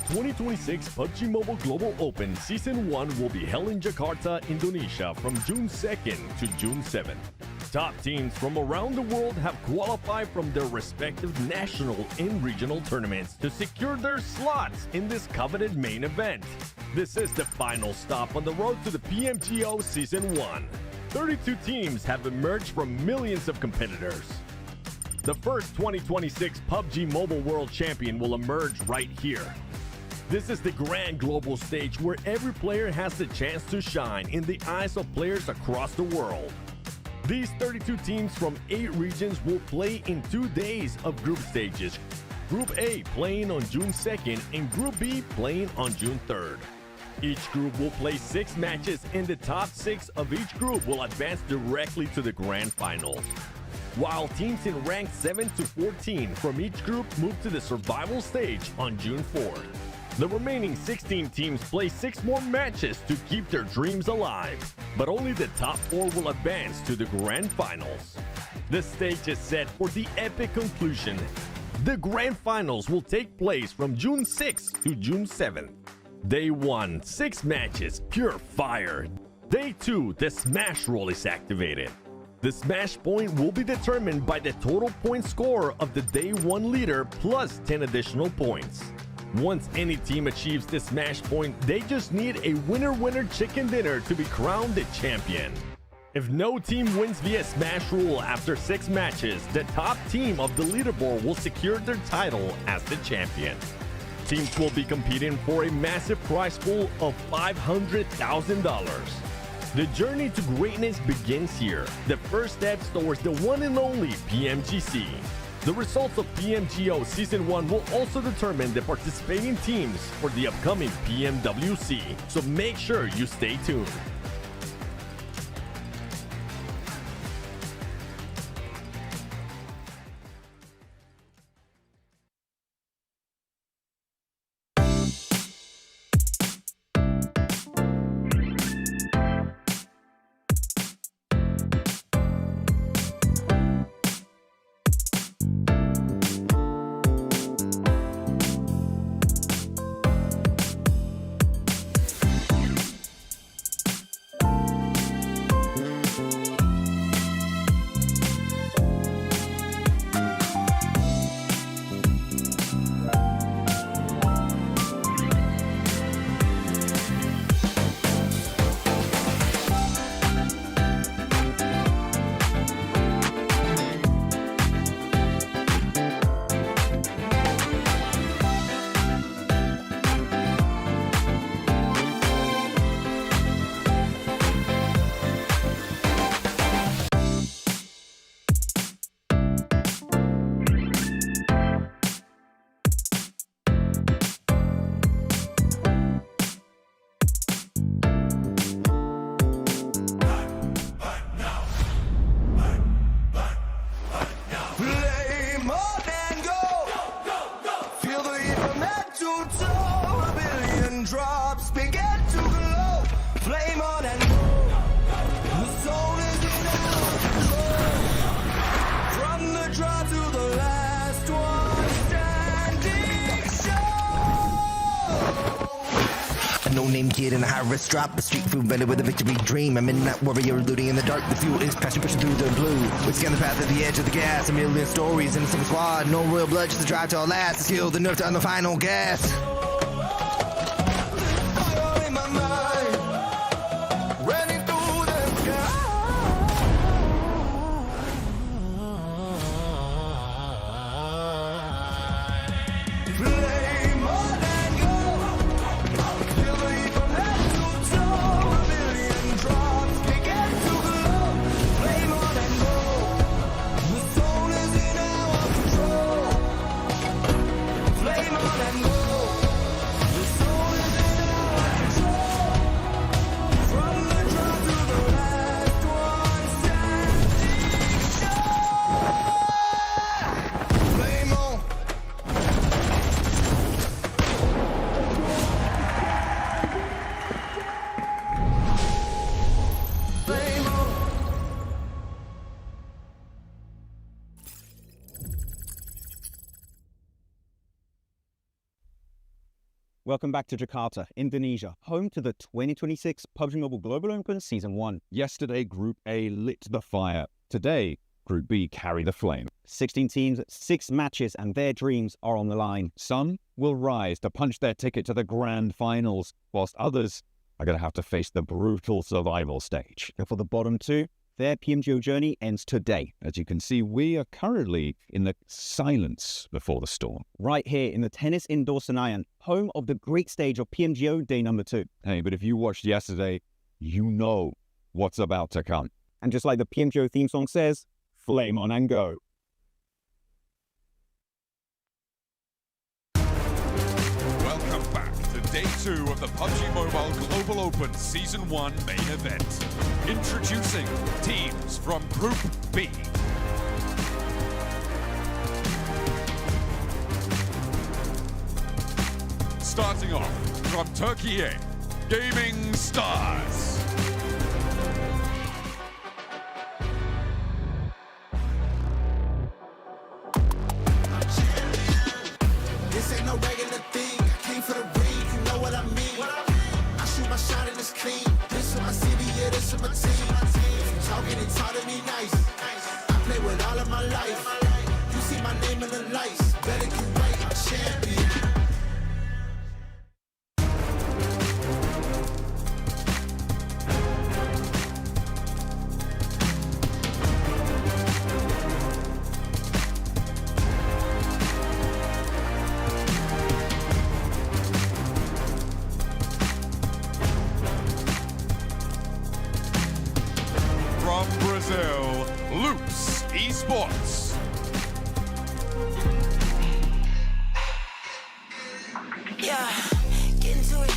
2026 PUBG Mobile Global Open Season 1 will be held in Jakarta, Indonesia from June 2nd to June 7th. Top teams from around the world have qualified from their respective national and regional tournaments to secure their slots in this coveted main event. This is the final stop on the road to the PMGO Season 1. 32 teams have emerged from millions of competitors. The first 2026 PUBG Mobile World Champion will emerge right here. This is the grand global stage where every player has the chance to shine in the eyes of players across the world. These 32 teams from 8 regions will play in 2 days of group stages. Group A playing on June 2nd and Group B playing on June 3rd. Each group will play 6 matches and the top 6 of each group will advance directly to the grand finals. While teams in rank 7 to 14 from each group move to the survival stage on June 4th. The remaining 16 teams play 6 more matches to keep their dreams alive, but only the top 4 will advance to the grand finals. The stage is set for the epic conclusion. The grand finals will take place from June 6th to June 7th. Day 1, 6 matches, pure fire. Day 2, the smash roll is activated. The smash point will be determined by the total point score of the Day 1 leader plus 10 additional points. Once any team achieves the smash point, they just need a winner-winner chicken dinner to be crowned the champion. If no team wins via smash rule after 6 matches, the top team of the leaderboard will secure their title as the champion. Teams will be competing for a massive prize pool of $500,000. The journey to greatness begins here. The first steps towards the one and only PMGC. The results of PMGO Season 1 will also determine the participating teams for the upcoming PMWC, so make sure you stay tuned. Drops begin to glow, flame on and go. The soul is in our control. From the draw to the last one standing show. A no-name kid in a high-risk drop, a street food vendor with a victory dream. A midnight warrior looting in the dark. The fuel is passion pushing through the blue. We scan the path at the edge of the gas. A million stories in a single squad. No royal blood, just a drive to our last. The skill, the nerve to on the final gas. Flame on and go. Welcome back to Jakarta, Indonesia, home to the 2026 PUBG Mobile Global Open Season 1. Yesterday, Group A lit the fire. Today, Group B carry the flame. 16 teams, 6 matches, and their dreams are on the line. Some will rise to punch their ticket to the grand finals, whilst others are going to have to face the brutal survival stage. And for the bottom 2, their PMGO journey ends today. As you can see, we are currently in the silence before the storm. Right here in the Tennis Indoor Senayan, home of the great stage of PMGO Day number 2. Hey, but if you watched yesterday, you know what's about to come. And just like the PMGO theme song says, flame on and go. Welcome back to Day 2 of the PUBG Mobile Global Open Season 1 main event. Introducing teams from Group B. Starting off from Turkey, Gaming Stars. This ain't no regular thing. I came for the ring, you know what I mean. I shoot my shot and it's clean. This is my city, yeah, this is my team. If you talking and talk to me nice, I play with all of my life. You see my name in the lights, better get right, I'm champion. From Brazil, Esports. Yeah, get into it.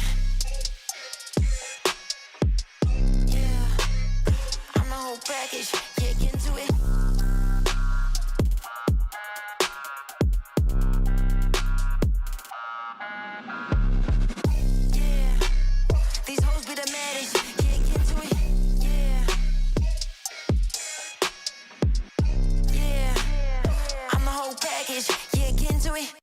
Yeah, I'm the whole package. Yeah, get into it. Yeah, these hoes be the maddest. Yeah, get into it. Yeah, I'm the whole package. Yeah, get into it.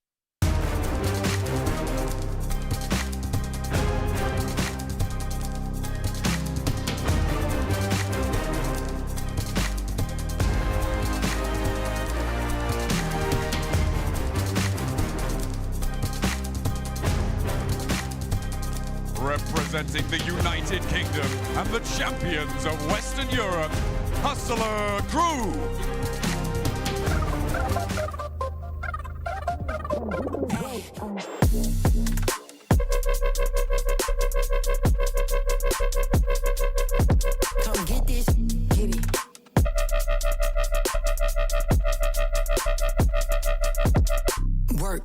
Representing the United Kingdom and the champions of Western Europe, Hustler Crew. Come get this, get it. Work.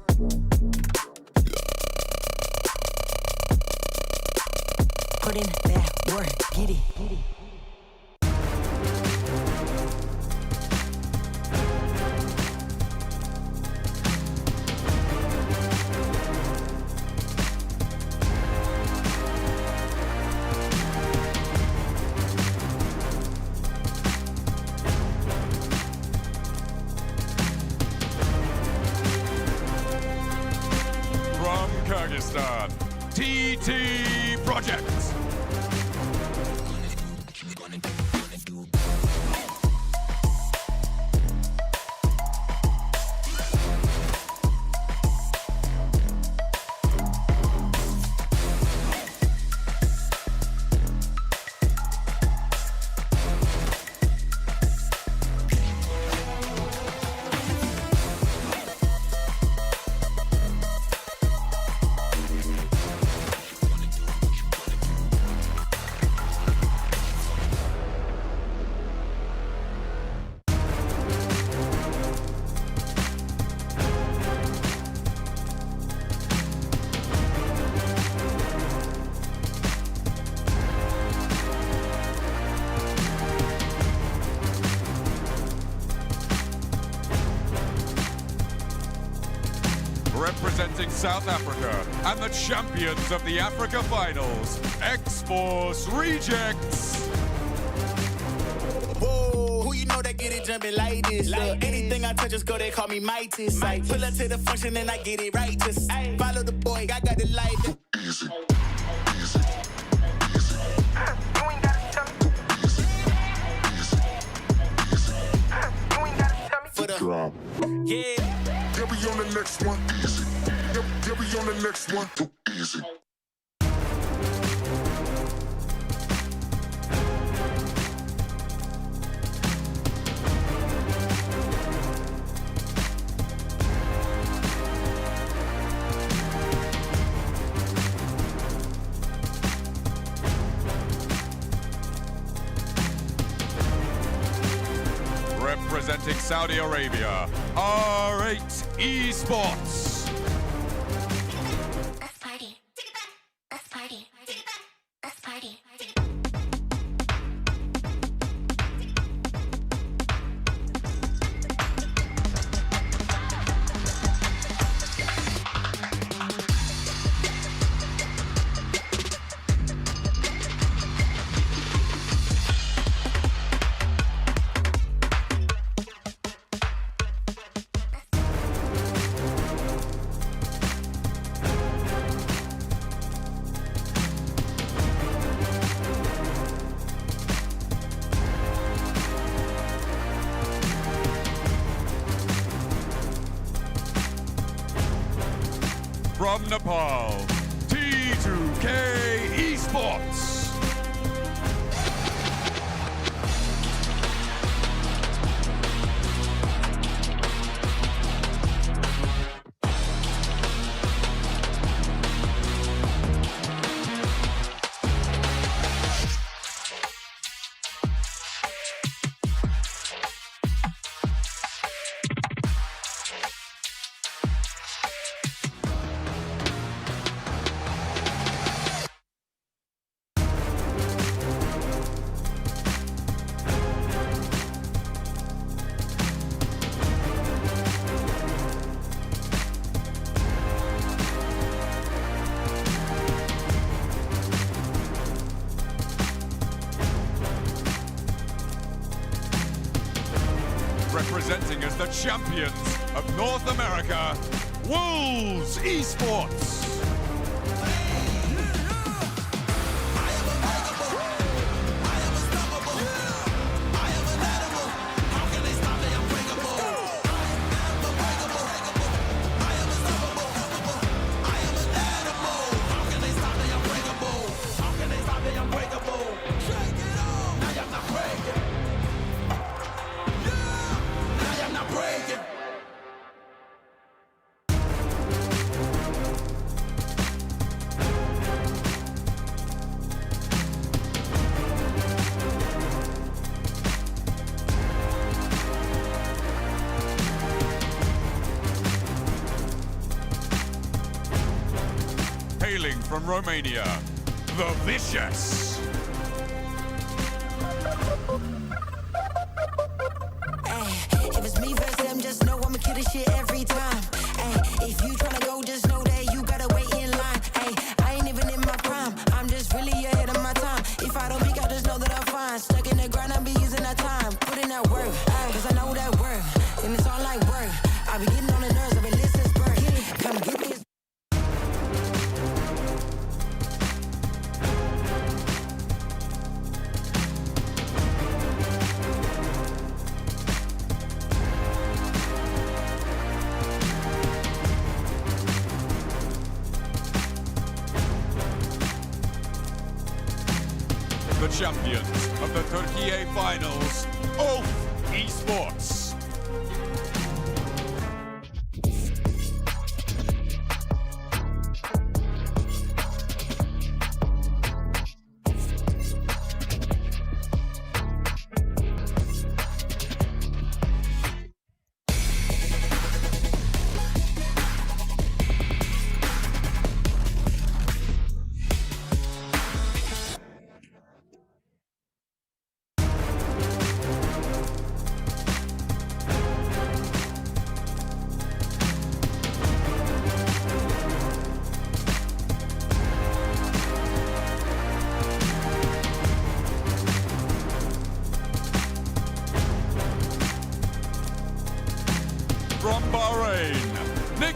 Put in that work, get it. From Kyrgyzstan, TT Project. Representing South Africa and the champions of the Africa Finals, Esports Rejects. Whoa, who you know that get it it jumping like this. Look, anything I touch is go, they call me Midas. I pull up to the function and I get it right. Just follow the boy, I got the light. Easy. For the drop. Yeah. Get me on the next one. Easy. Get me on the next one. Too easy. Representing Saudi Arabia, R8 Esports. Let's party. Let's party. Let's party. From Nepal, T2K Esports. Representing as the champions of North America, Wolves Esports. Hailing from Romania, the Vicious. If it's me versus them, just know I'ma kill this shit every time. If you tryna go, just know that you gotta wait in line. I ain't even in my prime, I'm just really ahead of my time. If I don't peak, I just know that I'm fine. Stuck in the grind, I be using that time. Put in that work, cause I know that work. And it's all like work. I be getting on the nerves, I been lit since birth. Come get this. The champions of the Turkey Finals, Wolves Esports.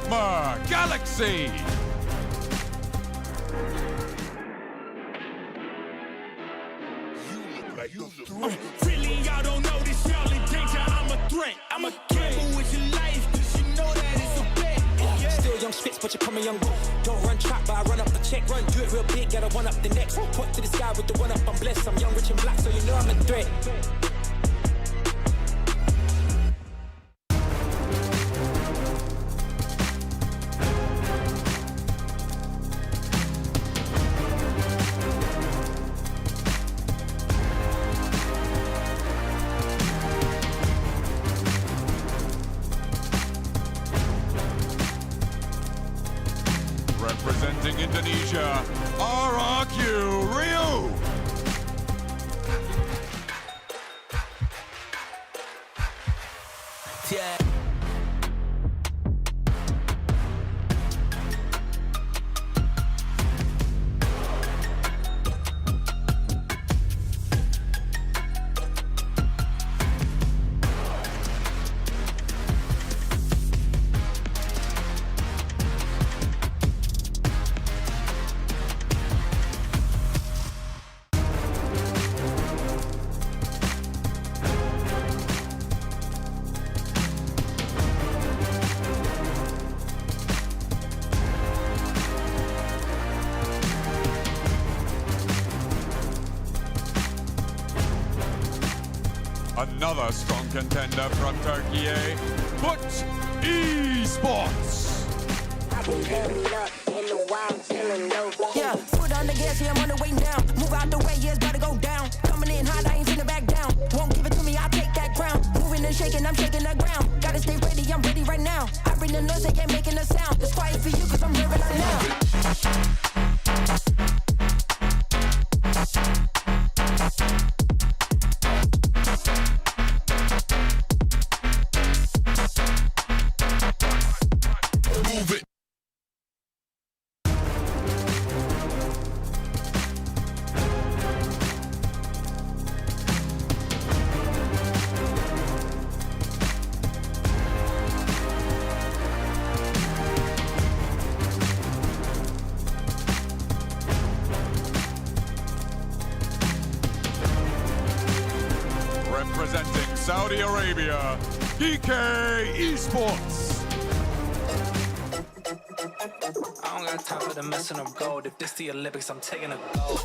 Sigma Galaxy. Really, y'all don't know this, y'all in danger. I'm a threat. I'm a gamble with your life, cause you know that it's a bet. Yeah. Still young spits, but you call me young bull. Don't run track, but I run up the check. Run, do it real big, gotta one up the next. Point to the sky with the one up, I'm blessed. I'm young, rich and black, so you know I'm a threat. Representing Indonesia, RRQ Rio. Yeah. Another strong contender from Turkey, but Esports. Yeah, foot on the gas, yeah, I'm on the way down. Move out the way, yeah, it's about to go down. Coming in hot, I ain't finna back down. Won't give it to me, I'll take that crown. Moving and shaking, I'm shaking the ground. Gotta stay ready, I'm ready right now. I bring the noise, they ain't making a sound. It's quiet for you, cause I'm hearing it now. Representing Saudi Arabia, DK Esports. I don't got time for the messing of gold. If this the Olympics, I'm taking a gold.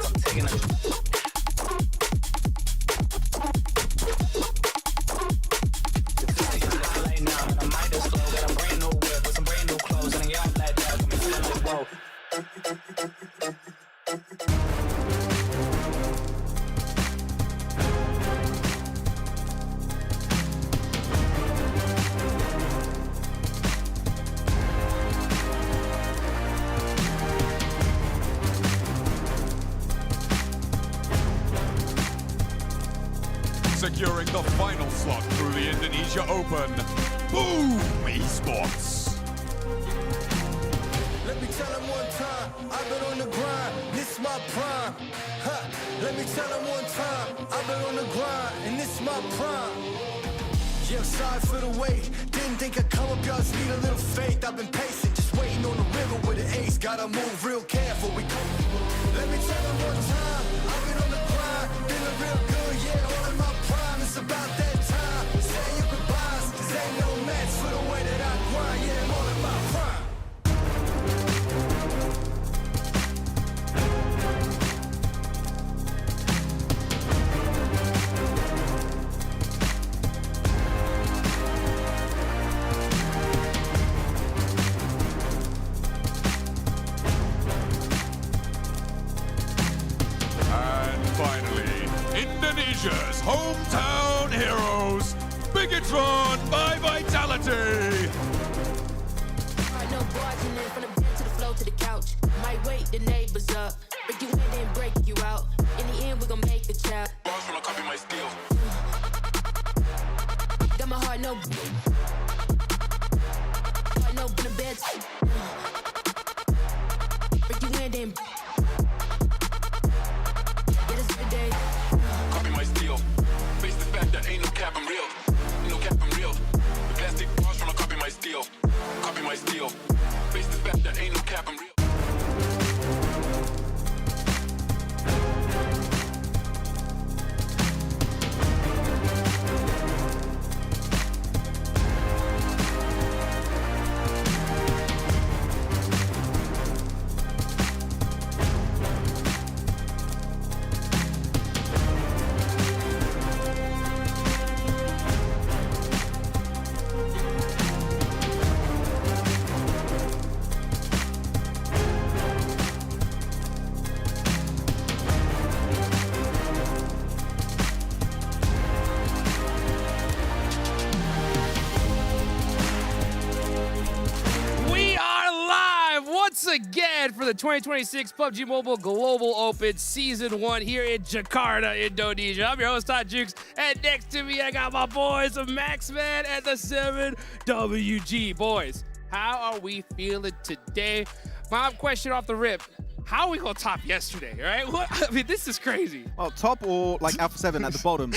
I'm taking a If this the Olympics right now, I might just go get a brand new whip with some brand new clothes and y'all like that. Got me feeling like, whoa. Securing the final slot through the Indonesia Open, Boom Esports. Let me tell him one time, I've been on the grind, this my prime. Huh. Let me tell him one time, I've been on the grind, and this my prime. Yeah, sorry for the wait, didn't think I'd come up, y'all just need a little faith. I've been patient, just waiting on the river with an ace, gotta move real careful. Let me tell him one time, I've been on the grind, feeling real good, yeah, all in my prime. It's about that time, say your goodbyes, cause ain't no match for the way that I grind, yeah, I'm all in my prime. Indonesia's hometown heroes, Bigatron by Vitality. Right, no barging in from the bed to the floor to the couch. Might wake the neighbors up, break you in then break you out. In the end, we gon' make a child. Boss wanna copy my steel. Got my heart no, in the bed. Break you in then. Yeah, this every day. Copy my steel. Face to face. steal. Copy my steal. Face the fact that ain't no cap, I'm real. Once again for the 2026 PUBG Mobile Global Open Season 1 here in Jakarta, Indonesia. I'm your host, Todd Jukes, and next to me I got my boys, Maxman and the 7WG. Boys, how are we feeling today? My question off the rip, how are we going to top yesterday, right? I mean, this is crazy. Well, top or like Alpha 7 at the bottom.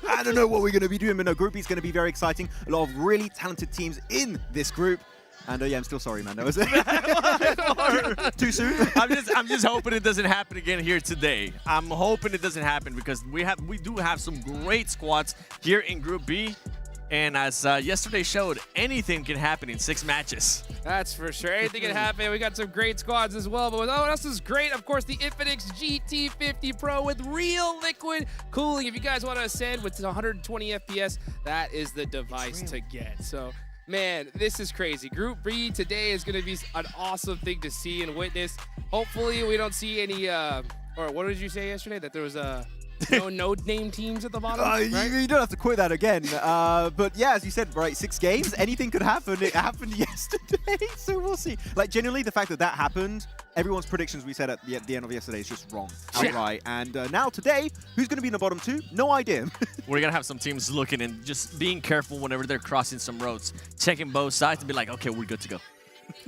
I don't know what we're going to be doing, but no, Group B is going to be very exciting. A lot of really talented teams in this group. And yeah, I'm still sorry, man. That was too soon. I'm just hoping it doesn't happen again here today. I'm hoping it doesn't happen because we do have some great squads here in Group B. And as yesterday showed, anything can happen in 6 matches. That's for sure. Anything can happen. We got some great squads as well. But what else is great? Of course, the Infinix GT50 Pro with real liquid cooling. If you guys want to ascend with 120 FPS, that is the device to get. So, man, this is crazy. Group B today is going to be an awesome thing to see and witness. Hopefully, we don't see any, or what did you say yesterday? That there was no no-name teams at the bottom? Right? You don't have to quote that again. But yeah, as you said, right, 6 games, anything could happen. It happened yesterday, so we'll see. Like, genuinely, the fact that that happened, everyone's predictions we said at the end of yesterday is just wrong outright. And now today, who's going to be in the bottom 2? No idea. We're going to have some teams looking and just being careful whenever they're crossing some roads, checking both sides and be like, okay, we're good to go.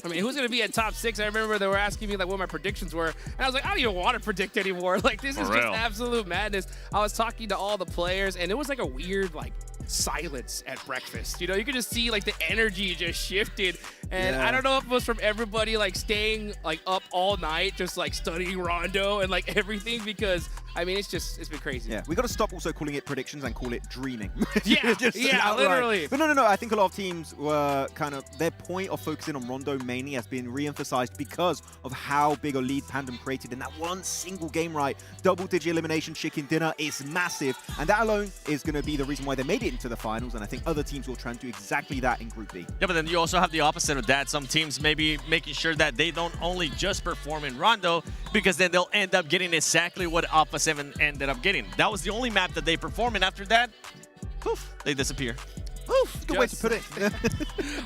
I mean, who's going to be at top 6? I remember they were asking me like what my predictions were, and I was like, I don't even want to predict anymore. Like, this is just absolute madness. I was talking to all the players, and it was like a weird like silence at breakfast. You know, you could just see like the energy just shifted, and I don't know if it was from everybody like staying like up all night, just like studying Rondo and like everything, because I mean, it's been crazy. Yeah, we got to stop also calling it predictions and call it dreaming. Yeah, yeah, literally. But no, I think a lot of teams were kind of, their point of focusing on Rondo mainly has been re-emphasized because of how big a lead Pandem created in that one single game, right? Double-digit elimination chicken dinner is massive, and that alone is going to be the reason why they made it into the finals, and I think other teams will try and do exactly that in Group B. Yeah, but then you also have the opposite of that. Some teams maybe making sure that they don't only just perform in Rondo, because then they'll end up getting exactly what Alpha 7 ended up getting. That was the only map that they performed, and after that, poof, they disappear. Oof, good way to put it.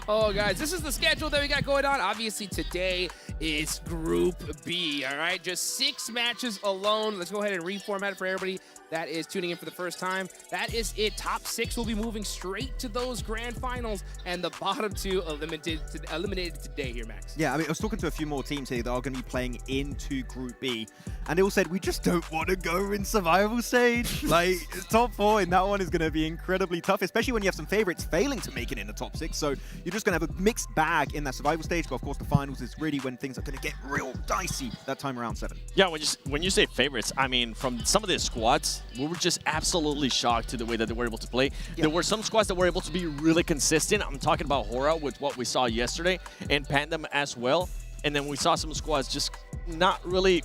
Oh, guys, this is the schedule that we got going on. Obviously, today is Group B, all right? Just 6 matches alone. Let's go ahead and reformat it for everybody that is tuning in for the first time. That is it. Top 6 will be moving straight to those grand finals, and the bottom 2 eliminated today here, Max. Yeah, I mean, I was talking to a few more teams here that are going to be playing into Group B, and they all said, we just don't want to go in survival stage. Like, top 4 in that one is going to be incredibly tough, especially when you have some favorites failing to make it in the top 6. So you're just going to have a mixed bag in that survival stage, but of course the finals is really when things are going to get real dicey that time around 7. Yeah, when you say favorites, I mean, from some of the squads, we were just absolutely shocked to the way that they were able to play. Yeah. There were some squads that were able to be really consistent. I'm talking about Hora with what we saw yesterday, and Pandem as well. And then we saw some squads just not really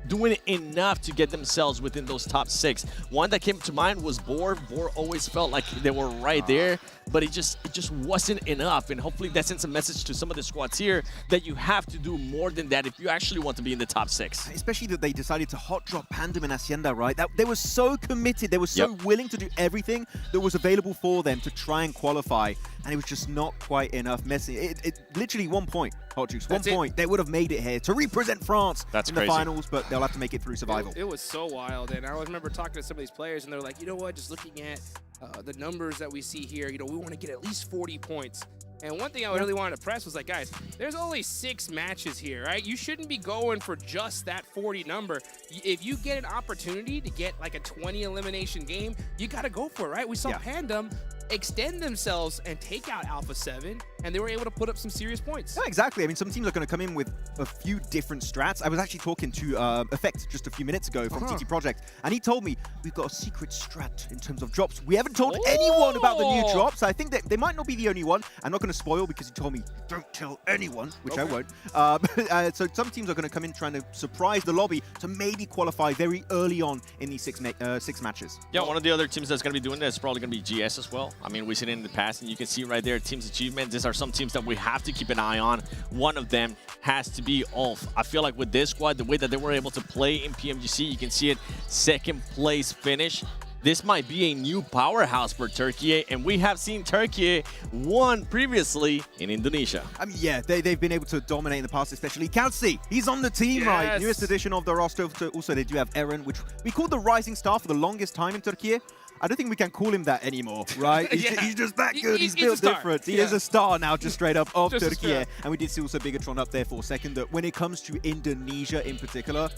doing enough to get themselves within those top 6. One that came to mind was Boar. Boar always felt like they were right there, but it just wasn't enough. And hopefully that sends a message to some of the squads here that you have to do more than that if you actually want to be in the top 6. Especially that they decided to hot drop Pandem and Hacienda, right? They were so committed. They were so willing to do everything that was available for them to try and qualify, and it was just not quite enough. Messing it literally 1 point, Hot Juice. 1 point. They would have made it here to represent France in the finals, but they'll have to make it through survival. It was so wild, and I remember talking to some of these players, and they're like, you know what, just looking at the numbers that we see here, you know, we want to get at least 40 points. And one thing I really wanted to press was like, guys, there's only 6 matches here, right? You shouldn't be going for just that 40 number. If you get an opportunity to get like a 20 elimination game, you got to go for it, right? We saw Pandem extend themselves and take out Alpha 7 and they were able to put up some serious points. Yeah, exactly. I mean, some teams are going to come in with a few different strats. I was actually talking to Effect just a few minutes ago from TT Project, and he told me we've got a secret strat in terms of drops. We haven't told anyone about the new drops. I think that they might not be the only one. I'm not going to spoil because he told me don't tell anyone, which I won't. So some teams are going to come in trying to surprise the lobby to maybe qualify very early on in these six matches. Yeah, one of the other teams that's going to be doing this is probably going to be GS as well. I mean, we've seen it in the past, and you can see right there team's achievements. These are some teams that we have to keep an eye on. One of them has to be Ulf. I feel like with this squad, the way that they were able to play in PMGC, you can see it, second place finish. This might be a new powerhouse for Turkey, and we have seen Turkey won previously in Indonesia. I mean, yeah, they've been able to dominate in the past, especially Kalsi. He's on the team, right? Newest addition of the roster. Also, they do have Eren, which we called the rising star for the longest time in Turkey. I don't think we can call him that anymore, right? He's just that good. He's built different. He is a star now, just straight up of Turkey. And we did see also Bigatron up there for a second. That when it comes to Indonesia in particular,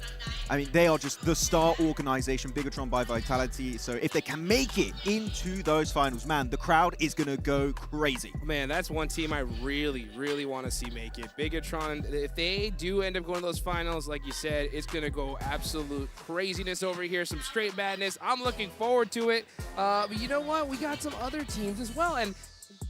I mean, they are just the star organization, Bigatron by Vitality. So if they can make it into those finals, man, the crowd is going to go crazy. Man, that's one team I really, really want to see make it. Bigatron, if they do end up going to those finals, like you said, it's going to go absolute craziness over here, some straight madness. I'm looking forward to it. But you know what? We got some other teams as well. And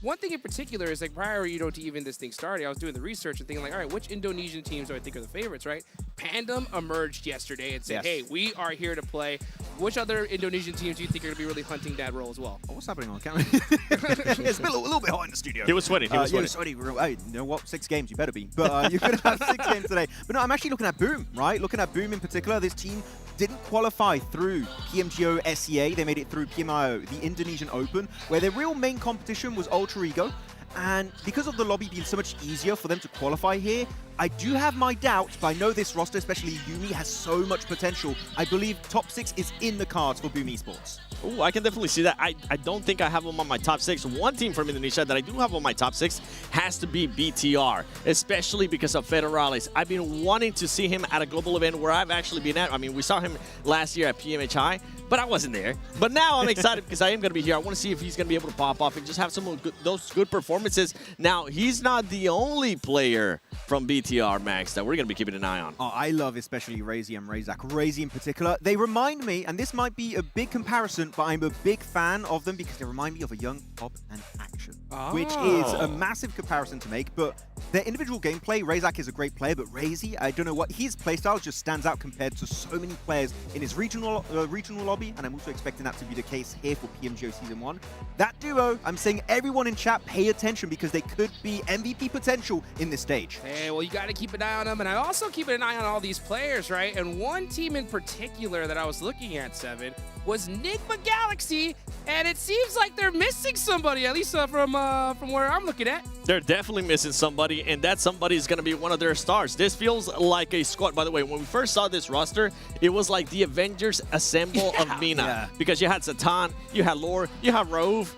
one thing in particular is, like, prior, to even this thing starting, I was doing the research and thinking, like, all right, which Indonesian teams do I think are the favorites, right? Pandem emerged yesterday and said, hey, we are here to play. Which other Indonesian teams do you think are going to be really hunting that role as well? Oh, what's happening on camera? It's been a little bit hot in the studio. He was sweating. He was sweating. Hey, you know what? 6 games, you better be. But you're going to have 6 games today. But no, I'm actually looking at Boom, right? Looking at Boom in particular. This team didn't qualify through PMGO SEA. They made it through PMGO, the Indonesian Open, where their real main competition was Ultra Ego. And because of the lobby being so much easier for them to qualify here, I do have my doubts, but I know this roster, especially Yumi, has so much potential. I believe top 6 is in the cards for Boom Esports. Oh, I can definitely see that. I don't think I have them on my top 6. One team from Indonesia that I do have on my top 6 has to be BTR, especially because of Federalis. I've been wanting to see him at a global event where I've actually been at. I mean, we saw him last year at PMHI, but I wasn't there. But now I'm excited because I am going to be here. I want to see if he's going to be able to pop off and just have some of those good performances. Now, he's not the only player from BTR, Max, that we're going to be keeping an eye on. Oh, I love especially Razy and Razak. Razy in particular, they remind me, and this might be a big comparison, but I'm a big fan of them because they remind me of a young Pop and Action, which is a massive comparison to make, but their individual gameplay, Razak is a great player, but Razy, I don't know what, his playstyle just stands out compared to so many players in his regional lobby, and I'm also expecting that to be the case here for PMGO Season 1. That duo, I'm saying everyone in chat pay attention because they could be MVP potential in this stage. Hey, well, you got to keep an eye on them, and I also keep an eye on all these players, right? And one team in particular that I was looking at, Seven, was Nigma Galaxy, and it seems like they're missing somebody, at least from where I'm looking at. They're definitely missing somebody, and that somebody is going to be one of their stars. This feels like a squad. By the way, when we first saw this roster, it was like the Avengers Assemble of Mina, because you had Satan, you had Lore, you had Rauf,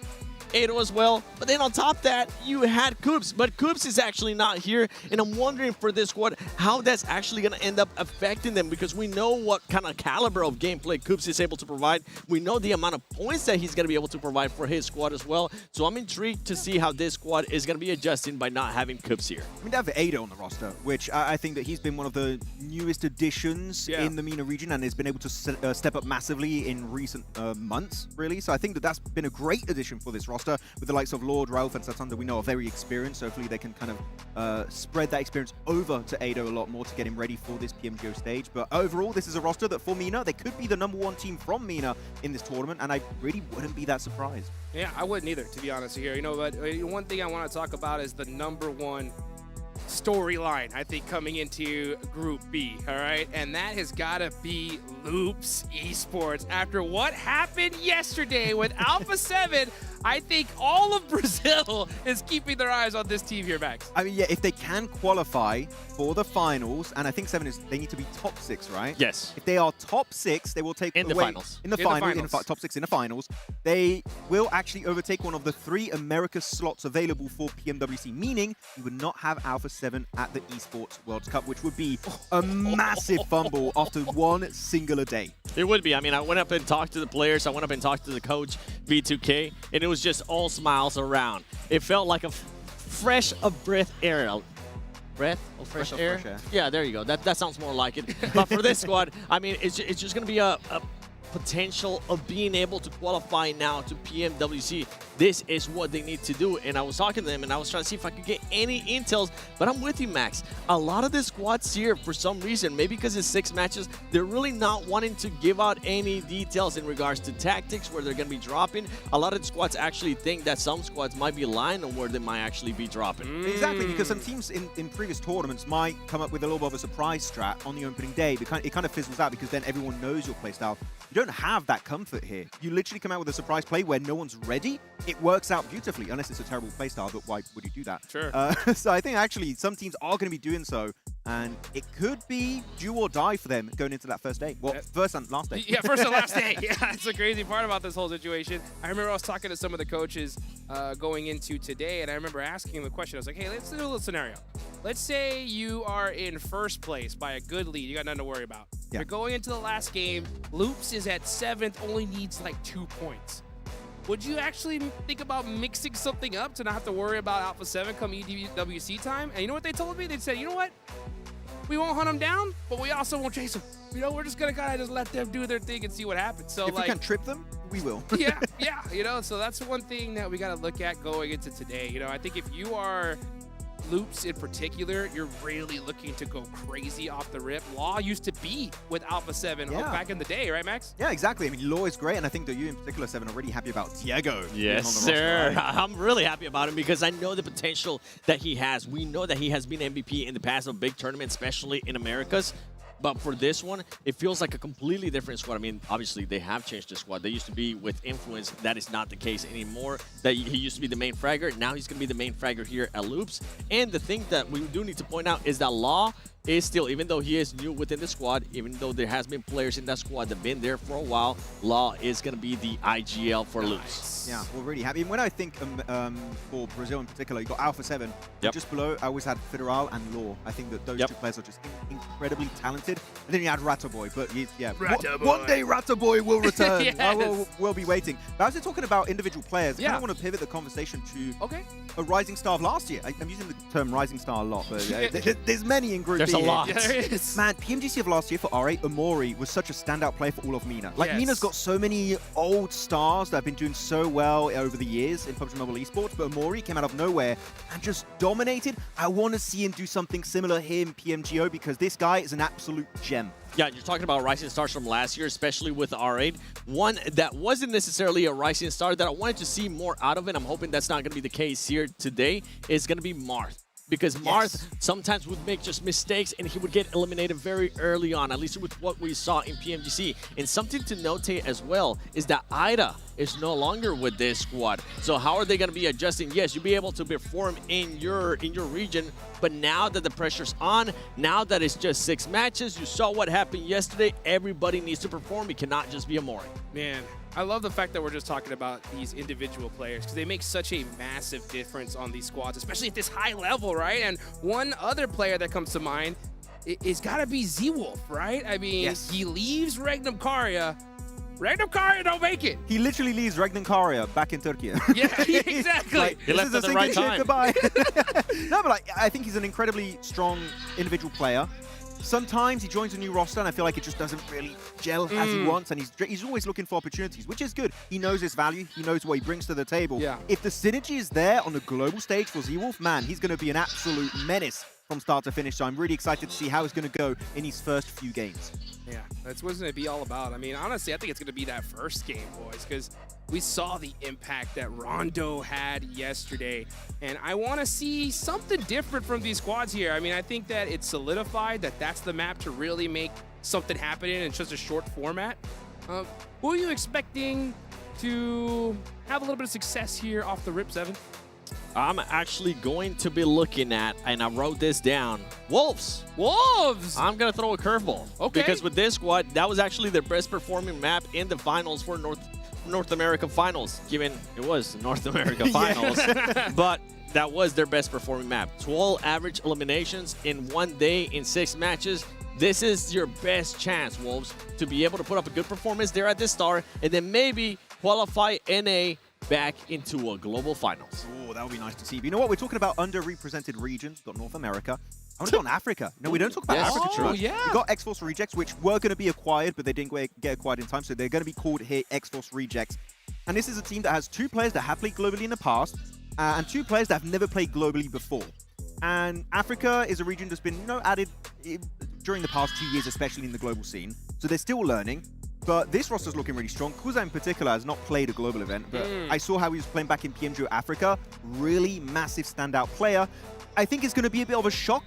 Ado as well, but then on top of that, you had Coops, but Coops is actually not here, and I'm wondering for this squad how that's actually going to end up affecting them, because we know what kind of caliber of gameplay Coops is able to provide. We know the amount of points that he's going to be able to provide for his squad as well, so I'm intrigued to see how this squad is going to be adjusting by not having Coops here. I mean, they have Ado on the roster, which I think that he's been one of the newest additions in the MENA region and has been able to step up massively in recent months, really, so I think that that's been a great addition for this roster. With the likes of Lord, Rauf, and Satan that we know are very experienced, so hopefully they can kind of spread that experience over to Ado a lot more to get him ready for this PMGO stage. But overall, this is a roster that for MENA, they could be the #1 team from MENA in this tournament, and I really wouldn't be that surprised. Yeah, I wouldn't either, to be honest here. But one thing I want to talk about is the #1 storyline, I think, coming into Group B, all right? And that has got to be Loops Esports. After what happened yesterday with Alpha 7, I think all of Brazil is keeping their eyes on this team here, Max. I mean, yeah, if they can qualify for the finals, and I think 7 is, they need to be top 6, right? Yes. If they are top 6, they will take in the finals. In the finals, top 6 in the finals, they will actually overtake one of the 3 America slots available for PMWC, meaning you would not have Alpha 7 at the Esports World Cup, which would be a massive fumble after one singular day. It would be. I mean, I went up and talked to the players. I went up and talked to the coach, V2K, and it was just all smiles around. It felt like a fresh of breath air. Breath of fresh of air? fresh air. Yeah, there you go. That sounds more like it. But for this squad, I mean, it's just going to be a potential of being able to qualify now to PMWC. This is what they need to do. And I was talking to them and I was trying to see if I could get any intels, but I'm with you, Max. A lot of the squads here, for some reason, maybe because it's 6 matches, they're really not wanting to give out any details in regards to tactics, where they're going to be dropping. A lot of the squads actually think that some squads might be lying on where they might actually be dropping. Exactly, because some teams in previous tournaments might come up with a little bit of a surprise strat on the opening day. It kind of fizzles out because then everyone knows your playstyle. You don't have that comfort here. You literally come out with a surprise play where no one's ready. It works out beautifully, unless it's a terrible playstyle, but why would you do that? Sure. So I think actually some teams are going to be doing so, and it could be do or die for them going into that first day. Well, first and last day. Yeah, first and last day. Yeah, that's the crazy part about this whole situation. I remember I was talking to some of the coaches going into today, and I remember asking them a question. I was like, hey, let's do a little scenario. Let's say you are in first place by a good lead. You got nothing to worry about. Yeah. You're going into the last game. Loops is at 7th, only needs like 2 points. Would you actually think about mixing something up to not have to worry about Alpha 7 come EDWC time? And you know what they told me? They said, you know what? We won't hunt them down, but we also won't chase them. You know, we're just going to kind of just let them do their thing and see what happens. So, if we can trip them, we will. yeah, you know, so that's one thing that we got to look at going into today. You know, I think if you are Loops in particular, you're really looking to go crazy off the rip. Law used to be with Alpha 7 back in the day, right, Max? Yeah, exactly. I mean, Law is great, and I think that you in particular, 7, are really happy about Diego. Yes, sir. Roster, right? I'm really happy about him because I know the potential that he has. We know that he has been MVP in the past of big tournaments, especially in Americas. But for this one, it feels like a completely different squad. I mean, obviously, they have changed the squad. They used to be with Influence. That is not the case anymore. That he used to be the main fragger. Now he's going to be the main fragger here at Loops. And the thing that we do need to point out is that Law is still, even though he is new within the squad, even though there has been players in that squad that have been there for a while, Law is going to be the IGL for Loops. Yeah, we're really happy. And when I think for Brazil in particular, you got Alpha 7. Just below, I always had Federal and Law. I think that those two players are just incredibly talented. And then you had Rataboy, but one day Rataboy will return. Yes. We'll be waiting. But as we're talking about individual players, I kind of want to pivot the conversation to a rising star of last year. I'm using the term rising star a lot, but there's many in Group There's B. a lot. Yeah, there is. Man, PMGC of last year for R8, Omori was such a standout player for all of MENA. Like, Yes. MENA's got so many old stars that have been doing so well over the years in PUBG Mobile Esports, but Omori came out of nowhere and just dominated. I want to see him do something similar here in PMGO because this guy is an absolute gem. Yeah, you're talking about rising stars from last year, especially with R8. One that wasn't necessarily a rising star that I wanted to see more out of it, I'm hoping that's not going to be the case here today, is going to be Marth. Because Marth sometimes would make just mistakes and he would get eliminated very early on, at least with what we saw in PMGC. And something to notate as well is that Ida is no longer with this squad. So how are they going to be adjusting? Yes, you'll be able to perform in your region, but now that the pressure's on, now that it's just 6 matches, you saw what happened yesterday, everybody needs to perform. It cannot just be Omori. Man, I love the fact that we're just talking about these individual players because they make such a massive difference on these squads, especially at this high level, right? And one other player that comes to mind is got to be Z-Wolf, right? I mean, he leaves Regnum Karya. Regnum Karya don't make it. He literally leaves Regnum Karya back in Turkey. Yeah, exactly. Like, he left at the right time. Goodbye. No, but I think he's an incredibly strong individual player. Sometimes he joins a new roster and I feel like it just doesn't really gel as he wants, and he's always looking for opportunities, which is good. He knows his value. He knows what he brings to the table. Yeah. If the synergy is there on the global stage for Z-Wolf, man, he's going to be an absolute menace from start to finish. So I'm really excited to see how he's going to go in his first few games. Yeah, that's what's going to be all about. I mean, honestly, I think it's going to be that first game, boys, because we saw the impact that Rondo had yesterday. And I want to see something different from these squads here. I mean, I think that it's solidified that that's the map to really make something happen in such a short format. Who are you expecting to have a little bit of success here off the rip, 7? I'm actually going to be looking at, and I wrote this down, Wolves. Wolves! I'm going to throw a curveball. Okay. Because with this squad, that was actually their best performing map in the finals for North America Finals, given it was North America Finals. But that was their best performing map. 12 average eliminations in 1 day in 6 matches. This is your best chance, Wolves, to be able to put up a good performance there at the start and then maybe qualify NA back into a global finals. Ooh, that would be nice to see. But you know what? We're talking about underrepresented regions. We've got North America. I want to go on Africa. No, we don't talk about Africa too much. Yeah. We've got X-Force Rejects, which were going to be acquired, but they didn't get acquired in time, so they're going to be called here X-Force Rejects. And this is a team that has 2 players that have played globally in the past, and 2 players that have never played globally before. And Africa is a region that's been added during the past 2 years, especially in the global scene. So they're still learning. But this roster's looking really strong. Kuza in particular has not played a global event, but I saw how he was playing back in PMGO Africa. Really massive standout player. I think it's going to be a bit of a shock.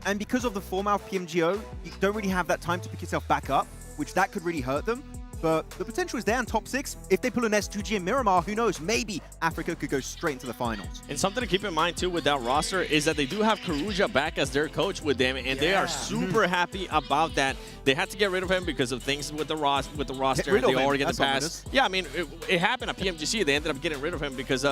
And because of the format of PMGO, you don't really have that time to pick yourself back up, which that could really hurt them. But the potential is there in top 6. If they pull an S2G in Miramar, who knows? Maybe Africa could go straight into the finals. And something to keep in mind, too, with that roster is that they do have Karuja back as their coach with them, and they are super happy about that. They had to get rid of him because of things with the roster, the org in the past. Yeah, I mean, it happened at PMGC. They ended up getting rid of him because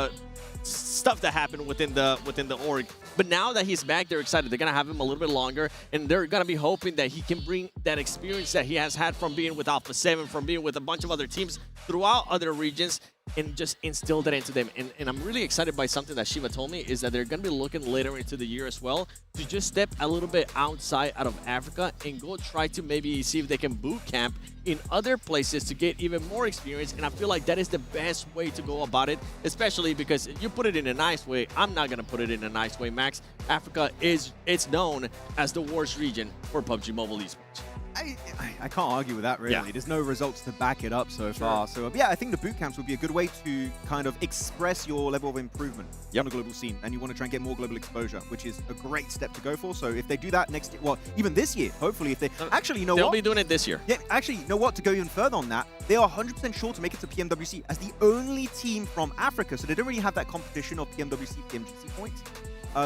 stuff that happened within the org. But now that he's back, they're excited. They're going to have him a little bit longer, and they're going to be hoping that he can bring that experience that he has had from being with Alpha 7, from being with a bunch of other teams throughout other regions, and just instill that into them. And I'm really excited by something that Shiva told me, is that they're going to be looking later into the year as well to just step a little bit outside out of Africa and go try to maybe see if they can boot camp in other places to get even more experience. And I feel like that is the best way to go about it, especially because you put it in a nice way. I'm not going to put it in a nice way, Max. Africa it's known as the worst region for PUBG Mobile Esports. I can't argue with that, really. Yeah. There's no results to back it up so far. So, yeah, I think the boot camps would be a good way to kind of express your level of improvement on the global scene. And you want to try and get more global exposure, which is a great step to go for. So if they do that next year, well, even this year, hopefully, if they... Actually, you know They'll what? be doing it this year. Yeah, actually, you know what? To go even further on that, they are 100% sure to make it to PMWC as the only team from Africa. So they don't really have that competition of PMWC, PMGC points.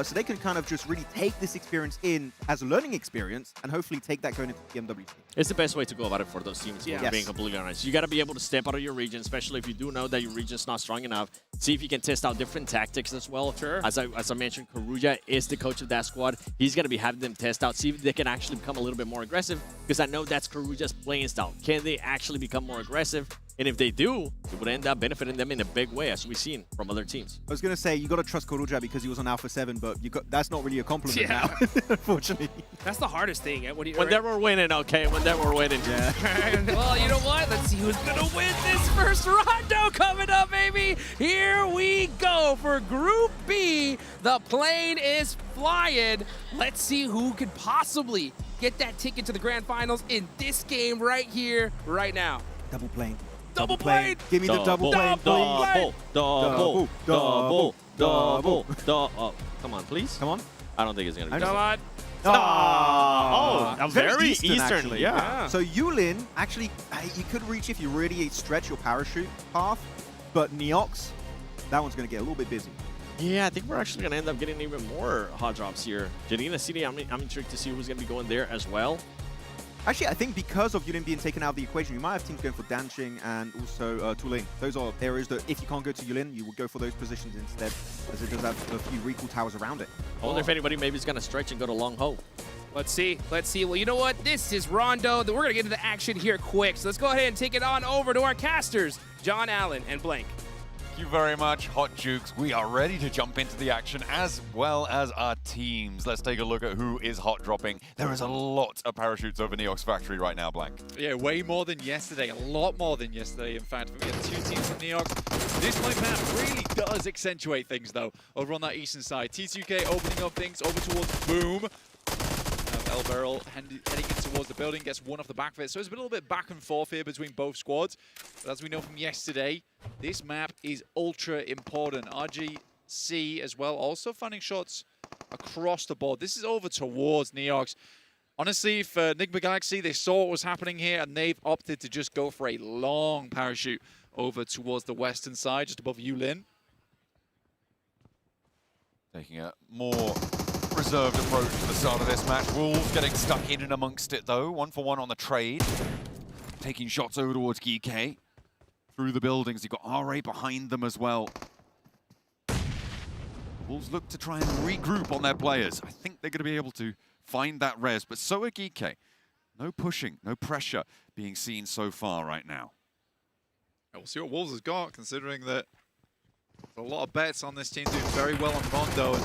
So they can kind of just really take this experience in as a learning experience and hopefully take that going into PMWC. It's the best way to go about it for those teams, Yeah. being completely honest. You got to be able to step out of your region, especially if you do know that your region's not strong enough. See if you can test out different tactics as well. Sure. As I mentioned, Karuja is the coach of that squad. He's going to be having them test out, see if they can actually become a little bit more aggressive, because I know that's Karuja's playing style. Can they actually become more aggressive? And if they do, it would end up benefiting them in a big way, as we've seen from other teams. I was going to say, you got to trust Karuja because he was on Alpha 7, but that's not really a compliment now, unfortunately. That's the hardest thing. When they were winning, okay? When they were winning. Yeah. Well, you know what? Let's see who's going to win this first rondo coming up, baby. Here we go for Group B. The plane is flying. Let's see who could possibly get that ticket to the grand finals in this game right here, right now. Double plane. Double plane. Give me the double plane, please. Double. Come on, please. Come on. I don't think it's going to be Come on. very Eastern. Actually. Yeah. So Yulin, actually, you could reach if you really stretch your parachute path, but Neox, that one's going to get a little bit busy. Yeah, I think we're actually going to end up getting even more hot drops here. Janina City, I'm intrigued to see who's going to be going there as well. Actually, I think because of Yulin being taken out of the equation, you might have teams going for Danching and also Tulane. Those are areas that if you can't go to Yulin, you will go for those positions instead, as it does have a few recall towers around it. I wonder if anybody maybe is going to stretch and go to Long Ho. Let's see. Well, you know what? This is Rondo. We're going to get into the action here quick. So let's go ahead and take it on over to our casters, John Allen and Blank. Thank you very much, Hot Jukes. We are ready to jump into the action as well as our teams. Let's take a look at who is hot dropping. There is a lot of parachutes over Neox Factory right now, Blank. Yeah, way more than yesterday. A lot more than yesterday, in fact. We have 2 teams from Neox. This play map really does accentuate things, though, over on that eastern side. T2K opening up things over towards Boom. El Barrel heading in towards the building, gets one off the back of it. So it's a little bit back and forth here between both squads. But as we know from yesterday, this map is ultra important. RGC as well, also finding shots across the board. This is over towards Neox. Honestly, for Enigma Galaxy, they saw what was happening here, and they've opted to just go for a long parachute over towards the western side, just above Yulin. Taking a more reserved approach to the start of this match. Wolves getting stuck in and amongst it, though. 1-for-1 on the trade. Taking shots over towards GK. Through the buildings, you've got RA behind them as well. Wolves look to try and regroup on their players. I think they're going to be able to find that res, but so are GK. No pushing, no pressure being seen so far right now. We'll see what Wolves has got, considering that A lot of bets on this team doing very well on Rondo, and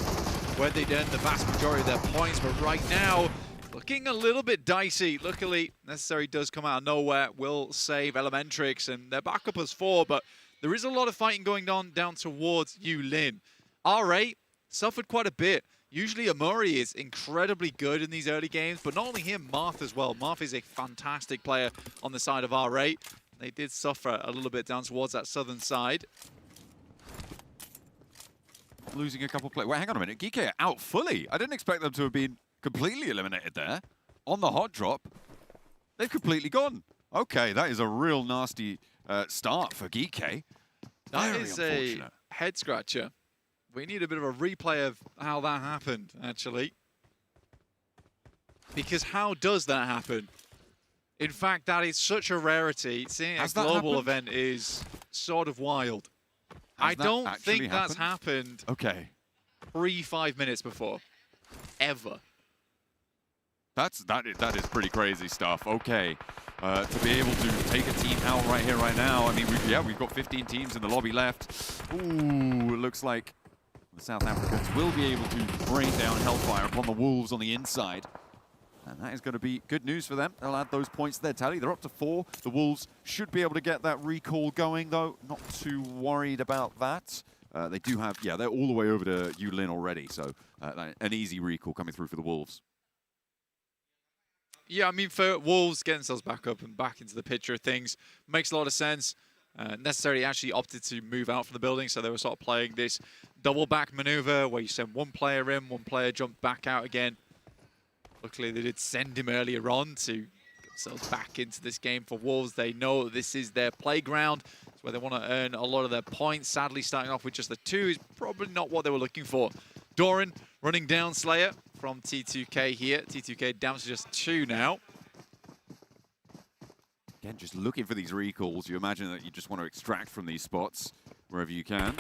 where they'd earned the vast majority of their points, but right now, looking a little bit dicey. Luckily, Necessary does come out of nowhere, will save Elementrix, and they're back up as 4, but there is a lot of fighting going on down towards Yulin. R8 suffered quite a bit. Usually Amori is incredibly good in these early games, but not only him, Marth as well. Marth is a fantastic player on the side of R8. They did suffer a little bit down towards that southern side. Losing a couple players. Wait, hang on a minute. Geek are out fully. I didn't expect them to have been completely eliminated there. On the hot drop, they've completely gone. Okay, that is a real nasty start for Geek. That is a head scratcher. We need a bit of a replay of how that happened, actually. Because how does that happen? In fact, that is such a rarity. Seeing a global event is sort of wild. I don't think that's happened 3-5 minutes before. Ever. That is pretty crazy stuff. Okay. To be able to take a team out right here, right now. I mean, we've got 15 teams in the lobby left. Ooh, it looks like the South Africans will be able to rain down Hellfire upon the Wolves on the inside. And that is going to be good news for them. They'll add those points to their tally. They're up to 4. The Wolves should be able to get that recall going, though. Not too worried about that. They do have, they're all the way over to Yulin already. So an easy recall coming through for the Wolves. Yeah, I mean, for Wolves getting themselves back up and back into the picture of things makes a lot of sense. Necessarily actually opted to move out from the building, so they were sort of playing this double back maneuver where you send one player in, one player jump back out again. Luckily, they did send him earlier on to get themselves back into this game for Wolves. They know this is their playground. It's where they want to earn a lot of their points. Sadly, starting off with just the 2 is probably not what they were looking for. Doran running down Slayer from T2K here. T2K down to just 2 now. Again, just looking for these recalls. You imagine that you just want to extract from these spots wherever you can.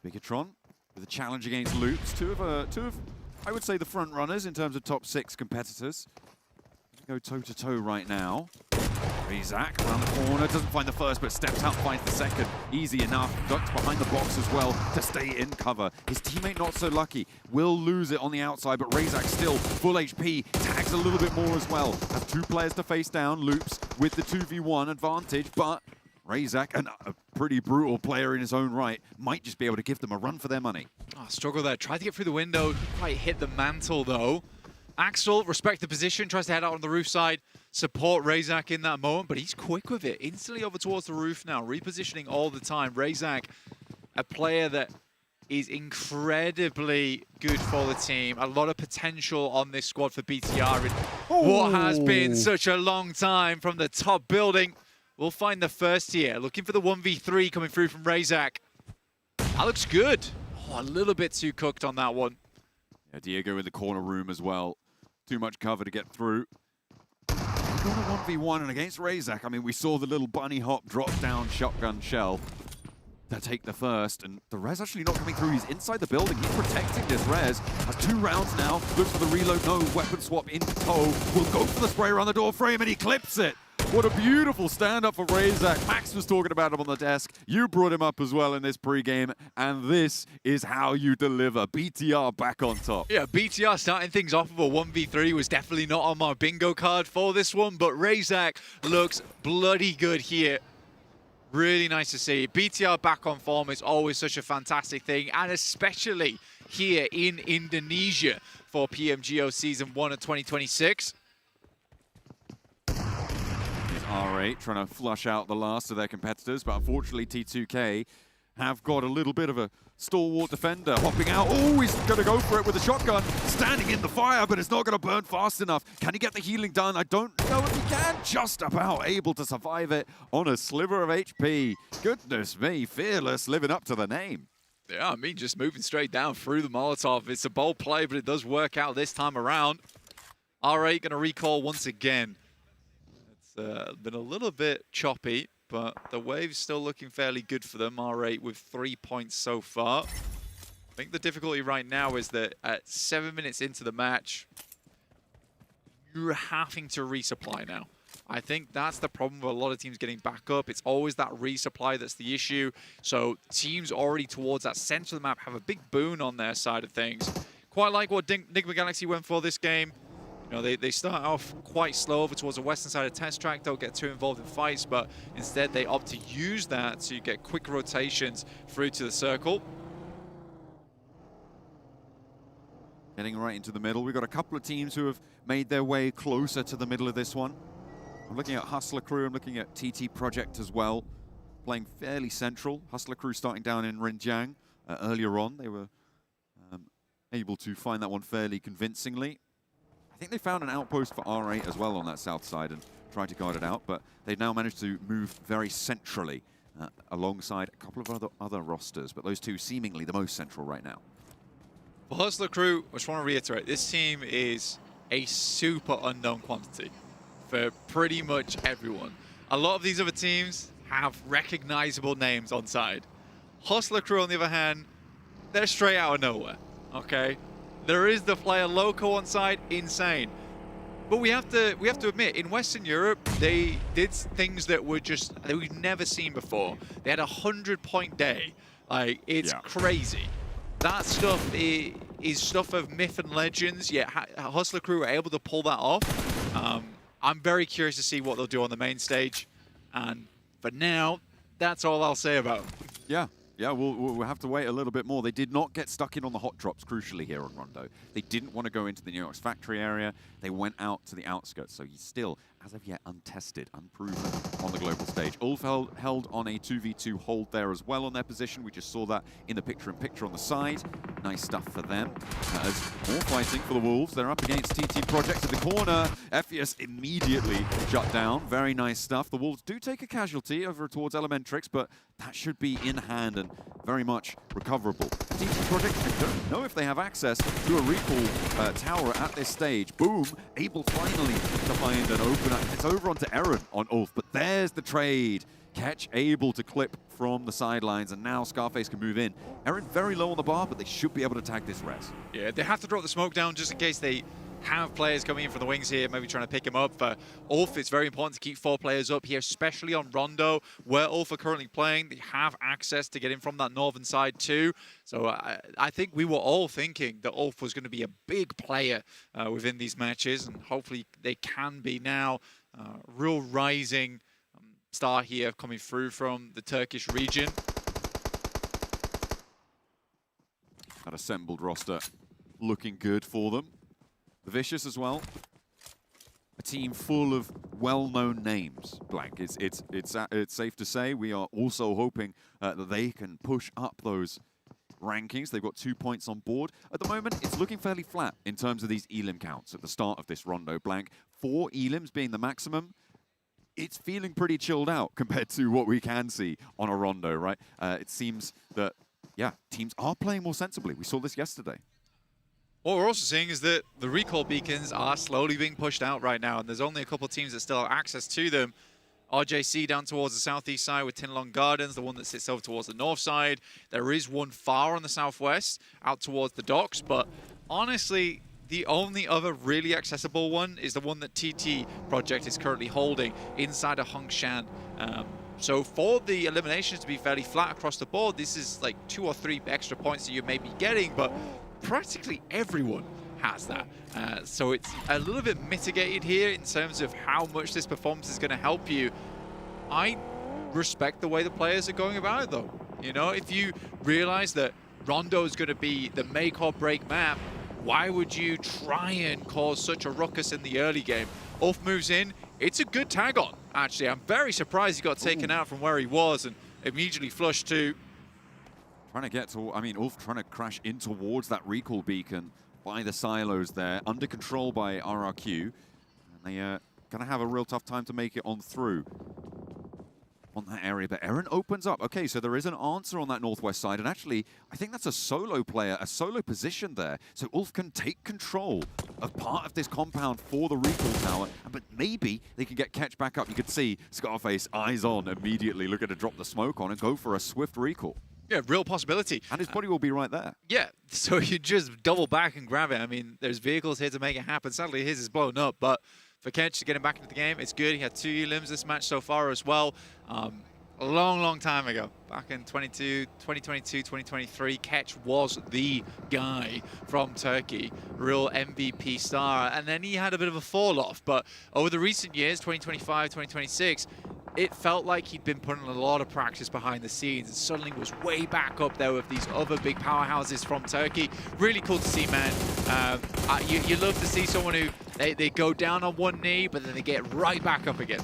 Bigatron with a challenge against Loops. Two of I would say the front runners in terms of top 6 competitors. Go toe-to-toe right now. Razak around the corner, doesn't find the first, but steps out, finds the second. Easy enough, ducks behind the box as well to stay in cover. His teammate not so lucky, will lose it on the outside, but Razak still full HP, tags a little bit more as well. Has 2 players to face down, Loops with the 2v1 advantage, but Razak, a pretty brutal player in his own right, might just be able to give them a run for their money. Oh, struggle there. Tried to get through the window, quite hit the mantle though. Axel, respect the position, tries to head out on the roof side, support Razak in that moment, but he's quick with it. Instantly over towards the roof now, repositioning all the time. Razak, a player that is incredibly good for the team. A lot of potential on this squad for BTR in what has been such a long time from the top building. We'll find the first here. Looking for the 1v3 coming through from Razak. That looks good. Oh, a little bit too cooked on that one. Yeah, Diego in the corner room as well. Too much cover to get through. Got a 1v1 and against Razak, I mean, we saw the little bunny hop drop down shotgun shell to take the first, and the res actually not coming through. He's inside the building. He's protecting this res. Has 2 rounds now. Looks for the reload. No weapon swap into tow. Will go for the spray around the door frame, and he clips it. What a beautiful stand-up for Razak. Max was talking about him on the desk. You brought him up as well in this pregame, and this is how you deliver. BTR back on top. Yeah, BTR starting things off with a 1v3 was definitely not on my bingo card for this one, but Razak looks bloody good here. Really nice to see. BTR back on form is always such a fantastic thing, and especially here in Indonesia for PMGO Season 1 of 2026. R8 trying to flush out the last of their competitors, but unfortunately T2K have got a little bit of a stalwart defender hopping out. Oh, he's going to go for it with a shotgun, standing in the fire, but it's not going to burn fast enough. Can he get the healing done? I don't know if he can. Just about able to survive it on a sliver of HP. Goodness me, Fearless living up to the name. Yeah, I mean, just moving straight down through the Molotov. It's a bold play, but it does work out this time around. R8 going to recall once again. Been a little bit choppy, but the wave's still looking fairly good for them. R8 with 3 points so far. I think the difficulty right now is that at 7 minutes into the match, you're having to resupply now. I think that's the problem with a lot of teams getting back up. It's always that resupply that's the issue. So teams already towards that center of the map have a big boon on their side of things. Quite like what Enigma Galaxy went for this game. You know, they start off quite slow over towards the western side of test track. Don't get too involved in fights, but instead they opt to use that to get quick rotations through to the circle. Getting right into the middle. We've got a couple of teams who have made their way closer to the middle of this one. I'm looking at Hustler Crew, I'm looking at TT Project as well, playing fairly central. Hustler Crew starting down in Rinjiang earlier on. They were able to find that one fairly convincingly. I think they found an outpost for R8 as well on that south side and tried to guard it out, but they've now managed to move very centrally alongside a couple of other rosters, but those two seemingly the most central right now. For Hustler Crew, I just want to reiterate, this team is a super unknown quantity for pretty much everyone. A lot of these other teams have recognizable names on side. Hustler Crew, on the other hand, they're straight out of nowhere, okay? There is the player loco on side, insane. But we have to admit, in Western Europe, they did things that we've never seen before. They had a 100-point day. Like, it's crazy. That stuff is stuff of myth and legends, yet Hustler Crew were able to pull that off. I'm very curious to see what they'll do on the main stage. And for now, that's all I'll say about them. Yeah, we'll have to wait a little bit more. They did not get stuck in on the hot drops, crucially, here on Rondo. They didn't want to go into the New York's factory area. They went out to the outskirts, so he's still, as of yet, untested, unproven on the global stage. Ulf held on a 2v2 hold there as well on their position. We just saw that in the picture-in-picture on the side. Nice stuff for them. As more fighting for the Wolves. They're up against TT Project in the corner. Ephius immediately shut down. Very nice stuff. The Wolves do take a casualty over towards Elementrix, but that should be in hand and very much recoverable. TT Project, I don't know if they have access to a recall tower at this stage. Boom, able finally to find an opener. It's over onto Eren on Ulf, but there's the trade. Ketch able to clip from the sidelines, and now Scarface can move in. Eren very low on the bar, but they should be able to tag this res. Yeah, they have to drop the smoke down just in case they have players coming in from the wings here, maybe trying to pick him up. For Ulf, it's very important to keep 4 players up here, especially on Rondo, where Ulf are currently playing. They have access to get in from that northern side too. So I think we were all thinking that Ulf was going to be a big player within these matches, and hopefully they can be now. Real rising star here coming through from the Turkish region. That assembled roster looking good for them. The Vicious as well. A team full of well-known names, Blank. It's safe to say we are also hoping that they can push up those rankings. They've got 2 points on board. At the moment, it's looking fairly flat in terms of these Elim counts at the start of this Rondo, Blank. 4 Elims being the maximum. It's feeling pretty chilled out compared to what we can see on a Rondo, right? It seems that, yeah, teams are playing more sensibly. We saw this yesterday. What we're also seeing is that the recall beacons are slowly being pushed out right now, and there's only a couple of teams that still have access to them. RJC down towards the southeast side with Tinlong Gardens, the one that sits over towards the north side. There is one far on the southwest, out towards the docks, but honestly, the only other really accessible one is the one that TT Project is currently holding inside of Hongshan. So for the eliminations to be fairly flat across the board, this is like 2 or 3 extra points that you may be getting, but practically everyone has that. So it's a little bit mitigated here in terms of how much this performance is going to help you. I respect the way the players are going about it though. You know, if you realize that Rondo is going to be the make or break map, why would you try and cause such a ruckus in the early game? Ulf moves in. It's a good tag on, actually. I'm very surprised he got taken out from where he was and immediately flushed to. Trying to get to, I mean, Ulf trying to crash in towards that recall beacon by the silos there, under control by RRQ. And they are going to have a real tough time to make it on through on that area. But Eren opens up. Okay, so there is an answer on that northwest side. And actually, I think that's a solo player, a solo position there. So Ulf can take control of part of this compound for the recall tower. But maybe they can get Ketch back up. You could see Scarface eyes on immediately, looking to drop the smoke on and go for a swift recall. Yeah, real possibility. And his body will be right there. Yeah, so you just double back and grab it. I mean, there's vehicles here to make it happen. Sadly, his is blown up, but for Ketch getting back into the game. It's good. He had 2 elims this match so far as well. A long time ago, back in 2022, 2023, Ketch was the guy from Turkey, real MVP star, and then he had a bit of a fall off. But over the recent years, 2025, 2026, it felt like he'd been putting a lot of practice behind the scenes and suddenly was way back up there with these other big powerhouses from Turkey. Really cool to see, man. You love to see someone who they go down on one knee, but then they get right back up again.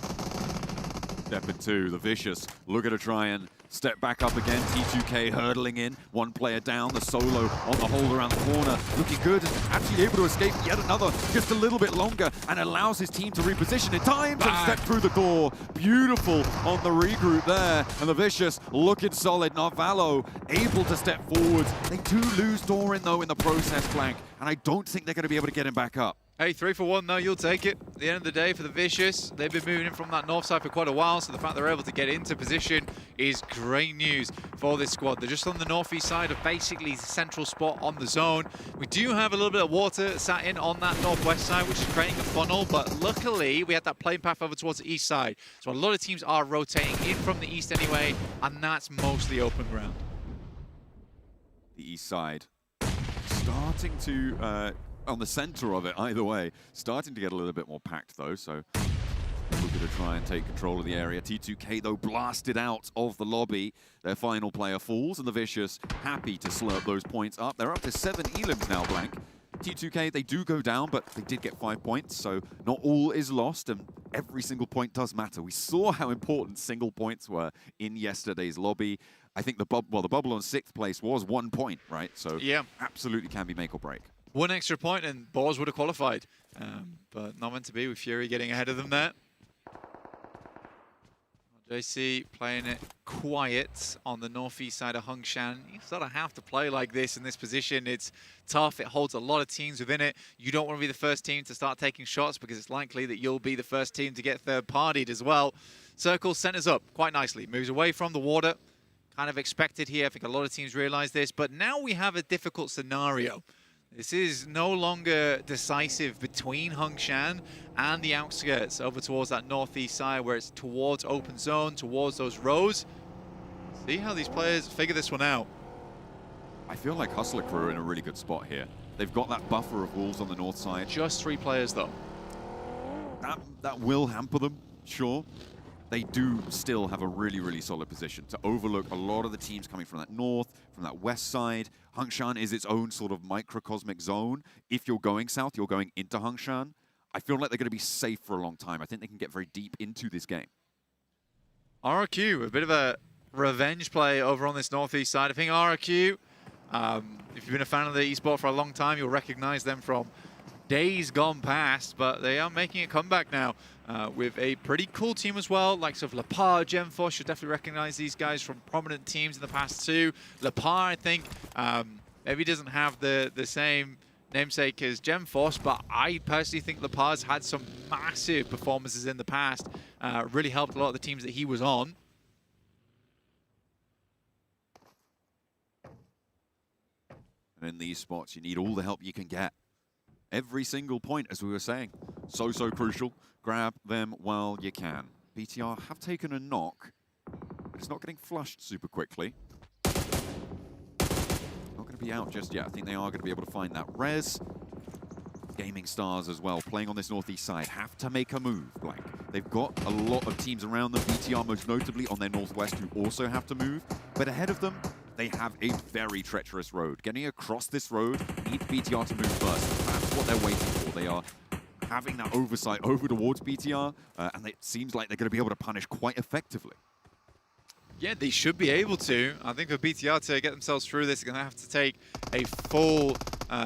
Step into the Vicious, looking to try and step back up again. T2K hurdling in, 1 player down, the solo on the hold around the corner, looking good, and actually able to escape yet another just a little bit longer, and allows his team to reposition in time to step through the door. Beautiful on the regroup there, and the Vicious looking solid. Narvalo able to step forwards. They do lose Doran though in the process, Blank, and I don't think they're going to be able to get him back up. Hey, 3 for 1 though, you'll take it. At the end of the day for the Vicious, they've been moving in from that north side for quite a while, so the fact they're able to get into position is great news for this squad. They're just on the northeast side of basically the central spot on the zone. We do have a little bit of water sat in on that northwest side, which is creating a funnel, but luckily we had that plane path over towards the east side. So a lot of teams are rotating in from the east anyway, and that's mostly open ground. The east side starting to on the center of it, either way. Starting to get a little bit more packed, though, so we're going to try and take control of the area. T2K, though, blasted out of the lobby. Their final player falls, and the Vicious happy to slurp those points up. They're up to 7 elims now, Blank. T2K, they do go down, but they did get 5 points, so not all is lost, and every single point does matter. We saw how important single points were in yesterday's lobby. I think the bubble on 6th place was 1 point, right? So yeah, absolutely can be make or break. 1 extra point and Boars would have qualified, but not meant to be with Fury getting ahead of them there. JC playing it quiet on the northeast side of Hongshan. You sort of have to play like this in this position. It's tough. It holds a lot of teams within it. You don't want to be the first team to start taking shots because it's likely that you'll be the first team to get third-partied as well. Circle centers up quite nicely. Moves away from the water. Kind of expected here. I think a lot of teams realize this. But now we have a difficult scenario. This is no longer decisive between Hongshan and the outskirts over towards that northeast side where it's towards open zone, towards those rows. See how these players figure this one out. I feel like Hustler Crew are in a really good spot here. They've got that buffer of walls on the north side. Just 3 players though. That will hamper them, sure. They do still have a really solid position to overlook a lot of the teams coming from that north, from that west side. Hongshan is its own sort of microcosmic zone. If you're going south, you're going into Hongshan. I feel like they're going to be safe for a long time. I think they can get very deep into this game. RRQ, a bit of a revenge play over on this northeast side. I think RRQ, if you've been a fan of the Esport for a long time, you'll recognize them from days gone past, but they are making a comeback now with a pretty cool team as well, likes of Lepar, Gemforce. You'll definitely recognize these guys from prominent teams in the past too. Lepar, I think, maybe doesn't have the same namesake as Gemforce, but I personally think Lepar's had some massive performances in the past. Really helped a lot of the teams that he was on. And in these spots, you need all the help you can get. Every single point, as we were saying, so crucial. Grab them while you can. BTR have taken a knock, but it's not getting flushed super quickly. Not going to be out just yet. I think they are going to be able to find that res. Gaming Stars as well, playing on this northeast side, have to make a move, Blank. They've got a lot of teams around them, BTR most notably on their northwest, who also have to move. But ahead of them, they have a very treacherous road. Getting across this road needs BTR to move first. That's what they're waiting for. They are having that oversight over towards BTR, and it seems like they're going to be able to punish quite effectively. Yeah, they should be able to. I think for BTR to get themselves through this, they're going to have to take a full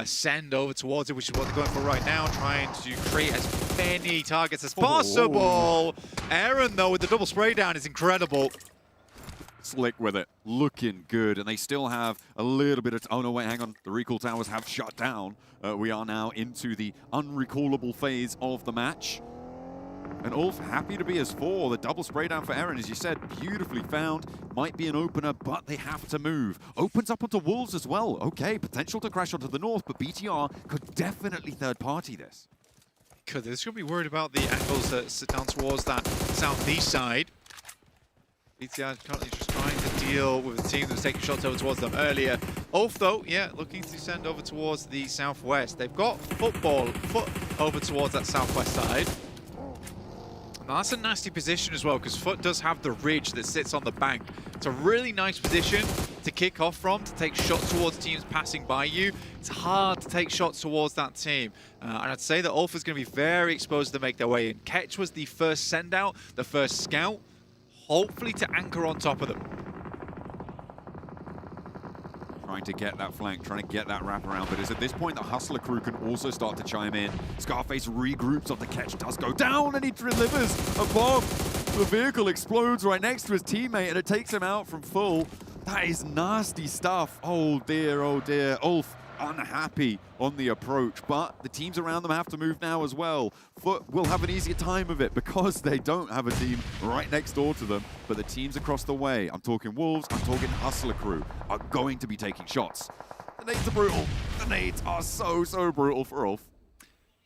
send over towards it, which is what they're going for right now, trying to create as many targets as possible. Aaron, though, with the double spray down is incredible. Slick with it, looking good, and they still have a little bit of... Oh, no, wait, hang on. The recall towers have shut down. We are now into the unrecallable phase of the match. And Ulf happy to be as 4. The double spray down for Aaron, as you said, beautifully found. Might be an opener, but they have to move. Opens up onto Wolves as well. Okay, potential to crash onto the north, but BTR could definitely third-party this. could. They're just going to be worried about the angles that sit down towards that southeast side. BTR is currently just trying to deal with a team that was taking shots over towards them earlier. Ulf, though, yeah, looking to send over towards the southwest. They've got foot over towards that southwest side. Now, that's a nasty position as well, because Foot does have the ridge that sits on the bank. It's a really nice position to kick off from, to take shots towards teams passing by you. It's hard to take shots towards that team. And I'd say that Ulf is going to be very exposed to make their way in. Ketch was the first send out, the first scout, hopefully to anchor on top of them. Trying to get that flank, trying to get that wraparound, but it's at this point the Hustler crew can also start to chime in. Scarface regroups on the Catch, does go down, and he delivers a bomb. The vehicle explodes right next to his teammate, and it takes him out from full. That is nasty stuff. Oh dear, Ulf unhappy on the approach, but the teams around them have to move now as well. Foot will have an easier time of it because they don't have a team right next door to them, but the teams across the way, I'm talking Wolves, I'm talking Hustler crew, are going to be taking shots. The nades are brutal. The nades are so brutal for Ulf.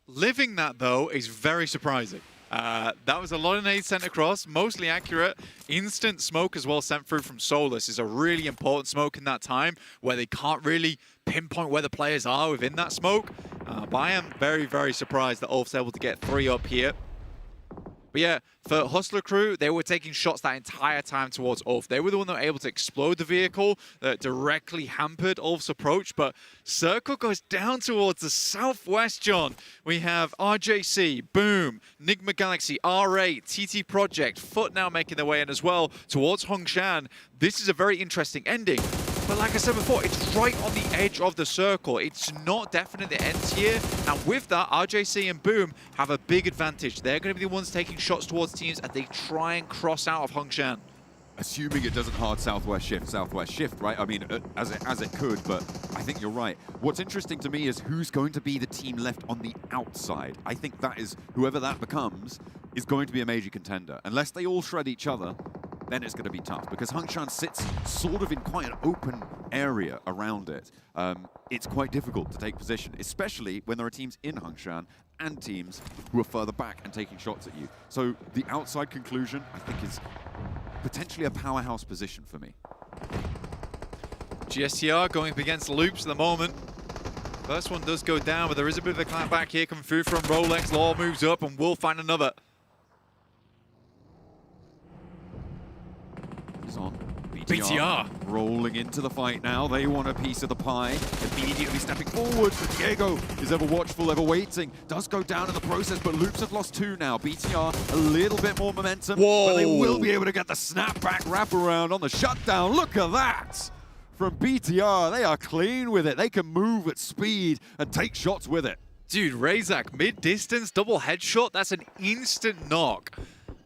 Living that, though, is very surprising. That was a lot of nades sent across, mostly accurate. Instant smoke as well sent through from Solus is a really important smoke in that time where they can't really pinpoint where the players are within that smoke. But I am very surprised that Ulf's able to get 3 up here. But yeah, for Hustler crew, they were taking shots that entire time towards Ulf. They were the one that were able to explode the vehicle that directly hampered Ulf's approach. But Circle goes down towards the southwest, John. We have RJC, Boom, Nigma Galaxy, R8, TT Project, Foot now making their way in as well towards Hongshan. This is a very interesting ending. But like I said before, it's right on the edge of the circle. It's not definite it ends here. And with that, RJC and Boom have a big advantage. They're going to be the ones taking shots towards teams as they try and cross out of Hongshan. Assuming it doesn't hard southwest shift, right? I mean, as it could, but I think you're right. What's interesting to me is who's going to be the team left on the outside. I think that is, whoever that becomes, is going to be a major contender. Unless they all shred each other, then it's going to be tough, because Hongshan sits sort of in quite an open area around it. It's quite difficult to take position, especially when there are teams in Hongshan and teams who are further back and taking shots at you. So the outside conclusion, I think, is potentially a powerhouse position for me. GSTR going up against Loops at the moment. First one does go down, but there is a bit of a clapback here coming through from Rolex. Law moves up and will find another. On. BTR rolling into the fight now. They want a piece of the pie. Immediately stepping forward. Diego is ever watchful, ever waiting. Does go down in the process, but Loops have lost 2 now. BTR a little bit more momentum. Whoa. But they will be able to get the snapback wraparound on the shutdown. Look at that! From BTR, they are clean with it. They can move at speed and take shots with it. Dude, Razak, mid-distance, double headshot. That's an instant knock.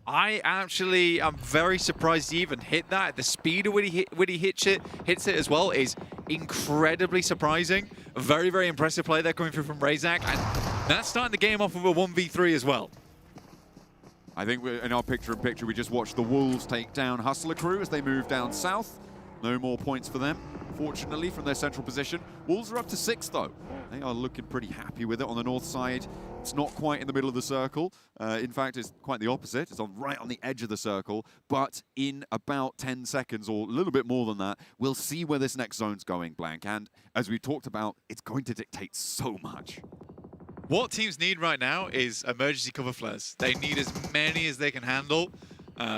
I actually am very surprised he even hit that. The speed of when he hits it as well is incredibly surprising. A very impressive play there coming through from Razak, and that's starting the game off with a 1v3 as well. I think we're in our picture-in-picture, we just watched the Wolves take down Hustler crew as they move down south. No more points for them, fortunately, from their central position. Wolves are up to 6, though. They are looking pretty happy with it on the north side. It's not quite in the middle of the circle. In fact, it's quite the opposite. It's right on the edge of the circle. But in about 10 seconds, or a little bit more than that, we'll see where this next zone's going, Blank. And as we talked about, it's going to dictate so much. What teams need right now is emergency cover flares. They need as many as they can handle.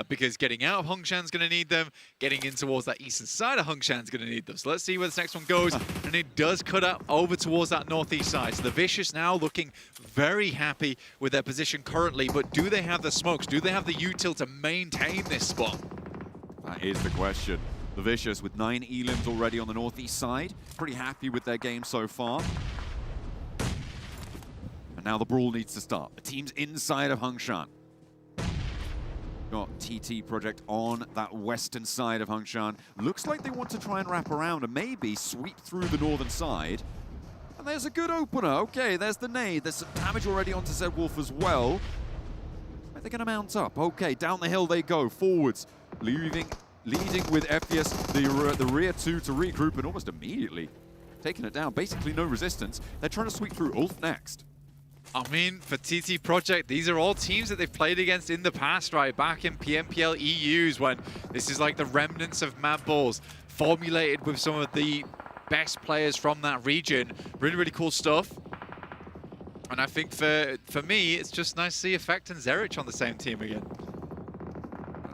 Because getting out of Hongshan's going to need them. Getting in towards that eastern side of Hongshan's going to need them. So let's see where this next one goes. And it does cut up over towards that northeast side. So the Vicious now looking very happy with their position currently. But do they have the smokes? Do they have the util to maintain this spot? That is the question. The Vicious with 9 elims already on the northeast side. Pretty happy with their game so far. And now the brawl needs to start. The team's inside of Hongshan. Got TT Project on that western side of Hongshan. Looks like they want to try and wrap around and maybe sweep through the northern side. And there's a good opener. Okay, there's the nade. There's some damage already onto Zed Wolf as well. Are they going to mount up? Okay, down the hill they go. Forwards, leading with Ephius, the rear 2 to regroup, and almost immediately taking it down. Basically no resistance. They're trying to sweep through Ulf next. I mean, for TT Project, these are all teams that they've played against in the past, right? Back in PMPL EUs, when this is like the remnants of Mad Balls, formulated with some of the best players from that region. Really, really cool stuff. And I think for me, it's just nice to see Effect and Zerich on the same team again.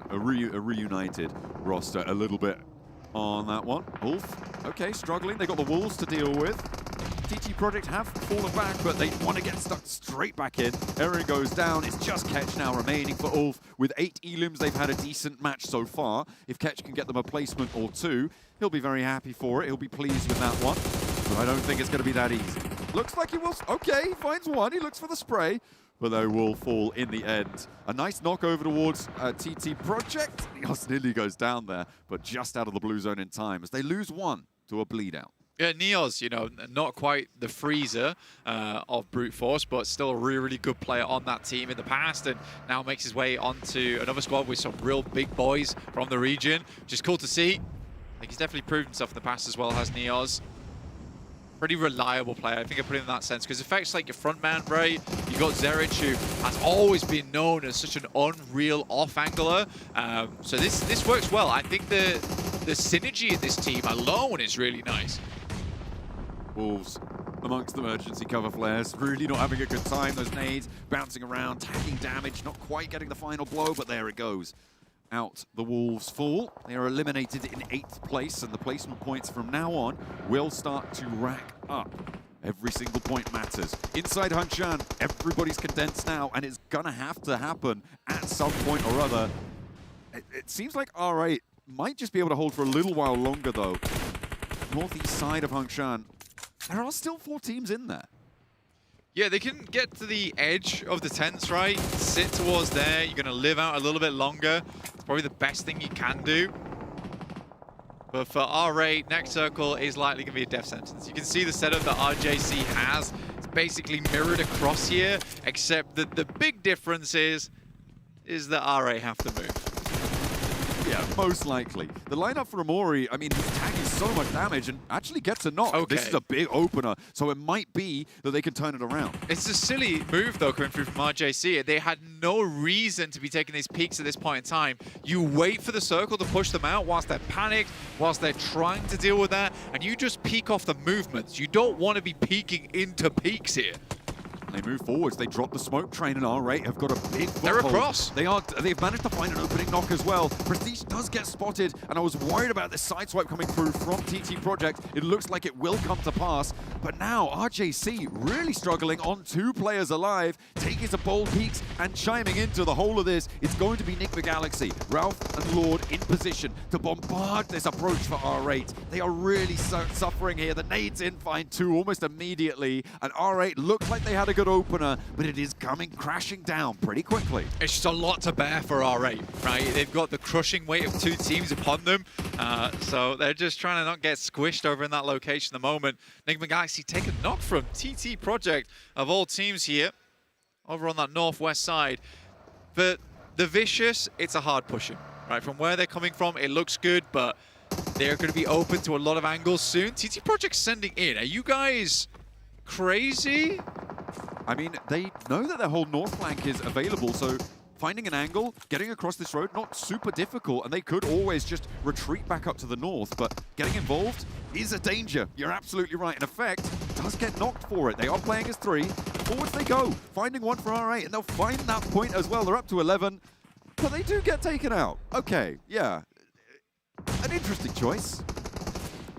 A reunited roster a little bit on that one. Wolf, okay, struggling. They got the Wolves to deal with. TT Project have fallen back, but they want to get stuck straight back in. Aaron goes down. It's just Ketch now remaining for Ulf. With 8 elims, they've had a decent match so far. If Ketch can get them a placement or 2, he'll be very happy for it. He'll be pleased with that one. But I don't think it's going to be that easy. Looks like he will. Okay, he finds one. He looks for the spray, but they will fall in the end. A nice knock over towards TT Project. Neos nearly goes down there, but just out of the blue zone in time as they lose 1 to a bleed out. Yeah, Neos, you know, not quite the freezer of Brute Force, but still a really, really good player on that team in the past, and now makes his way onto another squad with some real big boys from the region, which is cool to see. I think he's definitely proved himself in the past as well, has Neos. Pretty reliable player, I think I put it in that sense, because Effect's like your front man, right? You got Zerich, who has always been known as such an unreal off-angler. So this works well. I think the synergy in this team alone is really nice. Wolves amongst the emergency cover flares, really not having a good time. Those nades bouncing around, taking damage, not quite getting the final blow, but there it goes. Out the Wolves fall. They are eliminated in 8th place, and the placement points from now on will start to rack up. Every single point matters. Inside Hanshan, everybody's condensed now, and it's gonna have to happen at some point or other. It seems like R8 might just be able to hold for a little while longer, though. Northeast side of Hanshan, there are still 4 teams in there. Yeah, they can get to the edge of the tents, right? Sit towards there. You're going to live out a little bit longer. It's probably the best thing you can do. But for R8, next circle is likely going to be a death sentence. You can see the setup that RJC has. It's basically mirrored across here, except that the big difference is that R8 have to move. Yeah, most likely. The lineup for Amori, I mean, his tag is so much damage and actually gets a knock. Okay. This is a big opener, so it might be that they can turn it around. It's a silly move, though, coming through from RJC. They had no reason to be taking these peeks at this point in time. You wait for the circle to push them out whilst they're panicked, whilst they're trying to deal with that, and you just peek off the movements. You don't want to be peeking into peaks here. They move forwards. They drop the smoke train, and R8 have got a big foothold. They're across. They've managed to find an opening knock as well. Prestige does get spotted, and I was worried about this sideswipe coming through from TT Project. It looks like it will come to pass, but now RJC really struggling on 2 players alive, taking some bold peeks and chiming into the whole of this. It's going to be Nick the Galaxy, Ralph and Lord in position to bombard this approach for R8. They are really suffering here. The nades in find 2 almost immediately, and R8 looks like they had a good opener, but it is coming crashing down pretty quickly. It's just a lot to bear for R8, right? They've got the crushing weight of 2 teams upon them, so they're just trying to not get squished over in that location at the moment. Enigma Galaxy take a knock from TT Project, of all teams here, over on that northwest side. But the Vicious, it's a hard pushing, right? From where they're coming from, it looks good, but they're going to be open to a lot of angles soon. TT Project sending in. Are you guys crazy? I mean, they know that their whole north flank is available, so finding an angle, getting across this road, not super difficult, and they could always just retreat back up to the north, but getting involved is a danger. You're absolutely right. In effect, does get knocked for it. They are playing as 3. Forwards they go, finding one for R8, and they'll find that point as well. They're up to 11, but they do get taken out. Okay, yeah. An interesting choice.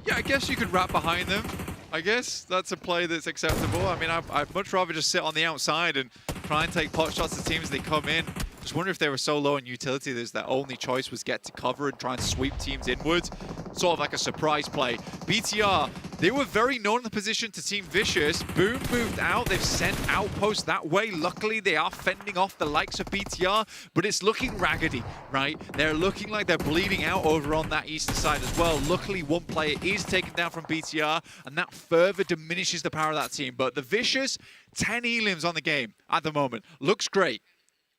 Yeah, I guess you could wrap behind them. I guess that's a play that's acceptable. I mean, I'd much rather just sit on the outside and try and take pot shots at teams as they come in. Just wonder if they were so low in utility that their only choice was get to cover and try and sweep teams inwards. Sort of like a surprise play. BTR, they were very known in the position to Team Vicious. Boom moved out. They've sent outposts that way. Luckily, they are fending off the likes of BTR, but it's looking raggedy, right? They're looking like they're bleeding out over on that eastern side as well. Luckily, one player is taken down from BTR, and that further diminishes the power of that team. But the Vicious, 10 elims on the game at the moment. Looks great.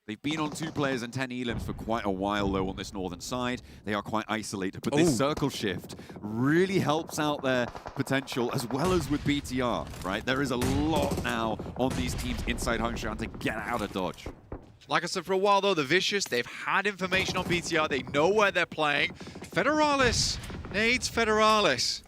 They've been on 2 players and 10 elims for quite a while, though, on this northern side. They are quite isolated, but this circle shift really helps out their potential, as well as with BTR, right? There is a lot now on these teams inside Hongshan to get out of dodge. Like I said, for a while, though, the Vicious, they've had information on BTR. They know where they're playing. Federalis needs Federalis.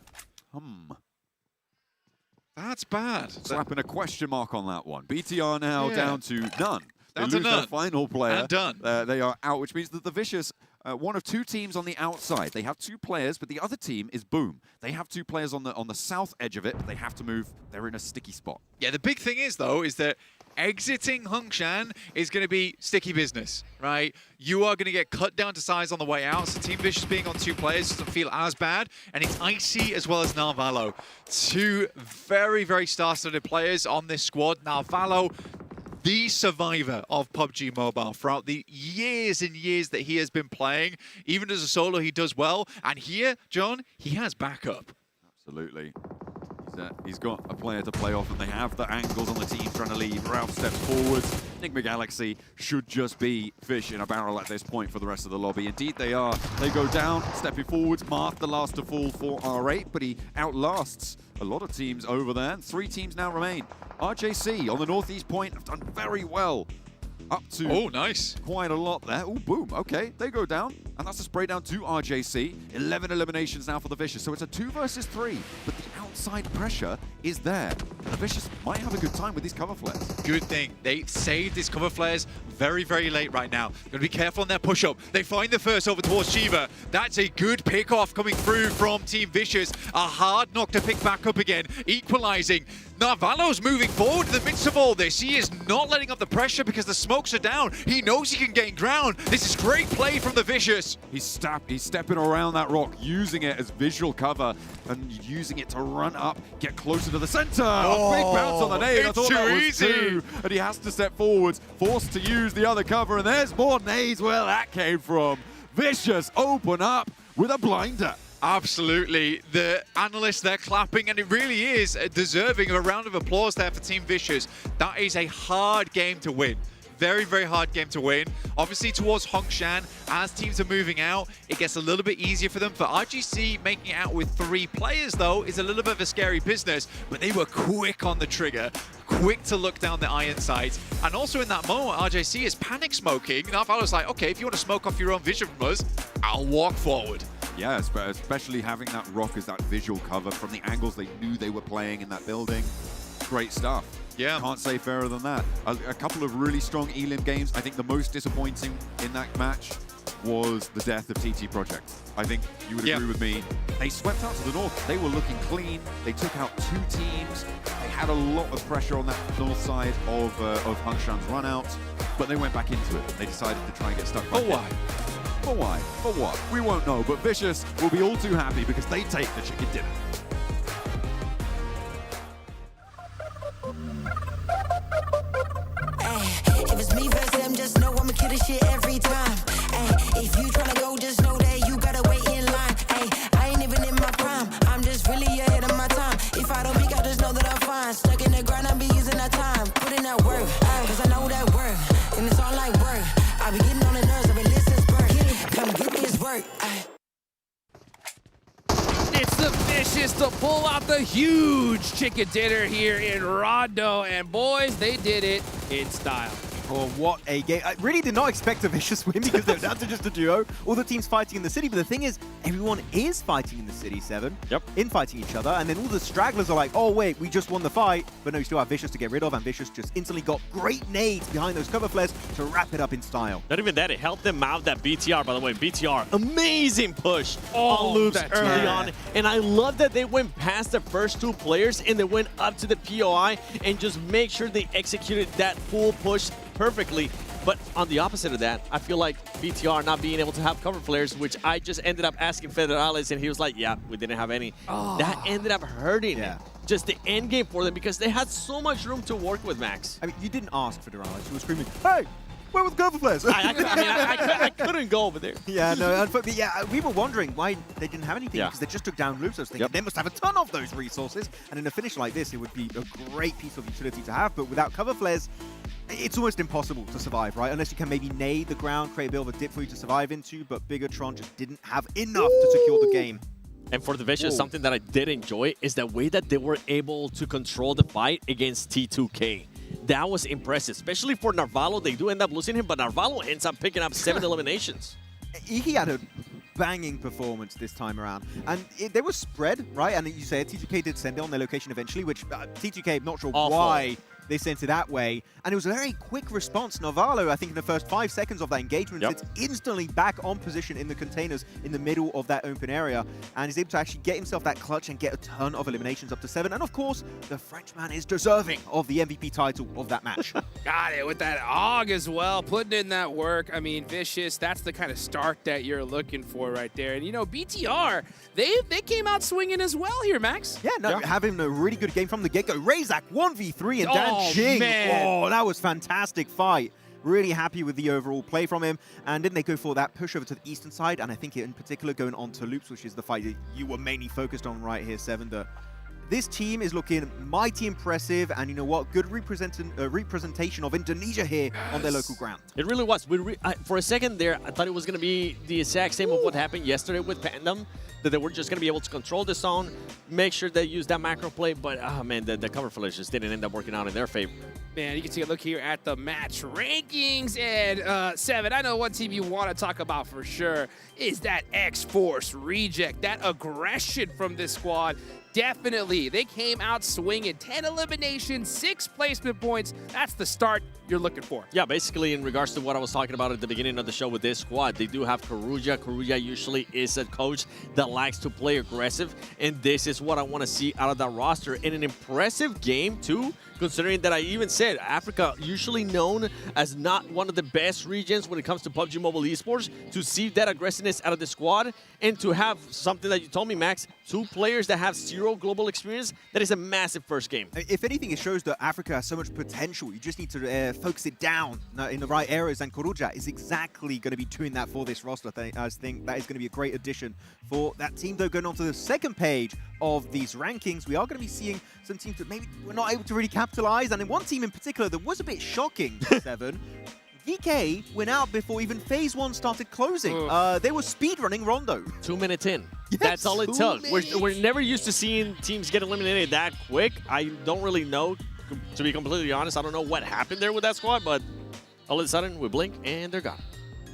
That's bad. Slapping a question mark on that one. BTR now down to none. They Down to lose none. their final player. And done. They are out, which means that the Vicious, one of 2 teams on the outside. They have 2 players, but the other team is Boom. They have 2 players on the south edge of it, but they have to move. They're in a sticky spot. Yeah, the big thing is, though, is that exiting Hongshan is going to be sticky business, right? You are going to get cut down to size on the way out, so Team Vicious being on 2 players doesn't feel as bad, and it's Icy as well as Narvalo. 2 very, very star-studded players on this squad. Narvalo, the survivor of PUBG Mobile throughout the years and years that he has been playing. Even as a solo, he does well, and here, John, he has backup. Absolutely. He's got a player to play off, and they have the angles on the team trying to leave. Ralph steps forwards. Enigma Galaxy should just be fish in a barrel at this point for the rest of the lobby. Indeed, they are. They go down, stepping forwards. Marth, the last to fall for R8, but he outlasts a lot of teams over there. 3 teams now remain. RJC on the northeast point have done very well. Up to nice. Quite a lot there. Oh, Boom. Okay, they go down. And that's a spray down to RJC. 11 eliminations now for the Vicious. So it's a 2 versus 3. But the outside pressure is there. The Vicious might have a good time with these cover flares. Good thing. They saved these cover flares very, very late right now. Got to be careful on their push-up. They find the first over towards Shiva. That's a good pick-off coming through from Team Vicious. A hard knock to pick back up again. Equalizing. Narvalo's moving forward in the midst of all this. He is not letting up the pressure because the smokes are down. He knows he can gain ground. This is great play from the Vicious. He's stepping around that rock, using it as visual cover and using it to run up, get closer to the center. A big bounce on the nade. I thought that was 2. And he has to step forwards, forced to use the other cover. And there's more nades where that came from. Vicious open up with a blinder. Absolutely. The analysts, they're clapping, and it really is deserving of a round of applause there for Team Vicious. That is a hard game to win. Very, very hard game to win. Obviously, towards Hongshan, as teams are moving out, it gets a little bit easier for them. For RGC, making it out with 3 players, though, is a little bit of a scary business, but they were quick on the trigger, quick to look down the iron sights. And also in that moment, RJC is panic smoking. Narvalo's like, okay, if you want to smoke off your own vision from us, I'll walk forward. Yeah, especially having that rock as that visual cover from the angles they knew they were playing in that building. Great stuff. Yeah. Can't say fairer than that. A couple of really strong elim games. I think the most disappointing in that match was the death of TT Project. I think you would agree with me. They swept out to the north. They were looking clean. They took out 2 teams. They had a lot of pressure on that north side of Hongshan's run out, but they went back into it. They decided to try and get stuck back in. Why? For why? For what? We won't know, but Vicious will be all too happy because they take the chicken dinner. If it's me versus them, just know I'ma kill this shit every time. Ay, if you tryna go, just know that you gotta wait in line. Ay, I ain't even in my prime. I'm just really ahead of my time. If I don't peak, I just know that I'm fine. Stuck in the grind, I'll be using that time. Put in that work, cause I know that work. And it's all like work. I be getting on the nerves, I've been listening spurt. Come get this work. Ay. It's the Vicious to pull out the huge chicken dinner here in Rondo. And boys, they did it in style. Oh, what a game. I really did not expect a Vicious win because they're down to just a duo. All the teams fighting in the city, but the thing is, everyone is fighting in the city, Seven. Yep. Infighting each other, and then all the stragglers are like, oh wait, we just won the fight, but no, you still have Vicious to get rid of, and Vicious just instantly got great nades behind those cover flares to wrap it up in style. Not even that, it helped them out that BTR, by the way. BTR, amazing push on loops early on. And I love that they went past the first 2 players and they went up to the POI and just make sure they executed that full push perfectly. But on the opposite of that, I feel like BTR not being able to have cover flares, which I just ended up asking Federales, and he was like, yeah, we didn't have any. That ended up hurting it. Just the end game for them because they had so much room to work with, Max. I mean, you didn't ask Federales. You were screaming, hey, where were the cover flares? I couldn't go over there. Yeah, no, but yeah, we were wondering why they didn't have anything because they just took down loops. I was thinking they must have a ton of those resources, and in a finish like this, it would be a great piece of utility to have. But without cover flares, it's almost impossible to survive, right? Unless you can maybe nade the ground, create a bit of a dip for you to survive into. But Bigatron just didn't have enough to secure the game. And for the Vicious, something that I did enjoy is the way that they were able to control the fight against T2K. That was impressive, especially for Narvalo. They do end up losing him, but Narvalo ends up picking up 7 eliminations. He had a banging performance this time around. And they were spread, right? And you said T2K did send it on their location eventually, which T2K, not sure why they sent it that way. And it was a very quick response. Narvalo, I think in the first 5 seconds of that engagement, it's instantly back on position in the containers in the middle of that open area. And is able to actually get himself that clutch and get a ton of eliminations up to 7. And of course, the Frenchman is deserving of the MVP title of that match. Got it with that AUG as well, putting in that work. I mean, Vicious, that's the kind of start that you're looking for right there. And you know, BTR, they came out swinging as well here, Max. Yeah, no, having a really good game from the get-go. Razak 1v3 and Dan Ching. Man. Oh, that was fantastic fight. Really happy with the overall play from him. And then they go for that push over to the eastern side. And I think in particular going on to Loops, which is the fight that you were mainly focused on right here, Seven. This team is looking mighty impressive, and you know what? Good representation of Indonesia here on their local ground. It really was. For a second there, I thought it was going to be the exact same of what happened yesterday with Pandem, that they were just going to be able to control the zone, make sure they use that macro play, but oh man, the cover flash just didn't end up working out in their favor. Man, you can take a look here at the match rankings, and Seven, I know one team you want to talk about for sure is that X-Force Reject, that aggression from this squad. Definitely, they came out swinging. 10 eliminations, 6 placement points. That's the start you're looking for. Yeah, basically in regards to what I was talking about at the beginning of the show with this squad, they do have Karuja. Karuja usually is a coach that likes to play aggressive, and this is what I want to see out of that roster. In an impressive game, too, considering that I even said Africa, usually known as not one of the best regions when it comes to PUBG Mobile Esports, to see that aggressiveness out of the squad and to have something that you told me, Max, 2 players that have 0 global experience, that is a massive first game. If anything, it shows that Africa has so much potential. You just need to focus it down in the right areas, and Koruja is exactly going to be doing that for this roster. I think that is going to be a great addition for that team. Though, going on to the second page of these rankings, we are going to be seeing some teams that maybe we're not able to really capitalize, and in one team in particular that was a bit shocking, Seven. DK went out before even Phase 1 started closing. They were speedrunning Rondo. 2 minutes in. Yes, that's all it took. We're never used to seeing teams get eliminated that quick. I don't really know, to be completely honest. I don't know what happened there with that squad, but all of a sudden we blink and they're gone.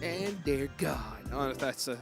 And they're gone. Oh, that's a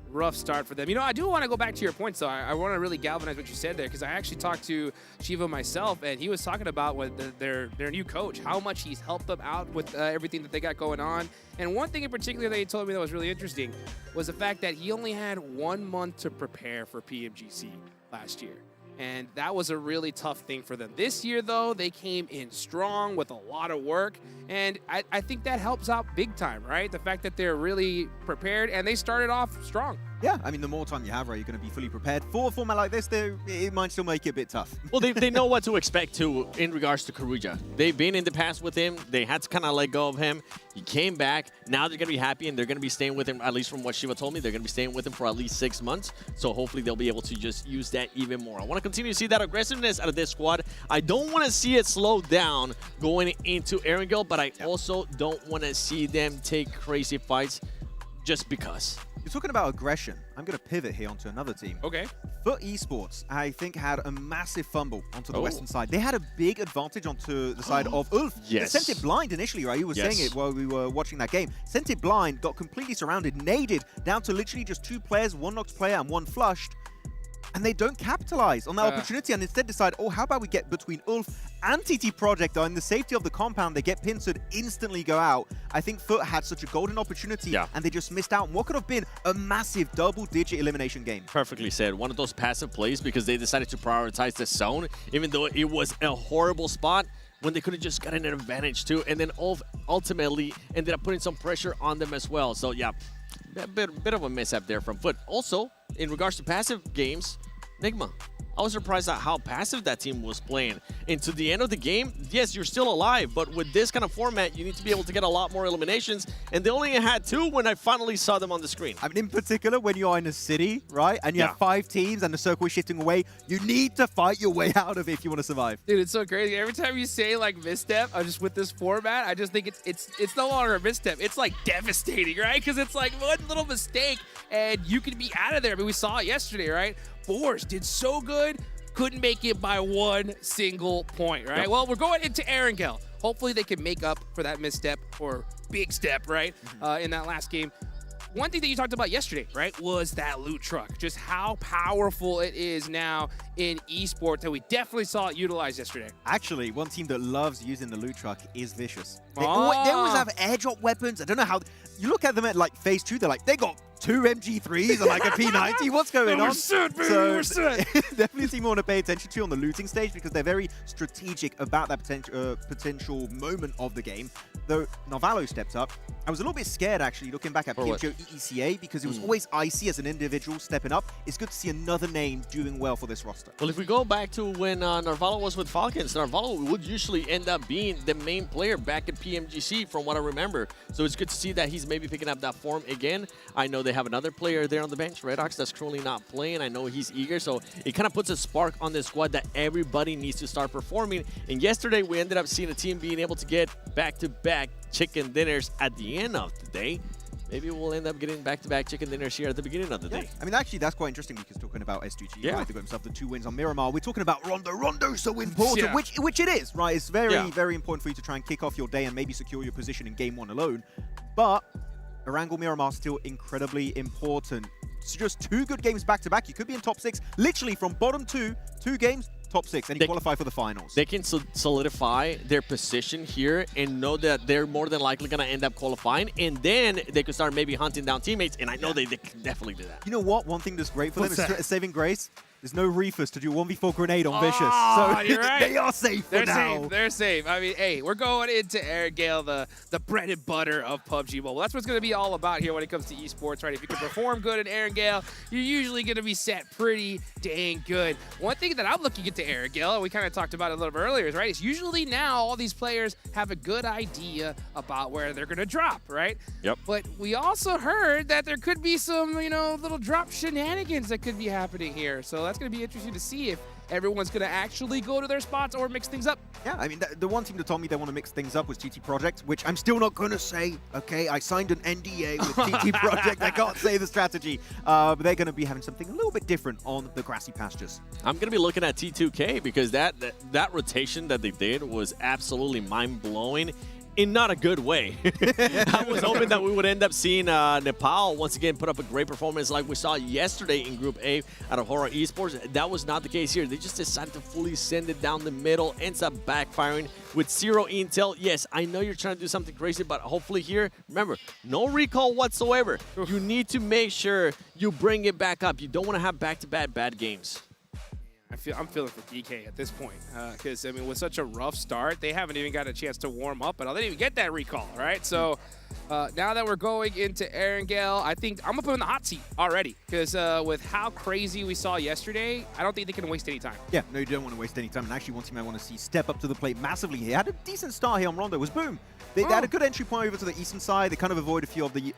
rough start for them. You know, I do want to go back to your points, though. I want to really galvanize what you said there, because I actually talked to Shiva myself, and he was talking about what their new coach, how much he's helped them out with everything that they got going on. And one thing in particular that he told me that was really interesting was the fact that he only had 1 month to prepare for PMGC last year. And that was a really tough thing for them. This year, though, they came in strong with a lot of work. And I think that helps out big time, right? The fact that they're really prepared and they started off strong. Yeah, I mean, the more time you have, right, you're going to be fully prepared. For a format like this, it might still make it a bit tough. Well, they know what to expect, too, in regards to Karuja. They've been in the past with him. They had to kind of let go of him. He came back. Now they're going to be happy, and they're going to be staying with him, at least from what Shiva told me. They're going to be staying with him for at least 6 months. So hopefully they'll be able to just use that even more. I want to continue to see that aggressiveness out of this squad. I don't want to see it slow down going into Erangel, but I also don't want to see them take crazy fights just because. You're talking about aggression. I'm going to pivot here onto another team. Okay. FUT Esports, I think, had a massive fumble onto the western side. They had a big advantage onto the side of Ulf. Yes. They sent it blind initially, right? You were saying it while we were watching that game. Sent it blind, got completely surrounded, naded down to literally just 2 players, 1 knocked player and 1 flushed. And they don't capitalize on that opportunity and instead decide, oh, how about we get between Ulf and TT Project in the safety of the compound. They get pincered, instantly go out. I think FUT had such a golden opportunity and they just missed out on what could have been a massive double-digit elimination game. Perfectly said. One of those passive plays because they decided to prioritize the zone, even though it was a horrible spot when they could have just gotten an advantage too. And then Ulf ultimately ended up putting some pressure on them as well. So yeah, a bit of a mishap there from FUT. Also, in regards to passive games, Nigma I was surprised at how passive that team was playing. And to the end of the game, yes, you're still alive, but with this kind of format, you need to be able to get a lot more eliminations, and they only had 2 when I finally saw them on the screen. I mean, in particular, when you're in a city, right, and you have 5 teams and the circle is shifting away, you need to fight your way out of it if you want to survive. Dude, it's so crazy. Every time you say like misstep, I'm just with this format, I just think it's no longer a misstep. It's like devastating, right? Because it's like one little mistake and you can be out of there. I mean, we saw it yesterday, right? Boars did so good, couldn't make it by 1 single point, right? Yep. Well, we're going into Erangel. Hopefully they can make up for that misstep or big step, right, in that last game. One thing that you talked about yesterday, right, was that loot truck. Just how powerful it is now in esports, and we definitely saw it utilized yesterday. Actually, one team that loves using the loot truck is Vicious. They always have airdrop weapons. I don't know how. You look at them at like phase 2, they're like, they got 2 MG3s and like a P90. What's going on? We're set, baby, we're set. Definitely a team we want to pay attention to on the looting stage because they're very strategic about that potential moment of the game. Though Novalo stepped up. I was a little bit scared actually looking back at PMGO EECA because it was always icy as an individual stepping up. It's good to see another name doing well for this roster. Well, if we go back to when Narvalo was with Falcons, Narvalo would usually end up being the main player back at PMGC from what I remember. So it's good to see that he's maybe picking up that form again. I know they have another player there on the bench, Redox, that's currently not playing. I know he's eager, so it kind of puts a spark on this squad that everybody needs to start performing. And yesterday, we ended up seeing a team being able to get back-to-back chicken dinners at the end of the day. Maybe we'll end up getting back-to-back chicken dinners here at the beginning of the day. I mean, actually, that's quite interesting because talking about SGG, right, they got himself the 2 wins on Miramar. We're talking about Rondo. Rondo's so important, which it is, right? It's very, very important for you to try and kick off your day and maybe secure your position in game 1 alone. But Erangel Miramar still incredibly important. It's just 2 good games back-to-back. You could be in top 6, literally from bottom 2 games, top 6, and you qualify for the finals. They can solidify their position here and know that they're more than likely going to end up qualifying, and then they could start maybe hunting down teammates, and I know they can definitely do that. You know what? One thing that's great for them is saving grace. There's no Reefers to do 1v4 grenade on Vicious. So you're right. They are safe for now. They're safe. I mean, hey, we're going into Erangel, the bread and butter of PUBG Mobile. That's what's going to be all about here when it comes to esports, right? If you can perform good in Erangel, you're usually going to be set pretty dang good. One thing that I'm looking into Erangel, and we kind of talked about it a little bit earlier, is right, is usually now all these players have a good idea about where they're going to drop, right? Yep. But we also heard that there could be some, you know, little drop shenanigans that could be happening here. So that's going to be interesting to see if everyone's going to actually go to their spots or mix things up. Yeah, I mean, the one team that told me they want to mix things up was TT Project, which I'm still not going to say, okay? I signed an NDA with TT Project. I can't say the strategy. But they're going to be having something a little bit different on the grassy pastures. I'm going to be looking at T2K because that rotation that they did was absolutely mind-blowing. In not a good way. I was hoping that we would end up seeing Nepal once again put up a great performance like we saw yesterday in Group A out of Hora Esports. That was not the case here. They just decided to fully send it down the middle, ends up backfiring with 0 intel. Yes, I know you're trying to do something crazy, but hopefully here, remember, no recall whatsoever. You need to make sure you bring it back up. You don't want to have back-to-back bad games. I'm feeling for DK at this point because, I mean, with such a rough start, they haven't even got a chance to warm up at all. They didn't even get that recall, right? So now that we're going into Erangel, I think I'm going to put him in the hot seat already because with how crazy we saw yesterday, I don't think they can waste any time. Yeah, no, you don't want to waste any time. And actually, one team I want to see step up to the plate massively here. Had a decent start here on Rondo was Boom. They had a good entry point over to the eastern side. They kind of avoid a few of the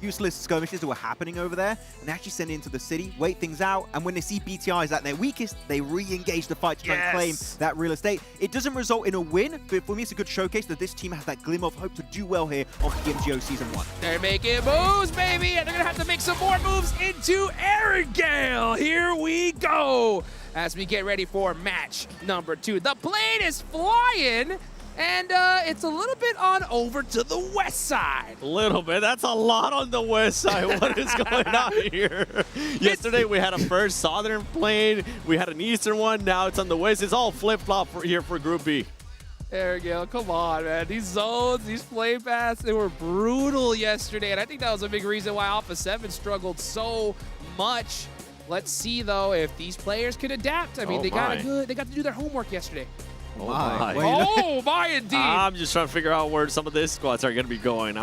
useless skirmishes that were happening over there. And they actually send it into the city, wait things out. And when they see BTIs at their weakest, they re-engage the fight to try and claim that real estate. It doesn't result in a win, but for me, it's a good showcase that this team has that glimmer of hope to do well here on PMGO Season 1. They're making moves, baby, and they're going to have to make some more moves into Erangel. Here we go as we get ready for match number 2. The plane is flying. And it's a little bit on over to the west side. A little bit. That's a lot on the west side. What is going on here? Yesterday we had a first southern plane. We had an eastern one. Now it's on the west. It's all flip-flop here for Group B. Erangel, come on, man. These zones, these play paths, they were brutal yesterday. And I think that was a big reason why Alpha 7 struggled so much. Let's see, though, if these players can adapt. I mean, they got to do their homework yesterday. Oh my. Oh my, indeed. I'm just trying to figure out where some of these squads are going to be going.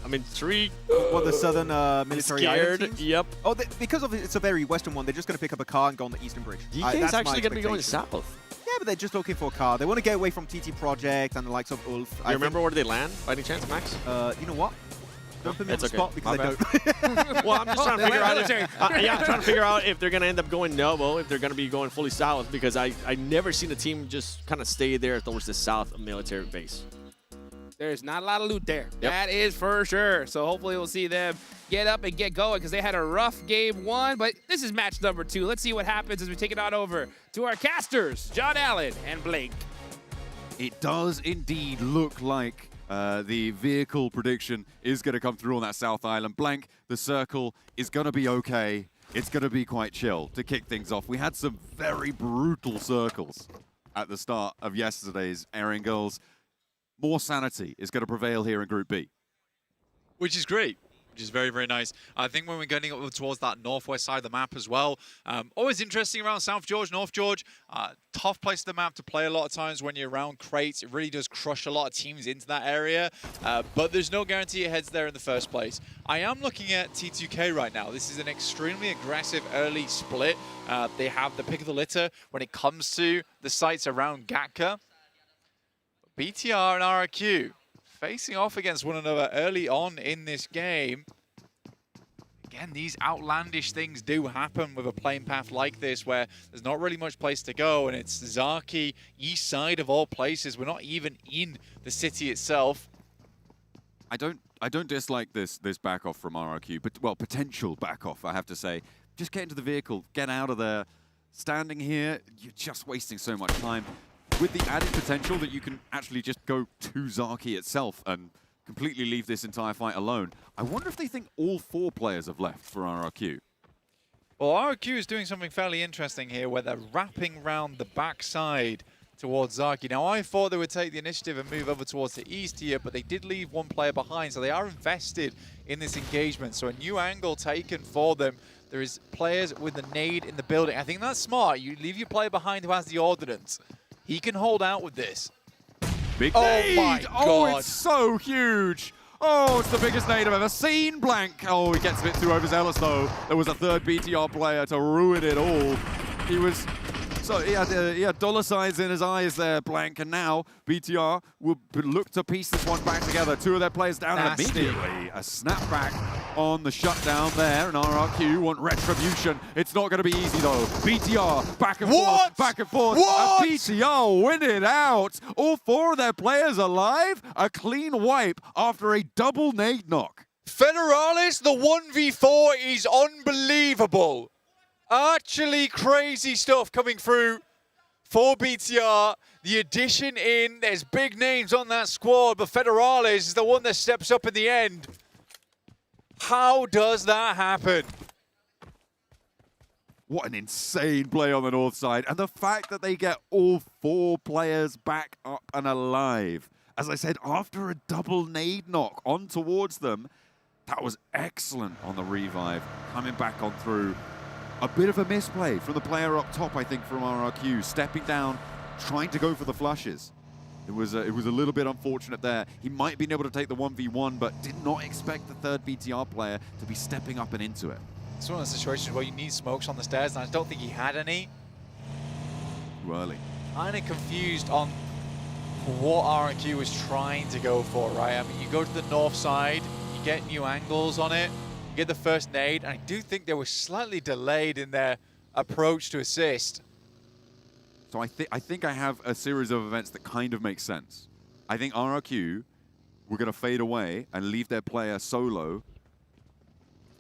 I mean, 3 What, the southern military scared. island teams? Yep. Oh, because of it's a very western one, they're just going to pick up a car and go on the eastern bridge. DK is actually going to be going expectation. south. Yeah, but they're just looking for a car. They want to get away from TT Project and the likes of Ulf. You remember where they land by any chance, Max? You know what? Don't put me on It's the okay. spot because My I don't. Well, I'm just trying to figure out. I'm trying to figure out if they're going to end up going Novo, if they're going to be going fully south, because I never seen a team just kind of stay there towards the south military base. There's not a lot of loot there. Yep. That is for sure. So hopefully we'll see them get up and get going because they had a rough game 1. But this is match number 2. Let's see what happens as we take it on over to our casters, John Allen and Blake. It does indeed look like the vehicle prediction is going to come through on that South Island. Blank, the circle is going to be okay. It's going to be quite chill to kick things off. We had some very brutal circles at the start of yesterday's airing goals. More sanity is going to prevail here in Group B. Which is great. Which is very, very nice. I think when we're getting up towards that northwest side of the map as well, always interesting around South George, North George. Tough place of the map to play a lot of times when you're around crates. It really does crush a lot of teams into that area, but there's no guarantee it heads there in the first place. I am looking at T2K right now. This is an extremely aggressive early split. They have the pick of the litter when it comes to the sites around Gatka. BTR and RRQ facing off against one another early on in this game. Again, these outlandish things do happen with a playing path like this where there's not really much place to go, and it's Zaki, east side of all places. We're not even in the city itself. I don't dislike this back off from RRQ, but well, potential back off, I have to say. Just get into the vehicle, get out of there. Standing here, you're just wasting so much time. With the added potential that you can actually just go to Zaki itself and completely leave this entire fight alone. I wonder if they think all 4 players have left for RRQ. Well, RRQ is doing something fairly interesting here where they're wrapping around the backside towards Zaki. Now, I thought they would take the initiative and move over towards the east here, but they did leave one player behind, so they are invested in this engagement. So a new angle taken for them. There is players with the nade in the building. I think that's smart. You leave your player behind who has the ordnance. He can hold out with this. Big oh nade! My God. Oh, it's so huge! Oh, it's the biggest nade I've ever seen, Blank! Oh, he gets a bit too overzealous, though. There was a third BTR player to ruin it all. He was... So he had dollar signs in his eyes there, Blank, and now BTR will look to piece this one back together. 2 of their players down and immediately. A snapback on the shutdown there, and RRQ want retribution. It's not going to be easy, though. BTR back and forth, back and forth. What? And BTR win it out. All 4 of their players alive. A clean wipe after a double nade knock. Federalis, the 1v4 is unbelievable. Actually crazy stuff coming through for BTR. The addition in, there's big names on that squad, but Federalis is the one that steps up in the end. How does that happen? What an insane play on the north side. And the fact that they get all 4 players back up and alive. As I said, after a double nade knock on towards them, that was excellent on the revive. Coming back on through. A bit of a misplay from the player up top, I think, from RRQ. Stepping down, trying to go for the flushes. It was a little bit unfortunate there. He might have been able to take the 1v1, but did not expect the third BTR player to be stepping up and into it. It's one of those situations where you need smokes on the stairs, and I don't think he had any. Too early. Kind of confused on what RRQ was trying to go for, right? I mean, you go to the north side, you get new angles on it, get the first nade, and I do think they were slightly delayed in their approach to assist. So I think I have a series of events that kind of make sense. I think RRQ were going to fade away and leave their player solo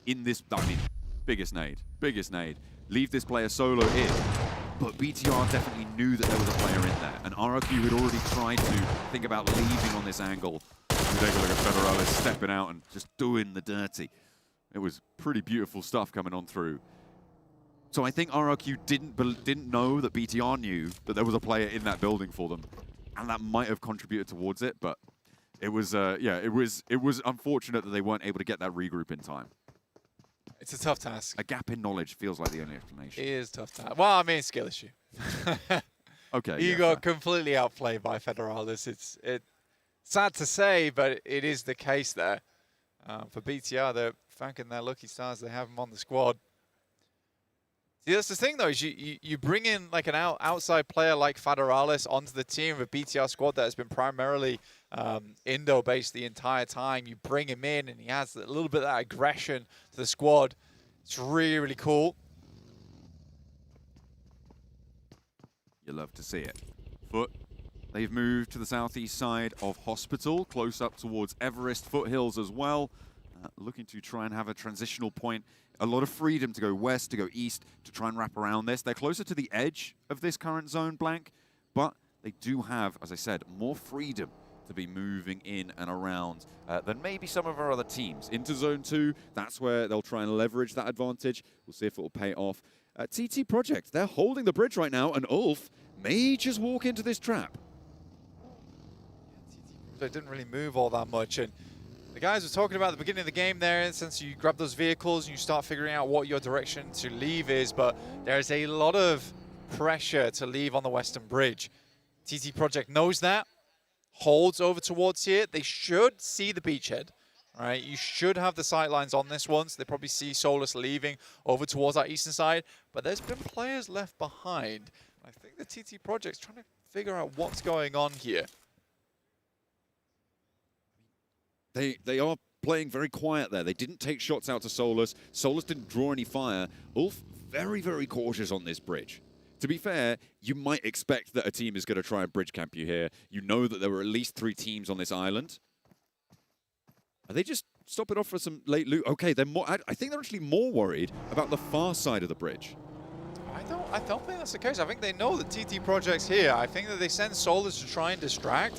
in this, I mean, biggest nade. Leave this player solo in. But BTR definitely knew that there was a player in there, and RRQ had already tried to think about leaving on this angle. You take a look at Federalis stepping out and just doing the dirty. It was pretty beautiful stuff coming on through. So I think RRQ didn't know that BTR knew that there was a player in that building for them, and that might have contributed towards it. But it was it was unfortunate that they weren't able to get that regroup in time. It's a tough task. A gap in knowledge feels like the only explanation. It is tough task. Well, I mean, skill issue. Okay. You got completely outplayed by Federalis. It's sad to say, but it is the case there. For BTR, they're thanking their lucky stars they have him on the squad. See, that's the thing, though, is you bring in like an outside player like Federalis onto the team of a BTR squad that has been primarily Indo-based the entire time. You bring him in, and he adds a little bit of that aggression to the squad. It's really, really cool. You love to see it. Foot, they've moved to the southeast side of Hospital, close up towards Everest foothills as well. Looking to try and have a transitional point. A lot of freedom to go west, to go east, to try and wrap around this. They're closer to the edge of this current zone blank, but they do have, as I said, more freedom to be moving in and around than maybe some of our other teams. Into Zone 2, that's where they'll try and leverage that advantage. We'll see if it will pay off. TT Project, they're holding the bridge right now, and Ulf may just walk into this trap. They didn't really move all that much, and the guys were talking about at the beginning of the game there, since you grab those vehicles and you start figuring out what your direction to leave is, but there's a lot of pressure to leave on the Western Bridge. TT Project knows that, holds over towards here. They should see the beachhead, right? You should have the sight lines on this one, so they probably see Solus leaving over towards our eastern side, but there's been players left behind. I think the TT Project's trying to figure out what's going on here. They are playing very quiet there. They didn't take shots out to Solus. Solus didn't draw any fire. Ulf, very, very cautious on this bridge. To be fair, you might expect that a team is going to try and bridge camp you here. You know that there were at least 3 teams on this island. Are they just stopping off for some late loot? Okay, they're more. I think they're actually more worried about the far side of the bridge. I don't think that's the case. I think they know that TT Project's here. I think that they send Solus to try and distract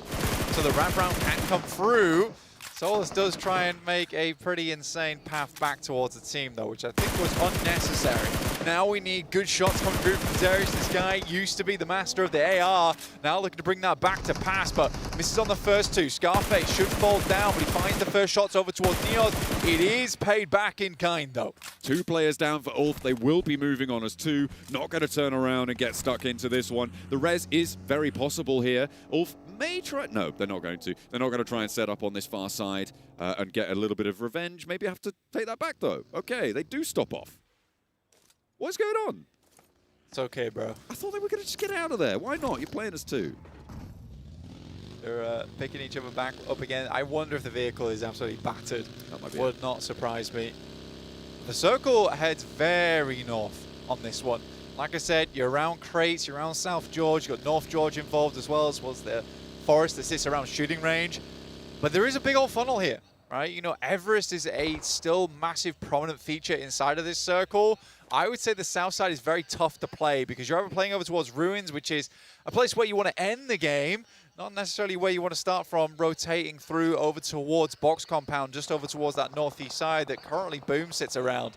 so the wraparound can't come through. Solus does try and make a pretty insane path back towards the team, though, which I think was unnecessary. Now we need good shots coming through from Darius. This guy used to be the master of the AR. Now looking to bring that back to pass, but misses on the first 2. Scarface should fall down, but he finds the first shots over towards Neos. It is paid back in kind, though. 2 players down for Ulf. They will be moving on as 2. Not going to turn around and get stuck into this one. The res is very possible here. Ulf may try. No, they're not going to. They're not going to try and set up on this far side and get a little bit of revenge. Maybe have to take that back, though. Okay, they do stop off. What's going on? It's okay, bro. I thought they were going to just get out of there. Why not? You're playing as 2. They're picking each other back up again. I wonder if the vehicle is absolutely battered. That might be Would not surprise me. The circle heads very north on this one. Like I said, you're around Crates, you're around South George, you've got North George involved as well as the forest that sits around shooting range. But there is a big old funnel here, right? You know, Everest is a still massive prominent feature inside of this circle. I would say the south side is very tough to play because you're either playing over towards Ruins, which is a place where you want to end the game, not necessarily where you want to start from, rotating through over towards Box Compound, just over towards that northeast side that currently Boom sits around.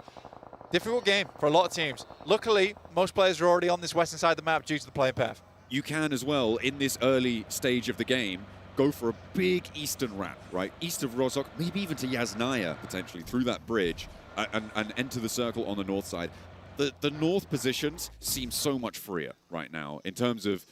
Difficult game for a lot of teams. Luckily, most players are already on this western side of the map due to the playing path. You can as well, in this early stage of the game, go for a big eastern wrap, right? East of Rozhok, maybe even to Yasnaya, potentially, through that bridge, and enter the circle on the north side. The north positions seem so much freer right now in terms of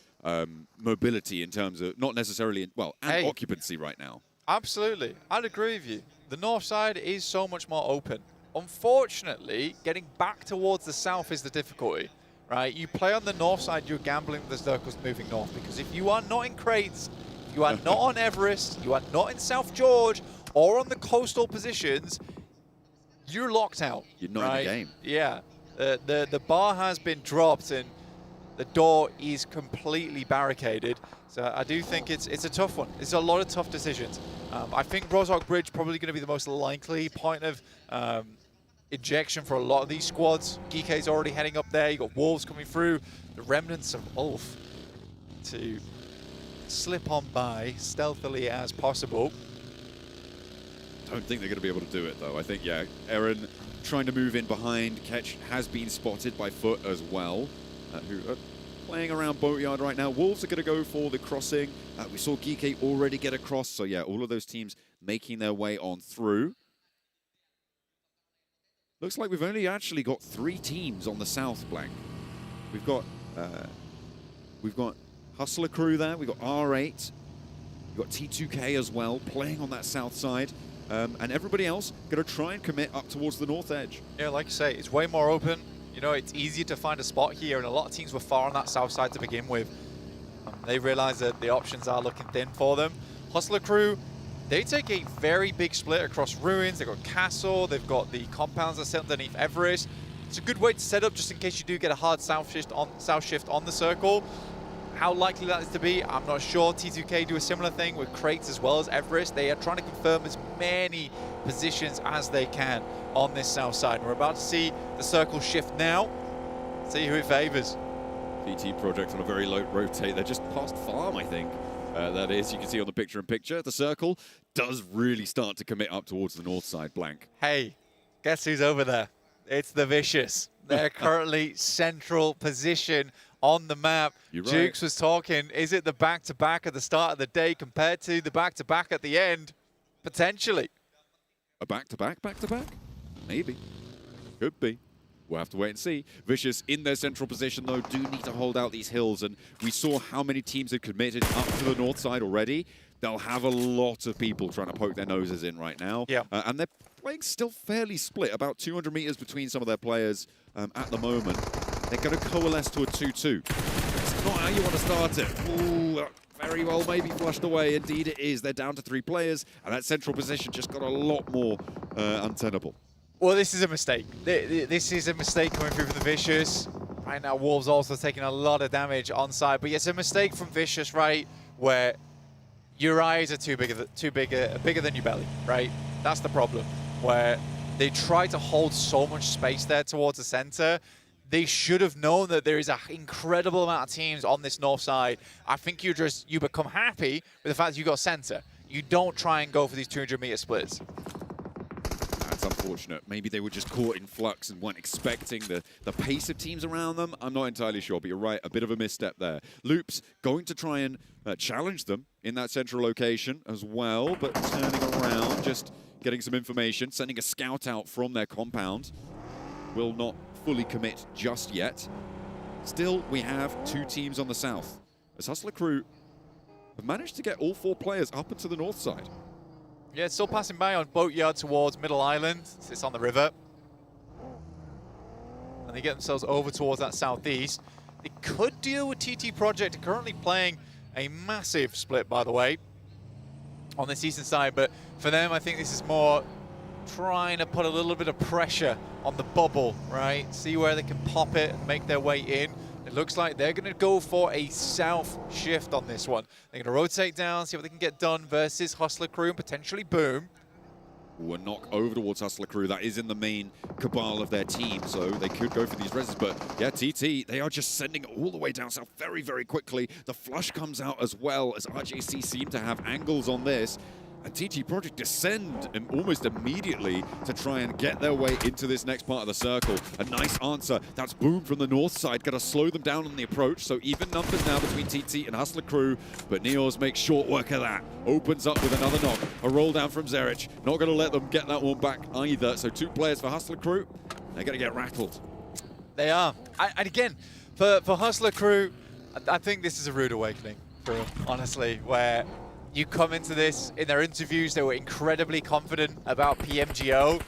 mobility, in terms of not necessarily, and occupancy right now. Absolutely. I'd agree with you. The north side is so much more open. Unfortunately, getting back towards the south is the difficulty, right? You play on the north side, you're gambling with the circles moving north, because if you are not in Crates, you are not on Everest, you are not in South George, or on the coastal positions, you're locked out. You're not in the game. Yeah. The bar has been dropped and the door is completely barricaded. So I do think it's a tough one. It's a lot of tough decisions. I think Rozhok Bridge probably going to be the most likely point of injection for a lot of these squads. Geeke's already heading up there. You got Wolves coming through. The remnants of Ulf to slip on by stealthily as possible. Don't think they're going to be able to do it, though. I think, yeah, Eren trying to move in behind. Ketch has been spotted by Foot as well, who are playing around Boatyard right now. Wolves are going to go for the crossing. We saw Geeke already get across, so yeah, all of those teams making their way on through. Looks like we've only actually got 3 teams on the south flank. We've got Hustler Crew there. We've got R8. We've got T2K as well, playing on that south side. and everybody else going to try and commit up towards the north edge. Yeah, like you say, it's way more open. You know, it's easier to find a spot here, and a lot of teams were far on that south side to begin with. They realize that the options are looking thin for them. Hustler Crew, they take a very big split across ruins. They've got Castle, they've got the compounds that sit underneath Everest. It's a good way to set up just in case you do get a hard south shift on the circle. How likely that is to be, I'm not sure. T2K do a similar thing with crates as well as Everest. They are trying to confirm as many positions as they can on this south side. We're about to see the circle shift now. See who it favors. TT Project on a very low rotate. They're just past farm, I think. That is, you can see on the picture-in-picture. The circle does really start to commit up towards the north side, Blank. Hey, guess who's over there? It's the Vicious. They're currently central position on the map. You're right. Jukes was talking, is it the back-to-back at the start of the day compared to the back-to-back at the end? Potentially. A back-to-back? Maybe. Could be. We'll have to wait and see. Vicious in their central position, though, do need to hold out these hills. And we saw how many teams had committed up to the north side already. They'll have a lot of people trying to poke their noses in right now. Yeah. And they're playing still fairly split, about 200 meters between some of their players at the moment. They're going to coalesce to a 2-2. It's not how you want to start it. Ooh, very well maybe flushed away. Indeed it is. They're down to 3 players, and that central position just got a lot more untenable. Well, this is a mistake. This is a mistake coming through from the Vicious. Right now, Wolves also taking a lot of damage on side, but it's a mistake from Vicious, right, where your eyes are bigger than your belly, right? That's the problem, where they try to hold so much space there towards the center. They should have known that there is an incredible amount of teams on this north side. I think you become happy with the fact that you got center. You don't try and go for these 200-meter splits. That's unfortunate. Maybe they were just caught in flux and weren't expecting the pace of teams around them. I'm not entirely sure, but you're right. A bit of a misstep there. Loops going to try and challenge them in that central location as well, but turning around, just getting some information, sending a scout out from their compound. Will not fully commit just yet. Still, we have 2 teams on the south, as Hustler Crew have managed to get all 4 players up into the north side. Yeah, it's still passing by on Boatyard towards Middle Island. It's on the river. And they get themselves over towards that southeast. They could deal with TT Project, currently playing a massive split, by the way, on this eastern side. But for them, I think this is more trying to put a little bit of pressure on the bubble, right? See where they can pop it and make their way in. It looks like they're going to go for a south shift on this one. They're going to rotate down, see what they can get done versus Hustler Crew and potentially Boom. A knock over towards Hustler Crew. That is in the main cabal of their team, so they could go for these reses. But yeah, TT, they are just sending it all the way down south very, very quickly. The flush comes out as well, as RJC seem to have angles on this. And TT Project descend almost immediately to try and get their way into this next part of the circle. A nice answer. That's Boom from the north side. Got to slow them down on the approach. So even numbers now between TT and Hustler Crew. But Neos makes short work of that. Opens up with another knock. A roll down from Zerich. Not going to let them get that one back either. So 2 players for Hustler Crew. They're going to get rattled. They are. And again, for Hustler Crew, I think this is a rude awakening for them, honestly, where you come into this, in their interviews, they were incredibly confident about PMGO.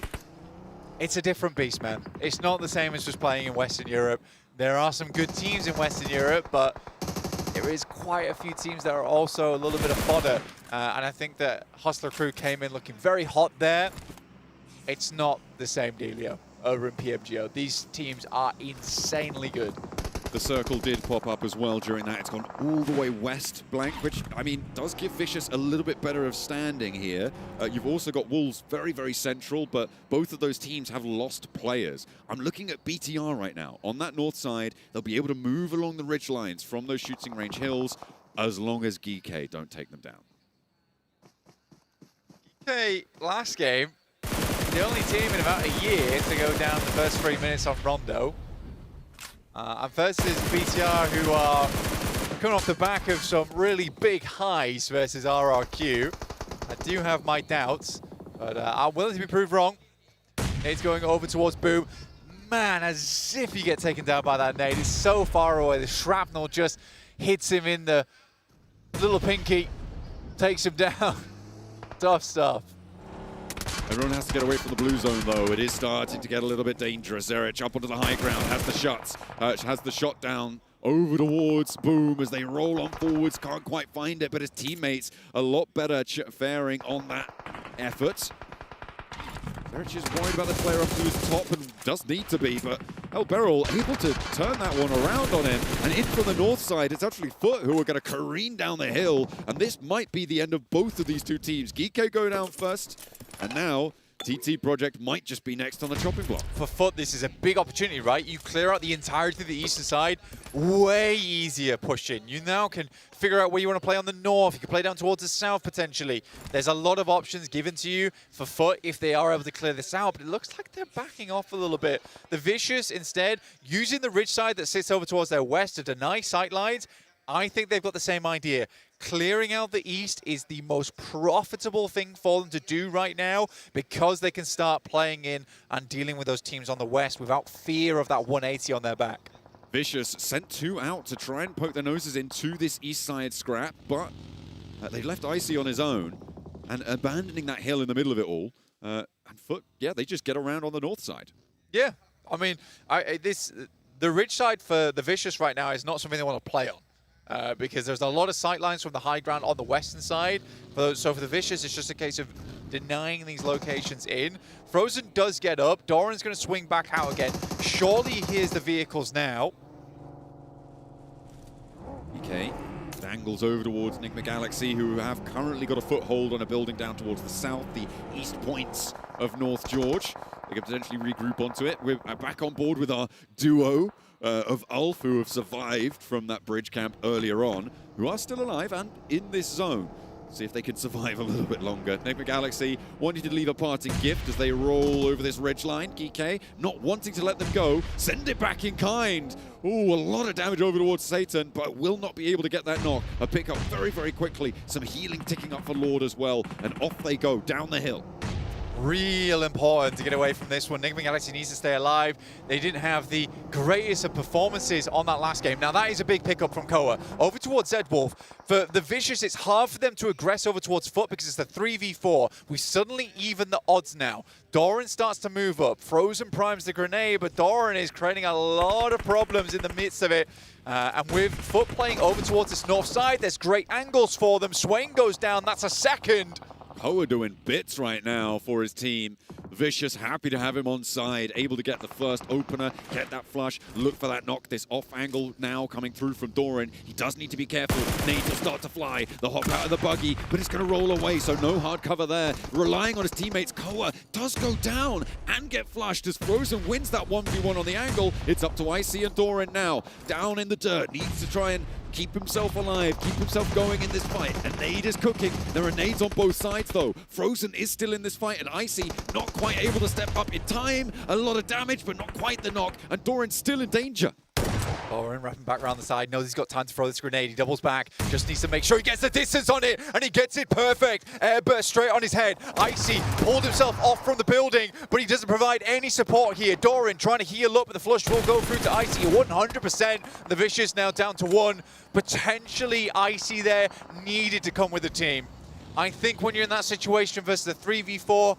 It's a different beast, man. It's not the same as just playing in Western Europe. There are some good teams in Western Europe, but there is quite a few teams that are also a little bit of fodder. And I think that Hustler Crew came in looking very hot there. It's not the same dealio over in PMGO. These teams are insanely good. The circle did pop up as well during that. It's gone all the way west, Blank, which, I mean, does give Vicious a little bit better of standing here. You've also got Wolves very, very central, but both of those teams have lost players. I'm looking at BTR right now. On that north side, they'll be able to move along the ridge lines from those shooting range hills as long as GK don't take them down. GK, last game, the only team in about a year to go down the first 3 minutes on Rondo. And versus BTR, who are coming off the back of some really big highs versus RRQ. I do have my doubts, but I'm willing to be proved wrong. Nade's going over towards Boom. Man, as if you get taken down by that nade. It's so far away. The shrapnel just hits him in the little pinky, takes him down. Tough stuff. Everyone has to get away from the blue zone, though. It is starting to get a little bit dangerous. Zerich up onto the high ground, has the shots, has the shot down over towards Boom as they roll on forwards. Can't quite find it, but his teammates a lot better faring on that effort. Zerich is worried about the player up to his top and does need to be, but El Beryl able to turn that one around on him. And in from the north side, it's actually Foot who are going to careen down the hill. And this might be the end of both of these two teams. Geeko go down first, and now TT Project might just be next on the chopping block. For Foot, this is a big opportunity, right? You clear out the entirety of the eastern side, way easier pushing. You now can figure out where you want to play on the north. You can play down towards the south, potentially. There's a lot of options given to you for Foot if they are able to clear this out, but it looks like they're backing off a little bit. The Vicious, instead, using the ridge side that sits over towards their west to deny sight lines. I think they've got the same idea. Clearing out the east is the most profitable thing for them to do right now because they can start playing in and dealing with those teams on the west without fear of that 180 on their back. Vicious sent 2 out to try and poke their noses into this east side scrap, but they left Icy on his own and abandoning that hill in the middle of it all. And Foot, yeah, they just get around on the north side. Yeah, I mean, the ridge side for the Vicious right now is not something they want to play on. Because there's a lot of sight lines from the high ground on the western side. So for the Vicious, it's just a case of denying these locations in. Frozen does get up. Doran's going to swing back out again. Surely he hears the vehicles now. Okay, angles over towards Enigma Galaxy, who have currently got a foothold on a building down towards the south, the east points of North George. They can potentially regroup onto it. We're back on board with our duo of Ulf, who have survived from that bridge camp earlier on, who are still alive and in this zone. See if they can survive a little bit longer. Enigma Galaxy wanting to leave a parting gift as they roll over this ridge line. Geeke not wanting to let them go. Send it back in kind. Ooh, a lot of damage over towards Satan, but will not be able to get that knock. A pick up very, very quickly. Some healing ticking up for Lord as well. And off they go down the hill. Real important to get away from this one. Enigma Galaxy needs to stay alive. They didn't have the greatest of performances on that last game. Now that is a big pickup from Koa. Over towards Zedwolf. For the Vicious, it's hard for them to aggress over towards Foot because it's the 3v4. We suddenly even the odds now. Doran starts to move up. Frozen primes the grenade, but Doran is creating a lot of problems in the midst of it. And with Foot playing over towards this north side, there's great angles for them. Swain goes down. That's a second. Koa doing bits right now for his team. Vicious happy to have him on side, able to get the first opener, get that flush, look for that knock. This off angle now coming through from Doran. He does need to be careful. Nades will start to fly. The hop out of the buggy, but it's going to roll away, so no hard cover there. Relying on his teammates, Koa does go down and get flushed as Frozen wins that 1v1 on the angle. It's up to Icy and Doran now. Down in the dirt, needs to try and keep himself alive, keep himself going in this fight. A nade is cooking. There are nades on both sides though. Frozen is still in this fight and Icy not quite able to step up in time. A lot of damage, but not quite the knock. And Doran's still in danger. Doran wrapping back around the side, knows he's got time to throw this grenade. He doubles back, just needs to make sure he gets the distance on it, and he gets it perfect. Airburst straight on his head. Icy pulled himself off from the building, but he doesn't provide any support here. Doran trying to heal up, but the flush will go through to Icy 100%. The Vicious now down to 1. Potentially Icy there needed to come with the team. I think when you're in that situation versus the 3v4,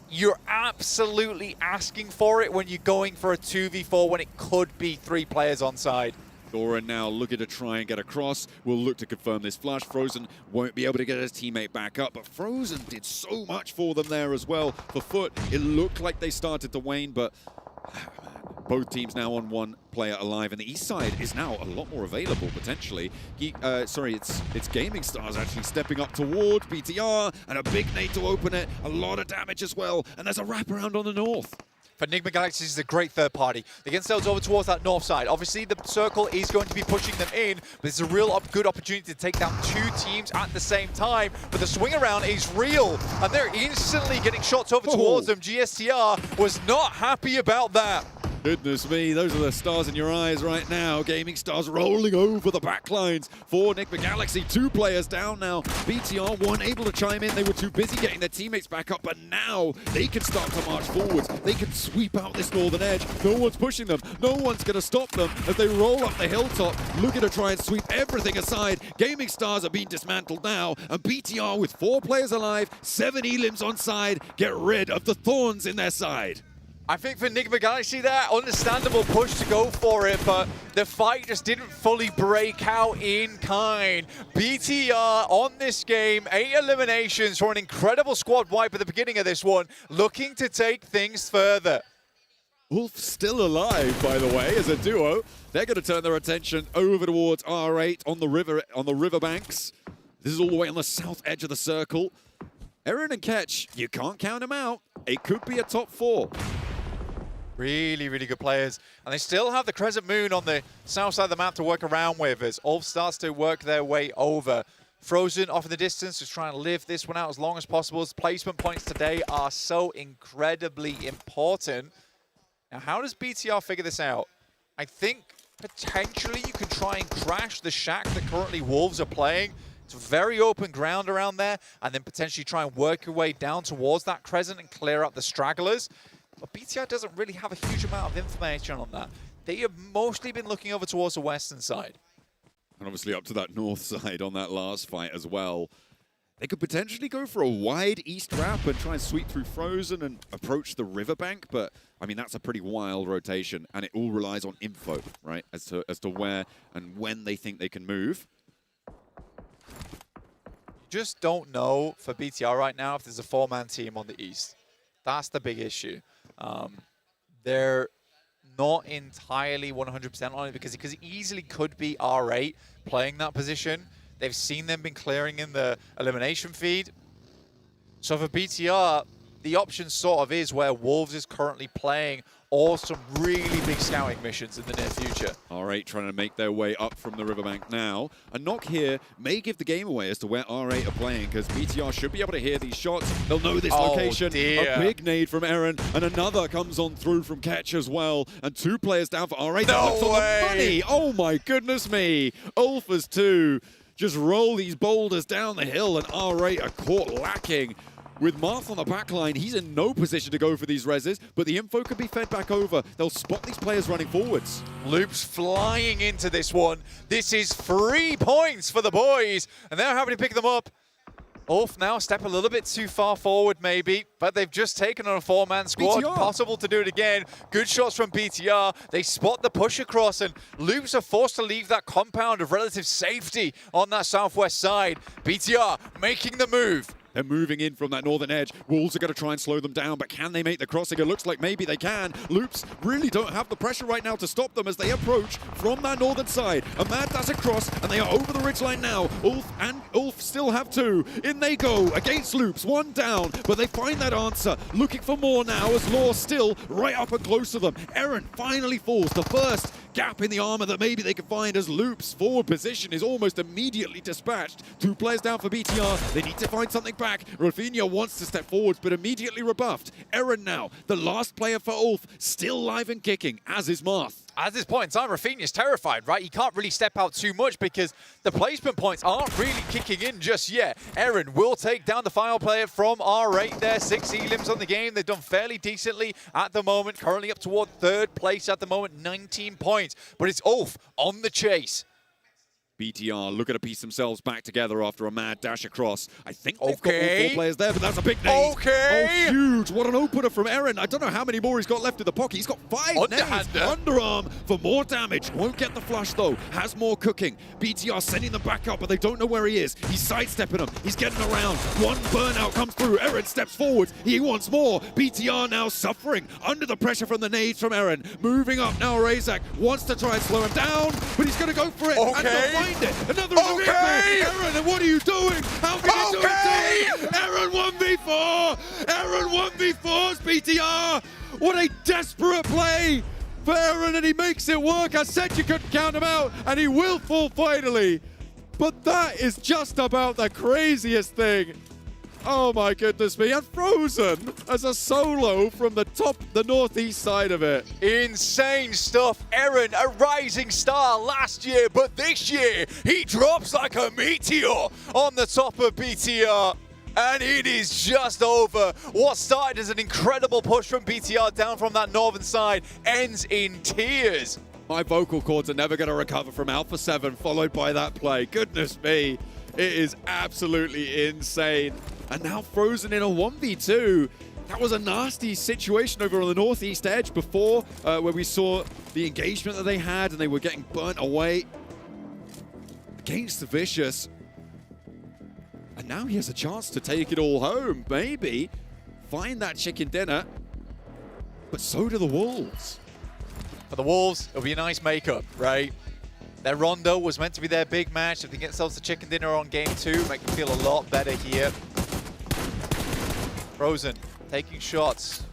you're absolutely asking for it when you're going for a 2v4 when it could be 3 players on side. Doran now looking to try and get across. Will look to confirm this flush. Frozen won't be able to get his teammate back up, but Frozen did so much for them there as well. For Foot, it looked like they started to wane, but both teams now on 1 player alive, and the east side is now a lot more available potentially. It's Gaming Stars actually stepping up towards BTR, and a big nade to open it. A lot of damage as well, and there's a wraparound on the north. For Enigma Galaxy, this is a great third party. They get themselves over towards that north side. Obviously, the circle is going to be pushing them in, but it's a real good opportunity to take down 2 teams at the same time. But the swing around is real, and they're instantly getting shots over towards them. GSTR was not happy about that. Goodness me, those are the stars in your eyes right now. Gaming Stars rolling over the backlines for Nick Galaxy. 2 players down now. BTR weren't able to chime in. They were too busy getting their teammates back up, but now they can start to march forwards. They can sweep out this northern edge. No one's pushing them. No one's going to stop them as they roll up the hilltop, looking to try and sweep everything aside. Gaming Stars are being dismantled now, and BTR with 4 players alive, 7 elims on side, get rid of the thorns in their side. I think for Nick Galaxy there, understandable push to go for it, but the fight just didn't fully break out in kind. BTR on this game, 8 eliminations for an incredible squad wipe at the beginning of this one, looking to take things further. Wolf still alive, by the way, as a duo. They're going to turn their attention over towards R8 on the riverbanks. This is all the way on the south edge of the circle. Aaron and Ketch, you can't count them out. It could be a top 4. Really, really good players. And they still have the Crescent Moon on the south side of the map to work around with as Ulf starts to work their way over. Frozen off in the distance, just trying to live this one out as long as possible. Placement points today are so incredibly important. Now, how does BTR figure this out? I think potentially you can try and crash the shack that currently Wolves are playing. It's very open ground around there, and then potentially try and work your way down towards that Crescent and clear up the stragglers. But BTR doesn't really have a huge amount of information on that. They have mostly been looking over towards the western side. And obviously up to that north side on that last fight as well. They could potentially go for a wide east wrap and try and sweep through Frozen and approach the riverbank, but I mean, that's a pretty wild rotation, and it all relies on info, right, as to where and when they think they can move. Just don't know for BTR right now if there's a 4-man team on the east. That's the big issue. They're not entirely 100% on it because it easily could be R8 playing that position. They've seen them been clearing in the elimination feed. So for BTR, the option sort of is where Wolves is currently playing, or some really big scouting missions in the near future. R8 trying to make their way up from the riverbank now. A knock here may give the game away as to where R8 are playing, because BTR should be able to hear these shots. They'll know this location. Dear. A big nade from Aaron, and another comes on through from Ketch as well. And 2 players down for R8. No way! On the money. Oh my goodness me. Ulfers 2 just roll these boulders down the hill, and R8 are caught lacking. With Marth on the backline, he's in no position to go for these reses, but the info could be fed back over. They'll spot these players running forwards. Loops flying into this one. This is 3 points for the boys, and they're happy to pick them up. Ulf now step a little bit too far forward maybe, but they've just taken on a 4-man squad. BTR. Possible to do it again. Good shots from BTR. They spot the push across, and Loops are forced to leave that compound of relative safety on that southwest side. BTR making the move. They're moving in from that northern edge. Wolves are going to try and slow them down, but can they make the crossing? It looks like maybe they can. Loops really don't have the pressure right now to stop them as they approach from that northern side. A mad dash across, and they are over the ridgeline now. Ulf still have 2. In they go against Loops. 1 down, but they find that answer. Looking for more now as Law still right up and close to them. Aaron finally falls. The first gap in the armor that maybe they can find as Loops' forward position is almost immediately dispatched. 2 players down for BTR. They need to find something back. Rafinha wants to step forwards, but immediately rebuffed. Aaron now, the last player for Ulf, still live and kicking, as is Marth. At this point in time, Rafinha's terrified, right? He can't really step out too much because the placement points aren't really kicking in just yet. Aaron will take down the final player from R8 there. 6 elims on the game. They've done fairly decently at the moment. Currently up toward 3rd place at the moment, 19 points. But it's Ulf on the chase. BTR looking to piece themselves back together after a mad dash across. I think they've got all 4 players there, but that's a big nade. Okay. Oh, huge. What an opener from Aaron. I don't know how many more he's got left in the pocket. He's got 5 nades. Underarm for more damage. Won't get the flush, though. Has more cooking. BTR sending them back up, but they don't know where he is. He's sidestepping them. He's getting around. 1 burnout comes through. Aaron steps forwards. He wants more. BTR now suffering under the pressure from the nades from Aaron. Moving up now, Razak wants to try and slow him down, but he's going to go for it. Okay. And it. Another Aaron, and what are you doing? How can you do it? Aaron 1v4! Aaron 1v4's BTR! What a desperate play for Aaron, and he makes it work. I said you couldn't count him out, and he will fall finally. But that is just about the craziest thing. Oh my goodness me, and Frozen as a solo from the northeast side of it. Insane stuff. Eren, a rising star last year, but this year he drops like a meteor on the top of BTR. And it is just over. What started as an incredible push from BTR down from that northern side ends in tears. My vocal cords are never going to recover from Alpha 7, followed by that play. Goodness me, it is absolutely insane. And now Frozen in a 1v2. That was a nasty situation over on the northeast edge before, where we saw the engagement that they had and they were getting burnt away against the Vicious. And now he has a chance to take it all home, maybe find that chicken dinner. But so do the Wolves. For the Wolves, it'll be a nice makeup, right? Their Rondo was meant to be their big match. If they get themselves a chicken dinner on game 2, make them feel a lot better here. Frozen taking shots.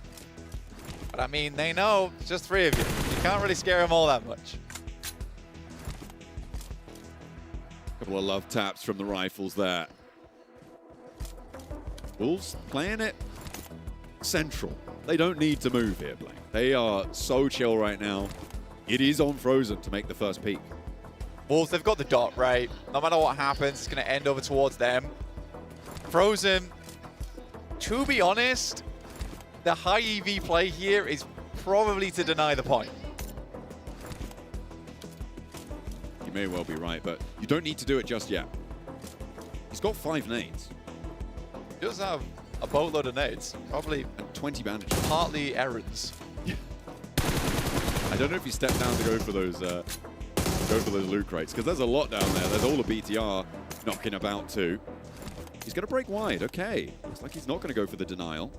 But I mean, they know it's just 3 of you. You can't really scare them all that much. Couple of love taps from the rifles there. Wolves playing it central. They don't need to move here, Blake. They are so chill right now. It is on Frozen to make the first peak. Wolves, they've got the dot, right? No matter what happens, it's going to end over towards them. Frozen, to be honest, the high EV play here is probably to deny the point. You may well be right, but you don't need to do it just yet. He's got 5 nades. He does have a boatload of nades, probably and 20 bandages. Partly errands. I don't know if he stepped down to go for those loot crates, because there's a lot down there. There's all the BTR knocking about too. He's going to break wide. Okay. Looks like he's not going to go for the denial.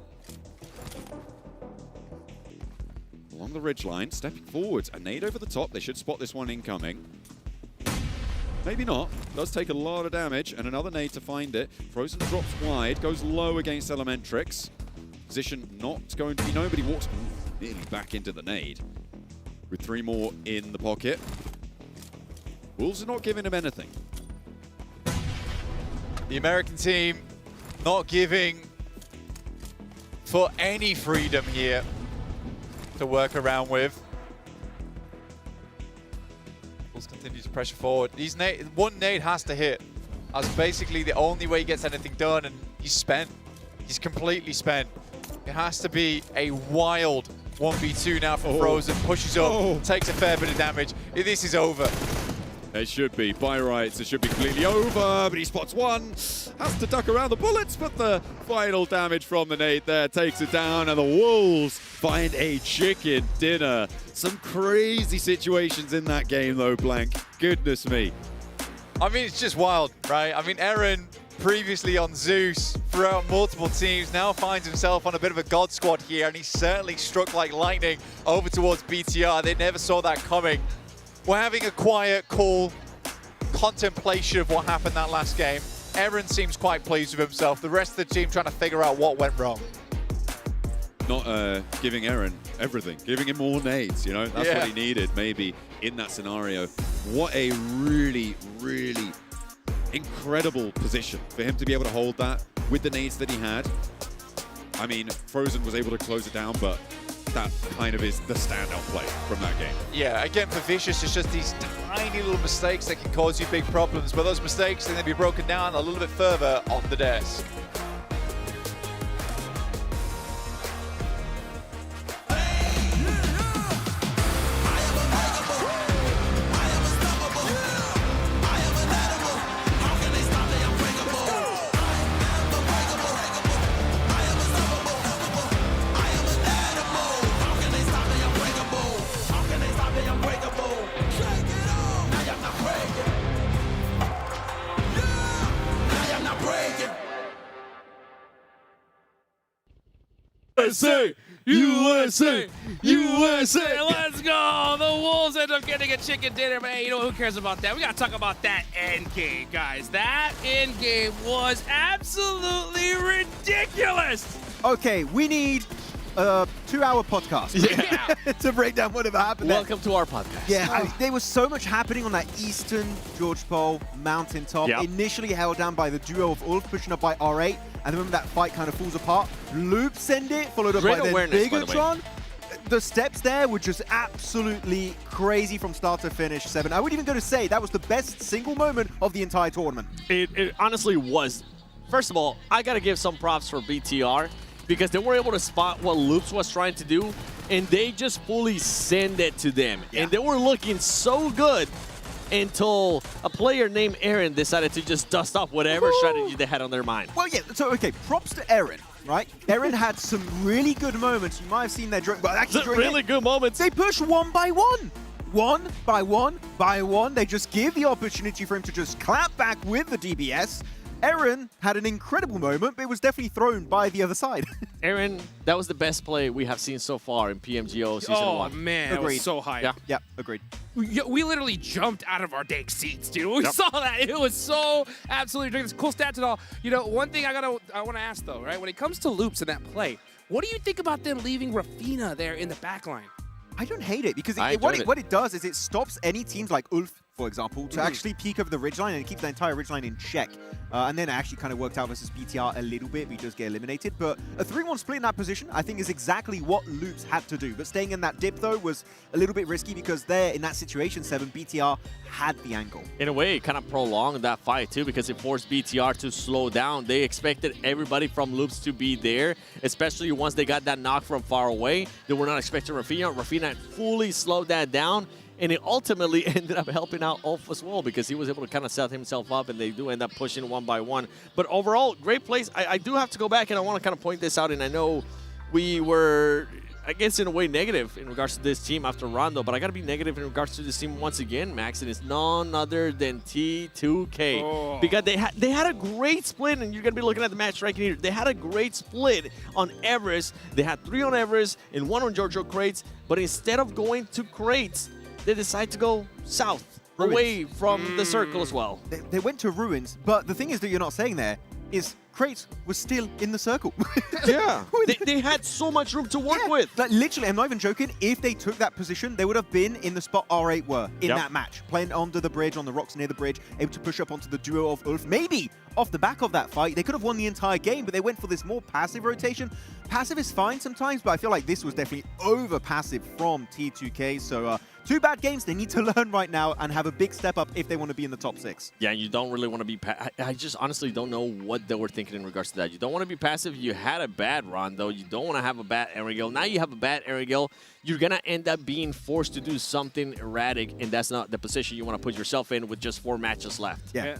Along the ridgeline, stepping forwards. A nade over the top. They should spot this one incoming. Maybe not. Does take a lot of damage, and another nade to find it. Frozen drops wide, goes low against Elementrix. Position not going to be known, but he walks nearly back into the nade. With 3 more in the pocket. Wolves are not giving him anything. The American team not giving for any freedom here to work around with. Wolves continue to pressure forward. One nade has to hit. That's basically the only way he gets anything done, and he's spent. He's completely spent. It has to be a wild 1v2 now for Frozen. Pushes up, takes a fair bit of damage. This is over. It should be. By rights, it should be completely over, but he spots one. Has to duck around the bullets, but the final damage from the nade there takes it down, and the Wolves find a chicken dinner. Some crazy situations in that game, though, Blank. Goodness me. I mean, it's just wild, right? I mean, Eren, previously on Zeus, throughout multiple teams, now finds himself on a bit of a god squad here, and he certainly struck like lightning over towards BTR. They never saw that coming. We're having a quiet, cool contemplation of what happened that last game. Eren seems quite pleased with himself. The rest of the team trying to figure out what went wrong. Not giving Eren everything, giving him more nades, you know? That's what he needed, maybe, in that scenario. What a really, really incredible position for him to be able to hold that with the nades that he had. I mean, Frozen was able to close it down, but that kind of is the standout play from that game. Yeah, again, for Vicious, it's just these tiny little mistakes that can cause you big problems, but those mistakes can then be broken down a little bit further on the desk. USA! USA! USA! Let's go! The Wolves end up getting a chicken dinner, but hey, you know, who cares about that? We gotta talk about that end game, guys. That end game was absolutely ridiculous! Okay, we need a 2-hour podcast to break down whatever happened there. Welcome to our podcast. Yeah, there was so much happening on that eastern George Pole mountaintop. Yep. Initially held down by the duo of Ulf, pushing up by R8, and then when that fight kind of falls apart, Loop send it, followed up Great by awareness, then by the Bigatron. The steps there were just absolutely crazy from start to finish, Seven. I would even go to say that was the best single moment of the entire tournament. It honestly was. First of all, I got to give some props for BTR because they were able to spot what Loops was trying to do, and they just fully sent it to them. Yeah. And they were looking so good until a player named Aaron decided to just dust off whatever strategy they had on their mind. Well, yeah, so, okay, props to Aaron, right? Aaron had some really good moments. You might have seen their drink, but actually Really good moments. They push one by one. One by one by one. They just give the opportunity for him to just clap back with the DBS. Aaron had an incredible moment, but it was definitely thrown by the other side. Aaron, that was the best play we have seen so far in PMGO Season 1. Oh, man, that was so hype. Yeah, agreed. We literally jumped out of our dank seats, dude. When we saw that, it was so absolutely ridiculous. Cool stats and all. You know, one thing I want to ask, though, right? When it comes to Loops in that play, what do you think about them leaving Rafina there in the back line? I don't hate it because what it does is it stops any teams like Ulf, for example, to actually peek over the ridgeline, and it keeps the entire ridgeline in check. And then it actually kind of worked out versus BTR a little bit. We just get eliminated. But a 3-1 split in that position, I think, is exactly what Loops had to do. But staying in that dip, though, was a little bit risky because there, in that situation, 7, BTR had the angle. In a way, it kind of prolonged that fight, too, because it forced BTR to slow down. They expected everybody from Loops to be there, especially once they got that knock from far away. They were not expecting Rafina. Rafina fully slowed that down. And it ultimately ended up helping out Ulf as well because he was able to kind of set himself up, and they do end up pushing one by one. But overall, great plays. I do have to go back, and I want to kind of point this out. And I know we were, I guess, in a way negative in regards to this team after Rondo, but I got to be negative in regards to this team once again, Max, and it's none other than T2K. Because they had a great split, and you're going to be looking at the match ranking here. They had a great split on Everest. They had 3 on Everest and 1 on Giorgio crates, but instead of going to crates, they decide to go south, away from the circle as well. They went to ruins, but the thing is that you're not saying there is Kratos was still in the circle. Yeah. they had so much room to work with. Like, literally, I'm not even joking, if they took that position, they would have been in the spot R8 were in that match, playing under the bridge, on the rocks near the bridge, able to push up onto the duo of Ulf. Maybe off the back of that fight, they could have won the entire game, but they went for this more passive rotation. Passive is fine sometimes, but I feel like this was definitely over passive from T2K. So 2 bad games they need to learn right now and have a big step up if they want to be in the top 6. Yeah, you don't really want to be I just honestly don't know what they were thinking in regards to that. You don't want to be passive. You had a bad run, though. You don't want to have a bad Ariel. Now you have a bad Ariel. You're going to end up being forced to do something erratic, and that's not the position you want to put yourself in with just 4 matches left. Yeah.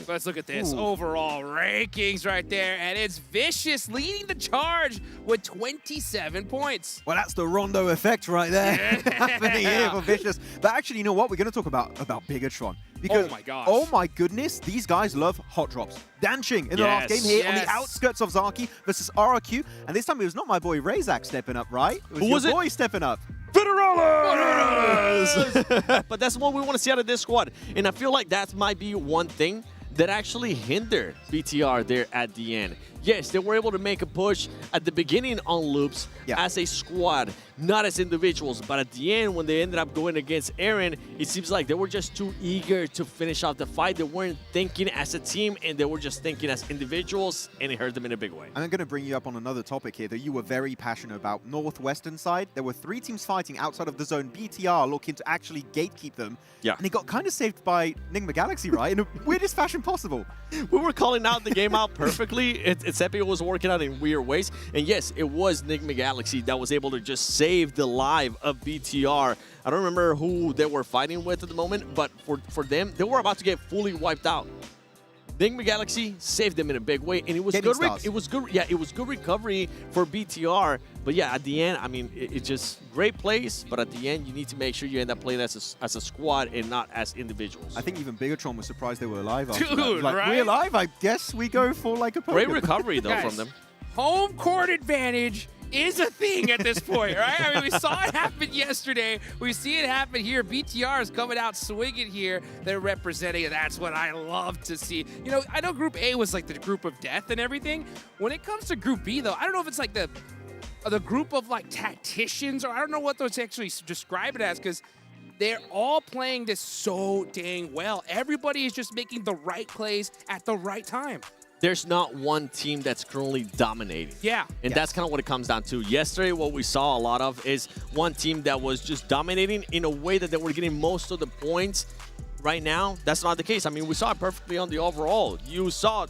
Let's look at this. Overall rankings right there, and it's Vicious leading the charge with 27 points. Well, that's the Rondo effect right there happening here for Vicious. But actually, you know what? We're going to talk about Bigatron. Because, oh my gosh. Oh my goodness, these guys love hot drops. Danching in the last game here on the outskirts of Zaki versus RRQ. And this time it was not my boy Razak stepping up, right? It was your boy stepping up. Federales! But that's what we want to see out of this squad. And I feel like that might be one thing that actually hindered BTR there at the end. Yes, they were able to make a push at the beginning on Loops as a squad, not as individuals. But at the end, when they ended up going against Aaron, it seems like they were just too eager to finish off the fight. They weren't thinking as a team, and they were just thinking as individuals, and it hurt them in a big way. I'm going to bring you up on another topic here that you were very passionate about. Northwestern side, there were 3 teams fighting outside of the zone. BTR looking to actually gatekeep them. Yeah. And they got kind of saved by Nigma Galaxy, right? In the weirdest fashion possible. We were calling out the game out perfectly. It was working out in weird ways. And yes, it was Nigma Galaxy that was able to just save the life of BTR. I don't remember who they were fighting with at the moment, but for them, they were about to get fully wiped out. Nigma Galaxy saved them in a big way, and it was good. It was good. Yeah, it was good recovery for BTR. But yeah, at the end, I mean, it's just great plays. But at the end, you need to make sure you end up playing as a squad and not as individuals. I think even Bigatron was surprised they were alive. Dude, like, right? We're alive. I guess we go for like a poker. Great recovery though from them. Home court advantage is a thing at this point, right? I mean, we saw it happen yesterday. We see it happen here. BTR is coming out swinging here. They're representing, and that's what I love to see. You know, I know Group A was like the group of death and everything. When it comes to Group B, though, I don't know if it's like the the group of like tacticians, or I don't know what those actually describe it as, because they're all playing this so dang well. Everybody is just making the right plays at the right time. There's not one team that's currently dominating. Yeah. And that's kind of what it comes down to. Yesterday, what we saw a lot of is one team that was just dominating in a way that they were getting most of the points. Right now, that's not the case. I mean, we saw it perfectly on the overall. You saw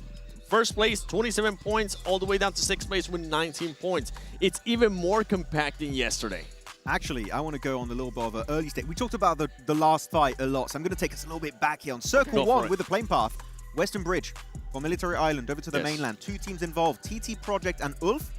first place, 27 points, all the way down to sixth place with 19 points. It's even more compact than yesterday. Actually, I want to go on the little bit of an early stage. We talked about the last fight a lot, so I'm going to take us a little bit back here on Circle 1 with the plane path. Western Bridge from Military Island over to the mainland. 2 teams involved, TT Project and Ulf.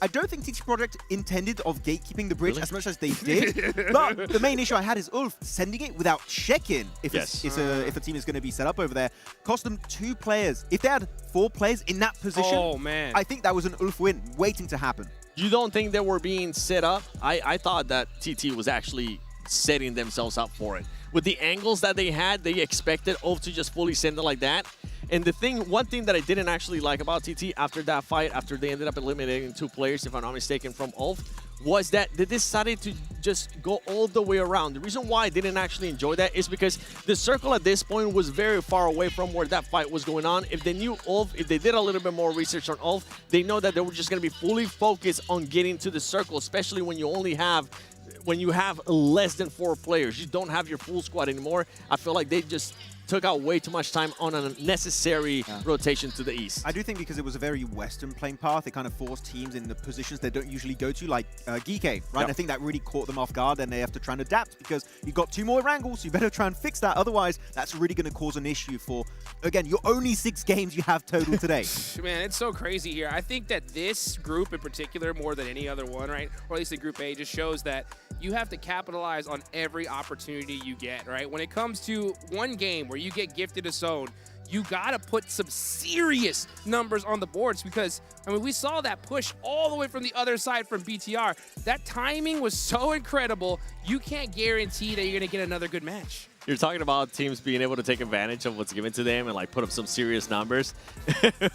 I don't think TT Project intended of gatekeeping the bridge as much as they did, but the main issue I had is Ulf sending it without checking if if a team is going to be set up over there. Cost them 2 players. If they had 4 players in that position, I think that was an Ulf win waiting to happen. You don't think they were being set up? I thought that TT was actually setting themselves up for it. With the angles that they had, they expected Ulf to just fully send it like that. And one thing that I didn't actually like about TT after that fight, after they ended up eliminating 2 players, if I'm not mistaken, from Ulf, was that they decided to just go all the way around. The reason why I didn't actually enjoy that is because the circle at this point was very far away from where that fight was going on. If they knew Ulf, if they did a little bit more research on Ulf, they know that they were just going to be fully focused on getting to the circle, especially when you have less than 4 players. You don't have your full squad anymore. I feel like they just took out way too much time on a necessary rotation to the east. I do think because it was a very Western playing path, it kind of forced teams in the positions they don't usually go to, like GK, right? Yep. And I think that really caught them off guard, and they have to try and adapt because you've got 2 more angles, so you better try and fix that. Otherwise, that's really going to cause an issue for, again, your only 6 games you have total today. Man, it's so crazy here. I think that this group in particular, more than any other one, right? Or at least the Group A, just shows that you have to capitalize on every opportunity you get, right? When it comes to one game where you get gifted a zone, you got to put some serious numbers on the boards because, I mean, we saw that push all the way from the other side from BTR. That timing was so incredible, you can't guarantee that you're going to get another good match. You're talking about teams being able to take advantage of what's given to them and like put up some serious numbers.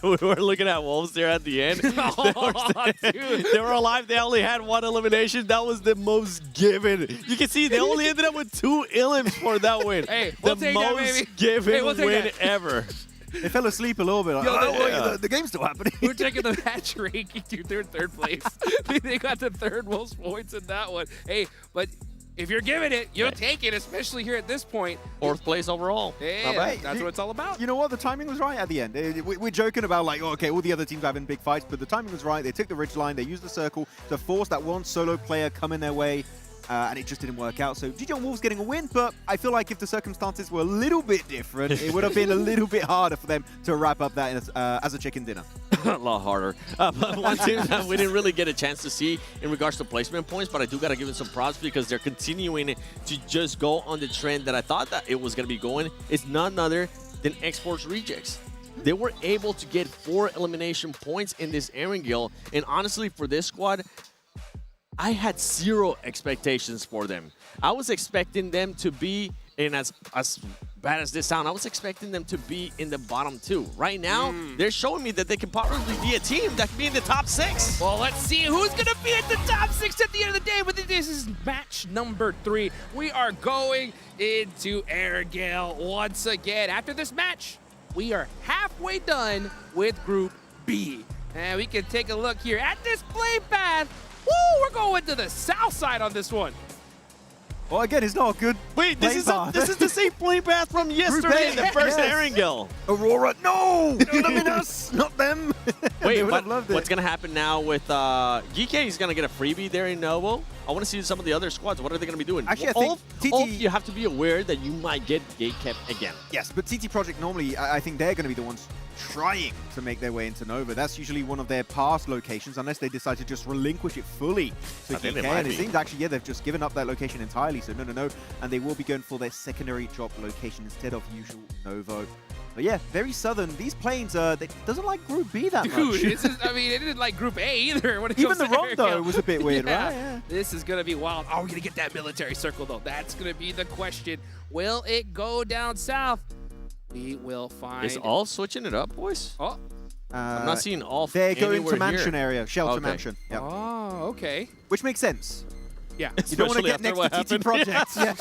We were looking at Wolves there at the end. They were alive. They only had 1 elimination. That was the most given. You can see they only ended up with 2 elims for that win. Hey, we'll the most given win ever. They fell asleep a little bit. The game's still happening. We're taking the match ranking to third place. They got the 3rd most points in that one. Hey, but if you're giving it, you'll take it, especially here at this point. 4th place overall. Yeah, that's what it's all about. You know what? The timing was right at the end. We're joking about like, okay, all the other teams are having big fights, but the timing was right. They took the ridge line. They used the circle to force that one solo player coming their way. And it just didn't work out. So GG on Wolves getting a win, but I feel like if the circumstances were a little bit different, it would have been a little bit harder for them to wrap up that as a chicken dinner. A lot harder. But one team that we didn't really get a chance to see in regards to placement points, but I do got to give them some props because they're continuing to just go on the trend that I thought that it was going to be going. It's none other than Esports Rejects. They were able to get 4 elimination points in this Erangel, and honestly, for this squad, I had 0 expectations for them. I was expecting them to be, and as bad as this sounds, I was expecting them to be in the bottom 2. Right now, they're showing me that they can probably be a team that can be in the top 6. Well, let's see who's going to be at the top 6 at the end of the day. But this is match number 3. We are going into Erangel once again. After this match, we are halfway done with Group B. And we can take a look here at this play path. Woo, we're going to the south side on this one. Well, again, it's not a good. Wait, this is the same play path from yesterday in the first Erangel. Aurora, no! Luminous, not them. Wait, what's going to happen now with GK? He's going to get a freebie there in Novo. I want to see some of the other squads. What are they going to be doing? Actually, I think Ulf, you have to be aware that you might get gate kept again. Yes, but TT Project normally, I think they're going to be the ones trying to make their way into Nova. That's usually one of their past locations, unless they decide to just relinquish it fully to GK. And it seems actually, yeah, they've just given up that location entirely. So no. And they will be going for their secondary drop location instead of usual Novo. But yeah, very southern. These planes, they doesn't like Group B that much. Dude, I mean, it didn't like Group A either. When it Even comes the to Rondo was a bit weird, right? Yeah. This is going to be wild. Are we going to get that military circle, though? That's going to be the question. Will it go down south? We will find. Is all switching it up, boys? Oh. I'm not seeing all. They're going to here. mansion area, shelter mansion. Yep. Oh, Oh, okay. Which makes sense. Yeah. You don't want to get next to TT Projects. Yeah.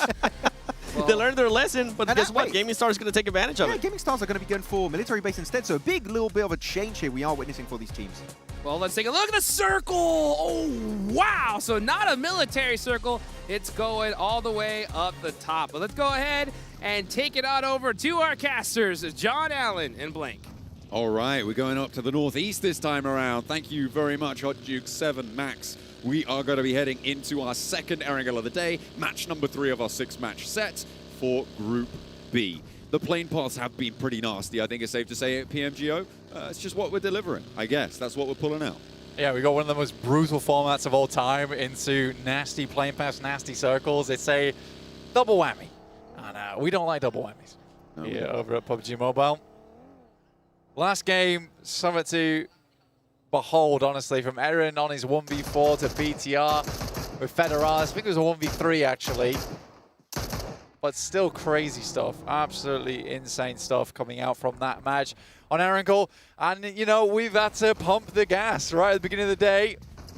Well, they learned their lesson, but guess what? Gaming Star is going to take advantage of it. Gaming Stars are going to be going for military base instead, so a big little bit of a change here we are witnessing for these teams. Well, let's take a look at the circle. Oh, wow. So not a military circle. It's going all the way up the top. But let's go ahead and take it on over to our casters, John Allen and Blank. All right, we're going up to the northeast this time around. Thank you very much, Hot Duke 7 Max. We are going to be heading into our second Erangel of the day, match number 3 of our 6-match set for Group B. The plane paths have been pretty nasty, I think it's safe to say, at PMGO. It's just what we're delivering, I guess. That's what we're pulling out. Yeah, we got one of the most brutal formats of all time into nasty plane paths, nasty circles. It's a double whammy. And we don't like double whammies here over at PUBG Mobile. Last game, something to behold, honestly, from Eren on his 1v4 to BTR with Federal. I think it was a 1v3, actually. But still crazy stuff. Absolutely insane stuff coming out from that match on Erangel. And, you know, we've had to pump the gas right at the beginning of the day,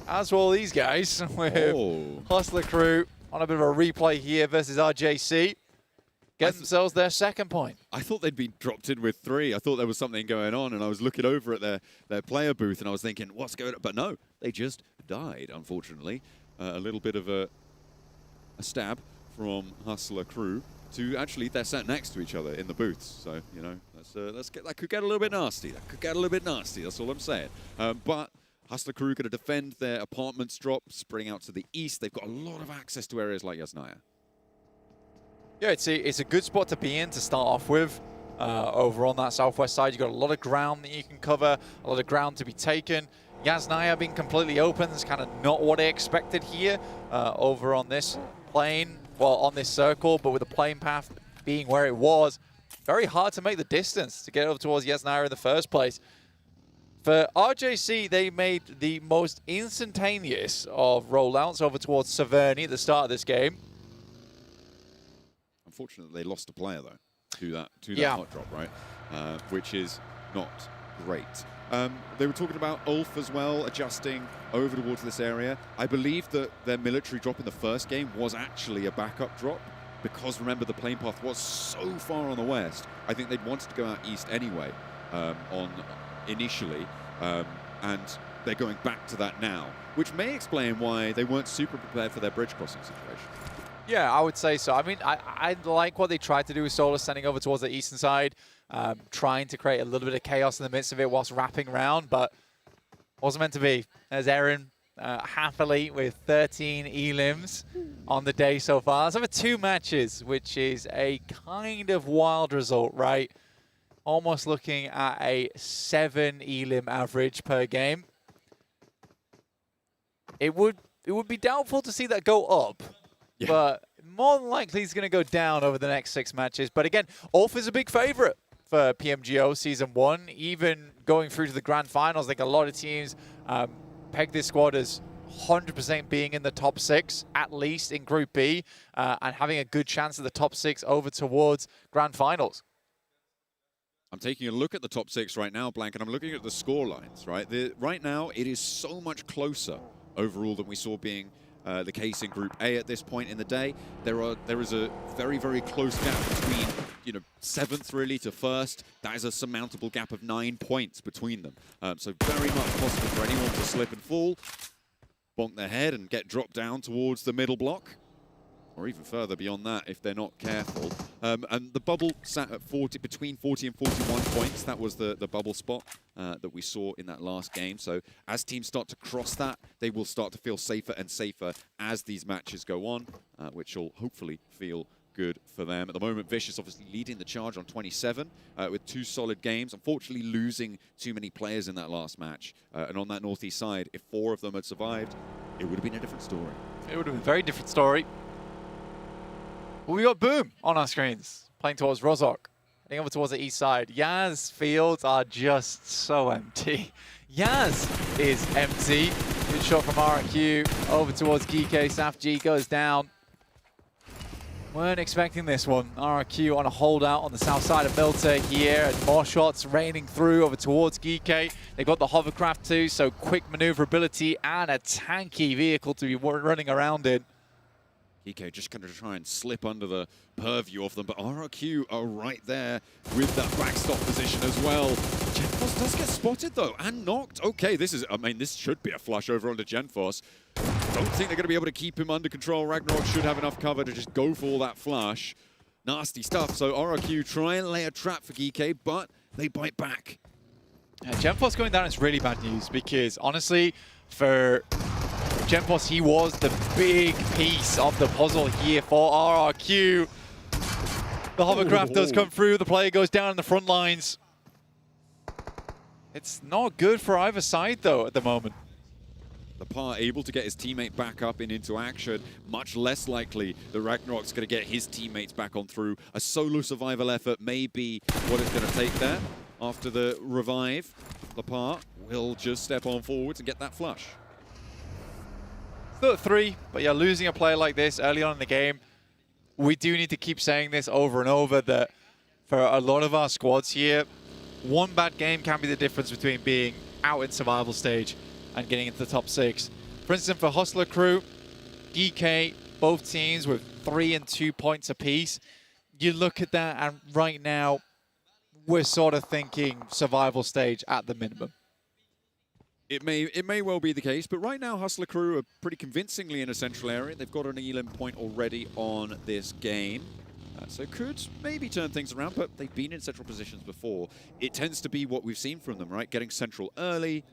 as well these guys, with Hustler Crew on a bit of a replay here versus RJC. Get themselves their second point. I thought they'd been dropped in with 3. I thought there was something going on, and I was looking over at their player booth, and I was thinking, what's going on? But no, they just died, unfortunately. A little bit of a stab from Hustler Crew to actually, they're sat next to each other in the booths. So, you know, that could get a little bit nasty. That could get a little bit nasty, that's all I'm saying. But Hustler Crew going to defend their apartments drop, spreading out to the east. They've got a lot of access to areas like Yasnaya. Yeah, it's a good spot to be in to start off with. Over on that southwest side, you've got a lot of ground that you can cover, a lot of ground to be taken. Yasnaya being completely open is kind of not what I expected here over on this plane, well, on this circle, but with the plane path being where it was, very hard to make the distance to get over towards Yasnaya in the first place. For RJC, they made the most instantaneous of rollouts over towards Severny at the start of this game. Unfortunately, they lost a player, though, to that hot drop, right? Which is not great. They were talking about Ulf as well, adjusting over towards this area. I believe that their military drop in the first game was actually a backup drop, because remember, the plane path was so far on the west. I think they'd wanted to go out east anyway initially, and they're going back to that now, which may explain why they weren't super prepared for their bridge crossing situation. Yeah, I would say so. I mean, I like what they tried to do with Solar standing over towards the eastern side, trying to create a little bit of chaos in the midst of it whilst wrapping around, but wasn't meant to be. There's Eren happily with 13 elims on the day so far. That's over 2 matches, which is a kind of wild result, right? Almost looking at a 7 elim average per game. It would be doubtful to see that go up. Yeah. But more than likely, he's going to go down over the next 6 matches. But again, Ulf is a big favorite for PMGO Season 1. Even going through to the Grand Finals, I think a lot of teams peg this squad as 100% being in the top 6, at least in Group B, and having a good chance at the top 6 over towards Grand Finals. I'm taking a look at the top 6 right now, Blank, and I'm looking at the score lines, right? Right now, it is so much closer overall than we saw being the case in Group A at this point in the day. There is a very, very close gap between, you know, 7th really to 1st. That is a surmountable gap of 9 points between them. So very much possible for anyone to slip and fall, bonk their head and get dropped down towards the middle block, or even further beyond that if they're not careful. And the bubble sat at between 40 and 41 points. That was the bubble spot that we saw in that last game. So as teams start to cross that, they will start to feel safer and safer as these matches go on, which will hopefully feel good for them. At the moment, Vicious obviously leading the charge on 27 with 2 solid games. Unfortunately, losing too many players in that last match. And on that northeast side, if 4 of them had survived, it would have been a different story. It would have been a very different story. We got Boom on our screens, playing towards Rozhok, heading over towards the east side. Yaz fields are just so empty. Yaz is empty. Good shot from RQ over towards GK. Saf G goes down. Weren't expecting this one. RRQ on a holdout on the south side of Milta here, and more shots raining through over towards Geeky. They've got the hovercraft too, so quick maneuverability and a tanky vehicle to be running around in. Geeky just going to try and slip under the purview of them, but RRQ are right there with that backstop position as well. Genforce does get spotted though, and knocked. Okay, this should be a flush over onto Genforce. Don't think they're going to be able to keep him under control. Ragnarok should have enough cover to just go for all that flush. Nasty stuff. So RRQ try and lay a trap for Geeky, but they bite back. Genforce going down is really bad news because honestly, for Genforce, he was the big piece of the puzzle here for RRQ. The hovercraft does come through. The player goes down in the front lines. It's not good for either side though at the moment. The Par able to get his teammate back up and into action. Much less likely the Ragnarok's going to get his teammates back on through. A solo survival effort may be what it's going to take there. After the revive, the Par will just step on forwards and get that flush. Still at 3, but yeah, losing a player like this early on in the game, we do need to keep saying this over and over that for a lot of our squads here, one bad game can be the difference between being out in survival stage and getting into the top 6. For instance, for Hustler Crew, DK, both teams with 3 and 2 points apiece. You look at that, and right now, we're sort of thinking survival stage at the minimum. It may well be the case, but right now Hustler Crew are pretty convincingly in a central area. They've got an elim point already on this game. So could maybe turn things around, but they've been in central positions before. It tends to be what we've seen from them, right? Getting central early,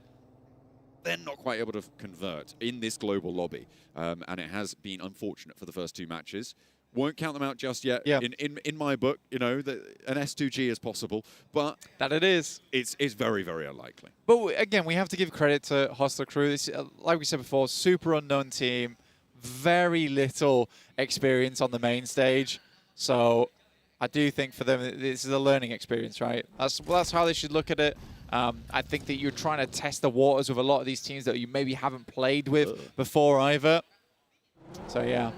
then not quite able to convert in this global lobby. And it has been unfortunate for the first 2 matches. Won't count them out just yet. Yeah. In my book, you know, an S2G is possible, but that it is. It's very, very unlikely. But again, we have to give credit to Hustler Crew. This, like we said before, super unknown team, very little experience on the main stage. So I do think for them, this is a learning experience, right? That's how they should look at it. I think that you're trying to test the waters with a lot of these teams that you maybe haven't played with before either. So yeah.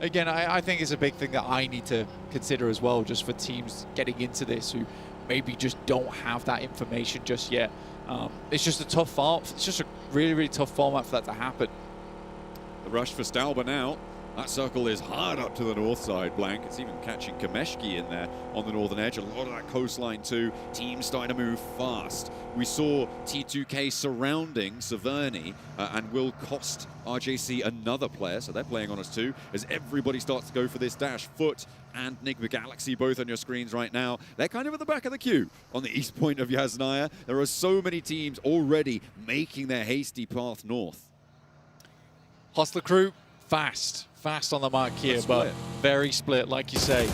Again, I think it's a big thing that I need to consider as well, just for teams getting into this who maybe just don't have that information just yet. It's just a tough format. It's just a really, really tough format for that to happen. The rush for Stalber now. That circle is hard up to the north side, Blank. It's even catching Kameshki in there on the northern edge. A lot of that coastline too. Teams starting to move fast. We saw T2K surrounding Severny and will cost RJC another player, so they're playing on us too, as everybody starts to go for this dash. Foot and Enigma Galaxy both on your screens right now. They're kind of at the back of the queue on the east point of Yasnaya. There are so many teams already making their hasty path north. Hustler Crew, fast on the mark here, but very split, like you say.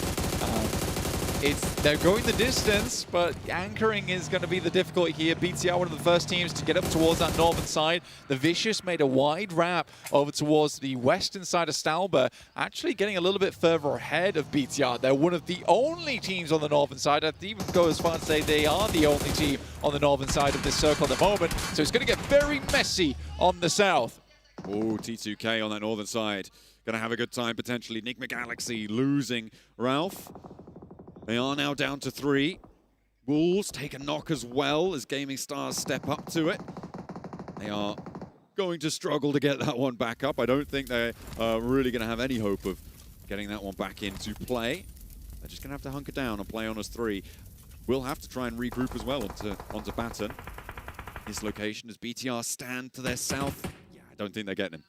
They're going the distance, but anchoring is going to be the difficulty here. BTR, one of the first teams to get up towards that northern side. The Vicious made a wide wrap over towards the western side of Stalber, actually getting a little bit further ahead of BTR. They're one of the only teams on the northern side. I'd even go as far as to say they are the only team on the northern side of this circle at the moment. So it's going to get very messy on the south. Oh, T2K on that northern side. Going to have a good time, potentially. Enigma Galaxy losing Ralph. They are now down to 3. Wolves take a knock as well as Gaming Stars step up to it. They are going to struggle to get that one back up. I don't think they're really going to have any hope of getting that one back into play. They're just going to have to hunker down and play on as 3. We'll have to try and regroup as well onto Baton. This location as BTR stand to their south. Yeah, I don't think they're getting him.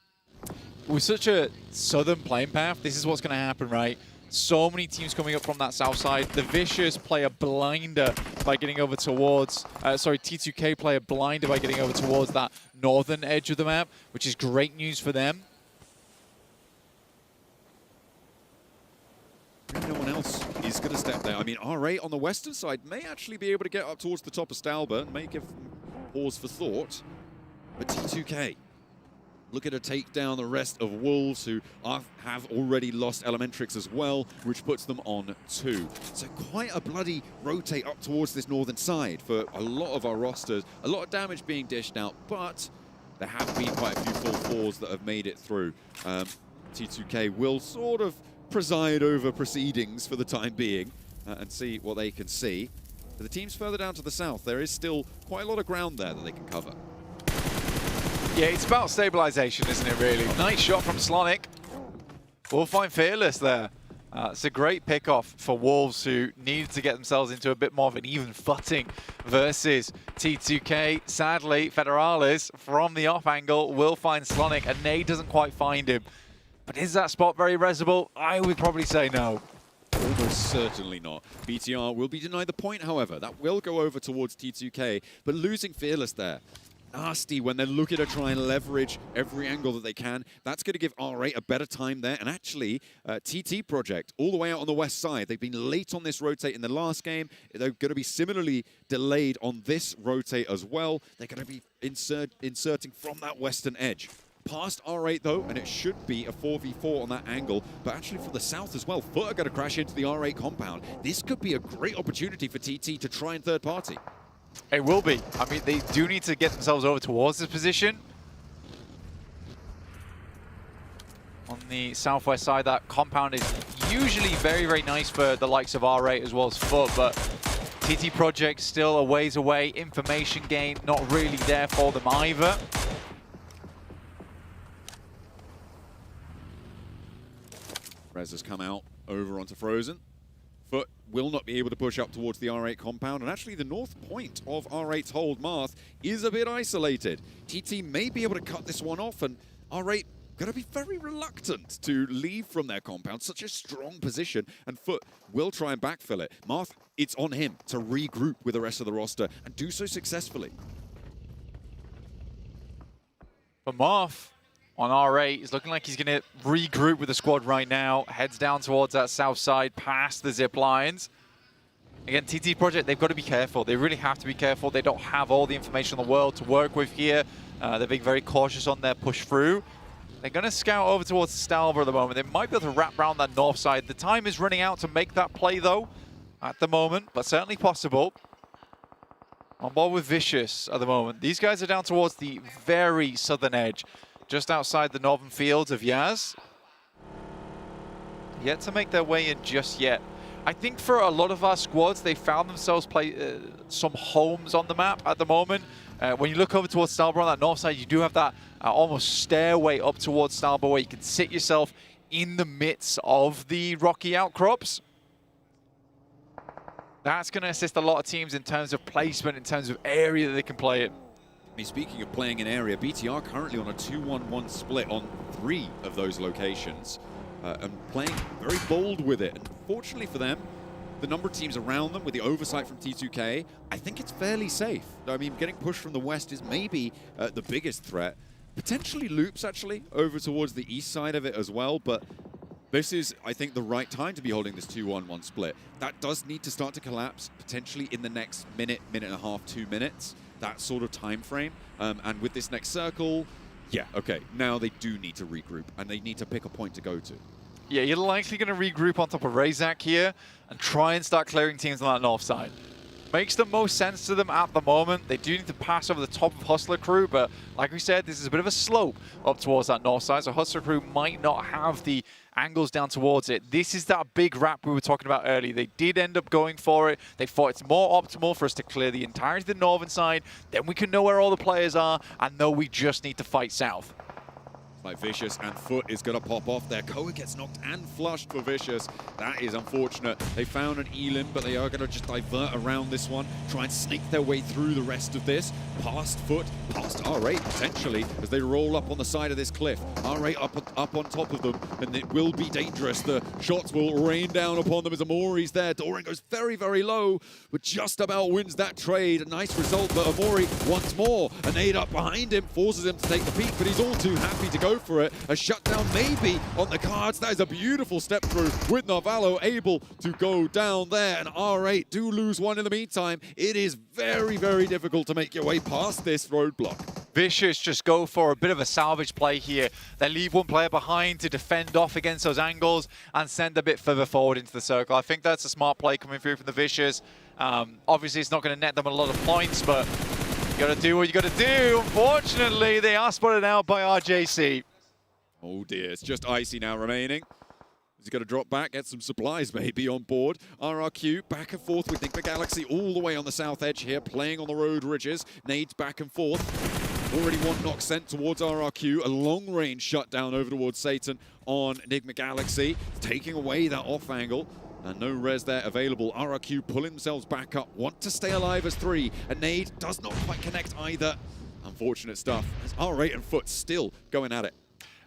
With such a southern playing path, this is what's going to happen, right? So many teams coming up from that south side. The Vicious play a blinder by getting over towards... T2K play a blinder by getting over towards that northern edge of the map, which is great news for them. No one else is going to step there. I mean, R8 on the western side may actually be able to get up towards the top of Stalber and may give them pause for thought. But T2K looking to take down the rest of Wolves, who have already lost Elementrix as well, which puts them on 2. So quite a bloody rotate up towards this northern side for a lot of our rosters. A lot of damage being dished out, but there have been quite a few full 4s that have made it through. T2K will sort of preside over proceedings for the time being and see what they can see. For the teams further down to the south, there is still quite a lot of ground there that they can cover. Yeah, it's about stabilization, isn't it, really? Nice shot from Slonic. We'll find Fearless there. It's a great pickoff for Wolves, who needed to get themselves into a bit more of an even footing versus T2K. Sadly, Federales, from the off angle, will find Slonic, and Nade doesn't quite find him. But is that spot very resable? I would probably say no. Almost certainly not. BTR will be denied the point, however. That will go over towards T2K, but losing Fearless there. Nasty when they're looking to try and leverage every angle that they can. That's going to give R8 a better time there. And actually, TT Project, all the way out on the west side, they've been late on this rotate in the last game. They're going to be similarly delayed on this rotate as well. They're going to be inserting from that western edge. Past R8 though, and it should be a 4v4 on that angle, but actually from the south as well. Foot are going to crash into the R8 compound. This could be a great opportunity for TT to try and third party. It will be. I mean, they do need to get themselves over towards this position. On the southwest side, that compound is usually very, very nice for the likes of R8 as well as Foot, but TT Project still a ways away. Information gain not really there for them either. Rez has come out over onto Frozen. Foot will not be able to push up towards the R8 compound, and actually the north point of R8's hold, Marth, is a bit isolated. TT may be able to cut this one off, and R8 going to be very reluctant to leave from their compound. Such a strong position, and Foot will try and backfill it. Marth, it's on him to regroup with the rest of the roster and do so successfully. For Marth, on R8, he's looking like he's going to regroup with the squad right now. Heads down towards that south side, past the zip lines. Again, TT Project, they've got to be careful. They really have to be careful. They don't have all the information in the world to work with here. They're being very cautious on their push through. They're going to scout over towards Stalber at the moment. They might be able to wrap around that north side. The time is running out to make that play, though, at the moment, but certainly possible. On board with Vicious at the moment. These guys are down towards the very southern edge, just outside the northern fields of Yaz. Yet to make their way in just yet. I think for a lot of our squads, they found themselves play some homes on the map at the moment. When you look over towards Stalber on that north side, you do have that almost stairway up towards Stalber where you can sit yourself in the midst of the rocky outcrops. That's going to assist a lot of teams in terms of placement, in terms of area that they can play in. I mean, speaking of playing an area, BTR currently on a 2-1-1 split on 3 of those locations and playing very bold with it. And fortunately for them, the number of teams around them with the oversight from T2K, I think it's fairly safe. I mean, getting pushed from the west is maybe the biggest threat. Potentially loops, actually, over towards the east side of it as well, but this is, I think, the right time to be holding this 2-1-1 split. That does need to start to collapse, potentially in the next minute, minute and a half, 2 minutes. That sort of time frame. And with this next circle, yeah, okay, now they do need to regroup and they need to pick a point to go to. Yeah, you're likely going to regroup on top of Razak here and try and start clearing teams on that north side. Makes the most sense to them at the moment. They do need to pass over the top of Hustler Crew, but like we said, this is a bit of a slope up towards that north side, so Hustler Crew might not have the angles down towards it. This is that big wrap we were talking about earlier. They did end up going for it. They thought it's more optimal for us to clear the entirety of the northern side, then we can know where all the players are and know we just need to fight south. Like Vicious and Foot is going to pop off there. Koa gets knocked and flushed for Vicious. That is unfortunate. They found an Elim, but they are going to just divert around this one, try and sneak their way through the rest of this. Past Foot, past R8 potentially, as they roll up on the side of this cliff. R8 up on top of them, and it will be dangerous. The shots will rain down upon them as Amori's there. Doran goes very, very low, but just about wins that trade. A nice result, but Amori once more. A nade up behind him, forces him to take the peak, but he's all too happy to go for it. A shutdown maybe on the cards. That is a beautiful step through with Narvalo able to go down there, and R8 do lose one in the meantime. It is very, very difficult to make your way past this roadblock. Vicious just go for a bit of a salvage play here. They leave one player behind to defend off against those angles and send a bit further forward into the circle. I think that's a smart play coming through from the Vicious. Obviously, it's not going to net them a lot of points, but you got to do what you got to do. Unfortunately, they are spotted out by RJC. Oh dear, it's just Icy now remaining. He's going to drop back, get some supplies maybe on board. RRQ back and forth with Enigma Galaxy all the way on the south edge here, playing on the road ridges. Nades back and forth. Already one knock sent towards RRQ. A long-range shutdown over towards Satan on Enigma Galaxy, taking away that off angle. And no res there available. RRQ pulling themselves back up, want to stay alive as 3. A nade does not quite connect either. Unfortunate stuff. As R8 and Foot still going at it.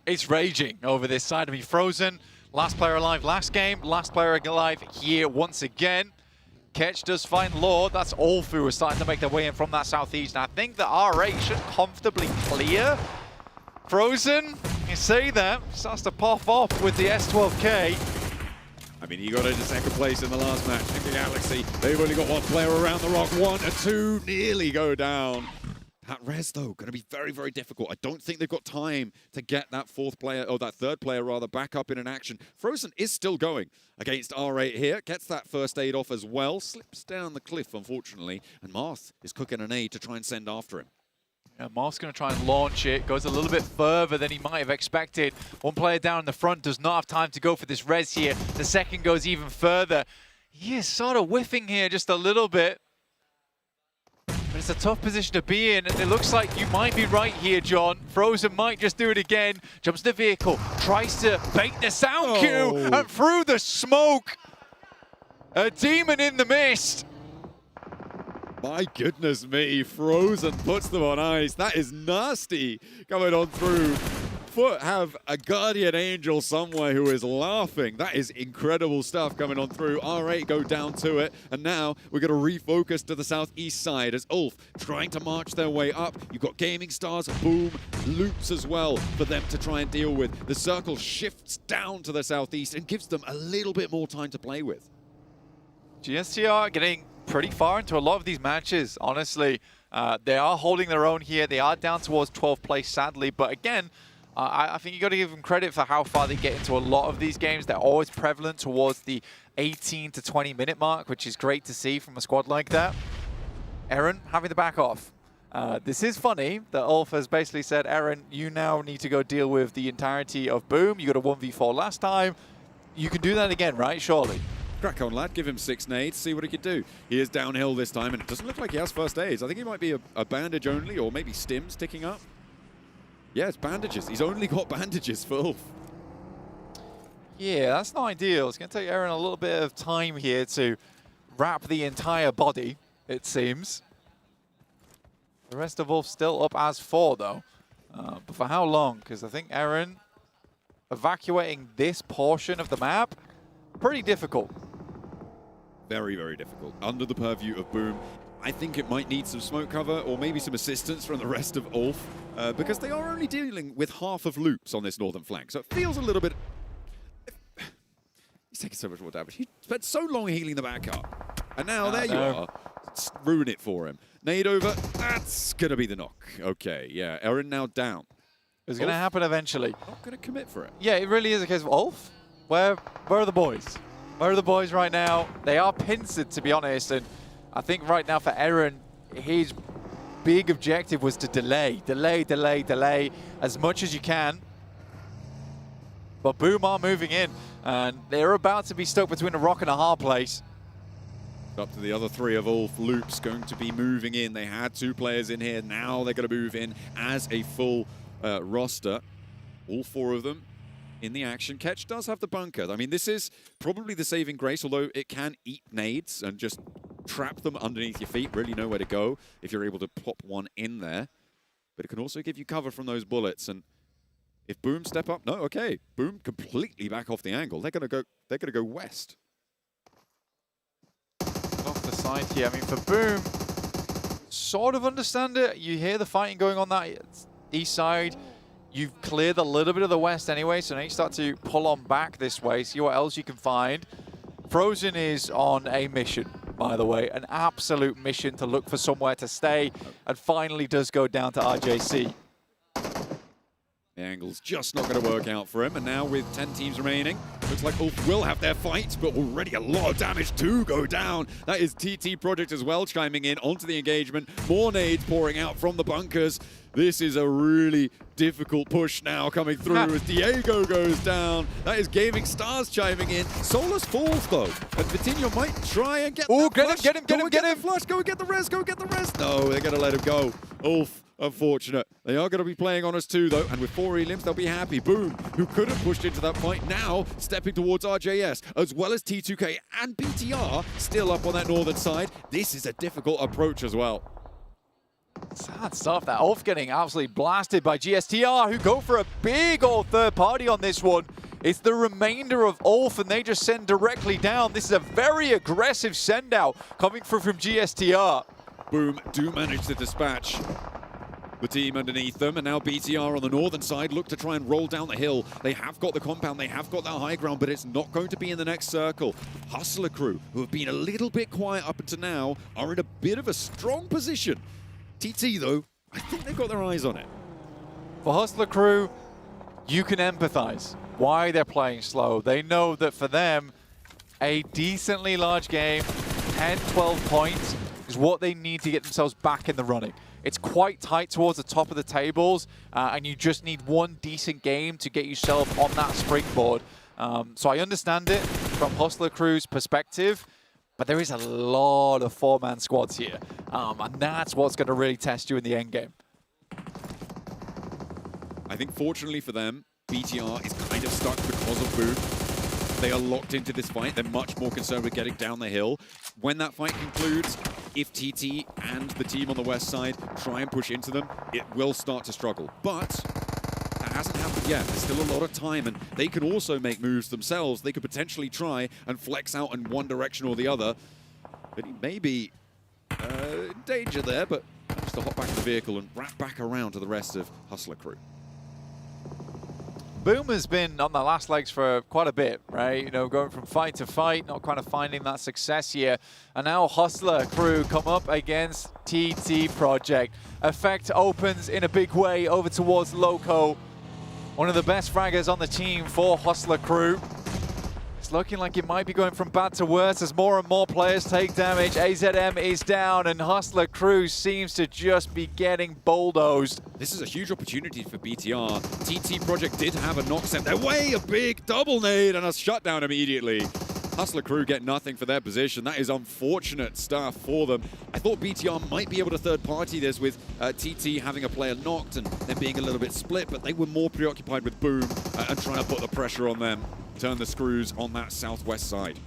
It's raging over this side. I mean, Frozen, last player alive last game, last player alive here once again. Ketch does find Lord. That's Ulf who are starting to make their way in from that southeast. And I think that R8 should comfortably clear. Frozen, you say that, starts to pop off with the S12K. I mean, he got into second place in the last match. Enigma Galaxy, they've only got one player around the rock. 1 and 2 nearly go down. That res, though, going to be very, very difficult. I don't think they've got time to get that fourth player, or that third player, rather, back up in an action. Frozen is still going against R8 here. Gets that first aid off as well. Slips down the cliff, unfortunately. And Marth is cooking an aid to try and send after him. Yeah, Marth's going to try and launch it. Goes a little bit further than he might have expected. One player down in the front does not have time to go for this res here. The second goes even further. He is sort of whiffing here just a little bit. But it's a tough position to be in, and it looks like you might be right here, John. Frozen might just do it again. Jumps the vehicle, tries to bait the sound cue, and through the smoke, a demon in the mist. My goodness me, Frozen puts them on ice. That is nasty coming on through. Foot have a guardian angel somewhere who is laughing. That is incredible stuff coming on through. R8 go down to it, and now we're going to refocus to the southeast side as Ulf trying to march their way up. You've got Gaming Stars, Boom, Loops as well for them to try and deal with. The circle shifts down to the southeast and gives them a little bit more time to play with. GSTR getting pretty far into a lot of these matches, honestly. They are holding their own here. They are down towards 12th place, sadly, but again, I think you got to give them credit for how far they get into a lot of these games. They're always prevalent towards the 18 to 20 minute mark, which is great to see from a squad like that. Aaron having to back off. This is funny that Ulf has basically said, Aaron, you now need to go deal with the entirety of Boom. You got a 1v4 last time. You can do that again, right? Surely. Crack on, lad. Give him 6 nades, see what he can do. He is downhill this time, and it doesn't look like he has first aids. I think he might be a bandage only, or maybe stims ticking up. Yeah, it's bandages. He's only got bandages for Ulf. Yeah, that's not ideal. It's going to take Aaron a little bit of time here to wrap the entire body, it seems. The rest of Ulf still up as 4, though. But for how long? Because I think Aaron evacuating this portion of the map, pretty difficult. Very, very difficult. Under the purview of Boom. I think it might need some smoke cover or maybe some assistance from the rest of Ulf because they are only dealing with half of Loops on this northern flank. So it feels a little bit... He's taking so much more damage. He spent so long healing the back up. And now there you are. Ruin it for him. Nade over. That's going to be the knock. Okay, yeah. Aaron now down. It's going to happen eventually. Not going to commit for it. Yeah, it really is a case of Ulf. Where are the boys? Where are the boys right now? They are pincered, to be honest, and I think right now for Aaron, his big objective was to delay as much as you can. But Boom are moving in, and they're about to be stuck between a rock and a hard place. Up to the other 3 of Ulf. Loops going to be moving in. They had 2 players in here. Now they're going to move in as a full roster. All 4 of them in the action. Ketch does have the bunker. I mean, this is probably the saving grace, although it can eat nades and just trap them underneath your feet. Really nowhere to go if you're able to pop one in there. But it can also give you cover from those bullets. And if Boom step up, no, okay. Boom completely back off the angle. They're gonna go west. Off the side here. I mean, for Boom, sort of understand it. You hear the fighting going on that east side. You've cleared a little bit of the west anyway, so now you start to pull on back this way, see what else you can find. Frozen is on a mission, by the way, an absolute mission to look for somewhere to stay, and finally does go down to RJC. The angle's just not going to work out for him, and now with 10 teams remaining, looks like Ulf will have their fight, but already a lot of damage to go down. That is TT Project as well chiming in onto the engagement. More nades pouring out from the bunkers. This is a really difficult push now coming through as Diego goes down. That is Gaming Stars chiming in. Solus falls though, and Vitinho might try and get Oh, that get him, flush. Get the flush, go and get the res, go and get the res. No, they're going to let him go. Ulf, unfortunate. They are going to be playing on us too though, and with 4 elims, they'll be happy. Boom, who could have pushed into that fight, now stepping towards RJS, as well as T2K and BTR, still up on that northern side. This is a difficult approach as well. Sad stuff. That Ulf getting absolutely blasted by GSTR, who go for a big old third party on this one. It's the remainder of Ulf, and they just send directly down. This is a very aggressive send out coming through from GSTR. Boom do manage to dispatch the team underneath them, and now BTR on the northern side look to try and roll down the hill. They have got the compound, they have got that high ground, but it's not going to be in the next circle. Hustler Crew, who have been a little bit quiet up until now, are in a bit of a strong position. TT, though, I think they've got their eyes on it. For Hustler Crew, you can empathize why they're playing slow. They know that for them, a decently large game, 10, 12 points, is what they need to get themselves back in the running. It's quite tight towards the top of the tables, and you just need one decent game to get yourself on that springboard. So I understand it from Hustler Crew's perspective, but there is a lot of 4-man squads here, and that's what's going to really test you in the end game. I think fortunately for them, BTR is kind of stuck because of Boom. They are locked into this fight. They're much more concerned with getting down the hill. When that fight concludes, if TT and the team on the west side try and push into them, it will start to struggle. But that hasn't happened yet. There's still a lot of time, and they can also make moves themselves. They could potentially try and flex out in one direction or the other. But he may be in danger there, but managed to hop back in the vehicle and wrap back around to the rest of Hustler Crew. Boom has been on the last legs for quite a bit, right? You know, going from fight to fight, not kind of finding that success here. And now Hustler Crew come up against TT Project. Effect opens in a big way over towards Loco. One of the best fraggers on the team for Hustler Crew. It's looking like it might be going from bad to worse as more and more players take damage. AZM is down, and Hustler Crew seems to just be getting bulldozed. This is a huge opportunity for BTR. TT Project did have a knock sent their way, a big double nade and a shutdown immediately. Hustler Crew get nothing for their position. That is unfortunate stuff for them. I thought BTR might be able to third party this with TT having a player knocked and them being a little bit split, but they were more preoccupied with Boom and trying to put the pressure on them. Turn the screws on that southwest side.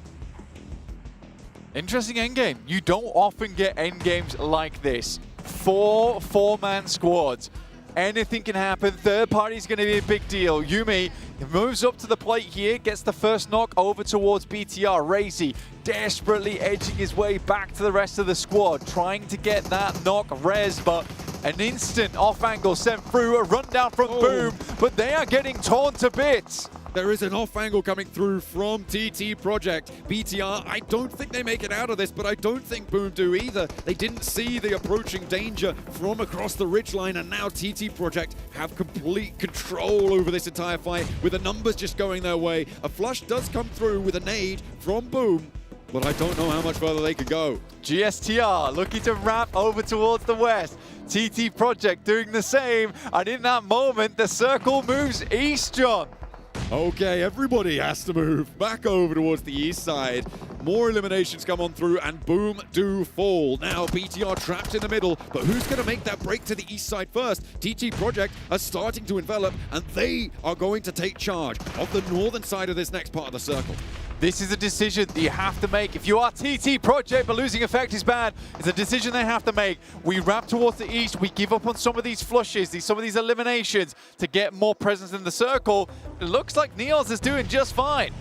Interesting endgame. You don't often get endgames like this. 4-man squads. Anything can happen. Third party's going to be a big deal. Yumi moves up to the plate here, gets the first knock over towards BTR. Razy desperately edging his way back to the rest of the squad, trying to get that knock res, but an instant off angle sent through, a rundown from Boom, but they are getting torn to bits. There is an off angle coming through from TT Project. BTR, I don't think they make it out of this, but I don't think Boom do either. They didn't see the approaching danger from across the ridgeline, and now TT Project have complete control over this entire fight with the numbers just going their way. A flush does come through with a nade from Boom, but I don't know how much further they can go. GSTR looking to wrap over towards the west. TT Project doing the same, and in that moment, the circle moves east, John. Okay, everybody has to move back over towards the east side. More eliminations come on through, and Boom do fall. Now BTR trapped in the middle, but who's going to make that break to the east side first? TT Project are starting to envelop, and they are going to take charge of the northern side of this next part of the circle. This is a decision that you have to make. If you are TT Project, but losing effect is bad, it's a decision they have to make. We wrap towards the east, we give up on some of these flushes, some of these eliminations to get more presence in the circle. It looks like Neos is doing just fine.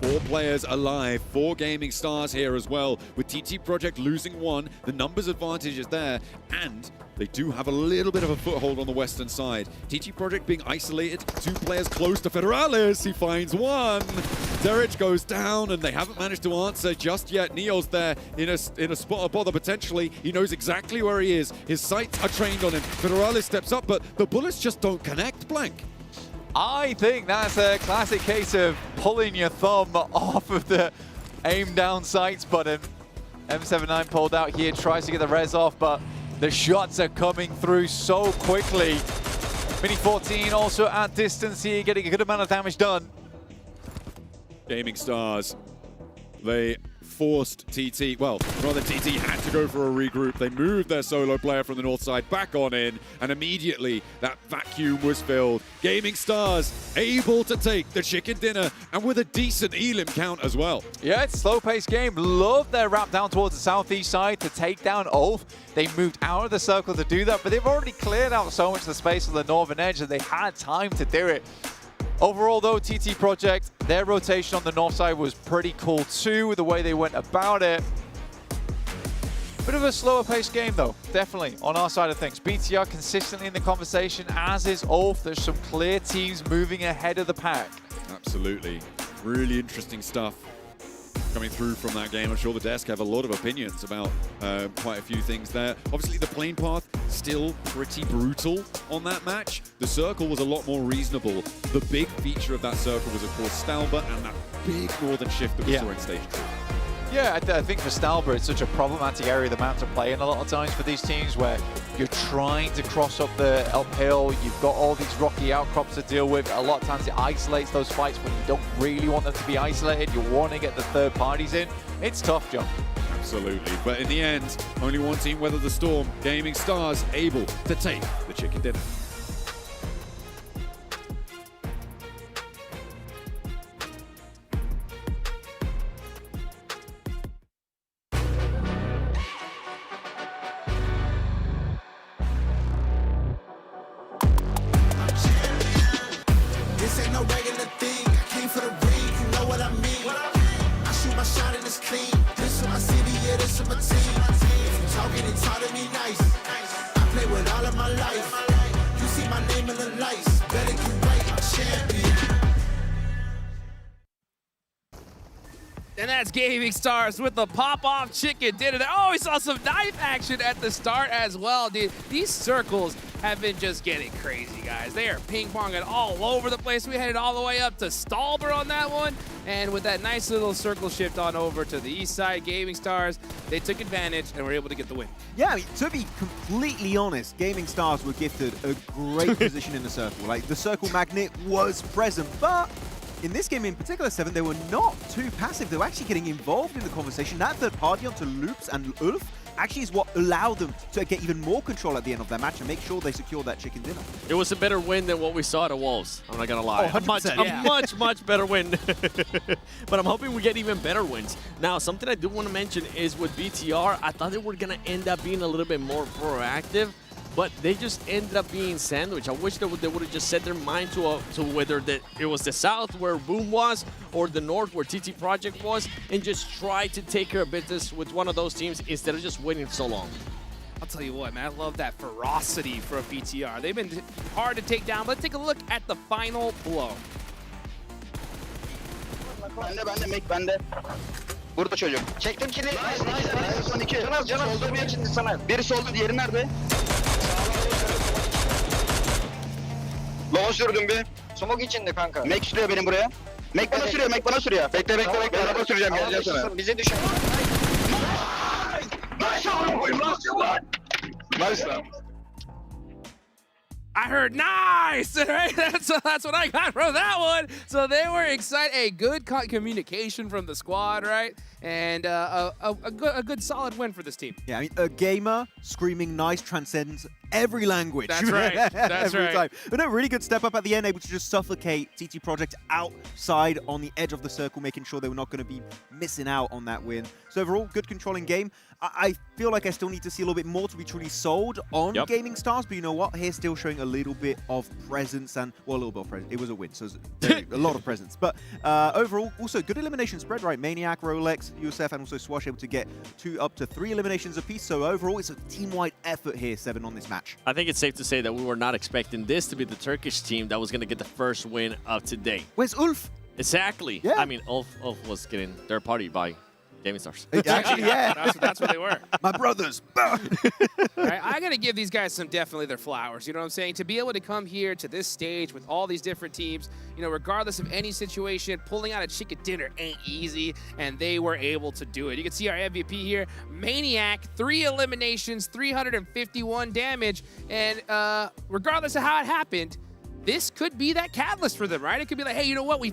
4 players alive, 4 gaming stars here as well. With TT Project losing 1, the numbers advantage is there, and they do have a little bit of a foothold on the western side. TT Project being isolated, 2 players close to Federalis. He finds 1. Derich goes down, and they haven't managed to answer just yet. Neo's there in a spot of bother potentially. He knows exactly where he is. His sights are trained on him. Federalis steps up, but the bullets just don't connect, Blank. I think that's a classic case of pulling your thumb off of the aim down sights button. M79 pulled out here, tries to get the res off, but The shots are coming through so quickly. Mini 14 also at distance here, getting a good amount of damage done. Gaming Stars, they forced TT, well, rather TT had to go for a regroup. They moved their solo player from the north side back on in, and immediately that vacuum was filled. Gaming Stars able to take the chicken dinner, and with a decent elim count as well. Yeah, it's a slow-paced game. Love their wrap down towards the southeast side to take down Ulf. They moved out of the circle to do that, but they've already cleared out so much of the space on the northern edge that they had time to do it. Overall, though, TT Project, their rotation on the north side was pretty cool too, the way they went about it. Bit of a slower paced game, though, definitely, on our side of things. BTR consistently in the conversation, as is Ulf. There's some clear teams moving ahead of the pack. Absolutely. Really interesting stuff coming through from that game. I'm sure the desk have a lot of opinions about quite a few things there. Obviously, the plane path still pretty brutal on that match. The circle was a lot more reasonable. The big feature of that circle was, of course, Stalber and that big northern shift that we saw in stage 2. Yeah, I think for Stalber, it's such a problematic area of the map to play in a lot of times for these teams where you're trying to cross up the uphill, you've got all these rocky outcrops to deal with. A lot of times it isolates those fights when you don't really want them to be isolated. You want to get the third parties in. It's tough, John. Absolutely, but in the end, only one team weathered the storm. Gaming Stars able to take the chicken dinner. This ain't no regular thing. I came for the ring, you know what I mean. I shoot my shot and it's clean. This is my city, yeah, this is my team. If you talking and talk to me nice, I play with all of my life. You see my name in the lights, better get right, I'm champion. And that's Gaming Stars with the pop-off chicken dinner. Oh, we saw some knife action at the start as well, dude. These circles have been just getting crazy, guys. They are ping-ponging all over the place. We headed all the way up to Stalber on that one. And with that nice little circle shift on over to the east side, Gaming Stars, they took advantage and were able to get the win. Yeah, I mean, to be completely honest, Gaming Stars were gifted a great position in the circle. Like, the circle magnet was present, but in this game in particular, Seven, they were not too passive. They were actually getting involved in the conversation. That third party onto Loops and Ulf actually is what allowed them to get even more control at the end of their match and make sure they secure that chicken dinner. It was a better win than what we saw at the Wolves. I'm not going to lie. Oh, a much better win. But I'm hoping we get even better wins. Now, something I do want to mention is with BTR, I thought they were going to end up being a little bit more proactive, but they just ended up being sandwiched. I wish they would have just set their mind to whether it was the south where Boom was or the north where TT Project was, and just try to take care of business with one of those teams instead of just waiting so long. I'll tell you what, man, I love that ferocity from BTR. They've been hard to take down. Let's take a look at the final blow. Bende Mek bende. Burada çocuk. Çektim kili. Nice. Son iki. Canaz solda bir şimdi sana. Biri solda, diğeri nerede? Lava sürdüm bir. Smoke içinde kanka. Mek sürüyor benim buraya. Mek bana sürüyor. Bekle. Araba süreceğim, geleceğim sana. Bize düşün. Nice lan. I heard nice, right? That's what I got from that one. So they were excited. A good communication from the squad, right? And a good solid win for this team. Yeah, I mean, a gamer screaming nice transcends every language. That's right. That's every right. time. But a really good step up at the end, able to just suffocate TT Project outside on the edge of the circle, making sure they were not going to be missing out on that win. So overall, good controlling game. I feel like I still need to see a little bit more to be truly sold on Gaming Stars, but you know what? Here's still showing a little bit of presence and, well, a little bit of presence. It was a win, so it was a lot of presence. But overall, also good elimination spread, right? Maniac, Rolex, USF, and also Swash able to get up to 3 eliminations apiece. So overall, it's a team-wide effort here, Seven, on this match. I think it's safe to say that we were not expecting this to be the Turkish team that was going to get the first win of today. Where's Ulf? Exactly. Yeah. I mean, Ulf was getting third party by Gaming Stars. Actually, yeah. That's what they were. My brothers. Right, I got to give these guys definitely their flowers. You know what I'm saying? To be able to come here to this stage with all these different teams, regardless of any situation, pulling out a chicken dinner ain't easy, and they were able to do it. You can see our MVP here, Maniac, 3 eliminations, 351 damage, and regardless of how it happened, this could be that catalyst for them, right? It could be like, hey, you know what? We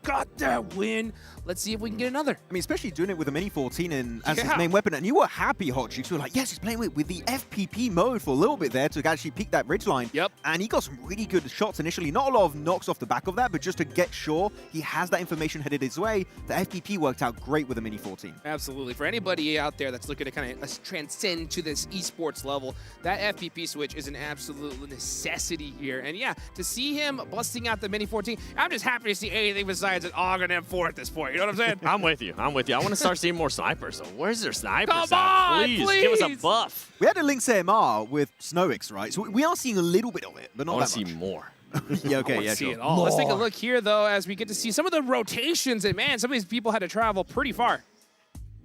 got that win. Let's see if we can get another. I mean, especially doing it with a Mini 14 as his main weapon. And you were happy, Hot Cheeks. You were like, yes, he's playing with the FPP mode for a little bit there to actually peek that ridgeline. Yep. And he got some really good shots initially. Not a lot of knocks off the back of that, but just to get sure he has that information headed his way, the FPP worked out great with a Mini 14. Absolutely. For anybody out there that's looking to kind of transcend to this esports level, that FPP switch is an absolute necessity here. And yeah, to see him busting out the Mini 14, I'm just happy to see anything besides an AUG and M4 at this point. You know what I'm saying? I'm with you. I want to start seeing more snipers, though. Where's their snipers? Come on, please give us a buff. We had a Lynx AMR with Snowix, right? So we are seeing a little bit of it, but not that much. I want to see more. Yeah, okay, yeah, sure. it all. Let's take a look here, though, as we get to see some of the rotations. And man, some of these people had to travel pretty far.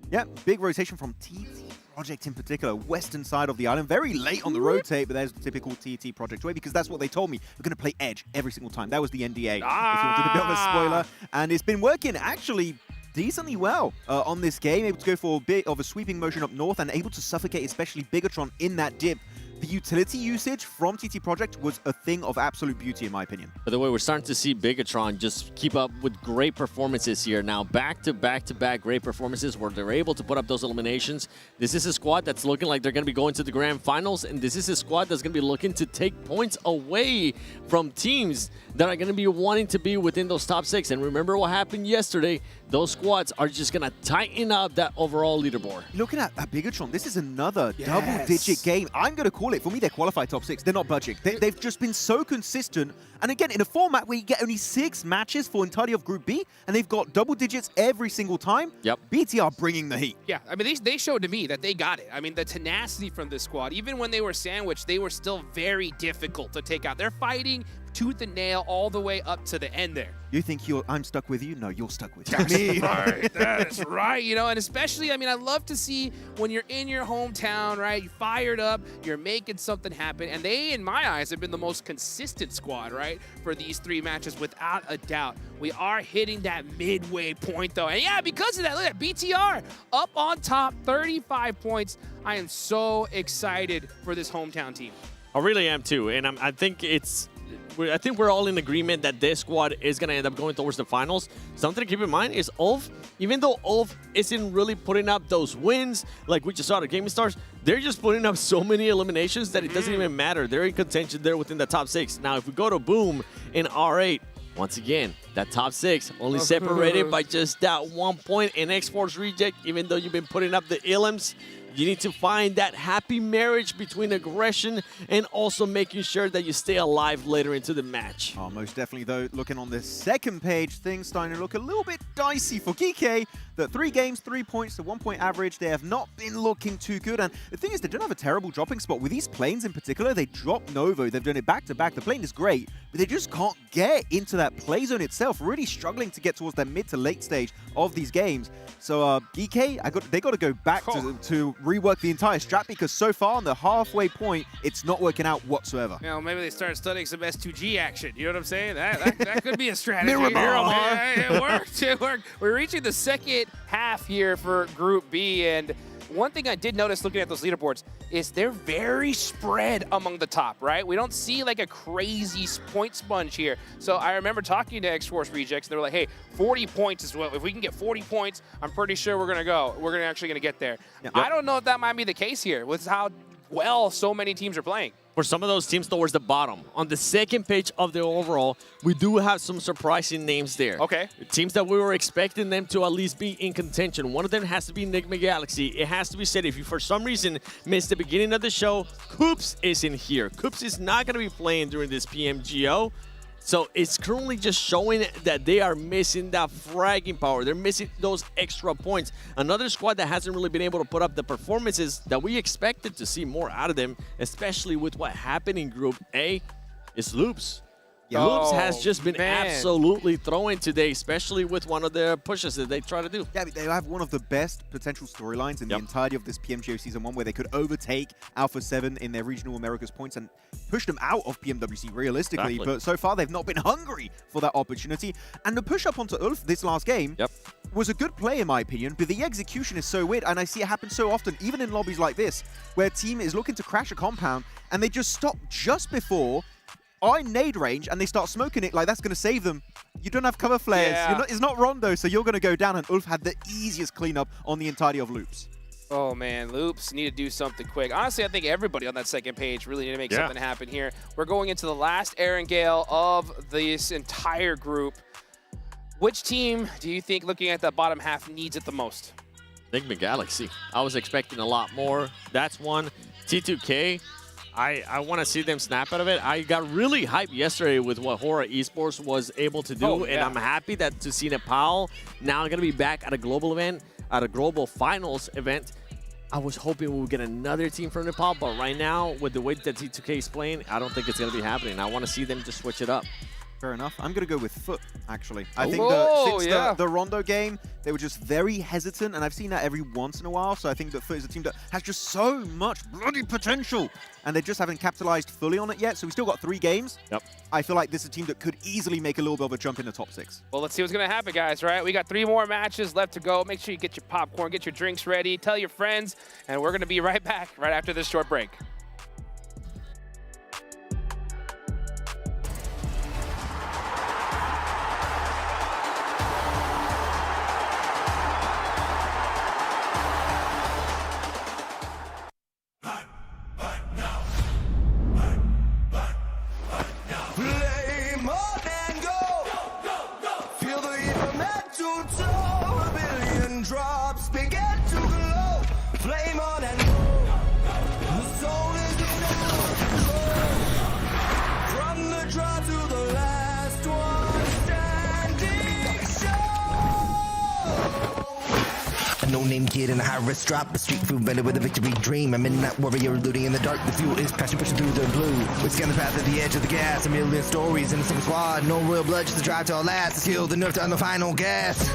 Yeah, big rotation from TT Project in particular, western side of the island. Very late on the rotate, but there's the typical TT Project way, because that's what they told me. We're going to play Edge every single time. That was the NDA, if you wanted a bit of a spoiler. And it's been working actually decently well on this game, able to go for a bit of a sweeping motion up north and able to suffocate especially Bigatron in that dip. The utility usage from TT Project was a thing of absolute beauty, in my opinion. By the way, we're starting to see Bigatron just keep up with great performances here. Now, back-to-back great performances where they're able to put up those eliminations. This is a squad that's looking like they're going to be going to the grand finals, and this is a squad that's going to be looking to take points away from teams that are going to be wanting to be within those top 6. And remember what happened yesterday. Those squads are just going to tighten up that overall leaderboard. Looking at Bigatron, this is another double-digit game. I'm going to call it. For me, they're qualified top 6. They're not budging. They've just been so consistent. And again, in a format where you get only 6 matches for entirety of Group B, and they've got double digits every single time, BT are bringing the heat. Yeah, I mean, they showed to me that they got it. I mean, the tenacity from this squad, even when they were sandwiched, they were still very difficult to take out. They're fighting tooth and nail all the way up to the end there. You think I'm stuck with you? No, you're stuck with me. Right, that's right. And especially, I mean, I love to see when you're in your hometown, right? You're fired up, you're making something happen. And they, in my eyes, have been the most consistent squad, right? For these 3 matches, without a doubt. We are hitting that midway point, though. And yeah, because of that, look at BTR up on top, 35 points. I am so excited for this hometown team. I really am, too. And I think we're all in agreement that this squad is going to end up going towards the finals. Something to keep in mind is Ulf, even though Ulf isn't really putting up those wins like we just saw at Gaming Stars, they're just putting up so many eliminations that it doesn't even matter. They're in contention there within the top 6. Now, if we go to Boom in R8, once again, that top 6 only separated by just that 1 point in Esports Reject, even though you've been putting up the Illims. You need to find that happy marriage between aggression and also making sure that you stay alive later into the match. Oh, most definitely, though. Looking on the second page, things starting to look a little bit dicey for Geeky. The 3 games, 3 points to 1 point average. They have not been looking too good. And the thing is, they don't have a terrible dropping spot. With these planes in particular, they drop Novo. They've done it back-to-back. The plane is great, but they just can't get into that play zone itself. Really struggling to get towards that mid to late stage of these games. So Geeky, they got to go back to rework the entire strat, because so far on the halfway point, it's not working out whatsoever. Maybe they start studying some S2G action. You know what I'm saying? That could be a strategy. It worked. It worked. We're reaching the second half here for Group B, and one thing I did notice looking at those leaderboards is they're very spread among the top, right? We don't see like a crazy point sponge here. So I remember talking to X-Force Rejects, and they were like, hey, 40 points is what, if we can get 40 points, I'm pretty sure we're going to actually going to get there. Yep. I don't know if that might be the case here with how well so many teams are playing. For some of those teams towards the bottom, on the second page of the overall, we do have some surprising names there. Okay. Teams that we were expecting them to at least be in contention. One of them has to be Enigma Galaxy. It has to be said, if you for some reason missed the beginning of the show, Coops isn't here. Coops is not going to be playing during this PMGO. So it's currently just showing that they are missing that fragging power. They're missing those extra points. Another squad that hasn't really been able to put up the performances that we expected to see more out of them, especially with what happened in Group A, is Loops. Loops has just been absolutely throwing today, especially with one of the pushes that they try to do. Yeah, they have one of the best potential storylines in the entirety of this PMGO Season 1, where they could overtake Alpha 7 in their Regional Americas points and push them out of PMWC realistically. Exactly. But so far, they've not been hungry for that opportunity. And the push up onto Ulf this last game was a good play, in my opinion, but the execution is so weird, and I see it happen so often, even in lobbies like this, where a team is looking to crash a compound, and they just stop just before are in nade range, and they start smoking it like that's going to save them. You don't have cover flares. It's not Rondo, so you're going to go down, and Ulf had the easiest cleanup on the entirety of Loops. Oh, man, Loops need to do something quick. Honestly, I think everybody on that second page really need to make something happen here. We're going into the last Aaron Gale of this entire group. Which team do you think, looking at the bottom half, needs it the most? Enigma Galaxy. I was expecting a lot more. That's one. T2K. I want to see them snap out of it. I got really hyped yesterday with what Hora Esports was able to do, and I'm happy that to see Nepal now going to be back at a global event, at a global finals event. I was hoping we would get another team from Nepal, but right now, with the way that T2K is playing, I don't think it's going to be happening. I want to see them just switch it up. Fair enough. I'm going to go with Foot, actually. I think since the Rondo game, they were just very hesitant, and I've seen that every once in a while, so I think that Foot is a team that has just so much bloody potential, and they just haven't capitalized fully on it yet, so we still got 3 games. I feel like this is a team that could easily make a little bit of a jump in the top 6. Well, let's see what's going to happen, guys, right? We got 3 more matches left to go. Make sure you get your popcorn, get your drinks ready, tell your friends, and we're going to be right back right after this short break. No-name kid in a high-risk drop, a street food vendor with a victory dream. A midnight warrior looting in the dark. The fuel is passion pushing through the blue. We scan the path at the edge of the gas. A million stories in a single squad. No real blood, just the drive to our last. The skill, the nerve to on the final gas.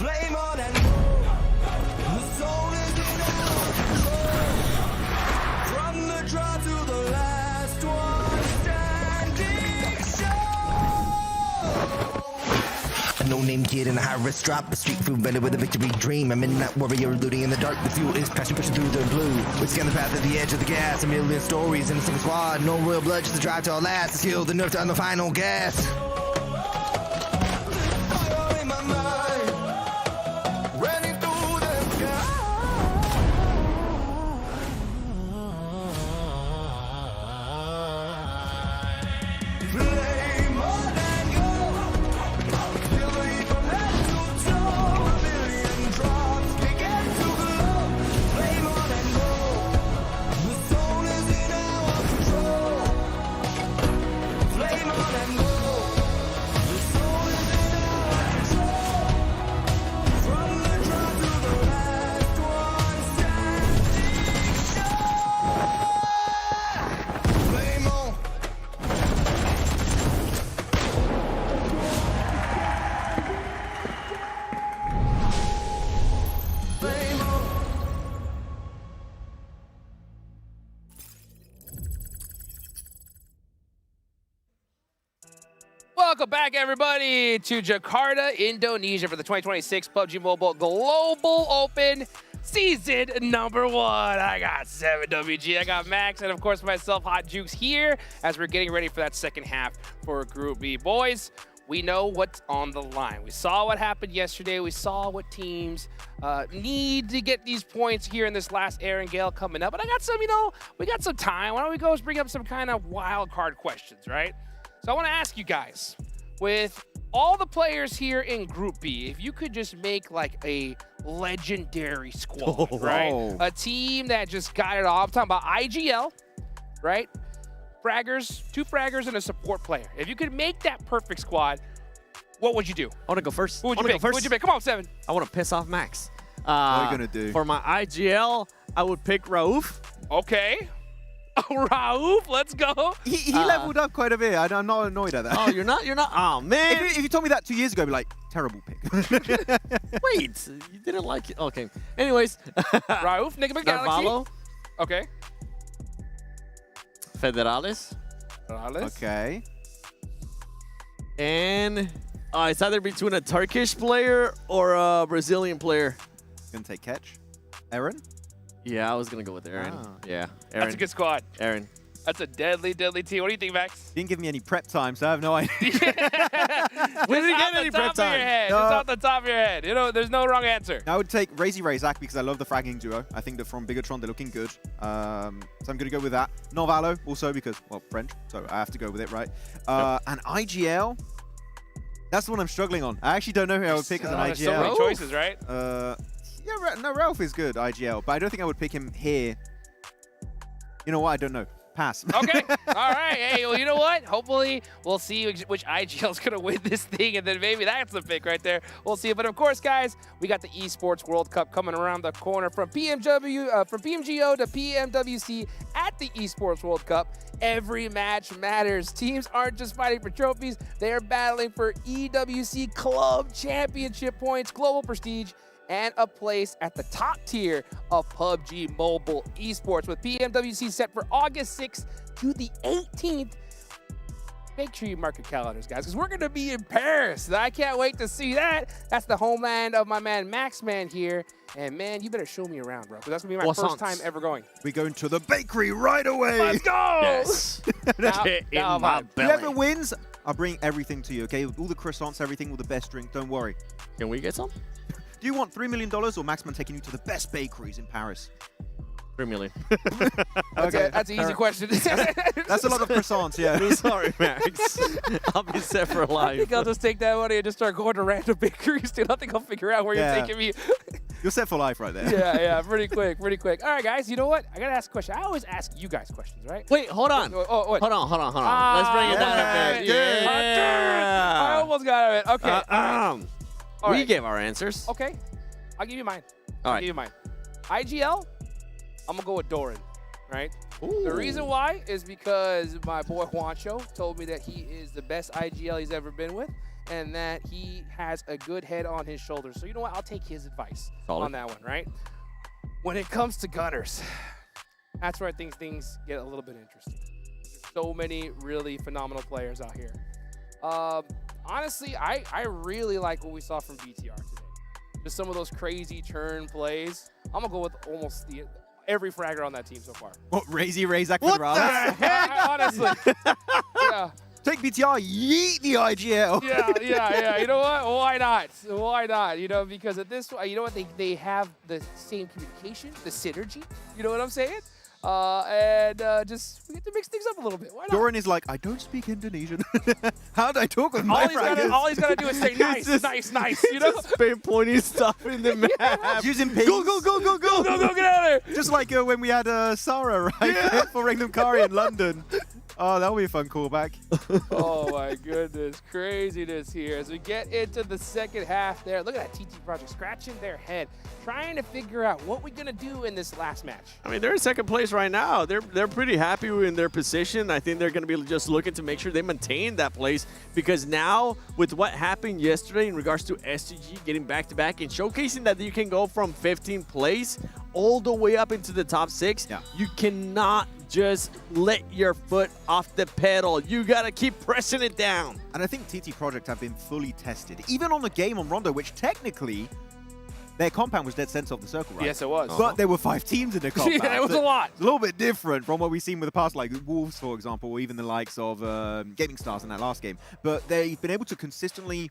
Flame on and go. The soul is in our control. From the draw to the last one standing show. A no-name kid in a high-risk drop, a street food vendor with a victory dream. A midnight warrior looting in the dark. The fuel is passion pushing through the blue. We scan the path at the edge of the gas. A million stories in a single squad. No real blood, just the drive to our last. The skill, the nerve to on the final gas. Fire in my mind. Ready through the sky. Flame on and go. Feel the heat from head to toe. A million drops begin to glow. Flame on and go. The soul is in our control. Flame on and go. The soul is in our control. From the draw to the last one standing show. Flame on. Flame on. Welcome back, everybody, to Jakarta, Indonesia for the 2026 PUBG Mobile Global Open Season number 1. I got 7WG, I got Max, and of course myself, Hot Jukes, here as we're getting ready for that second half for Group B. Boys, we know what's on the line. We saw what happened yesterday. We saw what teams need to get these points here in this last Aaron Gale coming up. But I got some, we got some time. Why don't we go bring up some kind of wild card questions, right? So I want to ask you guys, with all the players here in Group B, if you could just make like a legendary squad, right? A team that just got it all. I'm talking about IGL, right? Fraggers, 2 fraggers, and a support player. If you could make that perfect squad, what would you do? I want to go first. Who would you pick? Who would you pick? Come on, 7. I want to piss off Max. What are you going to do? For my IGL, I would pick Rauf. Okay. Rauf, let's go. He leveled up quite a bit. I'm not annoyed at that. Oh, you're not? Oh, man. If you told me that 2 years ago, I'd be like, terrible pick. Wait, you didn't like it? Okay. Anyways. Rauf, Nigga Galaxy. Narvalo. Okay. Federales. Okay. And it's either between a Turkish player or a Brazilian player. Gonna take Catch. Aaron? Yeah, I was gonna go with Aaron. Yeah, Aaron. That's a good squad. Aaron. That's a deadly, deadly team. What do you think, Max? Didn't give me any prep time, so I have no idea. We didn't get any prep time. It's off the top of your head. There's no wrong answer. I would take Razy Razak because I love the fragging duo. I think that from Bigatron, they're looking good. So I'm going to go with that. Narvalo also because, well, French, so I have to go with it, right? And IGL, that's the one I'm struggling on. I actually don't know who I would pick as an IGL. So many choices, right? Yeah, no, Ralph is good, IGL, but I don't think I would pick him here. You know what? I don't know. Pass. Okay. All right. Hey, well, you know what? Hopefully, we'll see which IGL is going to win this thing, and then maybe that's the pick right there. We'll see. But of course, guys, we got the Esports World Cup coming around the corner from PMGO to PMWC at the Esports World Cup. Every match matters. Teams aren't just fighting for trophies; they are battling for EWC Club Championship points, global prestige, and a place at the top tier of PUBG Mobile Esports, with PMWC set for August 6th to the 18th. Make sure you mark your calendars, guys, because we're going to be in Paris. I can't wait to see that. That's the homeland of my man Max Man here. And, man, you better show me around, bro, because that's going to be my first time ever going. We're going to the bakery right away. Let's go! Yes. Now, my belly. Whoever wins, I'll bring everything to you, okay? All the croissants, everything, all the best drink. Don't worry. Can we get some? Do you want $3 million or Maxman taking you to the best bakeries in Paris? 3 million. Okay, that's an easy question. That's a lot of croissants, yeah. Sorry, Max. I'll be set for I life. think I'll just take that money and just start going to random bakeries, dude. I think I'll figure out where you're taking me. You're set for life right there. Yeah, pretty quick. All right, guys, you know what? I got to ask a question. I always ask you guys questions, right? Wait, hold on. Oh, what? Hold on. Let's bring it down a bit. Yeah. I almost got it. Okay. We gave our answers. Okay. I'll give you mine. All right. Give you mine. IGL, I'm going to go with Doran, right? Ooh. The reason why is because my boy Juancho told me that he is the best IGL he's ever been with. and that he has a good head on his shoulders. So you know what? I'll take his advice on that one, right? When it comes to gunners, that's where I think things get a little bit interesting. So many really phenomenal players out here. Honestly, I really like what we saw from BTR today. Just some of those crazy turn plays. I'm going to go with almost every fragger on that team so far. What, Razy Razak What for the heck? Honestly. Yeah. Take BTR, yeet the IGL. Yeah. You know what? Why not? Why not? You know, because at this, you know what? They have the same communication, the synergy. You know what I'm saying? Just we get to mix things up a little bit. Why not? Doran is like, I don't speak Indonesian. How do I talk with my fraggers? All he's gotta do is say nice, nice. You know, pinpointing stuff in the map. Using pings. Go, get out of there. Just like when we had Sarah, right? For Rangdom Kari in London. Oh, that'll be a fun callback. Oh my goodness, craziness here as we get into the second half there. Look at that TT Project scratching their head, trying to figure out what we're gonna do in this last match. I mean, they're in second place right now. They're pretty happy in their position. I think they're going to be just looking to make sure they maintain that place, because now with what happened yesterday in regards to STG getting back-to-back and showcasing that you can go from 15th place all the way up into the top 6, you cannot just let your foot off the pedal. You got to keep pressing it down. And I think TT Project have been fully tested, even on the game on Rondo, which technically their compound was dead center of the circle, right? Yes, it was. But there were 5 teams in the compound. Yeah, it was a lot. It's a little bit different from what we've seen with the past, like Wolves, for example, or even the likes of Gaming Stars in that last game. But they've been able to consistently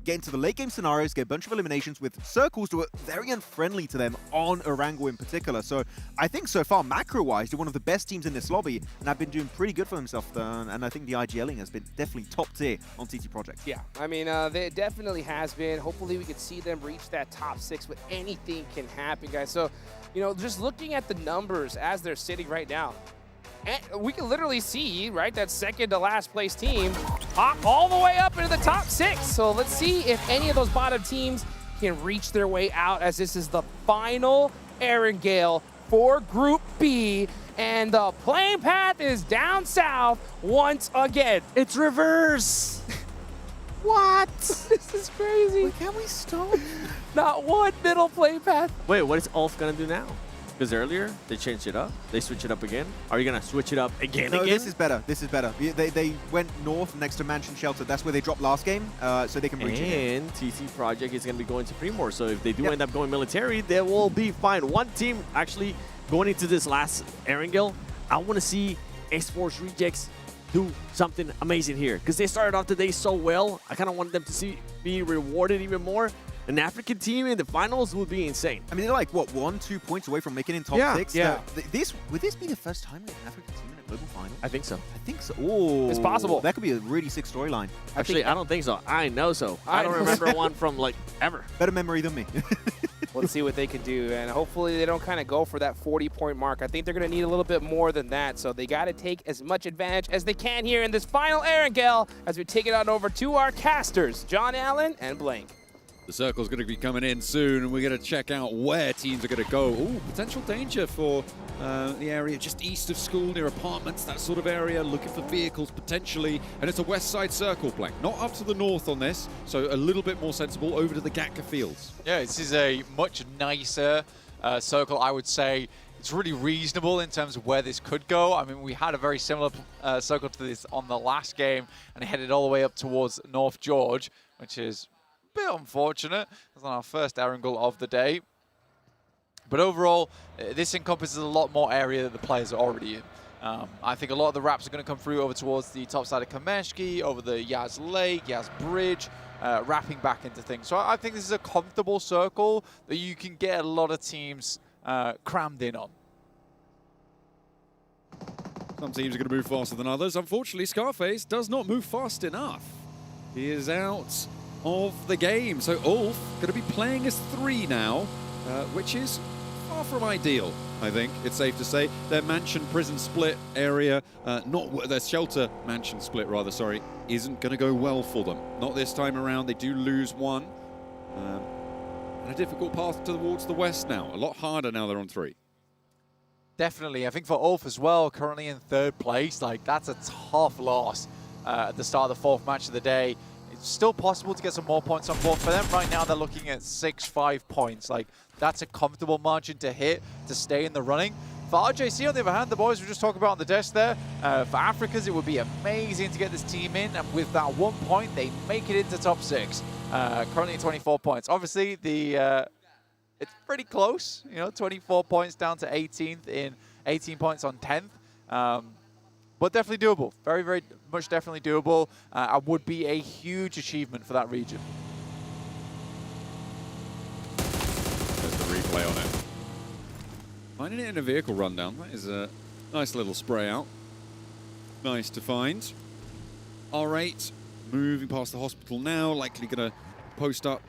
get into the late game scenarios, get a bunch of eliminations with circles that were very unfriendly to them on Erangel in particular. So I think so far, macro-wise, they're one of the best teams in this lobby and have been doing pretty good for themselves. And I think the IGLing has been definitely top tier on TT Project. Yeah, I mean, it definitely has been. Hopefully we could see them reach that top 6, but anything can happen, guys. So, you know, just looking at the numbers as they're sitting right now, and we can literally see, right, that second to last place team hop all the way up into the top 6. So let's see if any of those bottom teams can reach their way out, as this is the final Erangel for Group B. And the playing path is down south once again. It's reverse. What? This is crazy. Wait, can we stop? Not one middle play path. Wait, what is Ulf going to do now? Because earlier, they changed it up. They switched it up again. Are you going to switch it up again? No, this is better. This is better. They went north next to Mansion Shelter. That's where they dropped last game, so they can reach it. And TT Project is going to be going to Primor. So if they do end up going military, they will be fine. One team actually going into this last Erangel, I want to see Esports Rejects do something amazing here, because they started off the day so well. I kind of wanted them to be rewarded even more. An African team in the finals would be insane. I mean, they're like, what, 1-2 points away from making it in top 6? Yeah. Would this be the first time an African team in a global final? I think so. I think so. Oh, it's possible. That could be a really sick storyline. Actually, I don't think so. I know so. I don't remember one from, like, ever. Better memory than me. Let's see what they can do, and hopefully they don't kind of go for that 40-point mark. I think they're going to need a little bit more than that, so they got to take as much advantage as they can here in this final Erangel as we take it on over to our casters, John Allen and Blank. The circle's going to be coming in soon, and we're going to check out where teams are going to go. Ooh, potential danger for the area just east of school, near apartments, that sort of area, looking for vehicles potentially. And it's a west side circle, Blank. Not up to the north on this, so a little bit more sensible over to the Gatka Fields. Yeah, this is a much nicer circle, I would say. It's really reasonable in terms of where this could go. I mean, we had a very similar circle to this on the last game, and it headed all the way up towards North George, which is bit unfortunate. It's on our first Erangel of the day. But overall, this encompasses a lot more area that the players are already in. I think a lot of the wraps are going to come through over towards the top side of Kameshki, over the Yaz Lake, Yaz Bridge, wrapping back into things. So I think this is a comfortable circle that you can get a lot of teams crammed in on. Some teams are going to move faster than others. Unfortunately, Scarface does not move fast enough. He is out of the game. So Ulf going to be playing as 3 now, which is far from ideal, I think. It's safe to say. Their mansion prison split area, their shelter mansion split rather, sorry, isn't going to go well for them. Not this time around. They do lose one. And a difficult path towards the west now. A lot harder now they're on 3. Definitely. I think for Ulf as well, currently in 3rd place, like that's a tough loss at the start of the 4th match of the day. still possible to get some more points on board. For them right now, they're looking at 6-5 points. Like, that's a comfortable margin to hit to stay in the running. For RJC, on the other hand, the boys we just talked about on the desk there, for Africans, it would be amazing to get this team in, and with that 1 point, they make it into top 6. Currently 24 points. Obviously, it's pretty close, you know, 24 points down to 18th in 18 points on 10th. But definitely doable. Very, very much definitely doable. Would be a huge achievement for that region. There's the replay on it. Finding it in a vehicle rundown. That is a nice little spray out. Nice to find. R8 moving past the hospital now. Likely going to post up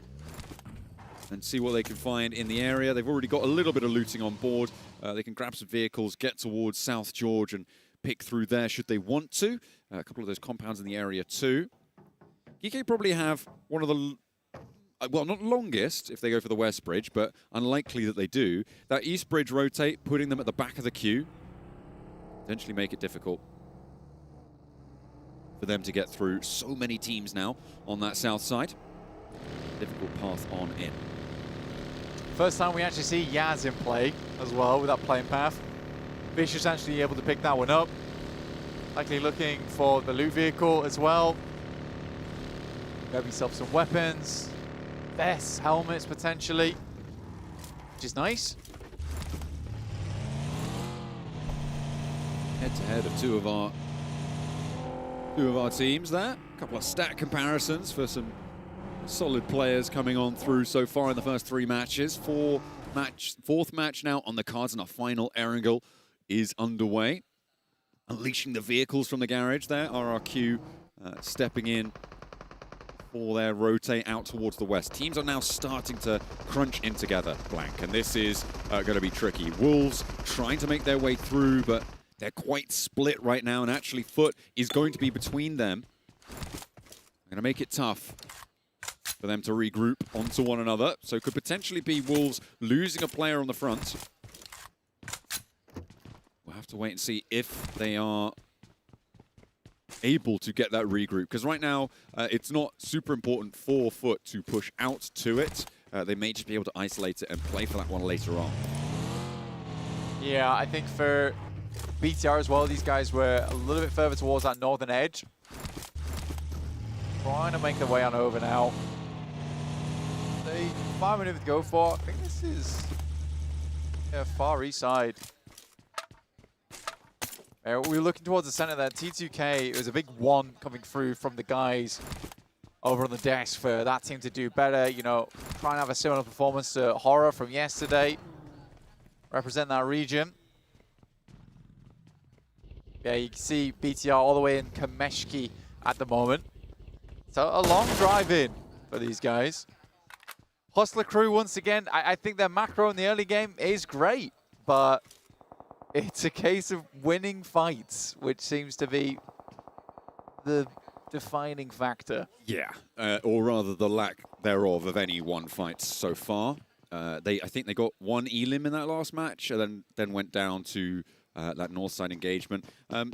and see what they can find in the area. They've already got a little bit of looting on board. They can grab some vehicles, get towards South George and pick through there should they want to. A couple of those compounds in the area too. GK probably have one of the, well, not longest if they go for the West Bridge, but unlikely that they do. That East Bridge rotate, putting them at the back of the queue, potentially make it difficult for them to get through. So many teams now on that south side. Difficult path on in. First time we actually see Yaz in play as well with that playing path. Vicious actually able to pick that one up. Likely looking for the loot vehicle as well. Grab yourself some weapons, vests, helmets potentially, which is nice. Head to head of two of our teams there. A couple of stat comparisons for some solid players coming on through so far in the first 3 matches. Fourth match now on the cards, and our final Erangel is underway. Unleashing the vehicles from the garage there. RRQ stepping in for their rotate out towards the west. Teams are now starting to crunch in together, Blank, and this is going to be tricky. Wolves trying to make their way through, but they're quite split right now, and actually Foot is going to be between them. Going to make it tough for them to regroup onto one another. So it could potentially be Wolves losing a player on the front. We'll have to wait and see if they are able to get that regroup. Because right now, it's not super important for Foot to push out to it. They may just be able to isolate it and play for that one later on. Yeah, I think for BTR as well, these guys were a little bit further towards that northern edge. Trying to make their way on over now. They 5 minutes to go for. I think this is far east side. We were looking towards the center there. T2K, it was a big one coming through from the guys over on the desk for that team to do better. You know, try and have a similar performance to Horror from yesterday. Represent that region. Yeah, you can see BTR all the way in Kameshki at the moment. So a long drive in for these guys. Hustler Crew, once again, I think their macro in the early game is great, but it's a case of winning fights, which seems to be the defining factor. Yeah, or rather the lack thereof of any one fight so far. I think they got 1 elim in that last match, and then went down to that north side engagement.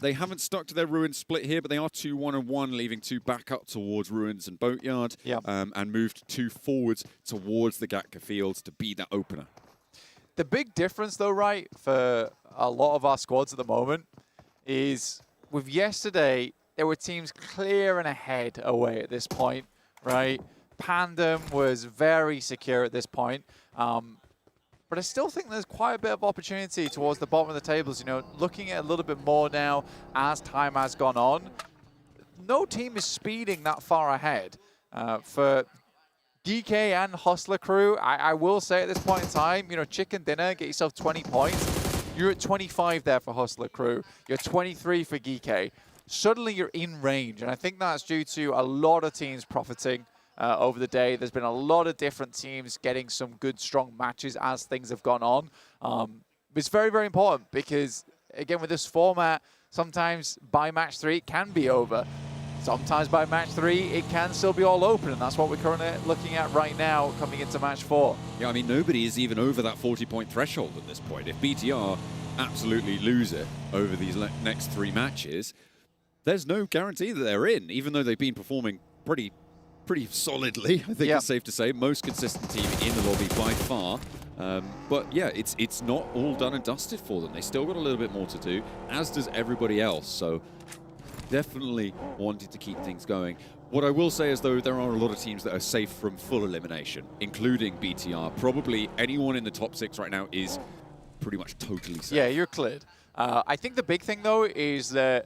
They haven't stuck to their Ruins split here, but they are 2-1-1, leaving 2 back up towards Ruins and Boatyard, and moved 2 forwards towards the Gatka fields to be that opener. The big difference, though, right, for a lot of our squads at the moment is with yesterday, there were teams clear and ahead away at this point, right? Pandem was very secure at this point. But I still think there's quite a bit of opportunity towards the bottom of the tables. You know, looking at a little bit more now as time has gone on. No team is speeding that far ahead. For DK and Hustler Crew, I will say at this point in time, you know, chicken dinner, get yourself 20 points. You're at 25 there for Hustler Crew. You're 23 for DK. Suddenly you're in range, and I think that's due to a lot of teams profiting over the day. There's been a lot of different teams getting some good, strong matches as things have gone on. It's very, very important because, again, with this format, sometimes by match 3 it can be over. Sometimes by match 3 it can still be all open, and that's what we're currently looking at right now coming into match 4. Yeah, I mean, nobody is even over that 40-point threshold at this point. If BTR absolutely lose it over these next 3 matches, there's no guarantee that they're in, even though they've been performing pretty pretty solidly, I think it's safe to say. Most consistent team in the lobby by far. But yeah, it's not all done and dusted for them. They still got a little bit more to do, as does everybody else. So definitely wanting to keep things going. What I will say is, though, there are a lot of teams that are safe from full elimination, including BTR. Probably anyone in the top 6 right now is pretty much totally safe. Yeah, you're cleared. I think the big thing, though, is that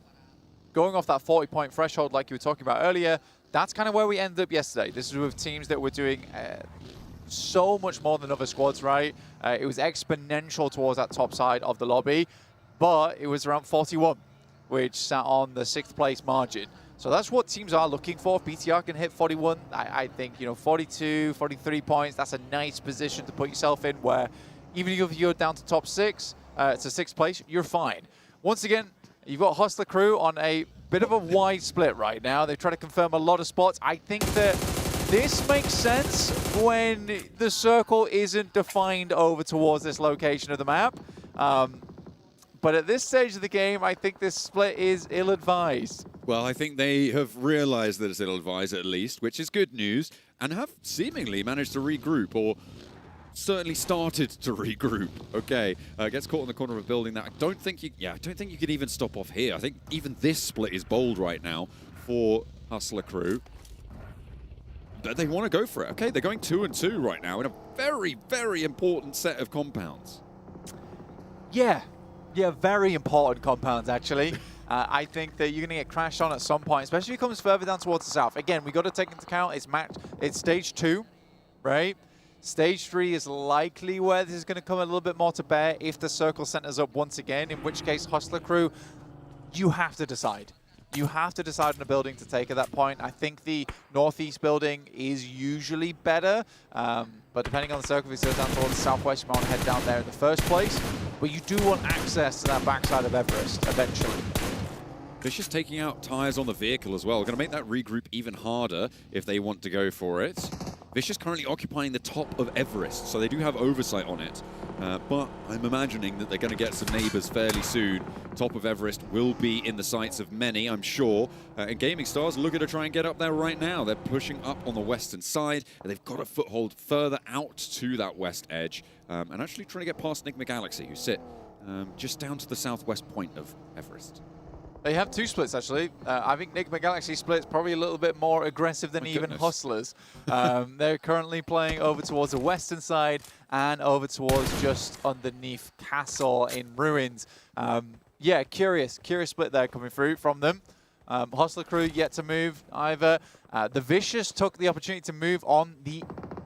going off that 40-point threshold like you were talking about earlier, that's kind of where we ended up yesterday. This is with teams that were doing so much more than other squads, right? It was exponential towards that top side of the lobby, but it was around 41, which sat on the 6th place margin. So that's what teams are looking for. If BTR can hit 41, I think, 42, 43 points, that's a nice position to put yourself in where even if you're down to top 6, to 6th place, you're fine. Once again, you've got Hustler Crew on a bit of a wide split right now. They've tried to confirm a lot of spots. I think that this makes sense when the circle isn't defined over towards this location of the map. But at this stage of the game, I think this split is ill-advised. Well, I think they have realized that it's ill-advised at least, which is good news, and have seemingly managed to regroup, or certainly started to regroup. Okay, gets caught in the corner of a building that I don't think you could even stop off here. I think even this split is bold right now for Hustler Crew. But they want to go for it. Okay, they're going 2-2 right now in a very, very important set of compounds. Yeah, very important compounds, actually. I think that you're going to get crashed on at some point, especially if it comes further down towards the south. Again, we got to take into account it's stage 2, right? Stage 3 is likely where this is going to come a little bit more to bear if the circle centers up once again, in which case, Hustler Crew, you have to decide. You have to decide on a building to take at that point. I think the northeast building is usually better, but depending on the circle, if you go down towards the southwest, you might want to head down there in the first place. But you do want access to that backside of Everest eventually. Vicious taking out tires on the vehicle as well. Going to make that regroup even harder if they want to go for it. Vicious currently occupying the top of Everest, so they do have oversight on it. But I'm imagining that they're going to get some neighbors fairly soon. Top of Everest will be in the sights of many, I'm sure. And Gaming Stars looking to try and get up there right now. They're pushing up on the western side, and they've got a foothold further out to that west edge. And actually trying to get past Enigma Galaxy, who sit just down to the southwest point of Everest. They have 2 splits, actually. I think Enigma Galaxy split's probably a little bit more aggressive than even Hustlers. They're currently playing over towards the western side and over towards just underneath Castle in Ruins. Yeah, curious split there coming through from them. Hustler Crew yet to move either. The Vicious took the opportunity to move on the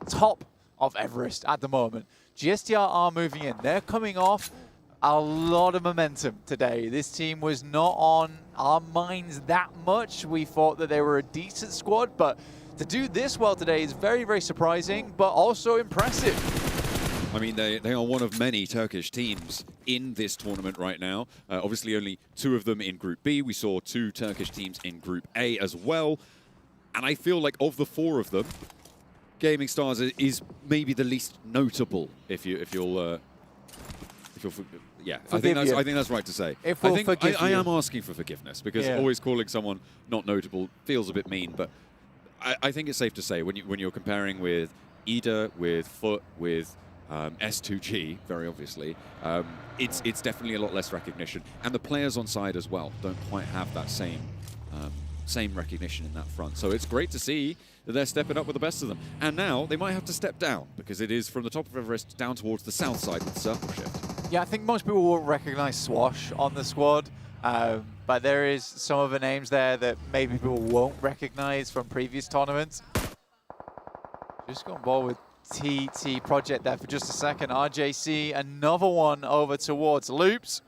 top of Everest at the moment. GSTR are moving in. They're coming off a lot of momentum today. This team was not on our minds that much. We thought that they were a decent squad, but to do this well today is very, very surprising, but also impressive. I mean, they are one of many Turkish teams in this tournament right now. Obviously, only 2 of them in Group B. We saw 2 Turkish teams in Group A as well. And I feel like of the 4 of them, Gaming Stars is maybe the least notable, yeah, I think that's right to say. I am asking for forgiveness because always calling someone not notable feels a bit mean. But I think it's safe to say when you're comparing with Ida, with Foot, with S2G, very obviously, it's definitely a lot less recognition, and the players on side as well don't quite have that same recognition in that front. So it's great to see that they're stepping up with the best of them. And now they might have to step down because it is from the top of Everest down towards the south side with Circle Shift. Yeah, I think most people won't recognize Swash on the squad, but there is some of the names there that maybe people won't recognize from previous tournaments. Just going ball with TT Project there for just a second. RJC, another one over towards Loops.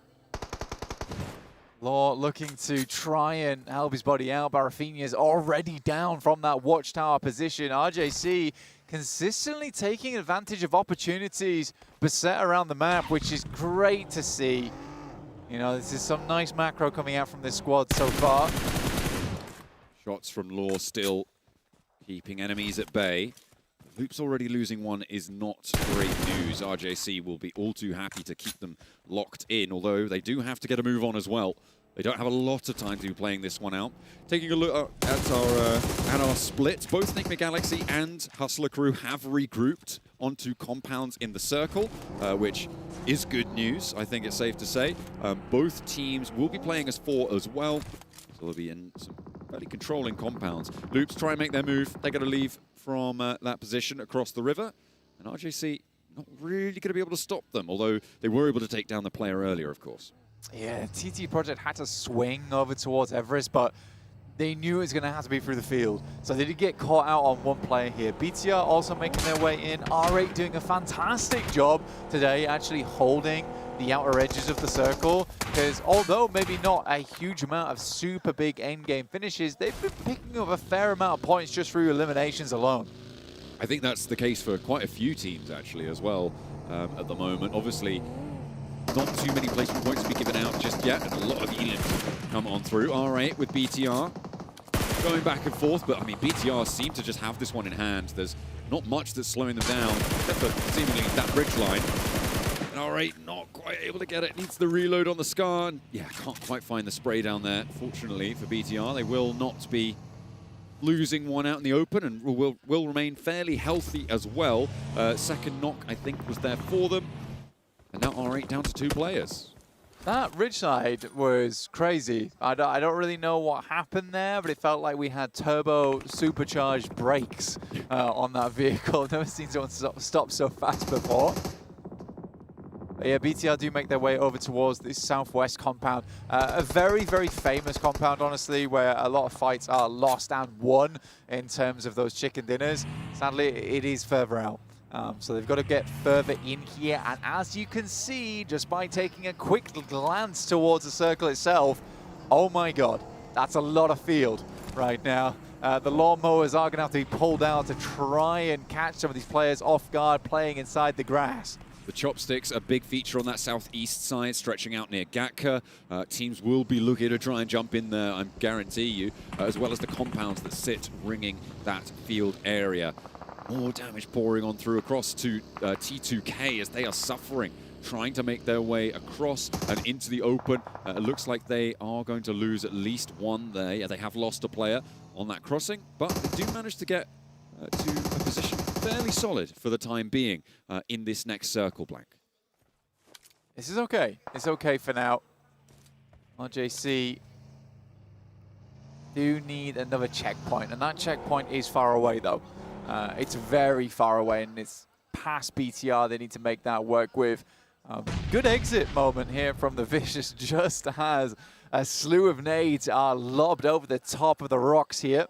Law looking to try and help his body out. Barafinia's already down from that watchtower position. RJC consistently taking advantage of opportunities beset around the map, which is great to see. You know, this is some nice macro coming out from this squad so far. Shots from Law still keeping enemies at bay. Loops already losing one is not great news. RJC will be all too happy to keep them locked in, although they do have to get a move on as well. They don't have a lot of time to be playing this one out. Taking a look at our splits, both Enigma Galaxy and Hustler Crew have regrouped onto compounds in the circle, which is good news, I think it's safe to say. Both teams will be playing as 4 as well, so they'll be in some fairly controlling compounds. Loops try and make their move. They're going to leave from that position across the river, and RJC not really going to be able to stop them, although they were able to take down the player earlier, of course. Yeah, TT Project had to swing over towards Everest, but they knew it was going to have to be through the field. So they did get caught out on one player here. BTR also making their way in. R8 doing a fantastic job today, actually holding the outer edges of the circle. Because although maybe not a huge amount of super big endgame finishes, they've been picking up a fair amount of points just through eliminations alone. I think that's the case for quite a few teams, actually, as well, at the moment. Obviously, not too many placement points to be given out just yet, and a lot of Elim come on through. R8 with BTR going back and forth, but I mean, BTR seem to just have this one in hand. There's not much that's slowing them down, except for seemingly that bridge line. And R8 not quite able to get it, needs the reload on the Scar. And yeah, can't quite find the spray down there, fortunately for BTR. They will not be losing one out in the open and will remain fairly healthy as well. Second knock, I think, was there for them. And now R8 down to 2 players. That ridgeside was crazy. I don't really know what happened there, but it felt like we had turbo supercharged brakes on that vehicle. I've never seen someone stop so fast before. But yeah, BTR do make their way over towards this southwest compound. A very, very famous compound, honestly, where a lot of fights are lost and won in terms of those chicken dinners. Sadly, it is further out. So they've got to get further in here. And as you can see, just by taking a quick glance towards the circle itself, oh my God, that's a lot of field right now. The lawnmowers are going to have to be pulled out to try and catch some of these players off guard playing inside the grass. The chopsticks, a big feature on that southeast side, stretching out near Gatka. Teams will be looking to try and jump in there, I guarantee you, as well as the compounds that sit ringing that field area. More damage pouring on through across to T2K as they are suffering, trying to make their way across and into the open. It looks like they are going to lose at least one there. Yeah, they have lost a player on that crossing, but they do manage to get to a position fairly solid for the time being in this next circle, Blank. This is okay. It's okay for now. RJC do need another checkpoint, and that checkpoint is far away, though. It's very far away, and it's past BTR. They need to make that work with. Good exit moment here from the Vicious, just as a slew of nades are lobbed over the top of the rocks here.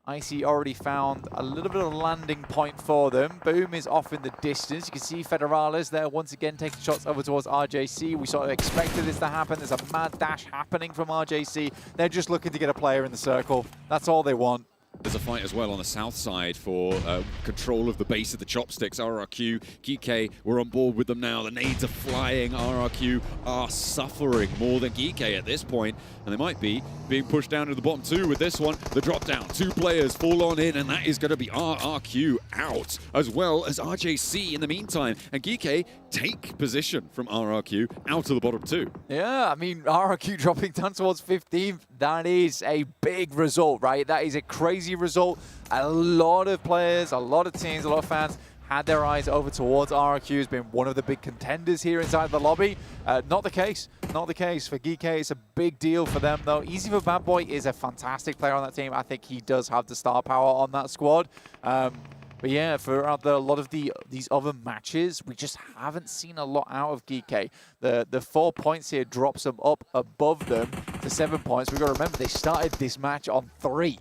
Icy already found a little bit of a landing point for them. Boom is off in the distance. You can see Federales there once again taking shots over towards RJC. We sort of expected this to happen. There's a mad dash happening from RJC. They're just looking to get a player in the circle. That's all they want. There's a fight as well on the south side for control of the base of the chopsticks. RRQ, Geeky, we're on board with them now. The nades are flying. RRQ are suffering more than Geeky at this point, and they might be being pushed down to the bottom 2 with this one. The drop down, 2 players fall on in, and that is going to be RRQ out, as well as RJC in the meantime. And Geeky take position from RRQ out of the bottom 2. Yeah, I mean, RRQ dropping down towards 15th, that is a big result, right? That is a crazy result. A lot of players, a lot of teams, a lot of fans had their eyes over towards RRQ as being one of the big contenders here inside the lobby. Not the case. Not the case for Geeky. It's a big deal for them, though. Easy for Bad Boy is a fantastic player on that team. I think he does have the star power on that squad. But yeah, for a lot of these other matches, we just haven't seen a lot out of Geeky. The 4 points here drops them up above them to 7 points. We've got to remember, they started this match on 3.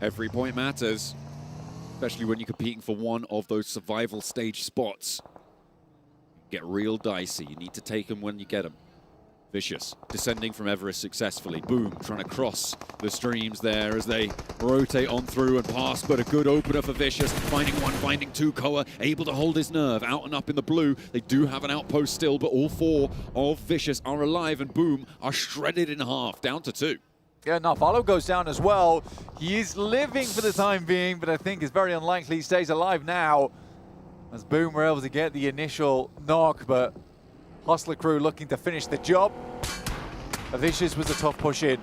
Every point matters, especially when you're competing for one of those survival stage spots. Get real dicey. You need to take them when you get them. Vicious descending from Everest successfully. Boom, trying to cross the streams there as they rotate on through and pass, but a good opener for Vicious. Finding one, finding 2. Koa able to hold his nerve. Out and up in the blue. They do have an outpost still, but all 4 of Vicious are alive, and Boom are shredded in half, down to 2. Yeah, Narvalo goes down as well. He is living for the time being, but I think it's very unlikely he stays alive now. As Boom were able to get the initial knock, but Hustler Crew looking to finish the job. Vicious was a tough push in.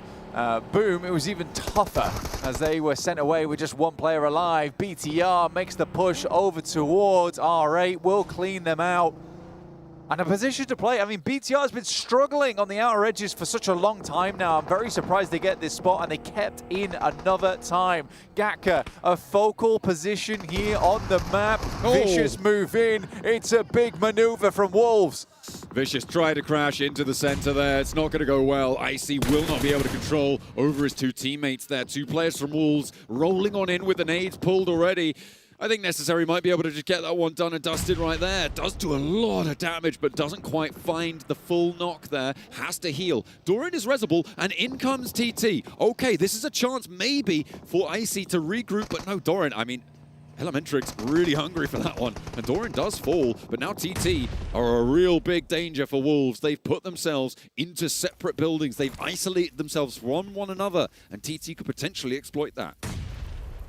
Boom, it was even tougher as they were sent away with just one player alive. BTR makes the push over towards R8, will clean them out. And a position to play. I mean, BTR has been struggling on the outer edges for such a long time now. I'm very surprised they get this spot, and they kept in another time. Gatka, a focal position here on the map. Vicious move in. It's a big maneuver from Wolves. Vicious tried to crash into the center there. It's not going to go well. Icy will not be able to control over his two teammates there. Two players from Wolves rolling on in with the nades pulled already. I think Necessary might be able to just get that one done and dusted right there. Does do a lot of damage, but doesn't quite find the full knock there. Has to heal. Doran is resable, and in comes TT. Okay, this is a chance maybe for Icy to regroup, but no, Doran, I mean, Elementrix really hungry for that one, and Doran does fall, but now TT are a real big danger for Wolves. They've put themselves into separate buildings. They've isolated themselves from one another, and TT could potentially exploit that.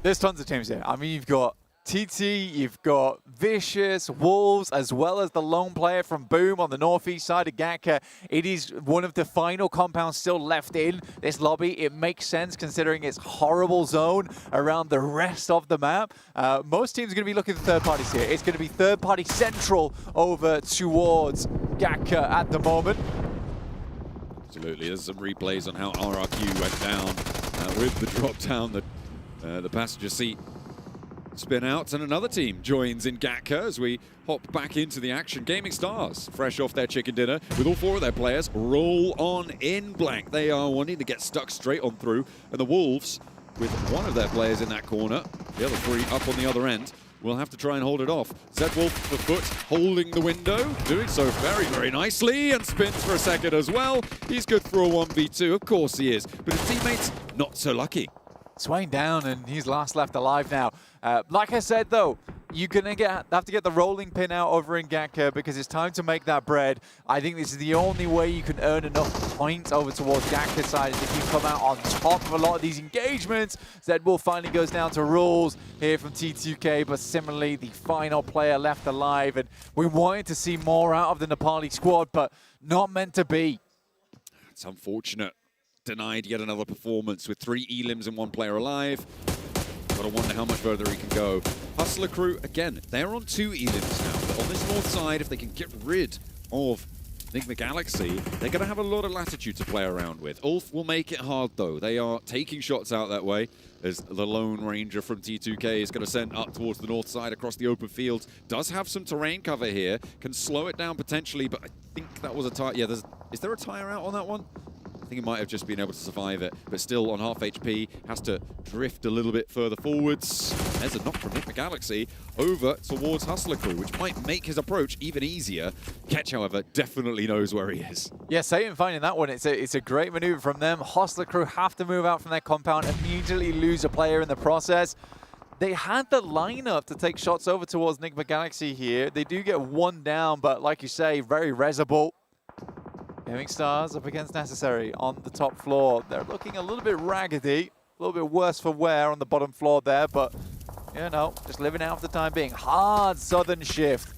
There's tons of teams here. I mean, you've got TT, you've got Vicious, Wolves, as well as the lone player from Boom on the northeast side of Gatka. It is one of the final compounds still left in this lobby. It makes sense considering its horrible zone around the rest of the map. Most teams are going to be looking for third parties here. It's going to be third party central over towards Gatka at the moment. Absolutely, there's some replays on how RRQ went down with the drop down the passenger seat. Spin out, and another team joins in Gatka as we hop back into the action. Gaming Stars, fresh off their chicken dinner, with all four of their players, roll on in blank. They are wanting to get stuck straight on through, and the Wolves, with one of their players in that corner, the other three up on the other end, will have to try and hold it off. Zedwolf for foot, holding the window, doing so very, very nicely, and spins for a second as well. He's good for a 1v2, of course he is, but his teammates, not so lucky. Swain down, and he's last left alive now. Like I said, though, you're going to have to get the rolling pin out over in Gatka because it's time to make that bread. I think this is the only way you can earn enough points over towards Gatka's side is if you come out on top of a lot of these engagements. Zedwolf finally goes down to rules here from T2K, but similarly, the final player left alive. And we wanted to see more out of the Nepali squad, but not meant to be. It's unfortunate. Denied yet another performance with 3 elims and 1 player alive. Gotta wonder how much further he can go. Hustler Crew, again, they're on 2 elims now. But on this north side, if they can get rid of Enigma Galaxy, they're gonna have a lot of latitude to play around with. Ulf will make it hard though. They are taking shots out that way as the Lone Ranger from T2K is gonna send up towards the north side across the open field. Does have some terrain cover here. Can slow it down potentially, but I think that was a tire. Yeah, is there a tire out on that one? I think he might have just been able to survive it, but still on half HP, has to drift a little bit further forwards. There's a knock from Enigma Galaxy over towards Hustler Crew, which might make his approach even easier. Ketch, however, definitely knows where he is. Yeah, Satan finding that one, it's a great maneuver from them. Hustler Crew have to move out from their compound, immediately lose a player in the process. They had the lineup to take shots over towards Enigma Galaxy here. They do get one down, but like you say, very resable. Gaming Stars up against Necessary on the top floor. They're looking a little bit raggedy, a little bit worse for wear on the bottom floor there, but, you know, just living out for the time being. Hard Southern shift.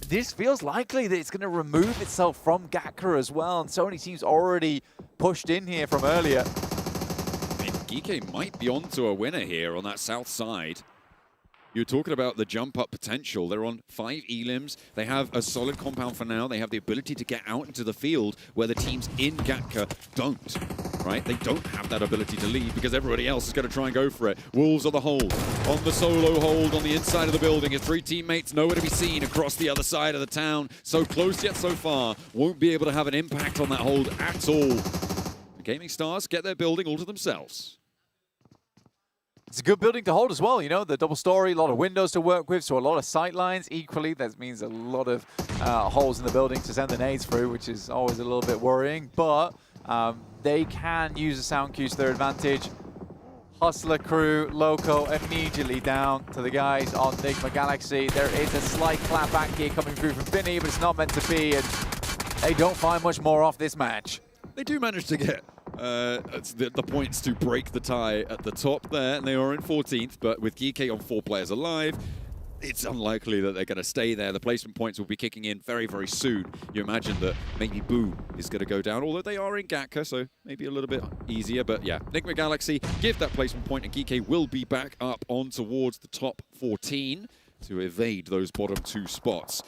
This feels likely that it's going to remove itself from Gatka as well, and so many teams already pushed in here from earlier. I mean, Geeke might be onto a winner here on that south side. You're talking about the jump-up potential. They're on 5 elims. They have a solid compound for now. They have the ability to get out into the field where the teams in Gatka don't, right? They don't have that ability to lead because everybody else is going to try and go for it. Wolves on the hold, on the solo hold on the inside of the building. His 3 teammates nowhere to be seen across the other side of the town. So close yet so far. Won't be able to have an impact on that hold at all. The Gaming Stars get their building all to themselves. It's a good building to hold as well, you know, the double story, a lot of windows to work with, so a lot of sight lines. Equally, that means a lot of holes in the building to send the nades through, which is always a little bit worrying, but they can use the sound cues to their advantage. Hustler Crew, Loco immediately down to the guys on Enigma Galaxy. There is a slight clapback here coming through from Vinny, but it's not meant to be, and they don't find much more off this match. They do manage to get the points to break the tie at the top there, and they are in 14th, but with Geeke on 4 players alive, it's unlikely that they're going to stay there. The placement points will be kicking in very, very soon. You imagine that maybe Boo is going to go down, although they are in Gatka, so maybe a little bit easier. But yeah, Enigma Galaxy give that placement point, and Geeky will be back up on towards the top 14 to evade those bottom 2 spots.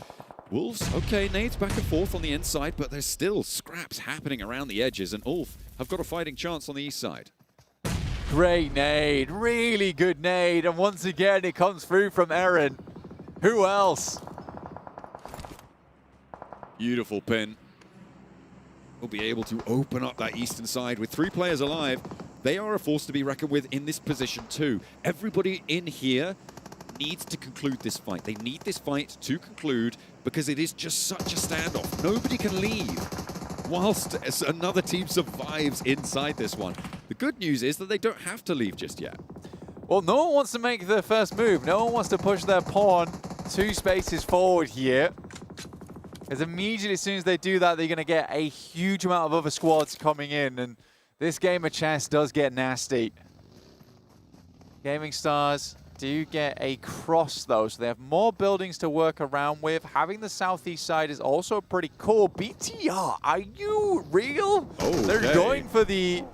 Wolves, okay, nades back and forth on the inside, but there's still scraps happening around the edges, and Ulf have got a fighting chance on the east side. Great nade, really good nade, and once again it comes through from Eren. Who else? Beautiful pin. Will be able to open up that eastern side with 3 players alive. They are a force to be reckoned with in this position too. Everybody in here needs to conclude this fight. They need this fight to conclude because it is just such a standoff. Nobody can leave whilst another team survives inside this one. The good news is that they don't have to leave just yet. Well, no one wants to make the first move. No one wants to push their pawn 2 spaces forward here. Because immediately as soon as they do that, they're going to get a huge amount of other squads coming in. And this game of chess does get nasty. Gaming Stars do get a cross, though, so they have more buildings to work around with. Having the southeast side is also pretty cool. BTR, are you real? Okay. They're going for the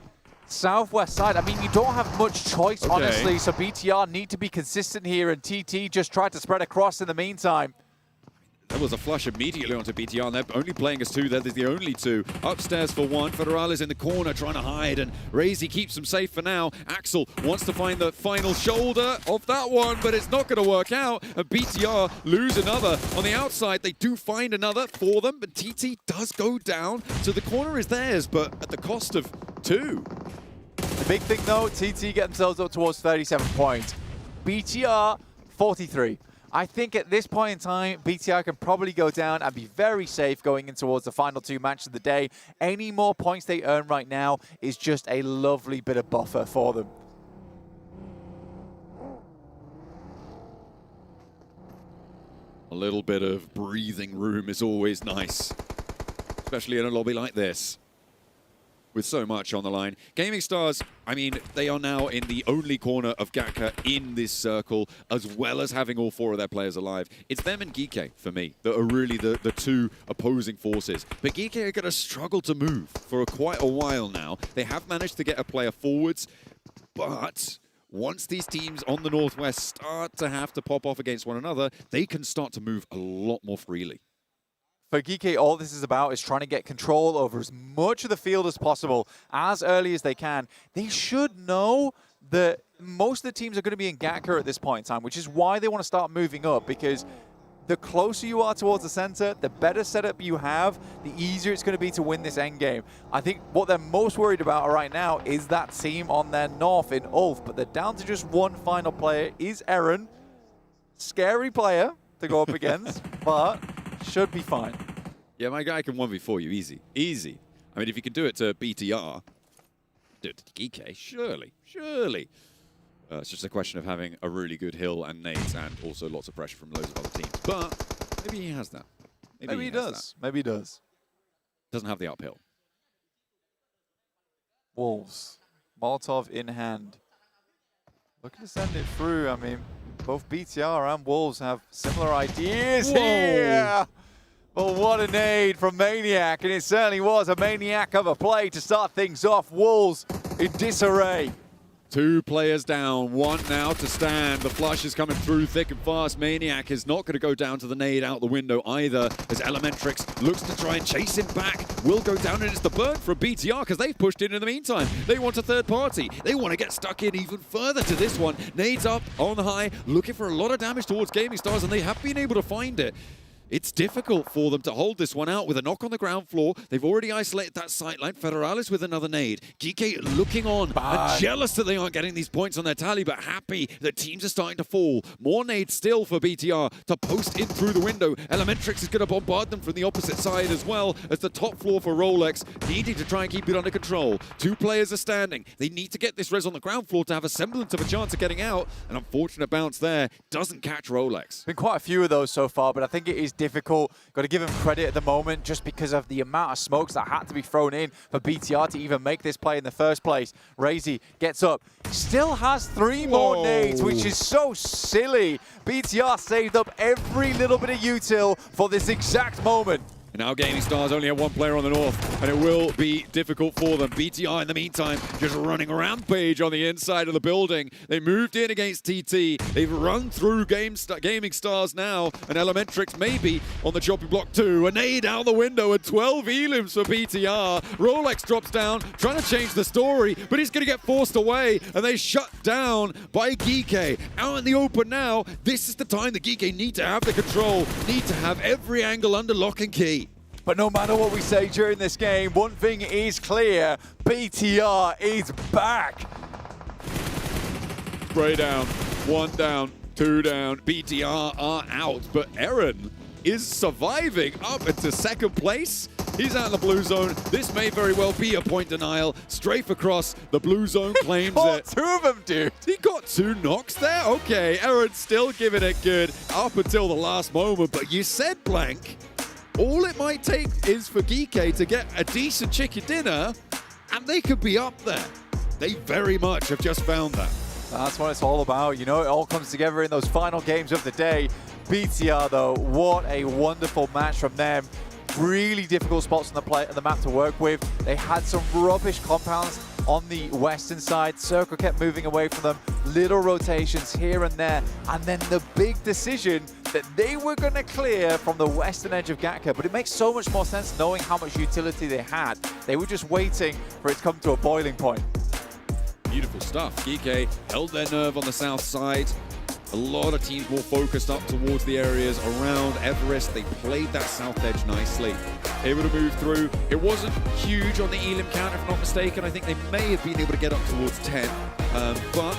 southwest side. I mean, you don't have much choice, honestly, so BTR need to be consistent here, and TT just tried to spread across in the meantime. There was a flush immediately onto BTR, and they're only playing as 2. They're the only 2. Upstairs for 1. Federales in the corner trying to hide, and Razy keeps them safe for now. Axel wants to find the final shoulder of that one, but it's not going to work out. And BTR lose another. On the outside, they do find another for them, but TT does go down. So the corner is theirs, but at the cost of 2. The big thing, though, TT get themselves up towards 37 points. BTR, 43. I think at this point in time, BTR can probably go down and be very safe going in towards the final 2 matches of the day. Any more points they earn right now is just a lovely bit of buffer for them. A little bit of breathing room is always nice, especially in a lobby like this, with so much on the line. Gaming Stars, I mean, they are now in the only corner of Gatka in this circle, as well as having all 4 of their players alive. It's them and Geeke, for me, that are really the 2 opposing forces. But Geeke are going to struggle to move for quite a while now. They have managed to get a player forwards, but once these teams on the Northwest start to have to pop off against one another, they can start to move a lot more freely. For Geeke, all this is about is trying to get control over as much of the field as possible as early as they can. They should know that most of the teams are going to be in Gatka at this point in time, which is why they want to start moving up, because the closer you are towards the center, the better setup you have, the easier it's going to be to win this endgame. I think what they're most worried about right now is that team on their north in Ulf, but they're down to just 1 final player, is Eren. Scary player to go up against, but should be fine. Yeah, my guy can 1v4 you easy. Easy. I mean, if you can do it to BTR, do it to Geeke, surely. It's just a question of having a really good hill and nades, and also lots of pressure from loads of other teams. But maybe he has that. Maybe he does. Maybe he does. Doesn't have the uphill. Wolves. Molotov in hand. Looking to send it through. I mean, both BTR and Wolves have similar ideas here. But what a nade from Maniac, and it certainly was a Maniac of a play to start things off. Wolves in disarray. 2 players down, 1 now to stand. The flush is coming through thick and fast. Maniac is not going to go down to the nade out the window either, as Elementrix looks to try and chase him back. Will go down, and it's the burn from BTR because they've pushed in the meantime. They want a third party. They want to get stuck in even further to this one. Nades up on the high, looking for a lot of damage towards Gaming Stars, and they have been able to find it. It's difficult for them to hold this one out with a knock on the ground floor. They've already isolated that sightline. Federales with another nade. Geeke looking on and jealous that they aren't getting these points on their tally, but happy that teams are starting to fall. More nades still for BTR to post in through the window. Elementrix is going to bombard them from the opposite side as well, as the top floor for Rolex needing to try and keep it under control. 2 players are standing. They need to get this res on the ground floor to have a semblance of a chance of getting out. An unfortunate bounce there doesn't catch Rolex. Been quite a few of those so far, but I think it is difficult. Got to give him credit at the moment just because of the amount of smokes that had to be thrown in for BTR to even make this play in the first place. Razy gets up, still has 3 more nades, which is so silly. BTR saved up every little bit of util for this exact moment. And now Gaming Stars only have 1 player on the north, and it will be difficult for them. BTR, in the meantime, just running rampage on the inside of the building. They moved in against TT. They've run through Gaming Stars now, and Elementrix maybe on the chopping block too. A nade out the window and 12 elims for BTR. Rolex drops down, trying to change the story, but he's going to get forced away, and they shut down by Geeke. Out in the open now, this is the time that Geeke need to have the control, need to have every angle under lock and key. But no matter what we say during this game, one thing is clear, BTR is back. Spray down, 1 down, 2 down, BTR are out, but Aaron is surviving up into 2nd place. He's out in the blue zone. This may very well be a point denial. Strafe across, the blue zone claims it. 2 of them, dude. He got 2 knocks there? Okay, Aaron's still giving it good up until the last moment, but you said, Blank, all it might take is for Geeke to get a decent chicken dinner, and they could be up there. They very much have just found that. That's what it's all about. You know, it all comes together in those final games of the day. BTR, though, what a wonderful match from them. Really difficult spots on the map to work with. They had some rubbish compounds on the western side. Circle kept moving away from them. Little rotations here and there. And then the big decision that they were going to clear from the western edge of Gatka. But it makes so much more sense knowing how much utility they had. They were just waiting for it to come to a boiling point. Beautiful stuff. Geeke held their nerve on the south side. A lot of teams more focused up towards the areas around Everest. They played that south edge nicely. Able to move through. It wasn't huge on the Elim count, if not mistaken. I think they may have been able to get up towards 10. But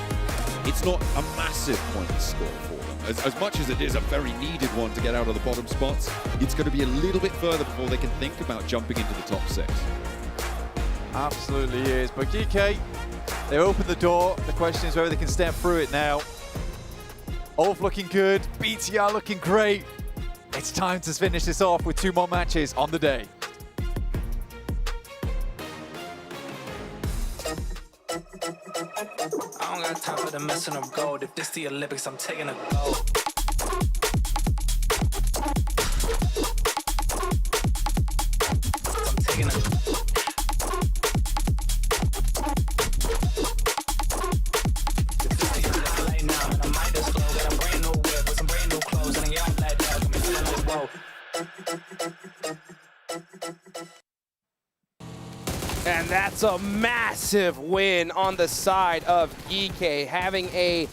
it's not a massive point score for them. As much as it is a very needed one to get out of the bottom spots, it's going to be a little bit further before they can think about jumping into the top 6. Absolutely is. But Geeke, they opened the door. The question is whether they can step through it now. Ulf looking good, BTR looking great. It's time to finish this off with 2 more matches on the day. I don't got time for the messing of gold. If this the Olympics, I'm taking a gold. I'm taking a And that's a massive win on the side of Geeke, having a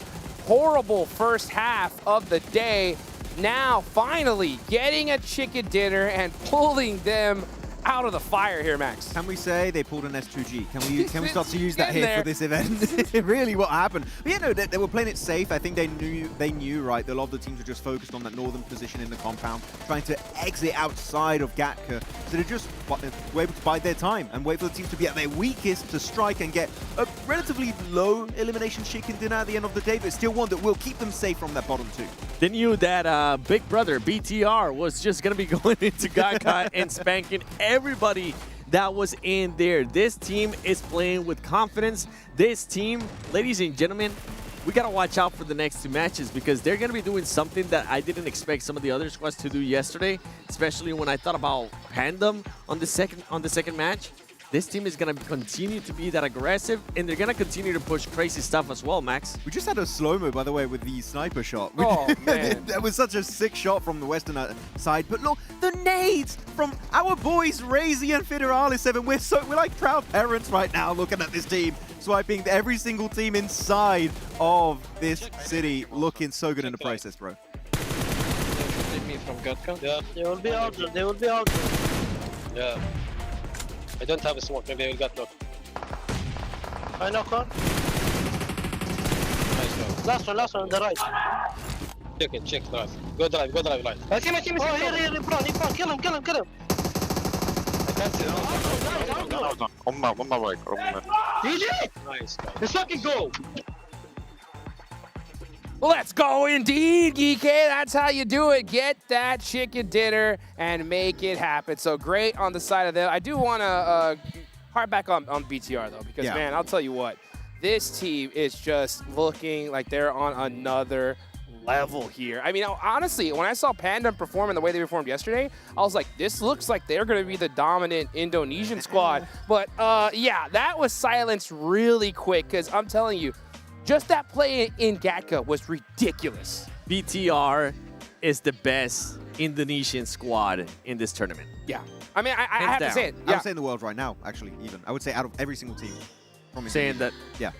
horrible first half of the day. Now finally getting a chicken dinner and pulling them out of the fire here, Max. Can we say they pulled an S2G? Can we start to use that here for this event? Really, what happened? But yeah, no, they were playing it safe. I think they knew, right, that a lot of the teams were just focused on that northern position in the compound, trying to exit outside of Gatka. So they just were able to bide their time and wait for the teams to be at their weakest to strike and get a relatively low elimination chicken dinner at the end of the day, but still one that will keep them safe from that bottom 2. They knew that big brother, BTR, was just going to be going into Gatka and spanking everybody that was in there. This team is playing with confidence. This team, ladies and gentlemen, we got to watch out for the next 2 matches because they're going to be doing something that I didn't expect some of the other squads to do yesterday, especially when I thought about Pandem on the second match. This team is going to continue to be that aggressive, and they're going to continue to push crazy stuff as well, Max. We just had a slow-mo, by the way, with the sniper shot. Oh, man. That was such a sick shot from the western side. But look, the nades from our boys, Razy and Federale7. We're like proud parents right now looking at this team, swiping every single team inside of this city. Looking so good in the process, bro. Yeah, they will be out there. They will be out there. Yeah. I don't have a smoke, maybe I will get locked. I knock one. Nice one. Last one on the right. Check, nice. Go drive, light. I see him. Oh, here, in front. Kill him. I can't see him. No. On my right. GG! Nice. Let's fucking go! Let's go indeed, Geeky. That's how you do it. Get that chicken dinner and make it happen. So great on the side of them. I do want to harp back on BTR, though, because, man, I'll tell you what. This team is just looking like they're on another level here. I mean, honestly, when I saw Pandem perform in the way they performed yesterday, I was like, this looks like they're going to be the dominant Indonesian squad. But, yeah, that was silenced really quick because I'm telling you, just that play in Gatka was ridiculous. BTR is the best Indonesian squad in this tournament. Yeah. I mean, I have to say it. I would say in the world right now, actually, even. I would say out of every single team. Saying that. Yeah.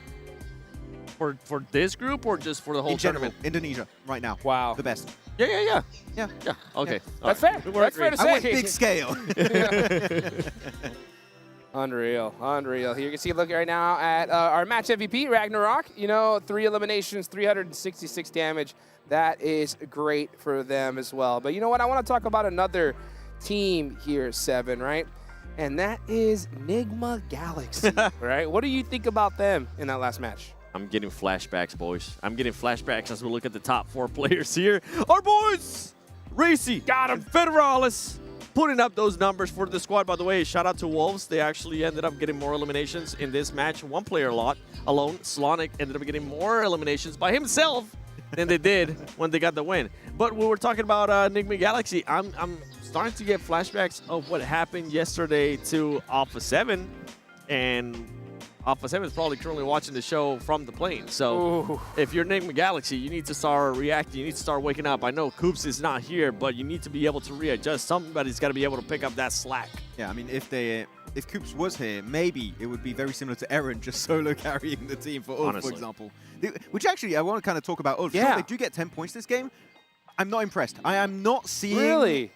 For this group or just for the whole in general, tournament? Indonesia right now. Wow. The best. Yeah. Okay. That's fair. That's fair to say. I went big scale. Unreal. Here you can see, look right now at our match MVP, Ragnarok. You know, 3 eliminations, 366 damage. That is great for them as well. But you know what? I want to talk about another team here, Seven, right? And that is Nigma Galaxy, right? What do you think about them in that last match? I'm getting flashbacks, boys. I'm getting flashbacks as we look at the top 4 players here. Our boys! Racy, got him, Federalis, putting up those numbers for the squad. By the way, shout out to Wolves. They actually ended up getting more eliminations in this match. 1 player lot alone. Slonic ended up getting more eliminations by himself than they did when they got the win. But we were talking about Nigma Galaxy. I'm starting to get flashbacks of what happened yesterday to Alpha 7. And Alpha 7 is probably currently watching the show from the plane. So if you're Nigma Galaxy, you need to start reacting. You need to start waking up. I know Coops is not here, but you need to be able to readjust. Somebody's got to be able to pick up that slack. Yeah, I mean, if Coops was here, maybe it would be very similar to Eren, just solo carrying the team for Ulf, for example. Which actually, I want to kind of talk about Ulf. Yeah. Sure, they do get 10 points this game. I'm not impressed. I am not seeing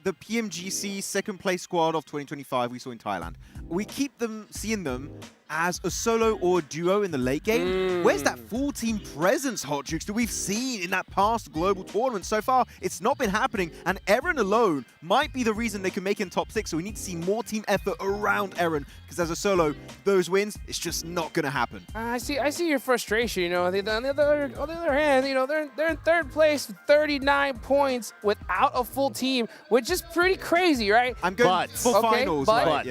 the PMGC second place squad of 2025 we saw in Thailand. We keep seeing them as a solo or duo in the late game. Where's that full team presence, Hot Jukes, that we've seen in that past global tournament? So far, it's not been happening, and Eren alone might be the reason they can make it in top 6, so we need to see more team effort around Eren, because as a solo, those wins, it's just not going to happen. I see your frustration, you know. On the other hand, you know, they're in 3rd place with 39 points without a full team, which is pretty crazy, right? I'm going for finals, right?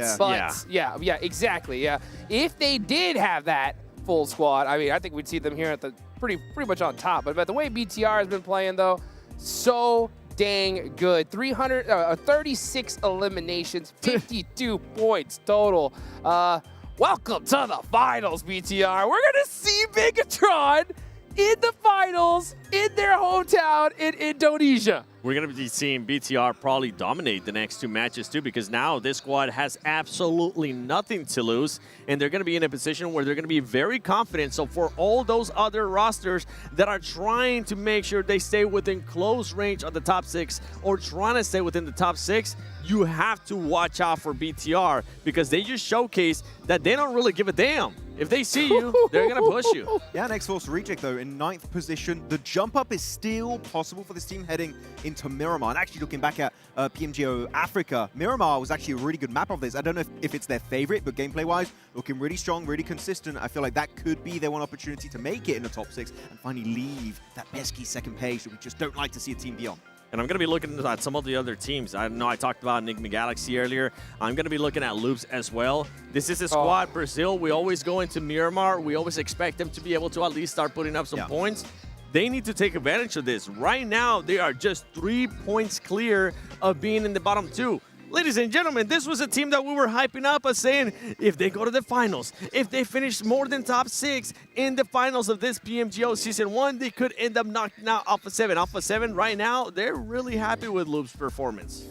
Yeah, exactly, yeah. If they did have that full squad, I mean, I think we'd see them here at the pretty much on top. But the way BTR has been playing, though, so dang good. 36 eliminations, 52 points total. Welcome to the finals, BTR. We're going to see Megatron in the finals in their hometown in Indonesia. We're going to be seeing BTR probably dominate the next 2 matches too, because now this squad has absolutely nothing to lose, and they're going to be in a position where they're going to be very confident. So for all those other rosters that are trying to make sure they stay within close range of the top 6 or trying to stay within the top 6, you have to watch out for BTR, because they just showcase that they don't really give a damn. If they see you, they're going to push you. Yeah, next Force Reject, though, in 9th position. The jump up is still possible for this team heading into Miramar. And actually, looking back at PMGO Africa, Miramar was actually a really good map of this. I don't know if it's their favorite, but gameplay-wise, looking really strong, really consistent. I feel like that could be their one opportunity to make it in the top 6 and finally leave that pesky second page that we just don't like to see a team be on. And I'm going to be looking at some of the other teams. I know I talked about Nigma Galaxy earlier. I'm going to be looking at Loops as well. This is a squad, Brazil. We always go into Miramar. We always expect them to be able to at least start putting up some points. They need to take advantage of this. Right now, they are just 3 points clear of being in the bottom 2. Ladies and gentlemen, this was a team that we were hyping up as saying, if they go to the finals, if they finish more than top 6 in the finals of this PMGO Season 1, they could end up knocking out Alpha 7. Alpha 7 right now, they're really happy with Loop's performance.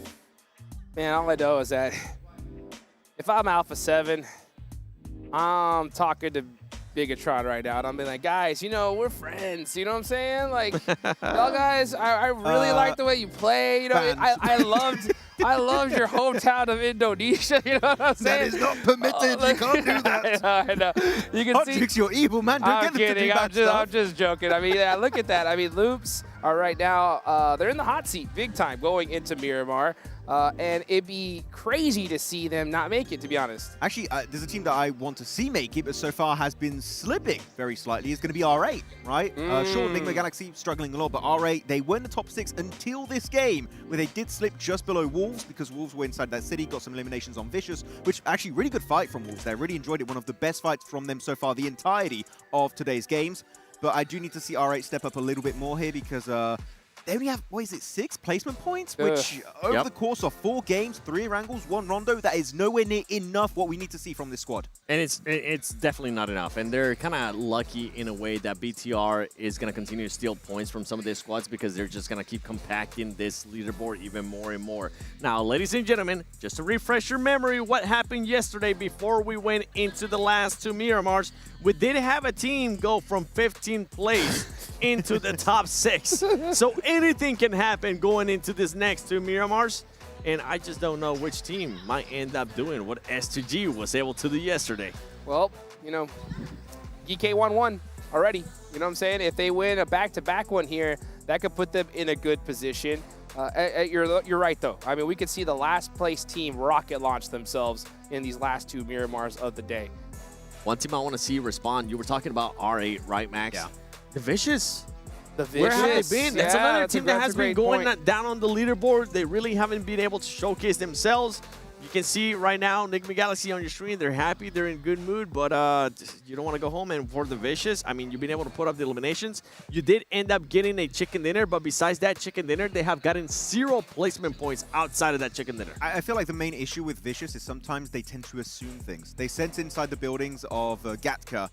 Man, all I know is that if I'm Alpha 7, I'm talking to Bigatron right now, and I'm being like, guys, you know, we're friends. You know what I'm saying? Like, y'all guys, I really like the way you play. You know, I loved your hometown of Indonesia. You know what I'm saying? That is not permitted. You can't do that. I know. You can Hot Jukes, you're evil, man. Don't I'm get them to kidding. do bad stuff. I'm just joking. I mean, yeah, look at that. I mean, Loops are right now, they're in the hot seat big time going into Miramar. And it'd be crazy to see them not make it, to be honest. Actually, there's a team that I want to see make it, but so far has been slipping very slightly. It's going to be R8, right? Sure, Enigma Galaxy struggling a lot, but R8, they were in the top 6 until this game, where they did slip just below Wolves, because Wolves were inside that city, got some eliminations on Vicious, which actually really good fight from Wolves there. Really enjoyed it. One of the best fights from them so far, the entirety of today's games. But I do need to see R8 step up a little bit more here, because they only have, what is it, 6 placement points? Which, over the course of 4 games, 3 Wrangles, 1 Rondo, that is nowhere near enough what we need to see from this squad. And it's definitely not enough. And they're kind of lucky in a way that BTR is going to continue to steal points from some of their squads because they're just going to keep compacting this leaderboard even more and more. Now, ladies and gentlemen, just to refresh your memory, what happened yesterday before we went into the last 2 Miramars, we did have a team go from 15th place into the top 6. So anything can happen going into this next 2 Miramars. And I just don't know which team might end up doing what S2G was able to do yesterday. Well, you know, GK won already. You know what I'm saying? If they win a back-to-back one here, that could put them in a good position. You're right, though. I mean, we could see the last place team rocket launch themselves in these last 2 Miramars of the day. One team I want to see respond, you were talking about R8, right, Max? Yeah. The Vicious. The Vicious. Where have they been? That's another team that has been going down on the leaderboard. They really haven't been able to showcase themselves. You can see right now, Enigma Galaxy on your screen, they're happy, they're in good mood, but you don't want to go home. And for the Vicious, I mean, you've been able to put up the eliminations. You did end up getting a chicken dinner, but besides that chicken dinner, they have gotten 0 placement points outside of that chicken dinner. I feel like the main issue with Vicious is sometimes they tend to assume things. They sense inside the buildings of Gatka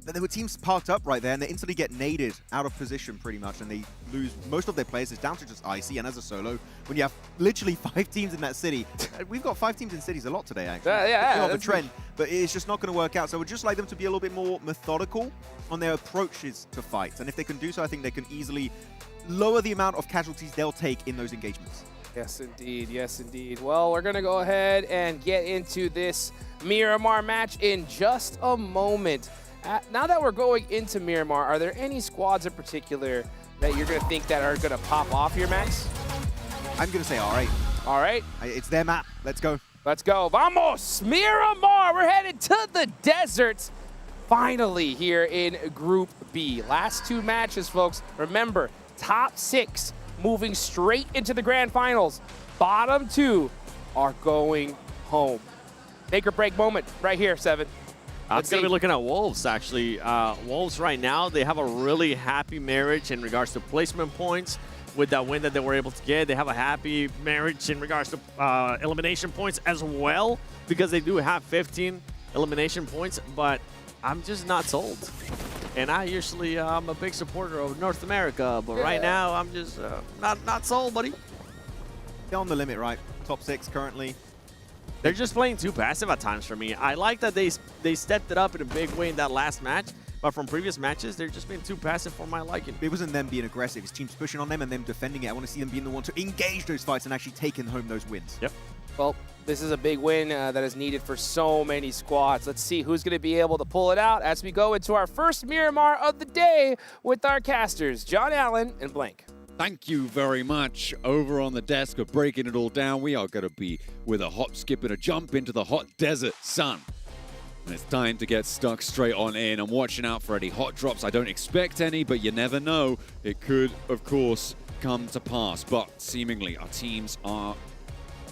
that there were teams parked up right there, and they instantly get naded out of position pretty much, and they lose most of their players. It's down to just Icy, and as a solo, when you have literally 5 teams in that city, we've got 5 teams in cities a lot today, actually. Yeah, It's a trend, but it's just not going to work out. So we'd just like them to be a little bit more methodical on their approaches to fights, and if they can do so, I think they can easily lower the amount of casualties they'll take in those engagements. Yes, indeed. Yes, indeed. Well, we're going to go ahead and get into this Miramar match in just a moment. Now that we're going into Miramar, are there any squads in particular that you're going to think that are going to pop off here, Max? I'm going to say R8. All right. It's their map. Let's go. Let's go. Vamos! Miramar! We're headed to the desert. Finally here in Group B. Last 2 matches, folks. Remember, top 6 moving straight into the grand finals. Bottom 2 are going home. Make or break moment right here, 7. I'm going to be looking at Wolves, actually. Wolves right now, they have a really happy marriage in regards to placement points with that win that they were able to get. They have a happy marriage in regards to elimination points as well, because they do have 15 elimination points, but I'm just not sold. And I usually I'm a big supporter of North America, but right now I'm just not sold, buddy. They're on the limit, right? Top 6 currently. They're just playing too passive at times for me. I like that they stepped it up in a big way in that last match, but from previous matches, they're just being too passive for my liking. It wasn't them being aggressive. It's teams pushing on them and them defending it. I want to see them being the one to engage those fights and actually taking home those wins. Yep. Well, this is a big win that is needed for so many squads. Let's see who's going to be able to pull it out as we go into our first Miramar of the day with our casters, John Allen and Blank. Thank you very much. Over on the desk of breaking it all down, we are going to be with a hop, skip, and a jump into the hot desert sun. And it's time to get stuck straight on in. I'm watching out for any hot drops. I don't expect any, but you never know. It could, of course, come to pass. But seemingly, our teams are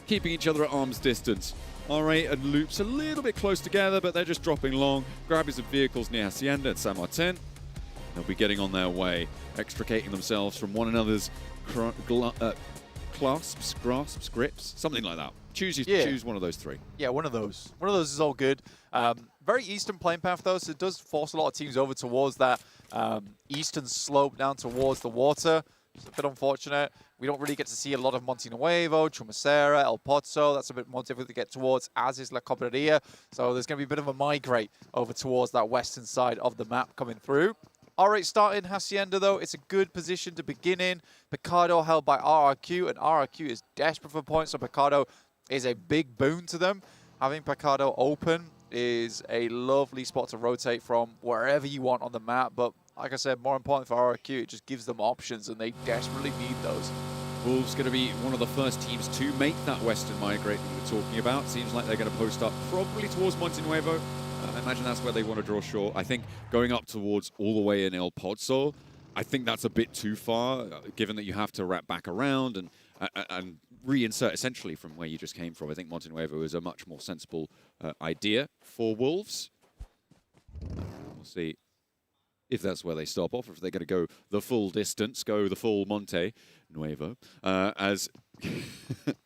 keeping each other at arm's distance. R8 and Loops a little bit close together, but they're just dropping long, grabbing some vehicles near Hacienda and San Martin. They'll be getting on their way, extricating themselves from one another's clasps, grasps, grips, something like that. Choose one of those 3. Yeah, one of those. One of those is all good. Very eastern playing path, though, so it does force a lot of teams over towards that eastern slope down towards the water. It's a bit unfortunate. We don't really get to see a lot of Monte Nuevo, Chumacera, El Pozo. That's a bit more difficult to get towards, as is La Cobreria. So there's going to be a bit of a migrate over towards that western side of the map coming through. R8 starting Hacienda, though. It's a good position to begin in. Picado held by RRQ, and RRQ is desperate for points, so Picado is a big boon to them. Having Picado open is a lovely spot to rotate from wherever you want on the map, but like I said, more important for RRQ, it just gives them options, and they desperately need those. Wolves going to be one of the first teams to make that western migrate that we're talking about. Seems like they're going to post up probably towards Monte Nuevo. I imagine that's where they want to draw short. I think going up towards all the way in El Pozo, I think that's a bit too far, given that you have to wrap back around and reinsert essentially from where you just came from. I think Monte Nuevo is a much more sensible idea for Wolves. We'll see if that's where they stop off, if they're going to go the full distance, go the full Monte Nuevo. As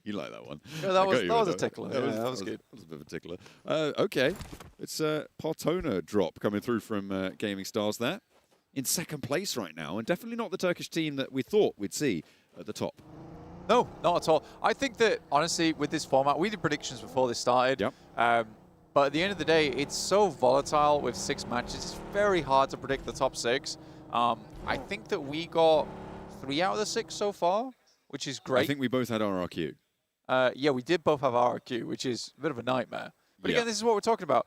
you like that one. Yeah, that was a tickler. Yeah, that was good. That was a bit of a tickler. Okay, it's a Partona drop coming through from Gaming Stars there. In second place right now, and definitely not the Turkish team that we thought we'd see at the top. No, not at all. I think that, honestly, with this format, we did predictions before this started. Yep. But at the end of the day, it's so volatile with 6 matches. It's very hard to predict the top 6. I think that we got 3 out of the 6 so far, which is great. I think we both had RRQ. Yeah, we did both have RRQ, which is a bit of a nightmare. But again, this is what we're talking about.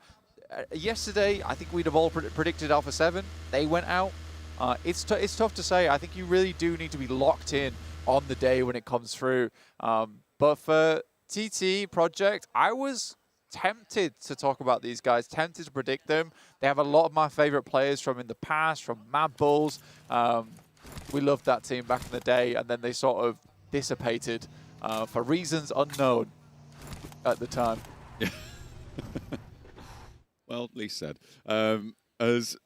Yesterday, I think we'd have all predicted Alpha 7. They went out. It's tough to say. I think you really do need to be locked in on the day when it comes through. But for TT Project, I was tempted to talk about these guys, tempted to predict them. They have a lot of my favorite players from in the past, from Mad Bulls. We loved that team back in the day, and then they sort of dissipated for reasons unknown at the time. Well, at least said. As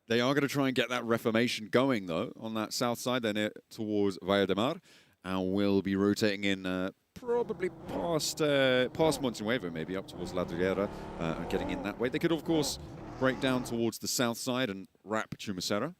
they are going to try and get that reformation going, though, on that south side, they're near towards Valle de Mar, and will be rotating in probably past Monte Nuevo, maybe up towards La Duguera, and getting in that way. They could, of course, break down towards the south side and wrap Chumacera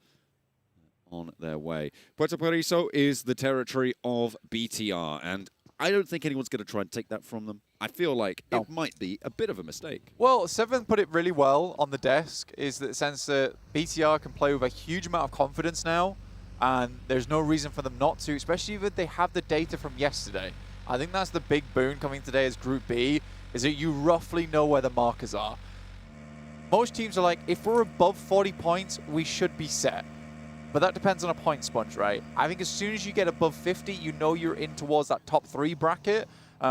on their way. Puerto Paraiso is the territory of BTR, and I don't think anyone's going to try and take that from them. I feel like it might be a bit of a mistake. Well, Seven put it really well on the desk, is the sense that BTR can play with a huge amount of confidence now, and there's no reason for them not to, especially if they have the data from yesterday. I think that's the big boon coming today as Group B, is that you roughly know where the markers are. Most teams are like, if we're above 40 points, we should be set. But that depends on a point sponge, right? I think as soon as you get above 50, you know you're in towards that top 3 bracket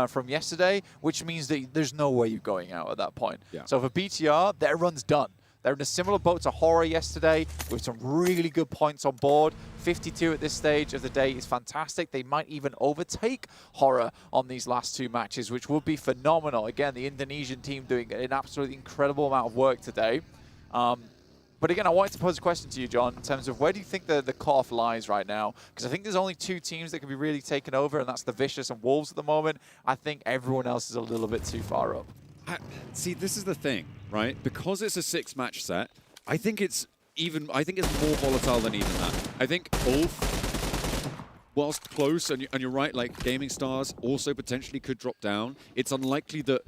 from yesterday, which means that there's no way you're going out at that point. Yeah. So for BTR, their run's done. They're in a similar boat to Horror yesterday with some really good points on board. 52 at this stage of the day is fantastic. They might even overtake Horror on these last 2 matches, which would be phenomenal. Again, the Indonesian team doing an absolutely incredible amount of work today. But again, I wanted to pose a question to you, John, in terms of where do you think the cutoff lies right now? Because I think there's only 2 teams that can be really taken over, and that's the Vicious and Wolves at the moment. I think everyone else is a little bit too far up. See, this is the thing, right? Because it's a 6-match set, I think it's more volatile than even that. I think Ulf, whilst close, and you're right, like Gaming Stars also potentially could drop down, it's unlikely that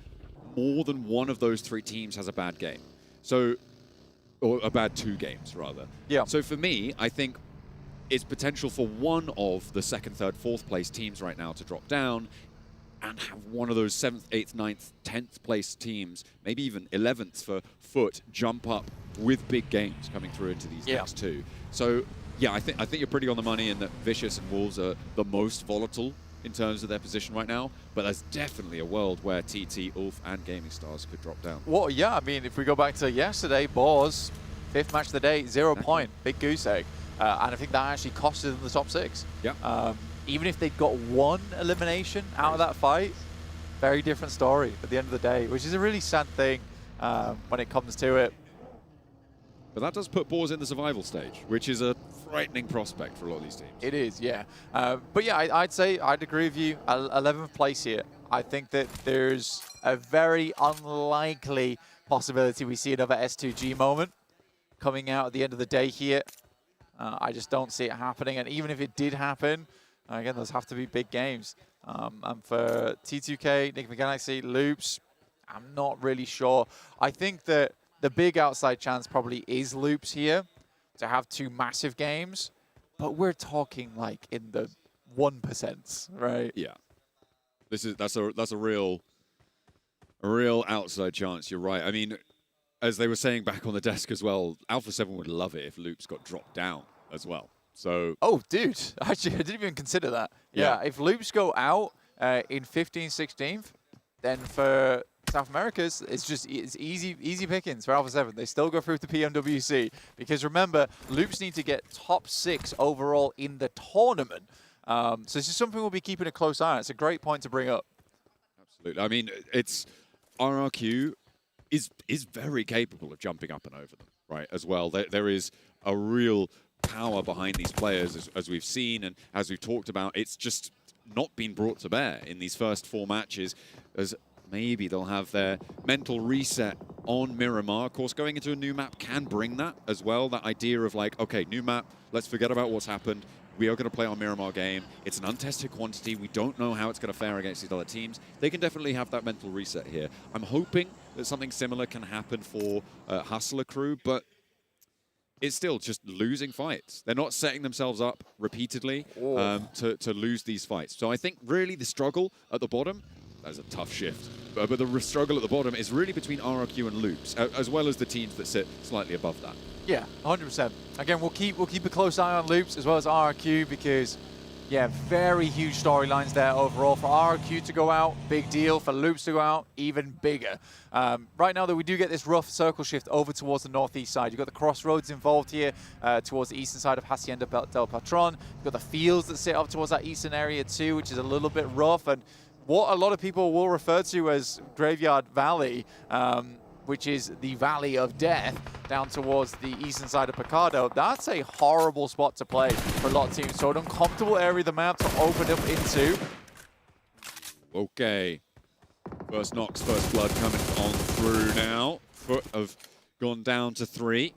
more than one of those 3 teams has a bad game. So, or a bad 2 games, rather. Yeah. So for me, I think it's potential for one of the 2nd, 3rd, 4th place teams right now to drop down and have one of those 7th, 8th, 9th, 10th place teams, maybe even 11th for Foot, jump up with big games coming through into these next 2. So, yeah, I think you're pretty on the money in that Vicious and Wolves are the most volatile in terms of their position right now, but there's definitely a world where TT, Ulf, and Gaming Stars could drop down. Well, yeah, I mean, if we go back to yesterday, Boars, 5th match of the day, 0 point, big goose egg. And I think that actually costed them the top 6. Yeah. Even if they'd got 1 elimination out of that fight, very different story at the end of the day, which is a really sad thing when it comes to it. But that does put Boars in the survival stage, which is a frightening prospect for a lot of these teams. It is, yeah. But yeah, I'd agree with you. 11th place here. I think that there's a very unlikely possibility we see another S2G moment coming out at the end of the day here. I just don't see it happening. And even if it did happen, again, those have to be big games. And for T2K, Nick Galaxy, Loops, I'm not really sure. I think that the big outside chance probably is Loops here to have 2 massive games, but we're talking like in the 1%, right? Yeah, that's a real outside chance. You're right. I mean, as they were saying back on the desk as well, Alpha 7 would love it if Loops got dropped down as well. So. Oh, dude. Actually, I didn't even consider that. Yeah, if Loops go out in 15th, 16th, then for South America's, it's easy pickings for Alpha 7. They still go through to PMWC because remember, Loops need to get top 6 overall in the tournament. So this is something we'll be keeping a close eye on. It's a great point to bring up. Absolutely. I mean, it's RRQ is very capable of jumping up and over them, right? As well, there is a real power behind these players, as we've seen and as we've talked about. It's just not been brought to bear in these first 4 matches, as maybe they'll have their mental reset on Miramar. Of course, going into a new map can bring that as well, that idea of like, okay, new map, let's forget about what's happened. We are going to play our Miramar game. It's an untested quantity. We don't know how it's going to fare against these other teams. They can definitely have that mental reset here. I'm hoping that something similar can happen for Hustler Crew, but it's still just losing fights. They're not setting themselves up repeatedly to lose these fights. So I think really the struggle at the bottom, that's a tough shift, but the struggle at the bottom is really between RRQ and Loops, as well as the teams that sit slightly above that. Yeah, 100%. Again, we'll keep a close eye on Loops as well as RRQ because, yeah, very huge storylines there overall. For RRQ to go out, big deal. For Loops to go out, even bigger. Right now, though, we do get this rough circle shift over towards the northeast side. You've got the crossroads involved here towards the eastern side of Hacienda del Patron. You've got the fields that sit up towards that eastern area too, which is a little bit rough. And what a lot of people will refer to as Graveyard Valley, which is the Valley of Death, down towards the eastern side of Picado. That's a horrible spot to play for a lot of teams. So an uncomfortable area of the map to open up into. Okay. First knocks, first blood coming on through now. Foot have gone down to 3.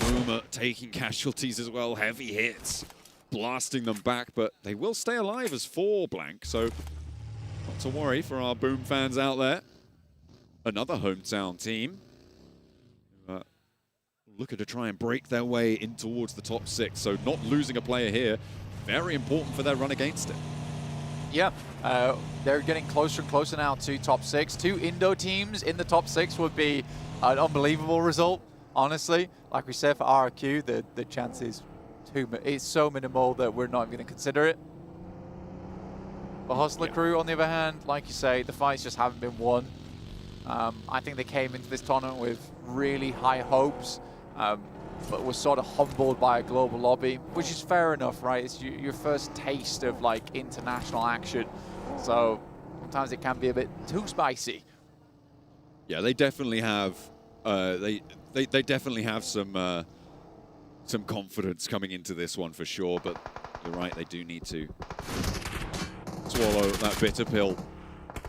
Boomer taking casualties as well. Heavy hits, blasting them back, but they will stay alive as 4 blank. So not to worry for our Boom fans out there. Another hometown team looking to try and break their way in towards the top 6. So not losing a player here, very important for their run against it. Yeah, they're getting closer and closer now to top 6. 2 Indo teams in the top 6 would be an unbelievable result, honestly. Like we said, for RRQ, the chance is it's so minimal that we're not going to consider it. For Hustler Crew, on the other hand, like you say, the fights just haven't been won. I think they came into this tournament with really high hopes, but was sort of humbled by a global lobby, which is fair enough, right? It's your first taste of like international action, so sometimes it can be a bit too spicy. Yeah, they definitely have. They definitely have some confidence coming into this one for sure. But you're right, they do need to swallow that bitter pill.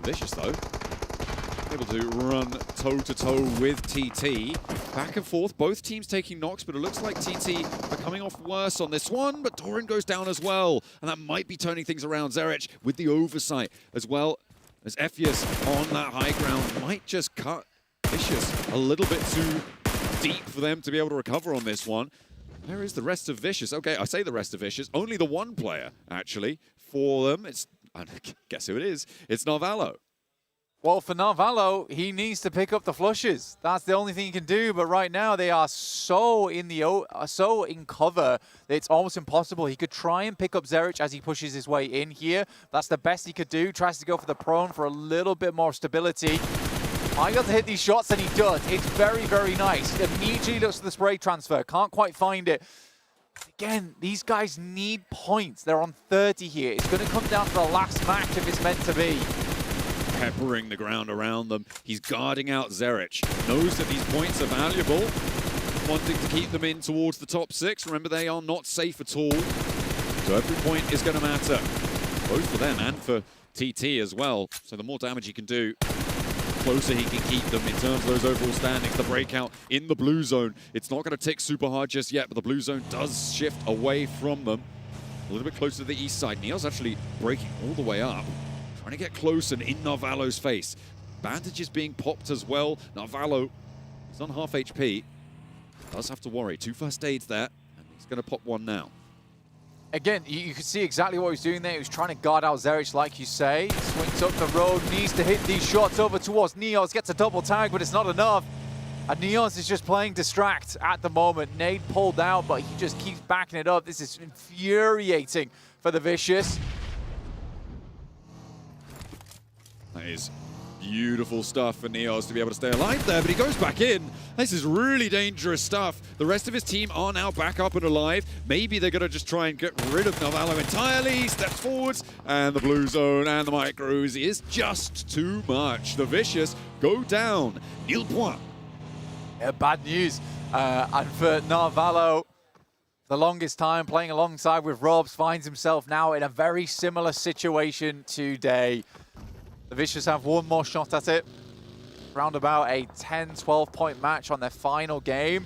Vicious though. Able to run toe-to-toe with TT. Back and forth, both teams taking knocks, but it looks like TT are coming off worse on this one, but Doran goes down as well, and that might be turning things around. Zerich with the oversight, as well as Ephius on that high ground might just cut Vicious a little bit too deep for them to be able to recover on this one. Where is the rest of Vicious? Okay, I say the rest of Vicious, only the one player, actually, for them. Guess who it is? It's Narvalo. Well, for Narvalo, he needs to pick up the flushes. That's the only thing he can do. But right now, they are so in cover that it's almost impossible. He could try and pick up Zerich as he pushes his way in here. That's the best he could do. Tries to go for the prone for a little bit more stability. I got to hit these shots, and he does. It's very, very nice. Immediately looks for the spray transfer. Can't quite find it. Again, these guys need points. They're on 30 here. It's going to come down to the last match if it's meant to be. Peppering the ground around them. He's guarding out Zerich. Knows that these points are valuable. Wanting to keep them in towards the top 6. Remember, they are not safe at all. So every point is going to matter. Both for them and for TT as well. So the more damage he can do, the closer he can keep them in terms of those overall standings. The breakout in the blue zone. It's not going to tick super hard just yet, but the blue zone does shift away from them. A little bit closer to the east side. Neo's actually breaking all the way up. Trying to get close and in Narvalo's face. Bandages being popped as well. Narvalo is on half HP. Does have to worry. 2 first aids there. And he's going to pop one now. Again, you can see exactly what he's doing there. He was trying to guard out Zerich, like you say. Swings up the road, needs to hit these shots over towards Neos. Gets a double tag, but it's not enough. And Neos is just playing distract at the moment. Nade pulled out, but he just keeps backing it up. This is infuriating for the Vicious. That is beautiful stuff for Neos to be able to stay alive there, but he goes back in. This is really dangerous stuff. The rest of his team are now back up and alive. Maybe they're going to just try and get rid of Navallo entirely. Steps forwards, and the blue zone and the micros is just too much. The Vicious go down. Nil point. Yeah, bad news. And for Navallo, the longest time playing alongside with Robs, finds himself now in a very similar situation today. The Vicious have one more shot at it. Round about a 10-12 point match on their final game.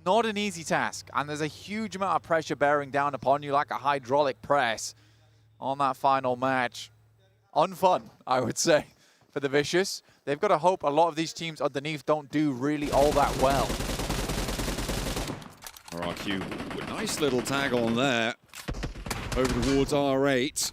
Not an easy task, and there's a huge amount of pressure bearing down upon you like a hydraulic press on that final match. Unfun, I would say, for the Vicious. They've got to hope a lot of these teams underneath don't do really all that well. RRQ with a nice little tag on there. Over towards R8.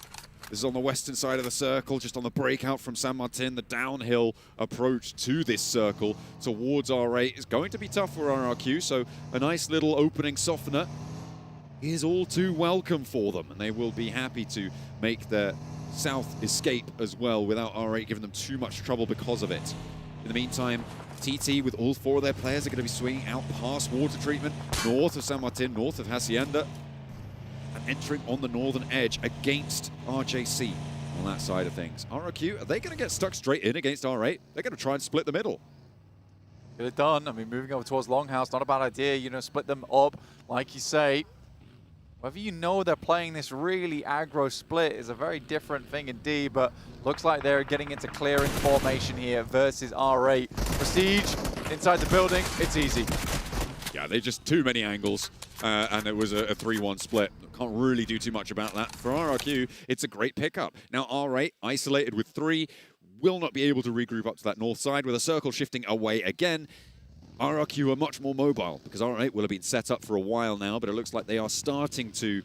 This is on the western side of the circle, just on the breakout from San Martin. The downhill approach to this circle towards R8 is going to be tough for RRQ, so a nice little opening softener is all too welcome for them, and they will be happy to make their south escape as well without R8 giving them too much trouble because of it. In the meantime, TT with all 4 of their players are going to be swinging out past water treatment, north of San Martin, north of Hacienda, and entering on the northern edge against RJC on that side of things. RRQ, are they going to get stuck straight in against R8? They're going to try and split the middle. Get it done. I mean, moving over towards Longhouse, not a bad idea. You know, split them up, like you say. Whether you know they're playing this really aggro split is a very different thing indeed, but looks like they're getting into clearing formation here versus R8. Prestige inside the building, it's easy. Yeah, they just too many angles, and it was a 3-1 split. Can't really do too much about that. For RRQ, it's a great pickup. Now R8, isolated with 3, will not be able to regroup up to that north side with a circle shifting away again. RRQ are much more mobile because R8 will have been set up for a while now, but it looks like they are starting to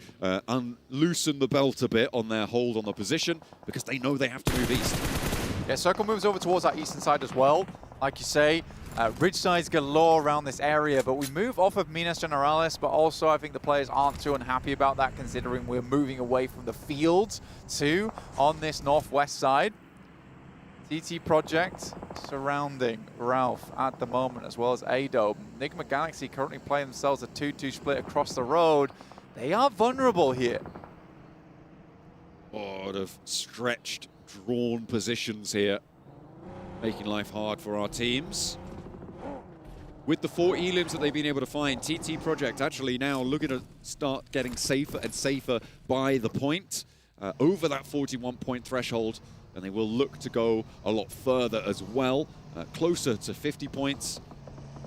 loosen the belt a bit on their hold on the position because they know they have to move east. Yeah, circle moves over towards that eastern side as well. Like you say, ridge sides galore around this area, but we move off of Minas Generalis, but also I think the players aren't too unhappy about that considering we're moving away from the fields too on this northwest side. TT Project surrounding Ralph at the moment, as well as Ado. Enigma Galaxy currently playing themselves a 2-2 split across the road. They are vulnerable here. A lot of stretched, drawn positions here, making life hard for our teams. With the 4 elims that they've been able to find, TT Project actually now looking to start getting safer and safer by the point, over that 41-point threshold. And they will look to go a lot further as well, closer to 50 points.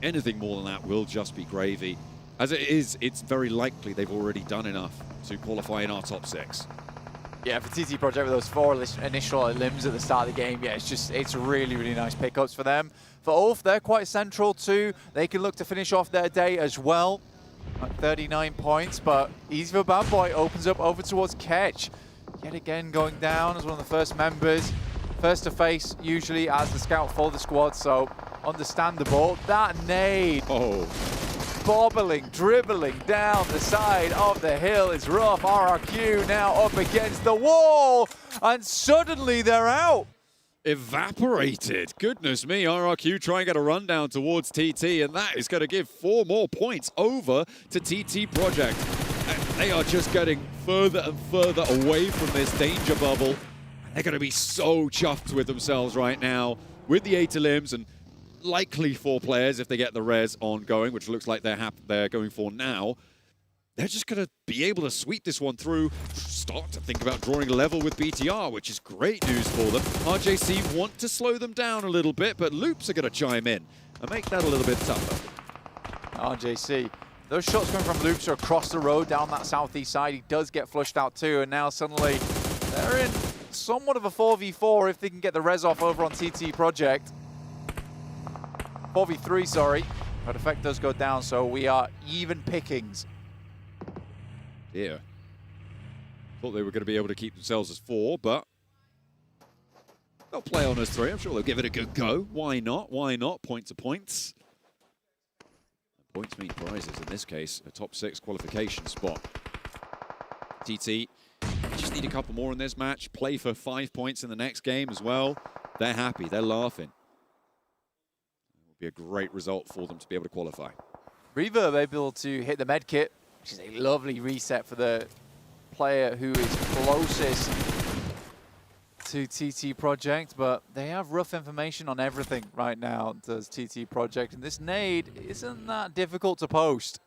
Anything more than that will just be gravy. As it is, it's very likely they've already done enough to qualify in our top 6. Yeah, for TT Project with those 4 initial limbs at the start of the game, yeah, it's really, really nice pickups for them. For Ulf, they're quite central too. They can look to finish off their day as well at 39 points, but Easy for Bad Boy opens up over towards Ketch. Yet again going down as one of the first members. First to face usually as the scout for the squad, so understandable. That nade, bobbling, dribbling down the side of the hill is rough. RRQ now up against the wall, and suddenly they're out. Evaporated. Goodness me, RRQ try and get a rundown towards TT, and that is going to give 4 more points over to TT Project. They are just getting further and further away from this danger bubble. They're going to be so chuffed with themselves right now with the 8 limbs and likely 4 players if they get the res ongoing, which looks like they're going for now. They're just going to be able to sweep this one through, start to think about drawing a level with BTR, which is great news for them. RJC want to slow them down a little bit, but Loops are going to chime in and make that a little bit tougher. RJC. Those shots coming from Loops are across the road down that southeast side. He does get flushed out too, and now suddenly they're in somewhat of a 4v4 if they can get the res off over on TT Project. 4v3, sorry. But effect does go down, so we are even pickings. Yeah. Thought they were going to be able to keep themselves as 4, but they'll play on as 3. I'm sure they'll give it a good go. Why not? Why not? Points are points. Points mean prizes, in this case, a top 6 qualification spot. TT just need a couple more in this match, play for 5 points in the next game as well. They're happy, they're laughing. It will be a great result for them to be able to qualify. Reverb able to hit the med kit, which is a lovely reset for the player who is closest to TT Project, but they have rough information on everything right now, does TT Project, and this nade isn't that difficult to post.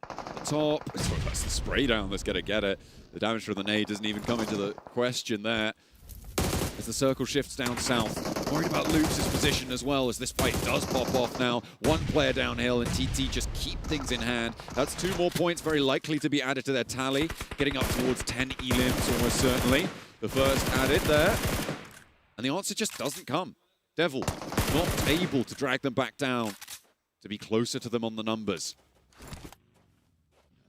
The top, that's the spray down that's going to get it. The damage from the nade doesn't even come into the question there. As the circle shifts down south, worried about Loops' position as well as this fight does pop off now. One player downhill and TT just keep things in hand. That's 2 more points very likely to be added to their tally, getting up towards 10 elims almost certainly. The first added there, and the answer just doesn't come. Devil not able to drag them back down, to be closer to them on the numbers.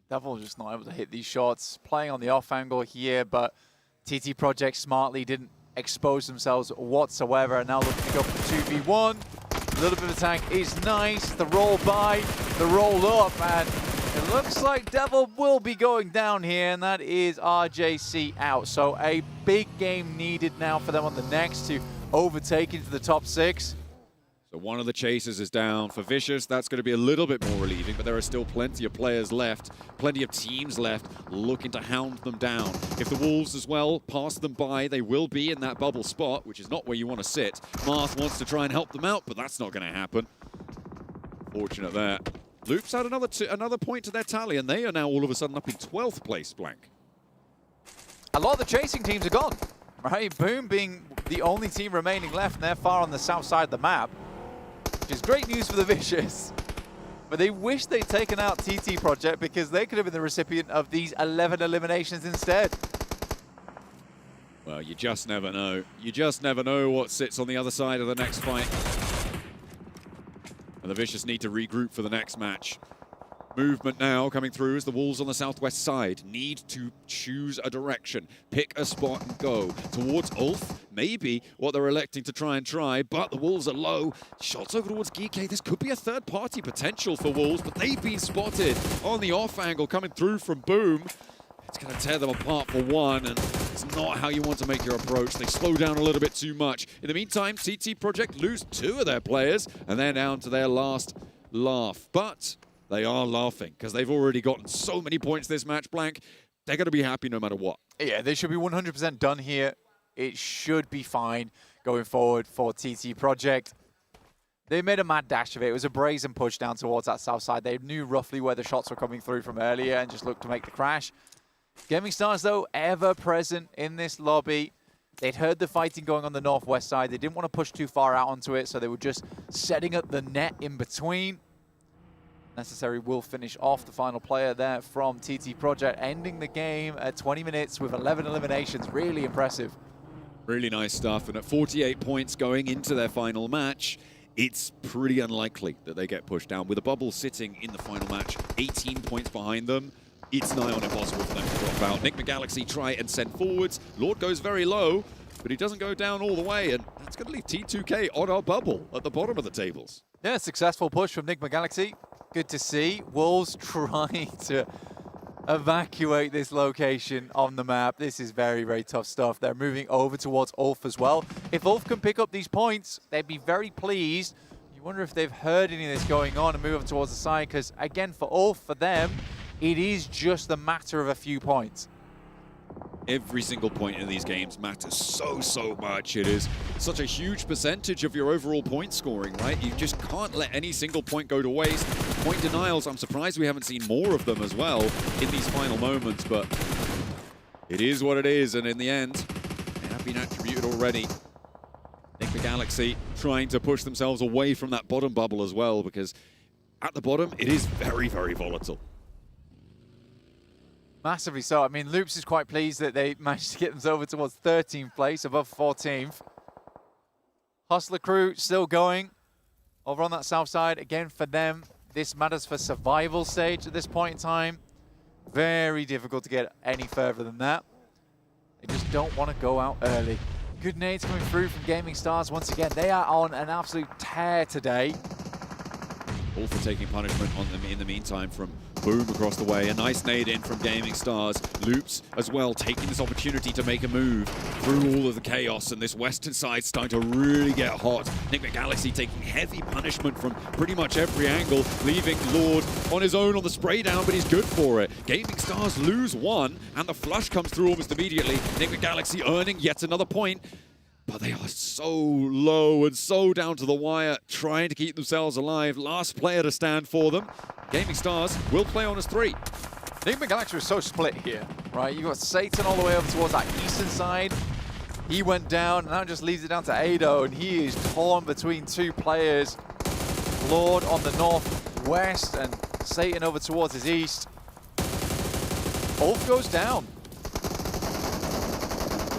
Devil just not able to hit these shots, playing on the off angle here, but TT Project smartly didn't expose themselves whatsoever, and now looking to go for the 2v1. A little bit of attack is nice, the roll by, the roll up, and it looks like Devil will be going down here, and that is RJC out. So a big game needed now for them on the next to overtake into the top 6. So one of the chasers is down. For Vicious, that's going to be a little bit more relieving, but there are still plenty of players left, plenty of teams left looking to hound them down. If the Wolves as well pass them by, they will be in that bubble spot, which is not where you want to sit. Marth wants to try and help them out, but that's not going to happen. Fortunate there. Loops had another point to their tally, and they are now all of a sudden up in 12th place, Blank. A lot of the chasing teams are gone, right? Boom being the only team remaining left, and they're far on the south side of the map, which is great news for the Vicious. But they wish they'd taken out TT Project because they could have been the recipient of these 11 eliminations instead. Well, you just never know. You just never know what sits on the other side of the next fight. And the Vicious need to regroup for the next match. Movement now coming through as the Wolves on the southwest side need to choose a direction, pick a spot and go towards Ulf. Maybe what they're electing to try, but the Wolves are low. Shots over towards Geek. This could be a third-party potential for Wolves, but they've been spotted on the off angle coming through from Boom. It's going to tear them apart for one, and it's not how you want to make your approach. They slow down a little bit too much. In the meantime, TT Project lose 2 of their players, and they're down to their last laugh. But they are laughing because they've already gotten so many points this match, Blank. They're going to be happy no matter what. Yeah, they should be 100% done here. It should be fine going forward for TT Project. They made a mad dash of it. It was a brazen push down towards that south side. They knew roughly where the shots were coming through from earlier and just looked to make the crash. Gaming Stars, though, ever present in this lobby. They'd heard the fighting going on the northwest side. They didn't want to push too far out onto it, so they were just setting up the net in between. Necessary will finish off the final player there from TT Project, ending the game at 20 minutes with 11 eliminations. Really impressive. Really nice stuff. And at 48 points going into their final match, it's pretty unlikely that they get pushed down. With a bubble sitting in the final match, 18 points behind them, it's nigh on impossible for them to drop out. Nick McGalaxy try and send forwards. Lord goes very low, but he doesn't go down all the way, and that's going to leave T2K on our bubble at the bottom of the tables. Yeah, successful push from Nick McGalaxy. Good to see. Wolves trying to evacuate this location on the map. This is very, very tough stuff. They're moving over towards Ulf as well. If Ulf can pick up these points, they'd be very pleased. You wonder if they've heard any of this going on and move up towards the side, because again, for Ulf, for them, it is just a matter of a few points. Every single point in these games matters so much. It is such a huge percentage of your overall point scoring, right? You just can't let any single point go to waste. Point denials, I'm surprised we haven't seen more of them as well in these final moments, but it is what it is, and in the end, they have been attributed already. Nick McGalaxy trying to push themselves away from that bottom bubble as well, because at the bottom, it is very, very volatile. Massively so. I mean, Loops is quite pleased that they managed to get themselves over towards 13th place, above 14th. Hustler Crew still going over on that south side. Again, for them, this matters for survival stage at this point in time. Very difficult to get any further than that. They just don't want to go out early. Good nades coming through from Gaming Stars once again. They are on an absolute tear today. All for taking punishment on them in the meantime from Boom across the way. A nice nade in from Gaming Stars. Loops as well, taking this opportunity to make a move through all of the chaos, and this western side starting to really get hot. Nick McGalaxy taking heavy punishment from pretty much every angle, leaving Lord on his own on the spray down, but he's good for it. Gaming Stars lose one, and the flush comes through almost immediately. Nick McGalaxy earning yet another point. But they are so low and so down to the wire, trying to keep themselves alive. Last player to stand for them. Gaming Stars will play on as 3. Nick McGalaxy was so split here, right? You got Satan all the way over towards that eastern side. He went down, and now just leaves it down to Ado, and he is torn between 2 players. Lord on the northwest, and Satan over towards his east. Ulf goes down.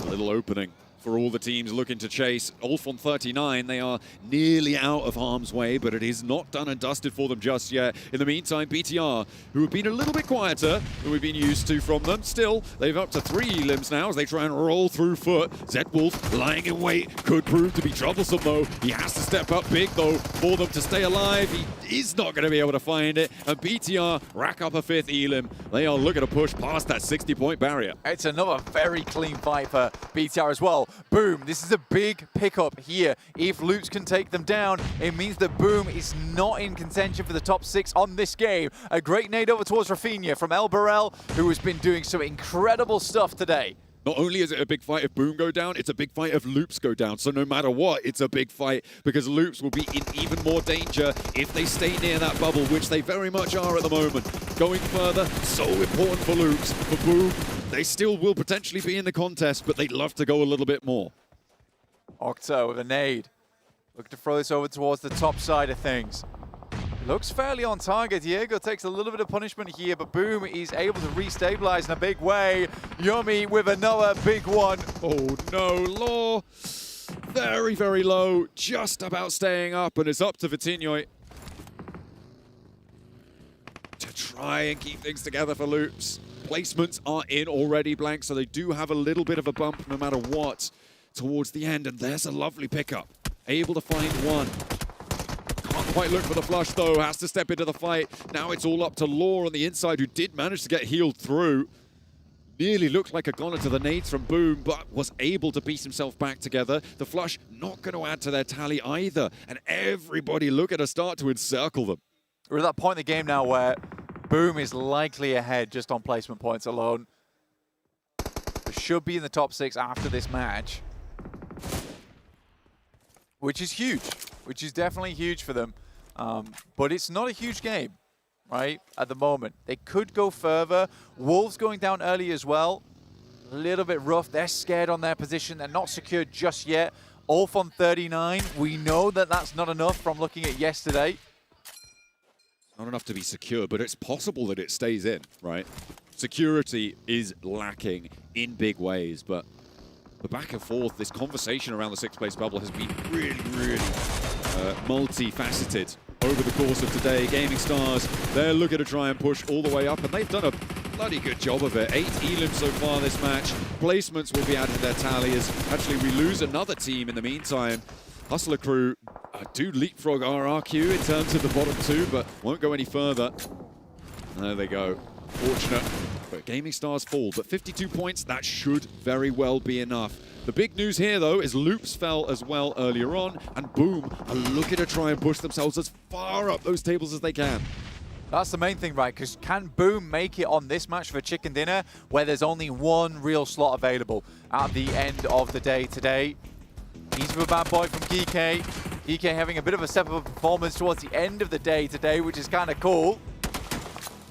A little opening for all the teams looking to chase. Ulf on 39, they are nearly out of harm's way, but it is not done and dusted for them just yet. In the meantime, BTR, who have been a little bit quieter than we've been used to from them, still, they've up to 3 elims now as they try and roll through foot. Zedwolf lying in wait, could prove to be troublesome though. He has to step up big though for them to stay alive. He is not going to be able to find it, and BTR rack up a 5th elim. They are looking to push past that 60-point barrier. It's another very clean fight for BTR as well. Boom, this is a big pickup here. If Loops can take them down, it means that Boom is not in contention for the top 6 on this game. A great nade over towards Rafinha from El Burrell, who has been doing some incredible stuff today. Not only is it a big fight if Boom go down, it's a big fight if Loops go down. So no matter what, it's a big fight because Loops will be in even more danger if they stay near that bubble, which they very much are at the moment. Going further, so important for Loops. For Boom, they still will potentially be in the contest, but they'd love to go a little bit more. Octo with a nade. Looking to throw this over towards the top side of things. Looks fairly on target. Diego takes a little bit of punishment here, but Boom is able to restabilize in a big way. Yummy with another big one. Oh no, Law. Very, very low. Just about staying up, and it's up to Vitinho to try and keep things together for Loops. Placements are in already, Blank, so they do have a little bit of a bump no matter what towards the end, and there's a lovely pickup. Able to find one. Can't quite look for the flush though, has to step into the fight. Now it's all up to Law on the inside, who did manage to get healed through. Nearly looked like a goner to the nades from Boom, but was able to piece himself back together. The flush not going to add to their tally either, and everybody looking to start to encircle them. We're at that point in the game now where Boom is likely ahead just on placement points alone. They should be in the top 6 after this match, which is huge, which is definitely huge for them. But it's not a huge game, right, at the moment. They could go further. Wolves going down early as well. A little bit rough. They're scared on their position. They're not secured just yet. Ulf on 39. We know that that's not enough from looking at yesterday. Not enough to be secure, but it's possible that it stays in, right? Security is lacking in big ways, but the back and forth, this conversation around the 6th place bubble has been really, really multifaceted over the course of today. Gaming Stars, they're looking to try and push all the way up, and they've done a bloody good job of it. 8 elims so far this match. Placements will be added to their tally as actually we lose another team in the meantime. Hustler Crew do leapfrog RRQ in terms of the bottom 2, but won't go any further. There they go. Fortunate, but Gaming Stars fall. But 52 points, that should very well be enough. The big news here, though, is Loops fell as well earlier on, and Boom are looking to try and push themselves as far up those tables as they can. That's the main thing, right? Because can Boom make it on this match for Chicken Dinner, where there's only one real slot available at the end of the day today? He's a bad boy from GK. GK having a bit of a step up performance towards the end of the day today, which is kind of cool.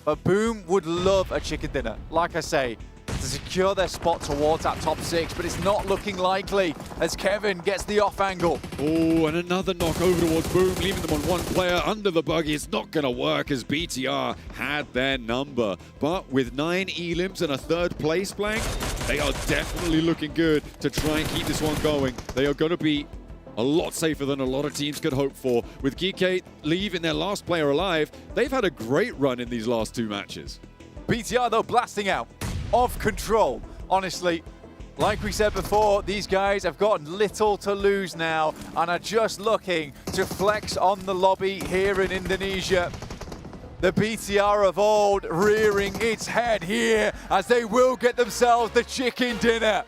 But Boom would love a Chicken Dinner, like I say, to secure their spot towards that top 6, but it's not looking likely as Kevin gets the off angle. Oh, and another knock over towards Boom, leaving them on one player under the buggy. It's not going to work as BTR had their number. But with 9 elims and a 3rd place Blank, they are definitely looking good to try and keep this one going. They are going to be a lot safer than a lot of teams could hope for. With GK leaving their last player alive, they've had a great run in these last 2 matches. BTR, though, blasting out of control. Honestly, Like we said before, these guys have got little to lose now and are just looking to flex on the lobby here in Indonesia. The BTR of old rearing its head here as they will get themselves the chicken dinner.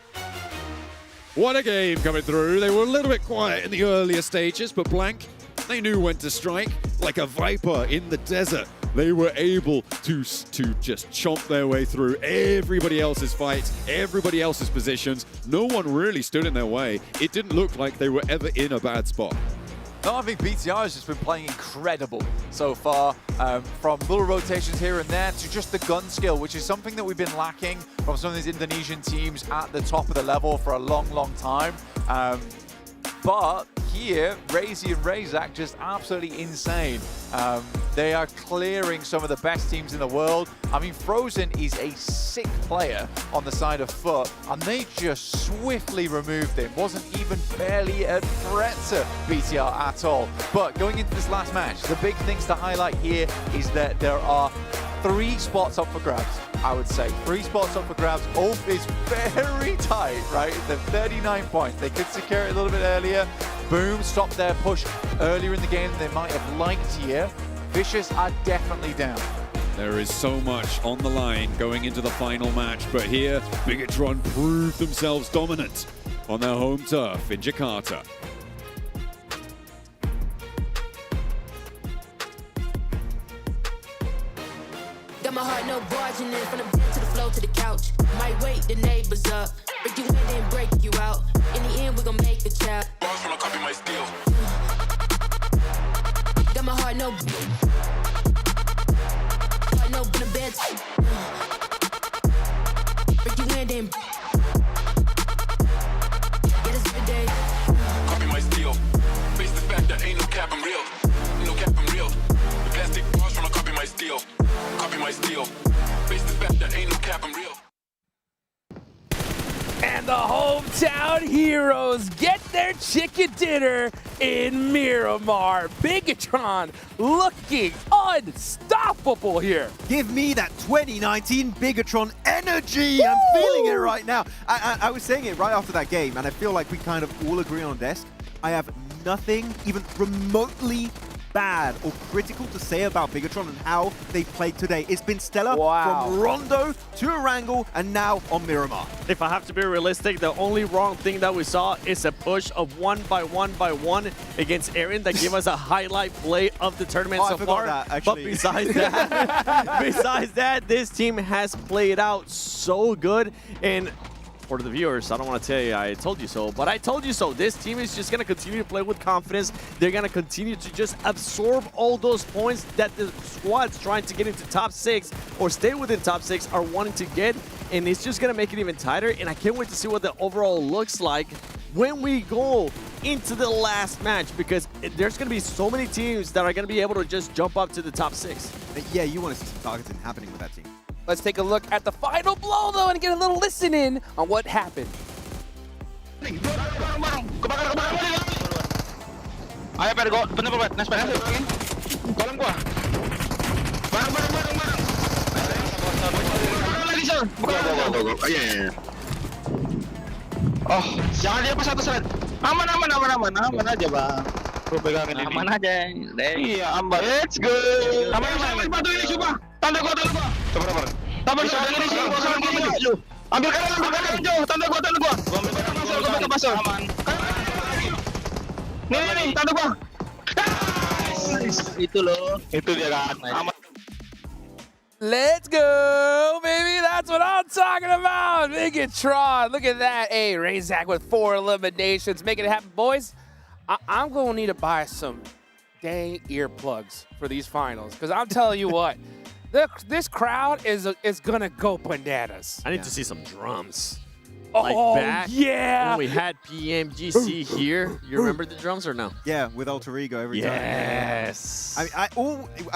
What a game coming through. They were a little bit quiet in the earlier stages, but Blank, they knew when to strike. Like a viper in the desert, they were able to just chomp their way through everybody else's fights, everybody else's positions. No one really stood in their way. It didn't look like they were ever in a bad spot. No, I think BTR has just been playing incredible so far, from little rotations here and there to just the gun skill, which is something that we've been lacking from some of these Indonesian teams at the top of the level for a long, long time. But here, Razy and Razak just absolutely insane. They are clearing some of the best teams in the world. I mean, Frozen is a sick player on the side of foot, and they just swiftly removed him. Wasn't even barely a threat to BTR at all. But going into this last match, the big things to highlight here is that there are 3 spots up for grabs, I would say. 3 spots up for grabs. Ulf is very tight, right? They're 39 points. They could secure it a little bit earlier. Boom stopped their push earlier in the game than they might have liked here. Vicious are definitely down. There is so much on the line going into the final match, but here, Bigatron proved themselves dominant on their home turf in Jakarta. Got my heart no barging in from the bed to the floor to the couch. Might wake the neighbors up, break you in and break you out. In the end, we gon' make the child. Bars from a copy my steel. Got my heart no in the bed. Break you in and get us every day. Copy my steel. Face the fact that ain't no cap, I'm real. Ain't no cap, I'm real. The plastic bars from a copy my steel. Copy my steel. Face the fact that ain't no cap, I'm real. And the hometown heroes get their chicken dinner in Miramar. Bigatron looking unstoppable here. Give me that 2019 Bigatron energy. Woo! I'm feeling it right now. I was saying it right after that game, and I feel like we kind of all agree on desk. I have nothing even remotely bad or critical to say about Bigatron and how they played today. It's been stellar from Rondo to Erangel and now on Miramar. If I have to be realistic, the only wrong thing that we saw is a push of 1 by 1 by 1 against Aaron that gave us a highlight play of the tournament so far. But besides that, this team has played out so good. And for the viewers, I don't want to tell you I told you so, but I told you so. This team is just going to continue to play with confidence. They're going to continue to just absorb all those points that the squads trying to get into top 6 or stay within top 6 are wanting to get, and it's just going to make it even tighter, and I can't wait to see what the overall looks like when we go into the last match, because there's going to be so many teams that are going to be able to just jump up to the top 6. Yeah, you want to see some targeting happening with that team. Let's take a look at the final blow, though, and get a little listen in on what happened. Ayo Pergo, bener nice banget. Kolom gua. Bareng. Lagi sir. Go. Iya. Oh, jangan dia pas satu set. Aman aja, Bang. Gua pegangin ini. Aman aja. Iya, aman. Let's go. Aman bantu ini coba. Tanda gua. Coba. Tambah ini sih, bosan gini. Ambil kanan jauh. Tanda gua. Gua ambil ke pasar. Aman. Nih, tanda gua. Itu loh. Itu dia kan. Aman. Let's go, baby. That's what I'm talking about. Bigatron. Look at that. Hey, Razak with 4 eliminations. Making it happen, boys. I'm going to need to buy some dang earplugs for these finals, because I'm telling you what, this crowd is going to go bananas. I need to see some drums. Oh, back yeah. when we had PMGC here. You remember the drums or no? Yeah, with Alter Ego every time. Yes. I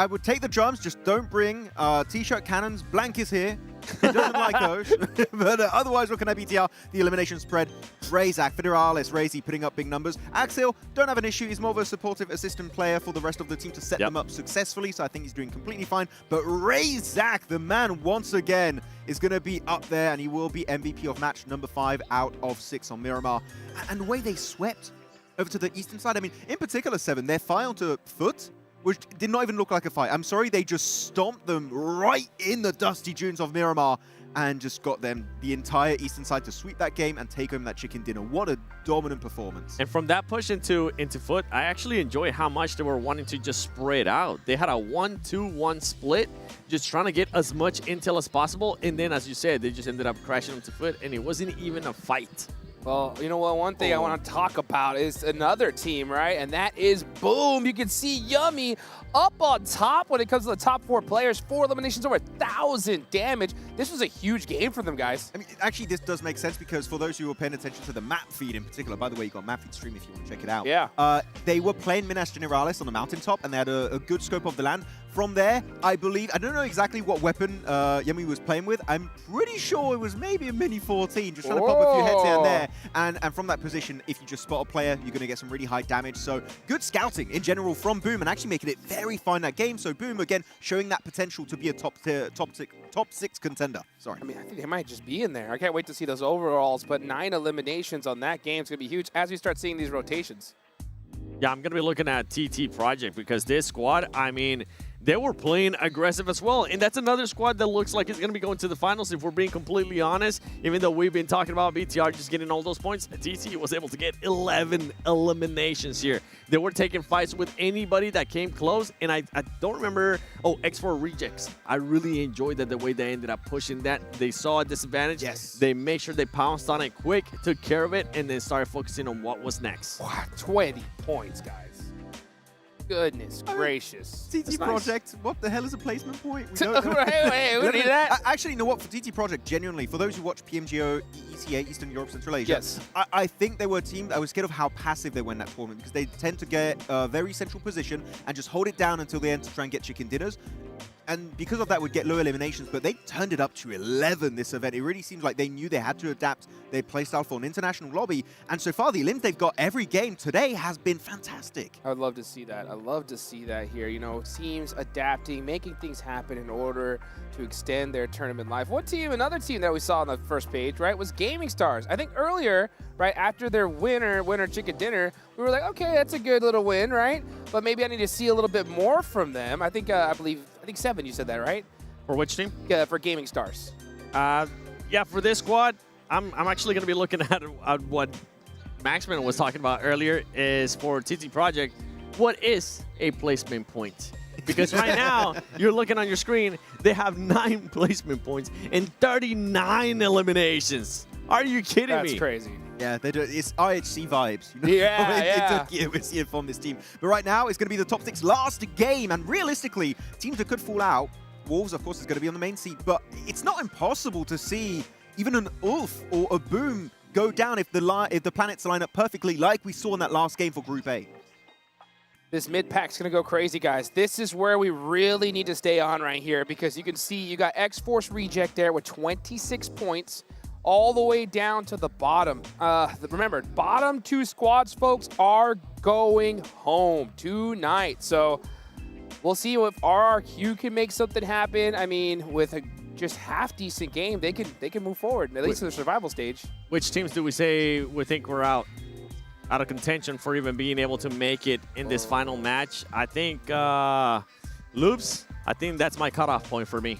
would take the drums, just don't bring T-shirt cannons. Blank is here. He doesn't like those. But otherwise, what can I BTR? The elimination spread. Razak, Federalis, Razy putting up big numbers. Axel, don't have an issue. He's more of a supportive assistant player for the rest of the team to set them up successfully, so I think he's doing completely fine. But Razak, the man, once again, is going to be up there, and he will be MVP of match number 5 out of 6 on Miramar. And the way they swept over to the eastern side, I mean, in particular, 7, their fight onto Foot, which did not even look like a fight. I'm sorry, they just stomped them right in the dusty dunes of Miramar and just got them the entire eastern side to sweep that game and take home that chicken dinner. What a dominant performance. And from that push into Foot, I actually enjoy how much they were wanting to just spread out. They had a 1-2-1 split, just trying to get as much intel as possible. And then, as you said, they just ended up crashing into Foot, and it wasn't even a fight. Well, you know what? One thing I want to talk about is another team, right? And that is Boom. You can see Yummy up on top when it comes to the top 4 players. 4 eliminations, over 1,000 damage. This was a huge game for them, guys. I mean, actually, this does make sense because for those who were paying attention to the map feed in particular, by the way, you got map feed stream if you want to check it out. Yeah. They were playing Minas Generalis on the mountaintop, and they had a good scope of the land. From there, I believe, I don't know exactly what weapon Yummy was playing with. I'm pretty sure it was maybe a Mini 14, just trying to pop a few heads here and there. And from that position, if you just spot a player, you're going to get some really high damage. So good scouting in general from Boom and actually making it very fine that game. So Boom, again, showing that potential to be a top 6 contender. Sorry. I mean, I think they might just be in there. I can't wait to see those overalls, but 9 eliminations on that game is going to be huge as we start seeing these rotations. Yeah, I'm going to be looking at TT Project because this squad, I mean, they were playing aggressive as well. And that's another squad that looks like it's going to be going to the finals, if we're being completely honest. Even though we've been talking about BTR just getting all those points, TT was able to get 11 eliminations here. They were taking fights with anybody that came close. And I don't remember, X4 Rejects. I really enjoyed that the way they ended up pushing that. They saw a disadvantage. Yes. They made sure they pounced on it quick, took care of it, and then started focusing on what was next. Wow, 20 points, guys. Goodness gracious. TT Project, what the hell is a placement point? We don't know. Hey, we need that. Actually, you know what? For TT Project, genuinely, for those who watch PMGO ECA, Eastern Europe, Central Asia, yes. I think they were a team, I was scared of how passive they were in that tournament because they tend to get a very central position and just hold it down until the end to try and get chicken dinners. And because of that, would get low eliminations, but they turned it up to 11 this event. It really seems like they knew they had to adapt their playstyle for an international lobby. And so far, the elims they've got every game today has been fantastic. I would love to see that. I'd love to see that here. You know, teams adapting, making things happen in order to extend their tournament life. Another team that we saw on the first page, right, was Gaming Stars. I think earlier, right, after their winner chicken dinner, we were like, okay, that's a good little win, right? But maybe I need to see a little bit more from them. I think, I think 7, you said that, right? For which team? Yeah, for Gaming Stars. Yeah, for this squad, I'm actually going to be looking at what Maxman was talking about earlier is for TT Project. What is a placement point? Because right now, you're looking on your screen, they have 9 placement points and 39 eliminations. Are you kidding me? That's crazy. Yeah, they do. It's IHC vibes. You know? Yeah. We're seeing from this team. But right now, it's going to be the top 6 last game. And realistically, teams that could fall out, Wolves, of course, is going to be on the main seat. But it's not impossible to see even an Ulf or a Boom go down if the planets line up perfectly like we saw in that last game for Group A. This mid-pack's going to go crazy, guys. This is where we really need to stay on right here because you can see you got X-Force Reject there with 26 points all the way down to the bottom. Remember, bottom 2 squads, folks, are going home tonight. So we'll see if RRQ can make something happen. I mean, with a just half-decent game, they can move forward, at least to the survival stage. Which teams do we think we're out of contention for even being able to make it in this final match? I think Loops, I think that's my cutoff point for me.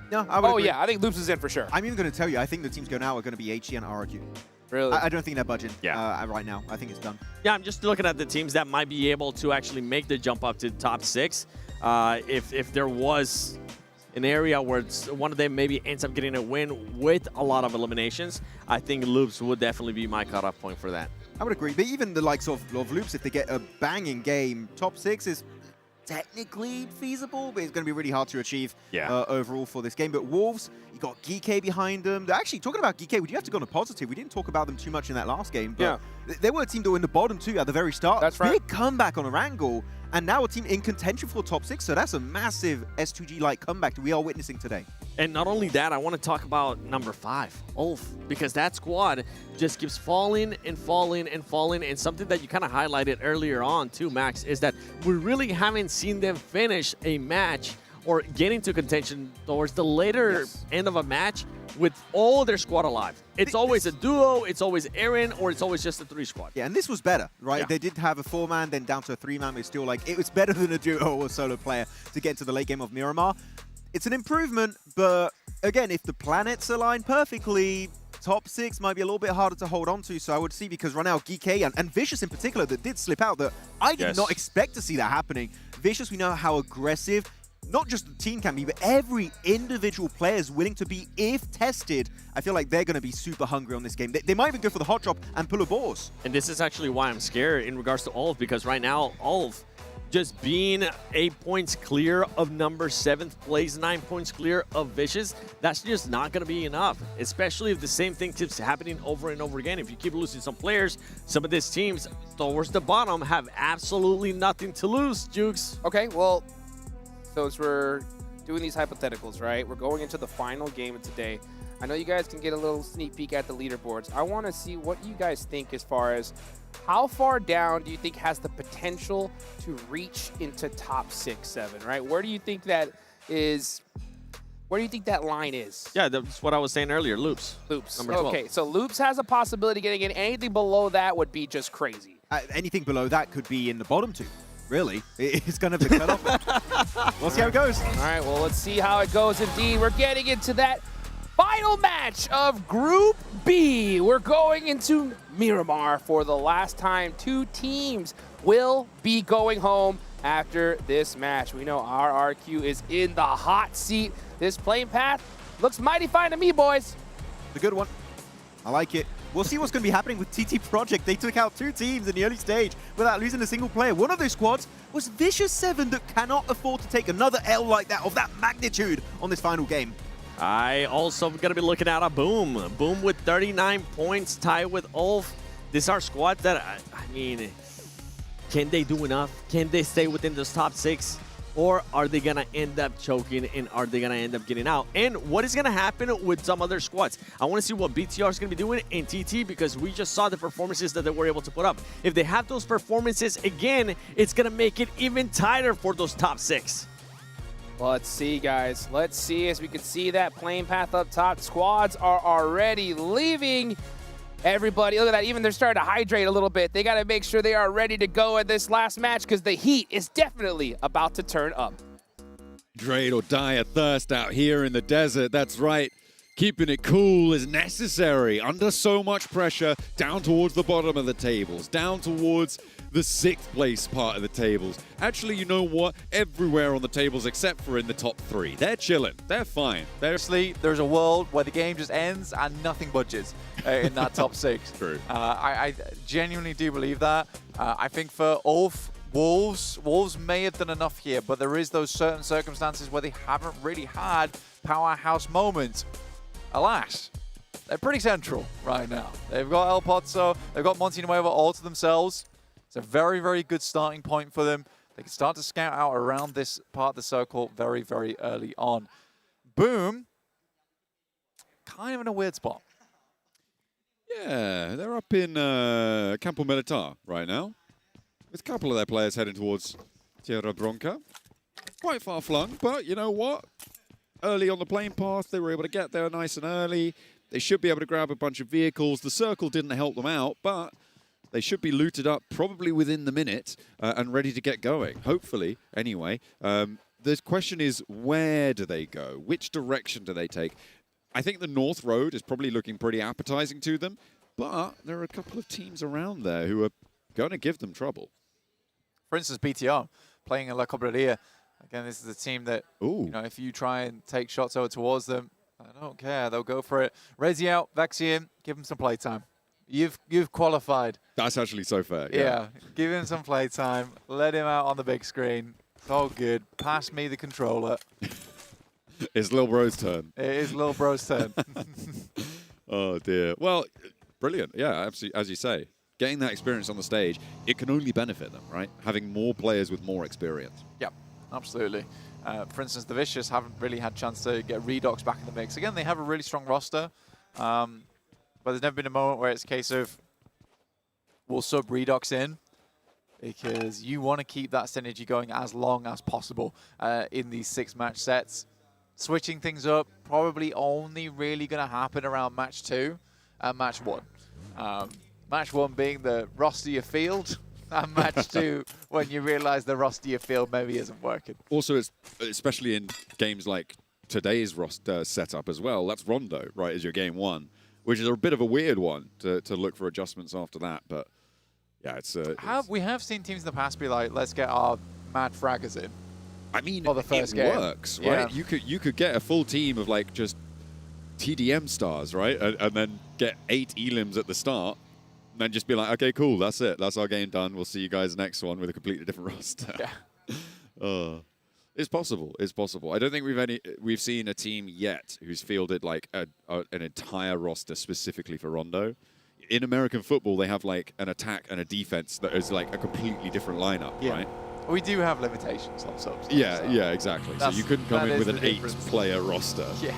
No, I would agree. Yeah, I think Loops is in for sure. I'm even going to tell you, I think the teams going out are going to be HG and RRQ. Really? I don't think they're budging right now. I think it's done. Yeah, I'm just looking at the teams that might be able to actually make the jump up to the top 6. If there was an area where one of them maybe ends up getting a win with a lot of eliminations, I think Loops would definitely be my cutoff point for that. I would agree. But even the likes of Loops, if they get a banging game, top 6 is technically feasible, but it's going to be really hard to achieve overall for this game. But Wolves, you got Geek behind them. Actually, talking about Geek, we do have to go on a positive. We didn't talk about them too much in that last game, but they were a team that were in the bottom 2 at the very start. That's right. Big comeback on Erangel, and now a team in contention for top 6. So that's a massive S2G-like comeback that we are witnessing today. And not only that, I want to talk about number 5, Ulf, because that squad just keeps falling and falling and falling. And something that you kind of highlighted earlier on too, Max, is that we really haven't seen them finish a match or get into contention towards the later end of a match with all their squad alive. It's always a duo, it's always Aaron, or it's always just a 3 squad. Yeah, and this was better, right? Yeah. They did have a 4-man, then down to a 3-man, but still, like, it was better than a duo or solo player to get into the late game of Miramar. It's an improvement, but again, if the planets align perfectly, top 6 might be a little bit harder to hold on to. So I would see, because right now, Geek and Vicious in particular, that did slip out, that I did not expect to see that happening. Vicious, we know how aggressive not just the team can be, but every individual player is willing to be if tested. I feel like they're going to be super hungry on this game. They might even go for the hot drop and pull a boss. And this is actually why I'm scared in regards to Ulf, because right now, Ulf just being 8 points clear of number 7th place, 9 points clear of Vicious, that's just not going to be enough, especially if the same thing keeps happening over and over again. If you keep losing some players, some of these teams towards the bottom have absolutely nothing to lose, Jukes. Okay, well, so as we're doing these hypotheticals, right, we're going into the final game of today. I know you guys can get a little sneak peek at the leaderboards. I want to see what you guys think as far as how far down do you think has the potential to reach into top 6, 7, right? Where do you think that is? Where do you think that line is? Yeah, that's what I was saying earlier, Loops. Loops. Number 12. Okay, so Loops has a possibility of getting in. Anything below that would be just crazy. Anything below that could be in the bottom 2. Really, it's going to be cut off. We'll see how it goes. All right, well, let's see how it goes indeed. We're getting into that final match of Group B. We're going into Miramar for the last time. 2 teams will be going home after this match. We know RRQ is in the hot seat. This playing path looks mighty fine to me, boys. The good one. I like it. We'll see what's going to be happening with TT Project. They took out 2 teams in the early stage without losing a single player. One of those squads was Vicious 7 that cannot afford to take another L like that, of that magnitude, on this final game. I also going to be looking at a Boom. Boom with 39 points, tied with Ulf. These are squads that, I mean, can they do enough? Can they stay within this top 6? Or are they going to end up choking, and are they going to end up getting out? And what is going to happen with some other squads? I want to see what BTR is going to be doing in TT, because we just saw the performances that they were able to put up. If they have those performances again, it's going to make it even tighter for those top 6. Let's see, guys. Let's see. As we can see that playing path up top, squads are already leaving. Everybody, look at that. Even they're starting to hydrate a little bit. They got to make sure they are ready to go at this last match, because the heat is definitely about to turn up. Hydrate or die of thirst out here in the desert. That's right. Keeping it cool is necessary under so much pressure, down towards the bottom of the tables, down towards the 6th place part of the tables. Actually, you know what? Everywhere on the tables except for in the top 3. They're chilling. They're fine. There's a world where the game just ends and nothing budges in that top 6. True. I genuinely do believe that. I think for Ulf, Wolves may have done enough here, but there is those certain circumstances where they haven't really had powerhouse moments. Alas, they're pretty central right now. They've got El Pozzo, they've got Monty Nuevo all to themselves. It's a very, very good starting point for them. They can start to scout out around this part of the circle very, very early on. Boom, kind of in a weird spot. Yeah, they're up in Campo Militar right now. With a couple of their players heading towards Tierra Bronca. Quite far flung, but you know what? Early on the playing path, they were able to get there nice and early. They should be able to grab a bunch of vehicles. The circle didn't help them out, but they should be looted up probably within the minute and ready to get going. Hopefully, anyway. The question is, where do they go? Which direction do they take? I think the North Road is probably looking pretty appetizing to them, but there are a couple of teams around there who are going to give them trouble. For instance, BTR playing in La Cobreria. Again, this is a team that, you know, if you try and take shots over towards them, I don't care. They'll go for it. Rezi out, Vaxi in, give him some playtime. You've qualified. That's actually so fair. Yeah, give him some playtime. Let him out on the big screen. It's all good. Pass me the controller. It's Lil Bro's turn. It is Lil Bro's turn. Oh, dear. Well, brilliant. Yeah, absolutely. As you say, getting that experience on the stage, it can only benefit them, right? Having more players with more experience. Yep, absolutely. For instance, the Vicious haven't really had a chance to get Redox back in the mix. Again, they have a really strong roster, but there's never been a moment where it's a case of we'll sub Redox in. because you want to keep that synergy going as long as possible in these 6-match sets. Switching things up, probably only really going to happen around match 2 and match 1. Match 1 being the rustier field, and match 2 when you realize the rustier field maybe isn't working. Also, it's, especially in games like today's roster setup as well, that's Rondo, right, as your game 1, which is a bit of a weird one to look for adjustments after that. But yeah, we have seen teams in the past be like, let's get our mad fraggers in. I mean, for the first game. Works, right? Yeah. You could get a full team of like just TDM stars, right, and then get 8 elims at the start, and then just be like, okay, cool, that's it, that's our game done. We'll see you guys next one with a completely different roster. Yeah. It's possible. It's possible. I don't think we've seen a team yet who's fielded like an entire roster specifically for Rondo. In American football, they have like an attack and a defense that is like a completely different lineup, right? We do have limitations on some stuff. Yeah, so yeah, exactly. So you couldn't come in with an 8-player roster. Yeah.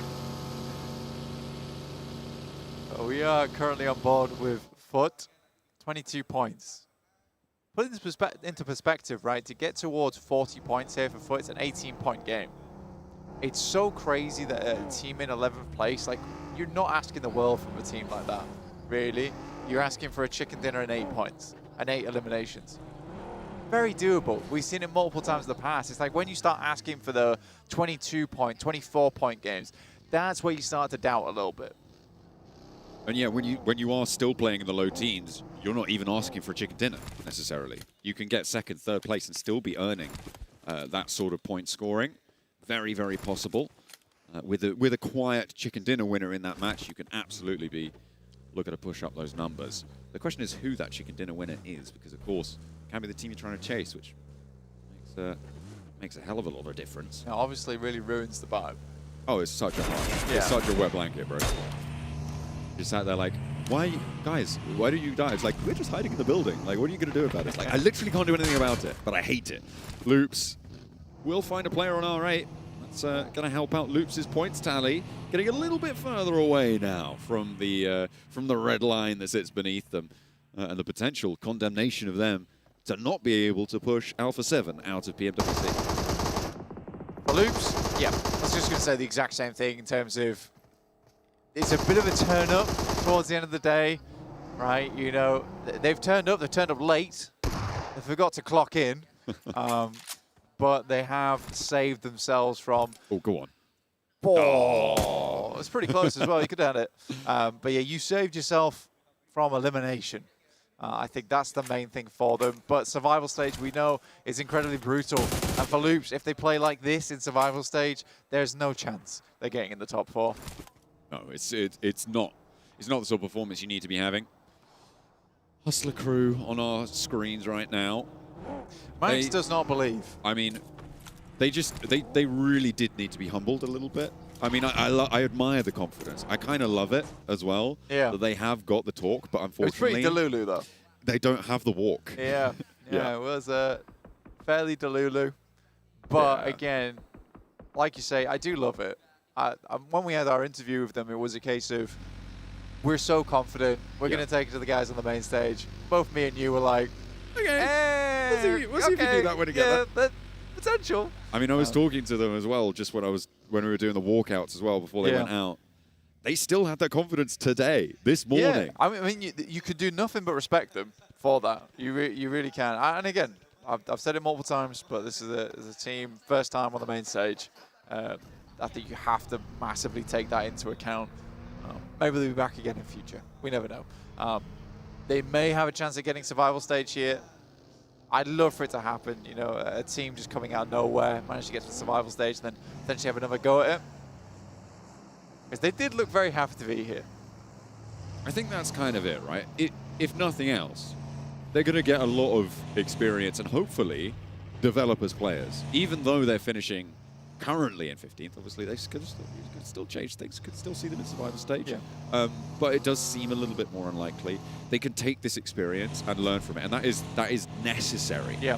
We are currently on board with Foot, 22 points. Put this into perspective, right? To get towards 40 points here for Foot, it's an 18-point game. It's so crazy that a team in 11th place, like, you're not asking the world from a team like that, really. You're asking for a chicken dinner and 8 points, and 8 eliminations. Very doable. We've seen it multiple times in the past. It's like when you start asking for the 22-point, 24-point games, that's where you start to doubt a little bit. And yeah, when you are still playing in the low teens, you're not even asking for a chicken dinner necessarily. You can get 2nd, 3rd place and still be earning that sort of point scoring. Very, very possible. With a quiet chicken dinner winner in that match, you can absolutely be looking to push up those numbers. The question is who that chicken dinner winner is, because of course it can be the team you're trying to chase, which makes a hell of a lot of difference. Now, obviously, really ruins the vibe. Oh, it's such a it's such a wet blanket, bro. You sat there like, why, guys, why do you die? It's like, we're just hiding in the building. Like, what are you going to do about it? It's like, I literally can't do anything about it, but I hate it. Loops will find a player on R8. That's going to help out Loops' points tally. Getting a little bit further away now from the red line that sits beneath them. And the potential condemnation of them to not be able to push Alpha 7 out of PMWC. For Loops, yeah, I was just going to say the exact same thing in terms of it's a bit of a turn up towards the end of the day, right? You know, they've turned up late. They forgot to clock in, but they have saved themselves from... Oh, go on. Oh, it's pretty close as well. You could have had it. But yeah, you saved yourself from elimination. I think that's the main thing for them. But survival stage, we know, is incredibly brutal. And for Loops, if they play like this in survival stage, there's no chance they're getting in the top 4. No, it's not the sort of performance you need to be having. Hustler crew on our screens right now. Max does not believe. I mean, they really did need to be humbled a little bit. I mean, I admire the confidence. I kind of love it as well. Yeah. That they have got the talk, but unfortunately, it's pretty Delulu though. They don't have the walk. Yeah. Yeah. It was fairly Delulu, but again, like you say, I do love it. When we had our interview with them, it was a case of, we're so confident, we're going to take it to the guys on the main stage. Both me and you were like, okay, we'll see if you do that when you get that. Potential. I mean, I was talking to them as well, just when we were doing the walkouts as well, before they went out. They still had that confidence today, this morning. Yeah, I mean, you could do nothing but respect them for that. You really can. And again, I've said it multiple times, but this is a team, first time on the main stage. I think you have to massively take that into account. Maybe they'll be back again in future. We never know. They may have a chance at getting survival stage here. I'd love for it to happen. You know, a team just coming out of nowhere, manage to get to the survival stage, and then potentially have another go at it. Because they did look very happy to be here. I think that's kind of it, right? If nothing else, they're going to get a lot of experience and hopefully develop as players. Even though they're finishing currently in 15th, obviously they could still change things, could still see them in survival stage. Yeah. But it does seem a little bit more unlikely. They can take this experience and learn from it, and that is necessary. Yeah.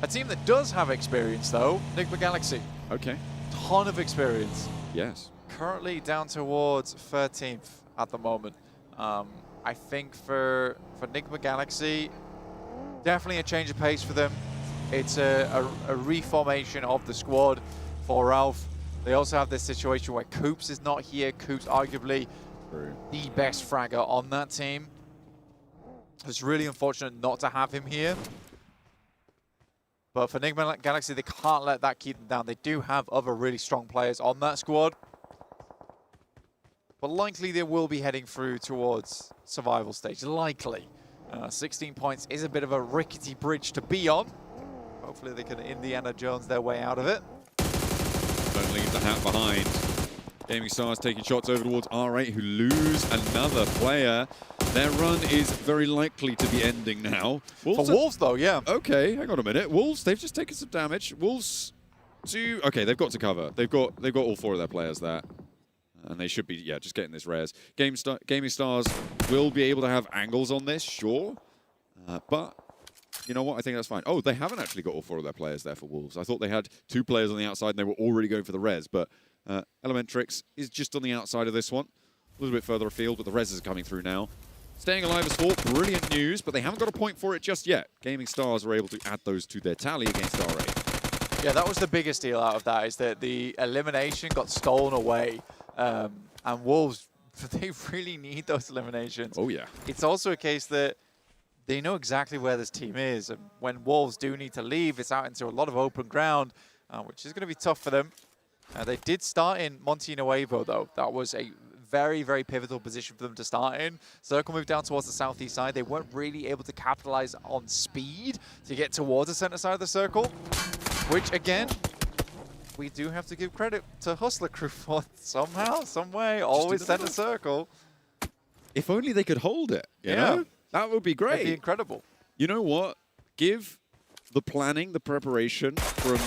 A team that does have experience, though, Nigma Galaxy. Okay. Ton of experience. Yes. Currently down towards 13th at the moment. I think for Nigma Galaxy, Definitely a change of pace for them. It's a reformation of the squad for Ralph. They also have this situation where Coops is not here. Coops arguably the best fragger on that team. It's really unfortunate not to have him here. But for Enigma Galaxy, they can't let that keep them down. They do have other really strong players on that squad. But likely they will be heading through towards survival stage. Likely. 16 points is a bit of a rickety bridge to be on. Hopefully they can Indiana Jones their way out of it. Don't leave the hat behind. Gaming Stars taking shots over towards R8, who lose another player. Their run is very likely to be ending now. For Wolves, though, yeah. Okay, hang on a minute. Wolves, they've just taken some damage. Wolves, okay, they've got to cover. They've got all 4 of their players there. And they should be, yeah, just getting this res. Gaming Stars will be able to have angles on this, sure. But you know what? I think that's fine. Oh, they haven't actually got all 4 of their players there for Wolves. I thought they had 2 players on the outside and they were already going for the res. But Elementrix is just on the outside of this one. A little bit further afield, but the res is coming through now. Staying alive as 4, brilliant news, but they haven't got a point for it just yet. Gaming Stars are able to add those to their tally against R8. Yeah, that was the biggest deal out of that, is that the elimination got stolen away. And Wolves, they really need those eliminations. Oh, yeah. It's also a case that they know exactly where this team is. And when Wolves do need to leave, it's out into a lot of open ground, which is going to be tough for them. They did start in Monte Nuevo, though. That was a very, very pivotal position for them to start in. Circle moved down towards the southeast side. They weren't really able to capitalize on speed to get towards the center side of the circle, which, again, we do have to give credit to Hustler Crew for somehow, some way, always center circle. If only they could hold it, you know? That would be great. That'd be incredible. You know what? Give the planning, the preparation from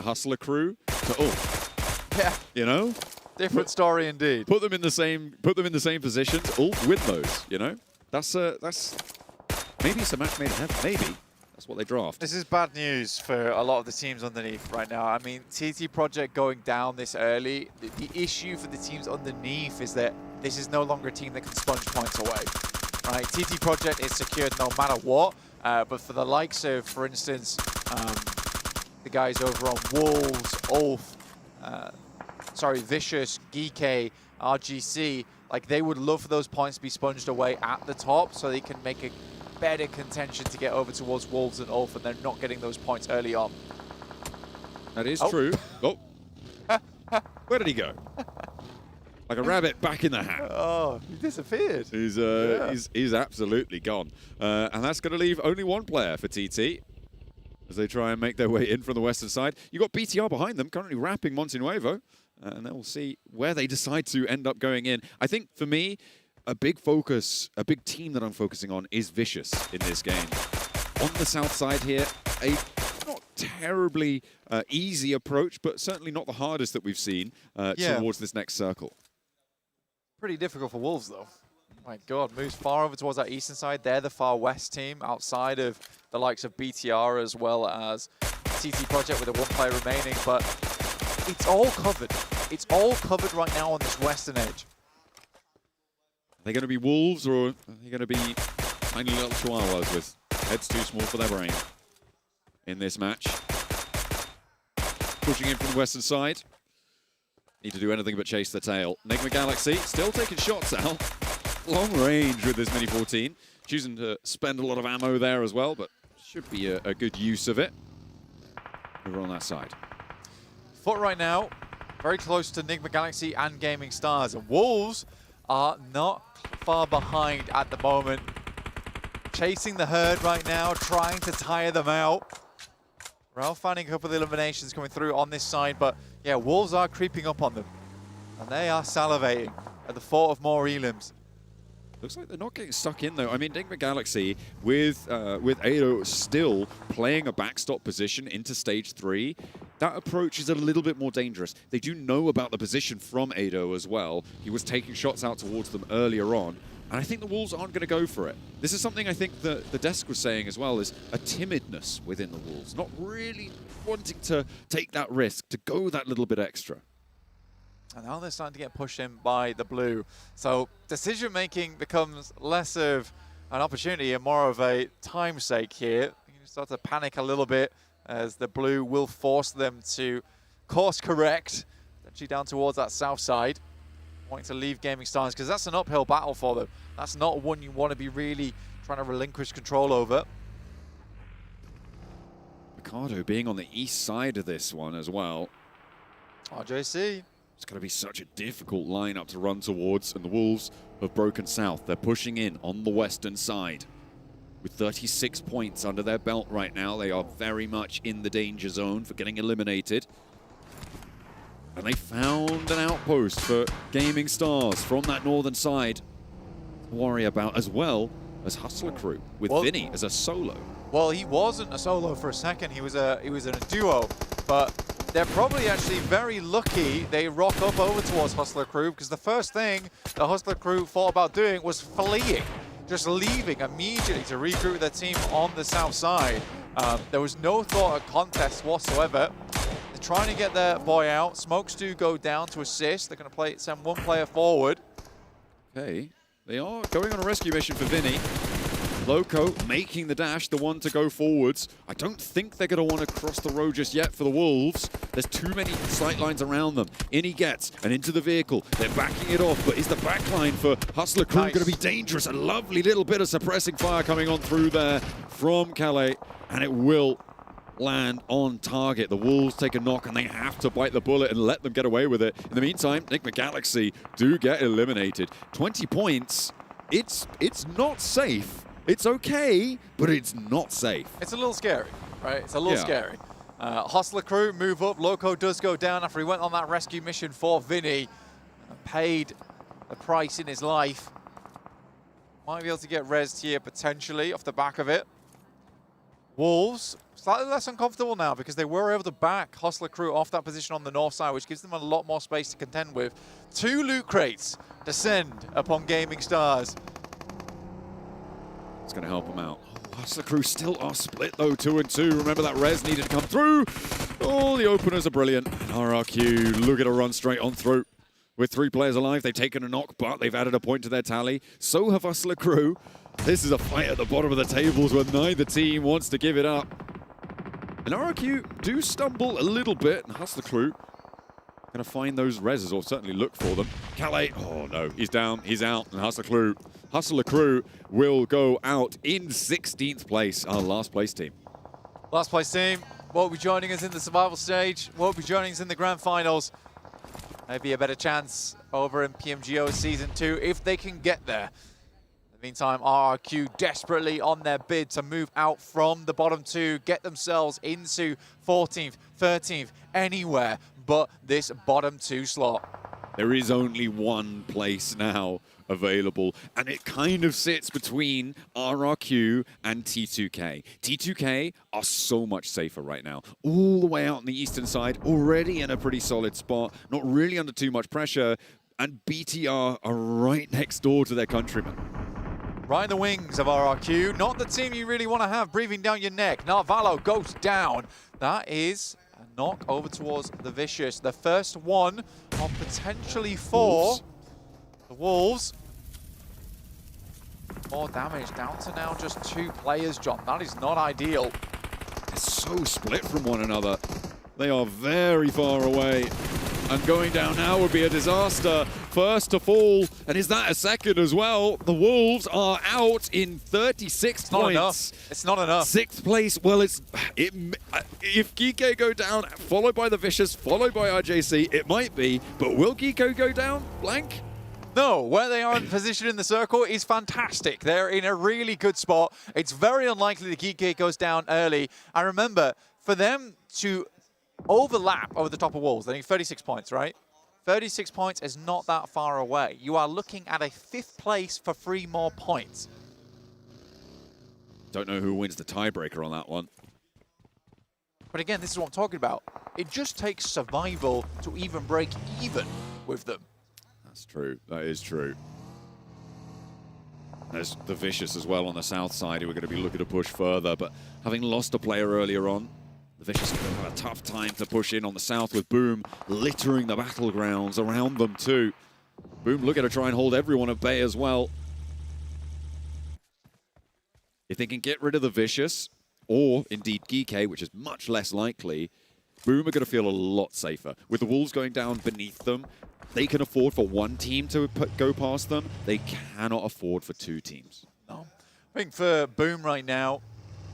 Hustler Crew to Ulf. Yeah. You know? Different story indeed. Put them in the same positions. Ulf win those, you know? That's maybe it's a match made in heaven, maybe. That's what they draft. This is bad news for a lot of the teams underneath right now. I mean, TT Project going down this early, the issue for the teams underneath is that this is no longer a team that can sponge points away. Right? TT Project is secured no matter what, but for the likes of, for instance, the guys over on Wolves, Ulf, Vicious, Geekay, RGC, like they would love for those points to be sponged away at the top so they can make a better contention to get over towards Wolves and Ulf, and they're not getting those points early on. That is true. Oh. Where did he go? Like a rabbit back in the hat. Oh, he disappeared. He's absolutely gone. And that's going to leave only 1 player for TT as they try and make their way in from the western side. You've got BTR behind them, currently wrapping Monte Nuevo. And then we'll see where they decide to end up going in. I think, for me, a big team that I'm focusing on is Vicious in this game. On the south side here, a not terribly easy approach, but certainly not the hardest that we've seen towards this next circle. Pretty difficult for Wolves, though. My God, moves far over towards that eastern side. They're the far west team, outside of the likes of BTR as well as TT Project with a 1 player remaining, but it's all covered. It's all covered right now on this western edge. Are they going to be Wolves, or are they going to be tiny little chihuahuas with heads too small for their brain in this match? Pushing in from the western side. Need to do anything but chase the tail. Enigma Galaxy still taking shots out. Long range with this Mini 14. Choosing to spend a lot of ammo there as well, but should be a good use of it. Over on that side. Foot right now, very close to Enigma Galaxy and Gaming Stars. And Wolves are not far behind at the moment. Chasing the herd right now, trying to tire them out. Ralph finding a couple of eliminations coming through on this side, but yeah, Wolves are creeping up on them. And they are salivating at the thought of more elims. Looks like they're not getting stuck in, though. I mean, Enigma Galaxy, with Ado still playing a backstop position into stage 3, that approach is a little bit more dangerous. They do know about the position from Ado as well. He was taking shots out towards them earlier on, and I think the Wolves aren't going to go for it. This is something I think the desk was saying as well, is a timidness within the Wolves, not really wanting to take that risk, to go that little bit extra. And now they're starting to get pushed in by the blue. So decision-making becomes less of an opportunity and more of a time's sake here. You start to panic a little bit as the blue will force them to course correct, actually down towards that south side, wanting to leave Gaming Stars because that's an uphill battle for them. That's not one you want to be really trying to relinquish control over. Ricardo being on the east side of this one as well. RJC. It's going to be such a difficult lineup to run towards, and the Wolves have broken south. They're pushing in on the western side. With 36 points under their belt right now, they are very much in the danger zone for getting eliminated. And they found an outpost for Gaming Stars from that northern side to worry about, as well as Hustler Crew, with Vinny as a solo. Well, he wasn't a solo for a second. He was in a duo, but they're probably actually very lucky they rock up over towards Hustler Crew, because the first thing the Hustler Crew thought about doing was fleeing, just leaving immediately to regroup their team on the south side. There was no thought of contest whatsoever. They're trying to get their boy out. Smokes do go down to assist. They're going to send one player forward. Okay, they are going on a rescue mission for Vinny. Loco making the dash, the one to go forwards. I don't think they're going to want to cross the road just yet for the Wolves. There's too many sight lines around them. In he gets, and into the vehicle. They're backing it off, but is the backline for Hustler Crew going to be dangerous? A lovely little bit of suppressing fire coming on through there from Calais, and it will land on target. The Wolves take a knock, and they have to bite the bullet and let them get away with it. In the meantime, Enigma Galaxy do get eliminated. 20 points. It's not safe. It's okay, but it's not safe. It's a little scary, right? It's a little scary. Hustler Crew move up. Loco does go down after he went on that rescue mission for Vinny. Paid the price in his life. Might be able to get rezzed here potentially off the back of it. Wolves, slightly less uncomfortable now because they were able to back Hustler Crew off that position on the north side, which gives them a lot more space to contend with. 2 loot crates descend upon Gaming Stars. It's going to help them out. Oh, Hustler Crew still are split, though, 2 and 2. Remember that res needed to come through. Oh, the openers are brilliant. RRQ, look at a run straight on through. With 3 players alive, they've taken a knock, but they've added a point to their tally. So have Hustler Crew. This is a fight at the bottom of the tables where neither team wants to give it up. And RRQ do stumble a little bit, and Hustler Crew going to find those reses, or certainly look for them. Calais, oh no, he's down, he's out, and Hustler Crew will go out in 16th place, our last place team. Last place team won't be joining us in the survival stage, won't be joining us in the grand finals. Maybe a better chance over in PMGO Season 2 if they can get there. In the meantime, RRQ desperately on their bid to move out from the bottom 2, get themselves into 14th, 13th, anywhere but this bottom 2 slot. There is only one place now available, and it kind of sits between RRQ and T2K. T2K are so much safer right now. All the way out on the eastern side, already in a pretty solid spot, not really under too much pressure, and BTR are right next door to their countrymen. Right in the wings of RRQ, not the team you really want to have breathing down your neck. Narvalo goes down. That is a knock over towards the Vicious. The first one of potentially 4. The Wolves. More damage, down to now just 2 players, John. That is not ideal. They're so split from one another. They are very far away. And going down now would be a disaster. First to fall, and is that a second as well? The Wolves are out in 36 points. Not enough. It's not enough. 6th place, well, if Geeko go down, followed by the Vicious, followed by RJC, it might be, but will Geeko go down, blank? No, where they are in position in the circle is fantastic. They're in a really good spot. It's very unlikely the Geeko goes down early. I remember, for them to overlap over the top of Wolves, they need 36 points, right? 36 points is not that far away. You are looking at a 5th place for 3 more points. Don't know who wins the tiebreaker on that one. But again, this is what I'm talking about. It just takes survival to even break even with them. That's true. That is true. There's the Vicious as well on the south side who are going to be looking to push further, but having lost a player earlier on, the Vicious are going to have a tough time to push in on the south with Boom littering the battlegrounds around them too. Boom looking to try and hold everyone at bay as well. if they can get rid of the Vicious, or indeed Geek, which is much less likely, Boom are going to feel a lot safer. With the Wolves going down beneath them, they can afford for one team to go past them. They cannot afford for two teams. No. I think for Boom right now,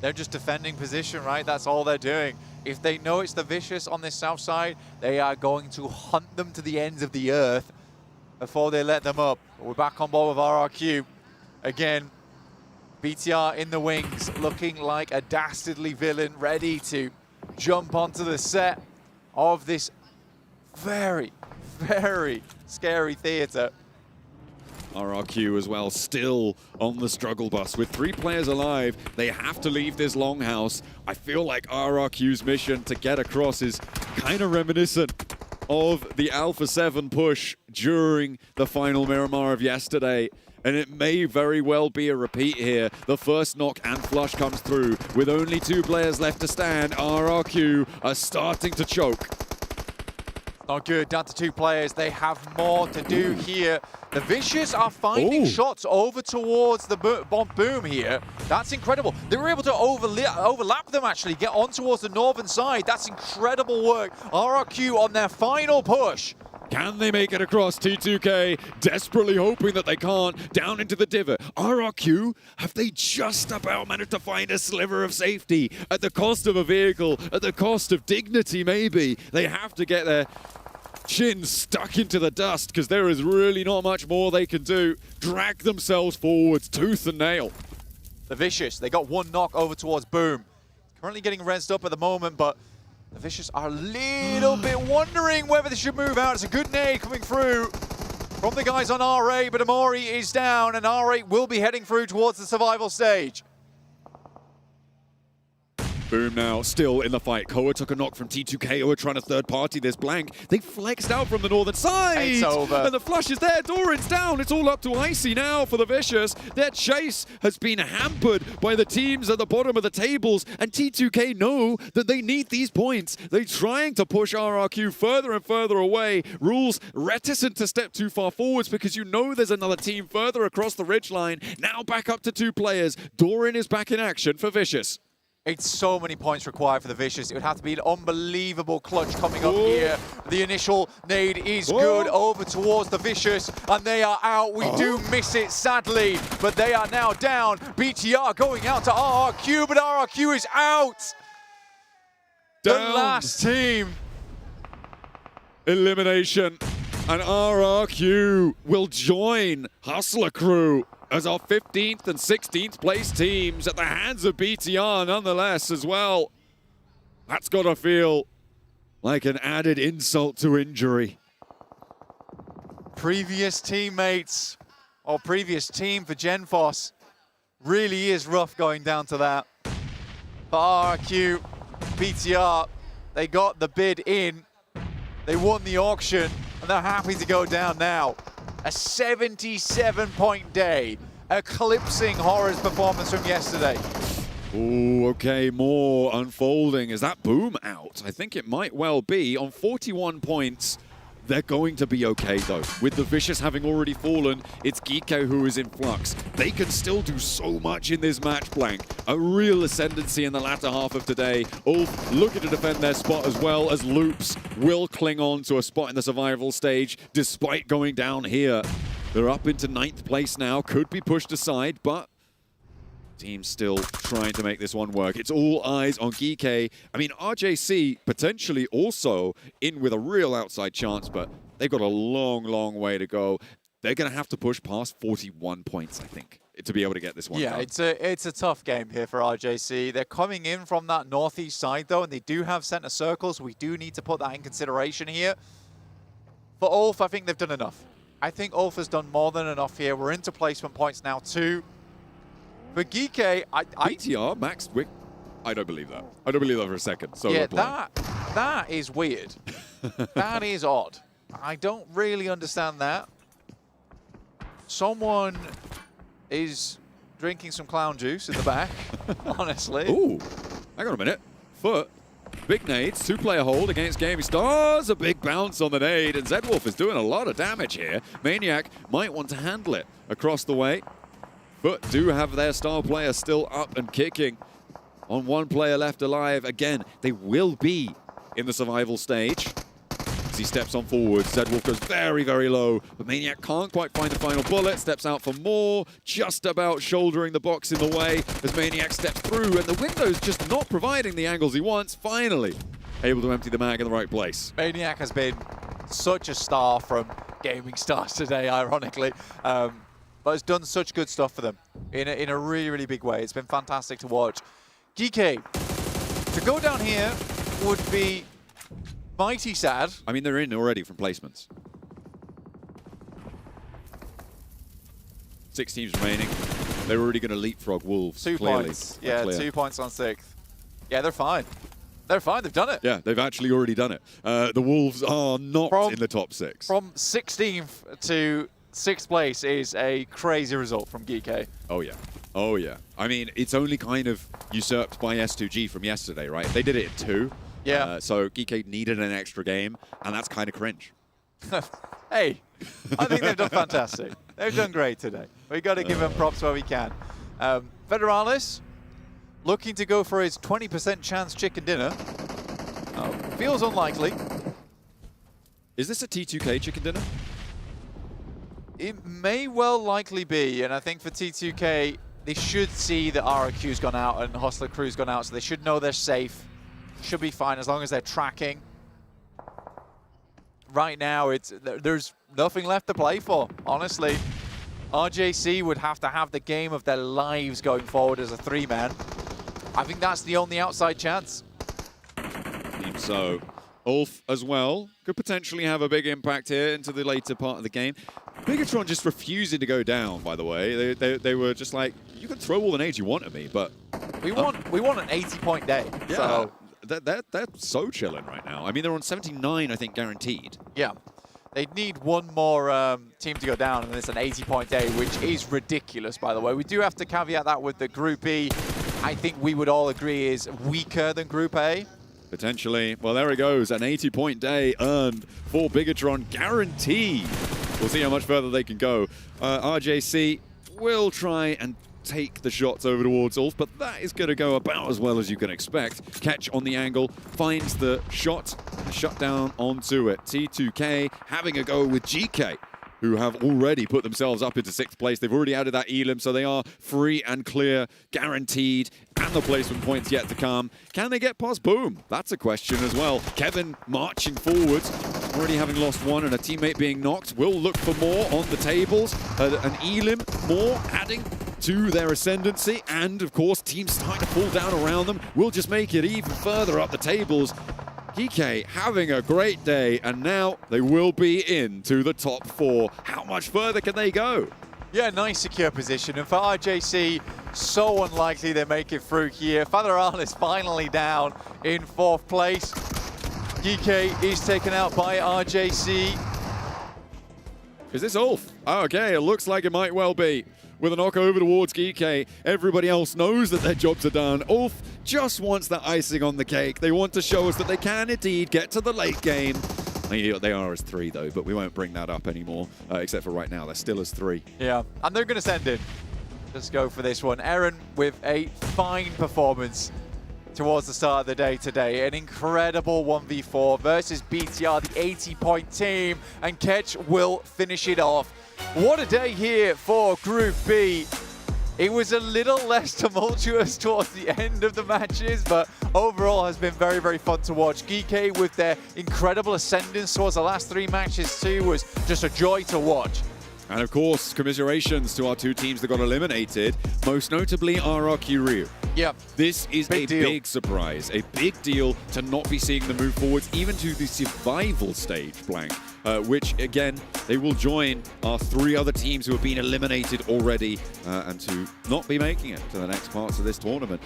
they're just defending position, right? That's all they're doing. If they know it's the Vicious on this south side, they are going to hunt them to the ends of the earth before they let them up. We're back on board with RRQ. Again, BTR in the wings, looking like a dastardly villain, ready to jump onto the set of this very, very scary theater. RRQ as well, still on the struggle bus. With 3 players alive, they have to leave this longhouse. I feel like RRQ's mission to get across is kind of reminiscent of the Alpha 7 push during the final Miramar of yesterday. And it may very well be a repeat here. The first knock and flush comes through. With only 2 players left to stand, RRQ are starting to choke. Not good, down to 2 players. They have more to do here. The Vicious are finding shots over towards the Boom here. That's incredible. They were able to overlap them, actually, get on towards the northern side. That's incredible work. RRQ on their final push. Can they make it across? T2K desperately hoping that they can't. Down into the divot. RRQ, have they just about managed to find a sliver of safety at the cost of a vehicle, at the cost of dignity maybe? They have to get their chins stuck into the dust because there is really not much more they can do. Drag themselves forwards, tooth and nail. The Vicious, they got 1 knock over towards Boom. Currently getting rezzed up at the moment, but the Vicious are a little bit wondering whether they should move out. It's a good nade coming through from the guys on R8, but Amori is down, and R8 will be heading through towards the survival stage. Boom now, still in the fight. Koa took a knock from T2K, who are trying to third-party this blank. They flexed out from the northern side. It's over. And the flush is there. Doran's down. It's all up to Icy now for the Vicious. Their chase has been hampered by the teams at the bottom of the tables, and T2K know that they need these points. They're trying to push RRQ further and further away. Rules reticent to step too far forwards because you know there's another team further across the ridgeline. Now back up to 2 players. Doran is back in action for Vicious. It's so many points required for the Vicious. It would have to be an unbelievable clutch coming up here. The initial nade is good over towards the Vicious, and they are out. We do miss it, sadly, but they are now down. BTR going out to RRQ, but RRQ is out. The last team. Elimination. And RRQ will join Hustler Crew as our 15th and 16th place teams at the hands of BTR nonetheless as well. That's got to feel like an added insult to injury. Previous teammates, or previous team for GenForce, really is rough going down to that. For RRQ, BTR, they got the bid in, they won the auction, and they're happy to go down now. A 77-point day, eclipsing Horror's performance from yesterday. Ooh, okay, more unfolding. Is that Boom out? I think it might well be. On 41 points, they're going to be okay, though. With the Vicious having already fallen, it's Geeko who is in flux. They can still do so much in this match blank. A real ascendancy in the latter half of today. Ulf looking to defend their spot as well as Loops will cling on to a spot in the survival stage despite going down here. They're up into 9th place now. Could be pushed aside, but team's still trying to make this one work. It's all eyes on Geek. I mean, RJC potentially also in with a real outside chance, but they've got a long, long way to go. They're going to have to push past 41 points, I think, to be able to get this one done. It's a tough game here for RJC. They're coming in from that northeast side, though, and they do have center circles. We do need to put that in consideration here. For Ulf, I think they've done enough. I think Ulf has done more than enough here. We're into placement points now, too. For Geek, BTR maxed Wick. I don't believe that. I don't believe that for a second. So yeah, that is weird. That is odd. I don't really understand that. Someone is drinking some clown juice in the back, honestly. Ooh, hang on a minute. Foot. Big nades, 2-player hold against Gaming Stars. A big bounce on the nade, and Zedwolf is doing a lot of damage here. Maniac might want to handle it across the way. but do have their star player still up and kicking. On one player left alive. Again, they will be in the survival stage. As he steps on forward, Zedwolf goes very, very low, but Maniac can't quite find the final bullet, steps out for more, just about shouldering the box in the way as Maniac steps through, and the window's just not providing the angles he wants. Finally, able to empty the mag in the right place. Maniac has been such a star from Gaming Stars today, ironically, but has done such good stuff for them in a really, really big way. It's been fantastic to watch. GK, to go down here would be mighty sad. I mean, they're in already from placements. 6 teams remaining. They're already going to leapfrog Wolves. 2 clearly. points. Yeah, 2 points on 6th. Yeah, they're fine. They're fine. They've done it. Yeah, they've actually already done it. The Wolves are not in the top 6. From 16th to 6th place is a crazy result from GK. Oh, yeah. Oh, yeah. I mean, it's only kind of usurped by S2G from yesterday, right? They did it in 2. Yeah. So GK needed an extra game, and that's kind of cringe. Hey, I think they've done fantastic. They've done great today. We got to give them props where we can. Federalis looking to go for his 20% chance chicken dinner. Feels unlikely. Is this a T2K chicken dinner? It may well likely be, and I think for T2K, they should see that RRQ's gone out and Hustler Crew's gone out, so they should know they're safe. Should be fine as long as they're tracking. Right now, there's nothing left to play for, honestly. RJC would have to have the game of their lives going forward as a 3-man. I think that's the only outside chance. Seems so. Ulf as well could potentially have a big impact here into the later part of the game. Bigatron just refusing to go down, by the way. They were just like, you can throw all the nades you want at me, but... We want an 80-point day. Yeah, so. They're so chilling right now. I mean, they're on 79, I think, guaranteed. Yeah. They'd need one more team to go down, and it's an 80-point day, which is ridiculous, by the way. We do have to caveat that with the Group E. I think we would all agree is weaker than Group A. Potentially. Well, there it goes. An 80-point day earned for Bigatron, guaranteed. We'll see how much further they can go. RJC will try and take the shots over towards Ulf, but that is going to go about as well as you can expect. Catch on the angle, finds the shot, and shut down onto it. T2K having a go with GK, who have already put themselves up into 6th place. They've already added that Elim, so they are free and clear, guaranteed, and the placement points yet to come. Can they get past Boom? That's a question as well. Kevin marching forwards, already having lost one and a teammate being knocked. Will look for more on the tables. An Elim, more adding to their ascendancy, and of course, teams starting to fall down around them will just make it even further up the tables. GK having a great day, and now they will be into the top 4. How much further can they go? Yeah, nice secure position. And for RJC, so unlikely they make it through here. Federal is finally down in 4th place. GK is taken out by RJC. Is this Ulf? Oh, okay, it looks like it might well be. With a knock over towards GK, everybody else knows that their jobs are done. Ulf just wants the icing on the cake. They want to show us that they can indeed get to the late game. They are as 3 though, but we won't bring that up anymore, except for right now. They're still as 3. Yeah, and they're going to send in. Let's go for this one. Aaron with a fine performance towards the start of the day today. An incredible 1v4 versus BTR, the 80-point team, and Ketch will finish it off. What a day here for Group B. It was a little less tumultuous towards the end of the matches, but overall has been very, very fun to watch. GK with their incredible ascendance towards the last 3 matches too was just a joy to watch. And of course, commiserations to our 2 teams that got eliminated, most notably RRQ Rio. Yep. This is a big surprise, a big deal to not be seeing them move forwards, even to the survival stage, Blank, which, again, they will join our 3 other teams who have been eliminated already, and to not be making it to the next parts of this tournament.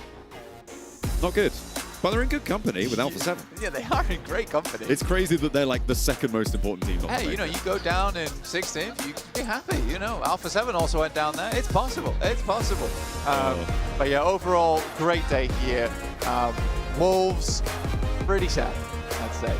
Not good. But they're in good company with Alpha 7. Yeah, they are in great company. It's crazy that they're like the 2nd most important team. Hey, you know, you go down in 16th, you can be happy. You know, Alpha 7 also went down there. It's possible. It's possible. But yeah, overall, great day here. Wolves, pretty sad, I'd say.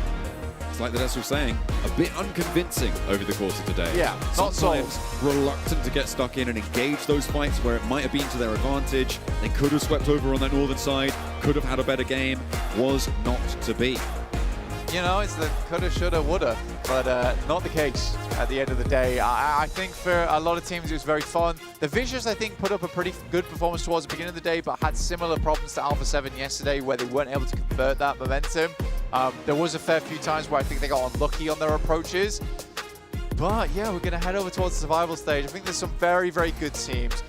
it's like the Des was saying, a bit unconvincing over the course of the day. Yeah, not sometimes reluctant to get stuck in and engage those fights where it might have been to their advantage. They could have swept over on that northern side, could have had a better game, was not to be. You know, it's the coulda, shoulda, woulda, but not the case at the end of the day. I think for a lot of teams it was very fun. The Vicious, I think, put up a pretty good performance towards the beginning of the day, but had similar problems to Alpha 7 yesterday where they weren't able to convert that momentum. There was a fair few times where I think they got unlucky on their approaches. But yeah, we're going to head over towards the survival stage. I think there's some very, very good teams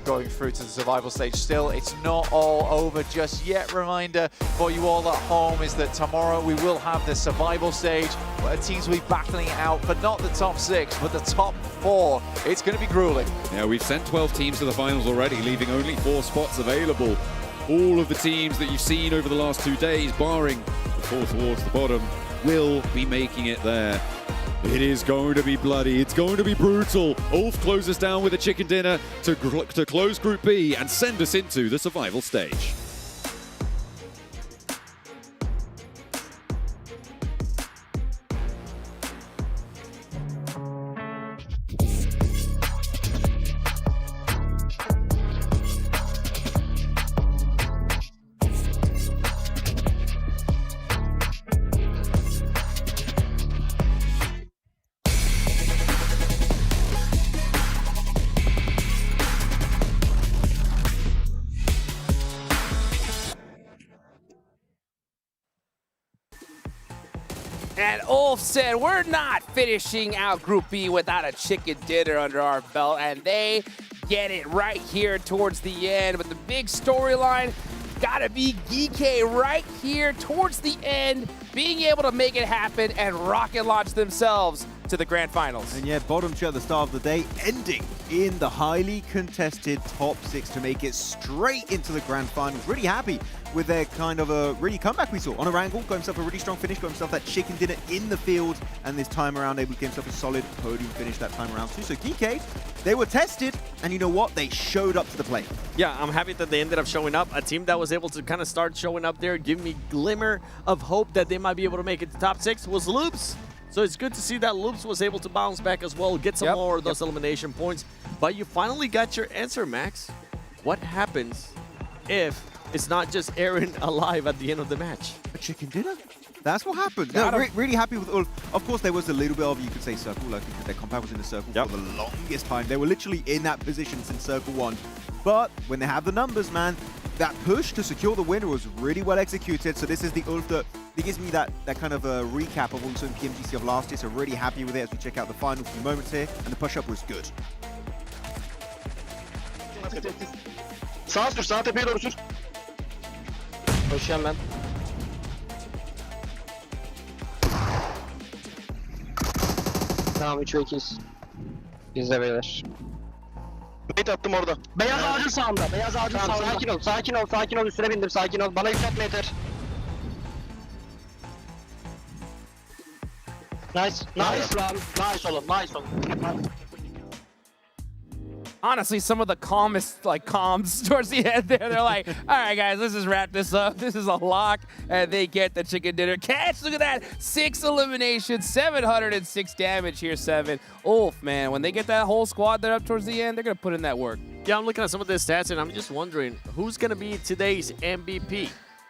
going through to the survival stage still. It's not all over just yet. Reminder for you all at home is that tomorrow we will have the survival stage where teams will be battling it out for not the top 6, but the top 4. It's going to be grueling. Yeah, we've sent 12 teams to the finals already, leaving only 4 spots available. All of the teams that you've seen over the last 2 days, barring the 4 towards the bottom, will be making it there. It is going to be bloody. It's going to be brutal. Ulf closes down with a chicken dinner to close Group B and send us into the survival stage. And Ulf said, we're not finishing out Group B without a chicken dinner under our belt. And they get it right here towards the end. But the big storyline gotta be GK right here towards the end, being able to make it happen and rocket launch themselves to the grand finals. And yeah, bottom two at the start of the day, ending in the highly contested top 6 to make it straight into the grand finals. Really happy with their kind of a really comeback we saw. On Orangle got himself a really strong finish, got himself that chicken dinner in the field, and this time around able to get himself a solid podium finish that time around too. So GK, they were tested, and you know what? They showed up to the plate. Yeah, I'm happy that they ended up showing up. A team that was able to kind of start showing up there, give me glimmer of hope that they might be able to make it to top 6 was Loops. So it's good to see that Loops was able to bounce back as well, get some more of those elimination points. But you finally got your answer, Max. What happens if it's not just Aaron alive at the end of the match? A chicken dinner? That's what happened. No, really happy with all. Of course, there was a little bit of, you could say, circle lurking, because their compound was in the circle for the longest time. They were literally in that position since Circle 1. But when they have the numbers, man, that push to secure the win was really well executed. So this is the Ulf that gives me that kind of a recap of also in PMGC of last year. So really happy with it as we check out the final few moments here. And the push-up was good. Sağa sür, sağ tepeye doğru sür. Koşuyorum ben. Tamam, 3'e 2'yiz. Bizde beyler. Bait attım orada. Beyaz ağacın sağında, beyaz ağacın sağında. Sakin ol, sakin ol, sakin ol. Üstüne bindim, sakin ol. Bana yükseltme yeter. Nice, nice lan. Nice oğlum, nice oğlum. Nice. Honestly, some of the calmest comms towards the end there. They're like, all right, guys, let's just wrap this up. This is a lock, and they get the chicken dinner. Catch, look at that. 6 eliminations, 706 damage here, 7. Ulf, man, when they get that whole squad there up towards the end, they're going to put in that work. Yeah, I'm looking at some of the stats, and I'm just wondering, who's going to be today's MVP?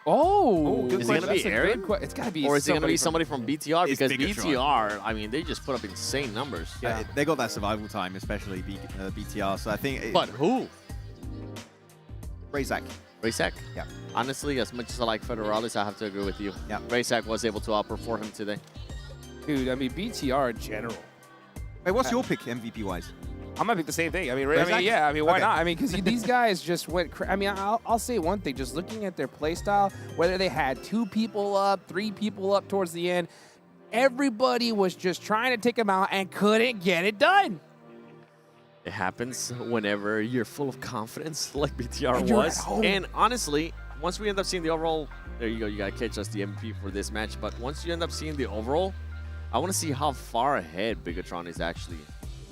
Oh, good question. Is it going to be Aaron? It's got to be Or is it going to be somebody from BTR? Because Bigatron. BTR, I mean, they just put up insane numbers. Yeah, they got that survival time, especially BTR. So I think. But who? Razak. Razak? Yeah. Honestly, as much as I like Federalis, I have to agree with you. Yeah. Razak was able to outperform him today. Dude, I mean, BTR in general. Hey, what's your pick MVP-wise? I'm gonna pick the same thing. I mean, yeah. I mean, why not? I mean, because these guys just went. I mean, I'll say one thing. Just looking at their play style, whether they had 2 people up, 3 people up towards the end, everybody was just trying to take them out and couldn't get it done. It happens whenever you're full of confidence, like BTR And was. at home. And honestly, once we end up seeing the overall, there you go. You gotta catch us the MVP for this match. But once you end up seeing the overall, I want to see how far ahead Bigatron is actually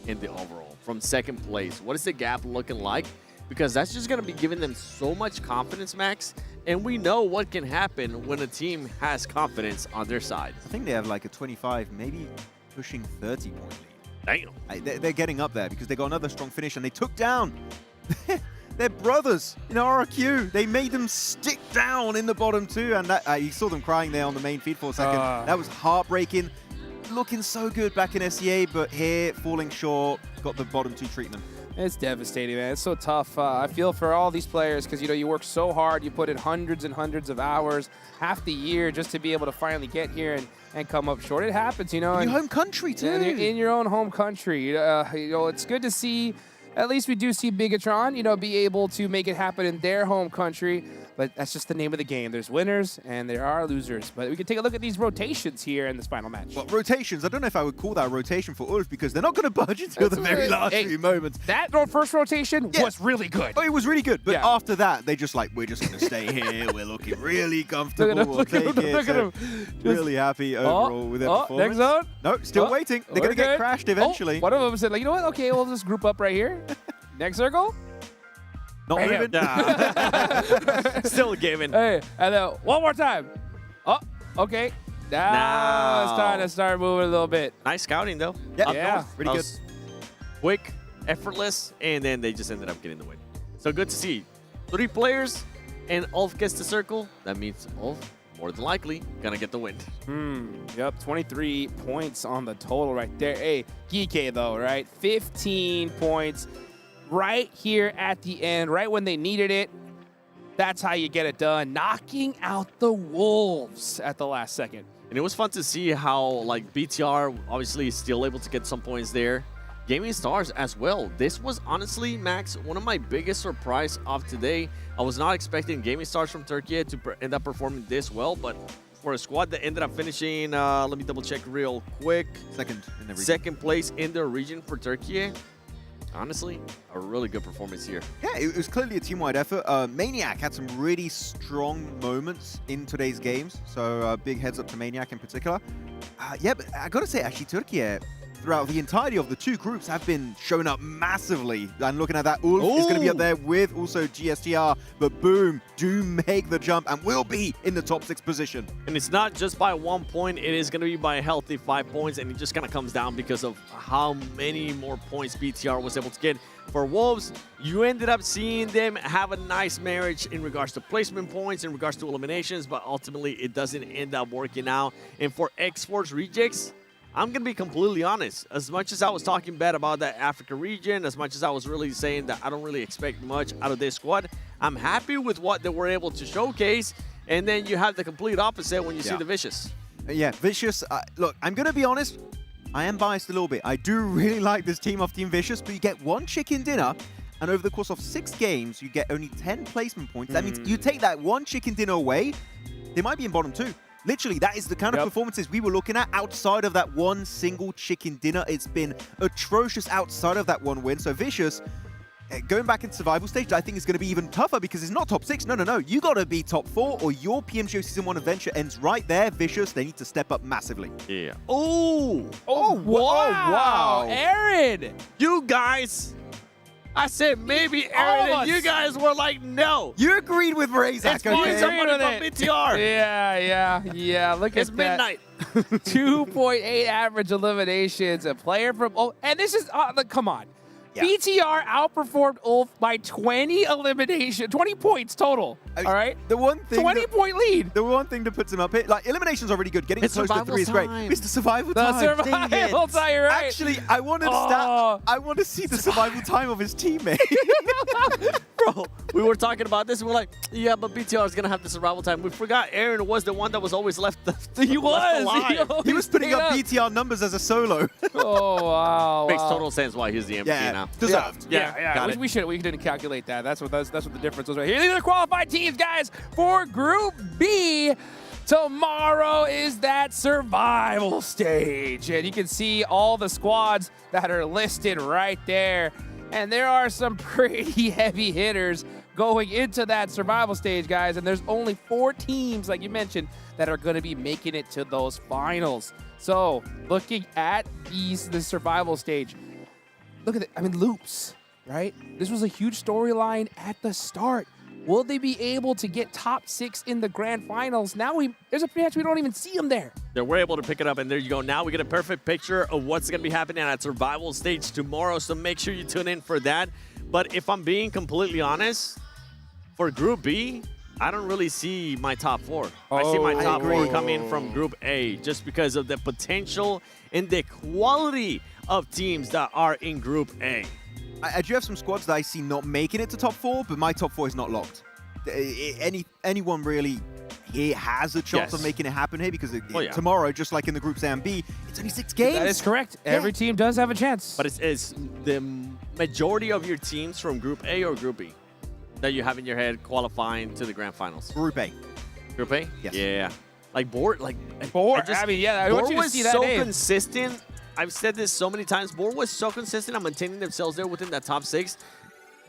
in the overall from second place. What is the gap looking like? because that's just going to be giving them so much confidence, Max. And we know what can happen when a team has confidence on their side. I think they have like a 25, maybe pushing 30 point lead. Damn. They're getting up there because they got another strong finish and they took down their brothers in RRQ. They made them stick down in the bottom two, and that, you saw them crying there on the main feed for a second. That was heartbreaking. Looking so good back in SEA, but here falling short, got the bottom two treatment. It's devastating, man. It's so tough. I feel for all these players because, you know, you work so hard. You put in hundreds and hundreds of hours, half the year, just to be able to finally get here and come up short. It happens, you know. In your home country, too. In your own home country. You know, it's good to see, at least we do see Bigatron, you know, be able to make it happen in their home country. But that's just the name of the game. There's winners and there are losers. But we can take a look at these rotations here in this final match. Well, rotations, I don't know if I would call that a rotation for Ulf because they're not going to budge until the very last few moments. That first rotation was really good. Oh, it was really good. But after that, they just like, we're just going to stay here. We're looking really comfortable. We'll take it. Look at him. Really happy overall with their performance. Next zone. No, still waiting. They're going to get crashed eventually. One of them said, like, you know what? Okay, we'll just group up right here. Next circle. Not moving. Still giving. Hey, and then one more time. Oh, okay. Now it's time to start moving a little bit. Nice scouting, though. Yeah. Pretty good. Quick, effortless, and then they just ended up getting the win. So good to see. 3 players, and Ulf gets the circle. That means Ulf, more than likely, gonna get the win. Yep, 23 points on the total right there. Hey, Geek though, right? 15 points. Right here at the end, right when they needed it. That's how you get it done. Knocking out the Wolves at the last second. And it was fun to see how, like, BTR obviously is still able to get some points there. Gaming Stars as well. This was honestly, Max, one of my biggest surprise of today. I was not expecting Gaming Stars from Turkey to end up performing this well, but for a squad that ended up finishing, let me double check real quick. Second in the region. Second place in the region for Turkey. Honestly, a really good performance here. Yeah, it was clearly a team-wide effort. Maniac had some really strong moments in today's games, so big heads up to Maniac in particular. Yeah, but I gotta say, actually, Turkey, throughout the entirety of the two groups, have been showing up massively. And looking at that, Ulf is going to be up there with also GSTR, but boom, do make the jump and will be in the top 6 position. And it's not just by 1 point, it is going to be by a healthy 5 points, and it just kind of comes down because of how many more points BTR was able to get. For Wolves, you ended up seeing them have a nice marriage in regards to placement points, in regards to eliminations, but ultimately it doesn't end up working out. And for Esports Rejects, I'm going to be completely honest. As much as I was talking bad about that Africa region, as much as I was really saying that I don't really expect much out of this squad, I'm happy with what they were able to showcase. And then you have the complete opposite when you see the Vicious. Yeah, Vicious. Look, I'm going to be honest. I am biased a little bit. I do really like this team of Team Vicious, but you get 1 chicken dinner, and over the course of 6 games, you get only 10 placement points. That means you take that 1 chicken dinner away, they might be in bottom 2. Literally, that is the kind of performances we were looking at outside of that 1 single chicken dinner. It's been atrocious outside of that 1 win. So Vicious, going back into survival stage, I think is going to be even tougher because it's not top 6. No. You got to be top 4 or your PMGO Season 1 adventure ends right there. Vicious, they need to step up massively. Yeah. Oh, wow. Aaron! You guys... I said maybe Aaron, and you guys were like, no. You agreed with Razak, it's okay? Somebody from BTR. Yeah. Look at that. It's midnight. 2.8 average eliminations. A player from... Oh, and this is... come on. Yeah. BTR outperformed Ulf by 20 points total. All right? The one thing 20-point lead. The one thing that puts him up here, like, elimination's already good. Getting close to 3 is great. It's the survival time. The survival time, you're right. Actually, I want to see the survival time of his teammate. Bro, we were talking about this, and we're like, yeah, but BTR is going to have the survival time. We forgot Aaron was the one that was always left He was putting up BTR numbers as a solo. Oh, wow. Makes total sense why he's the MVP now. Deserved. Yeah. We didn't calculate that. That's what the difference was right here. These are the qualified teams, guys, for Group B. Tomorrow is that survival stage, and you can see all the squads that are listed right there. And there are some pretty heavy hitters going into that survival stage, guys. And there's only 4 teams, like you mentioned, that are going to be making it to those finals. So looking at the survival stage, look at it. I mean, Loops. right? This was a huge storyline at the start. Will they be able to get top 6 in the grand finals? Now there's a chance we don't even see them there. They were able to pick it up, and there you go. Now we get a perfect picture of what's going to be happening at survival stage tomorrow, so make sure you tune in for that. But if I'm being completely honest, for Group B, I don't really see my top 4. I see my top 4 coming from Group A just because of the potential and the quality of teams that are in Group A. I do have some squads that I see not making it to top 4, but my top 4 is not locked. Anyone really here has a chance of making it happen here because tomorrow, just like in the Groups A and B, it's only 6 games. That is correct. Every team does have a chance. But it's the majority of your teams from Group A or Group B that you have in your head qualifying to the grand finals? Group A. Group A? Yes. Yeah. Like Board, Board. I mean, yeah, I want you to see that so name. consistent. I've said this so many times. Board was so consistent on maintaining themselves there within that top 6.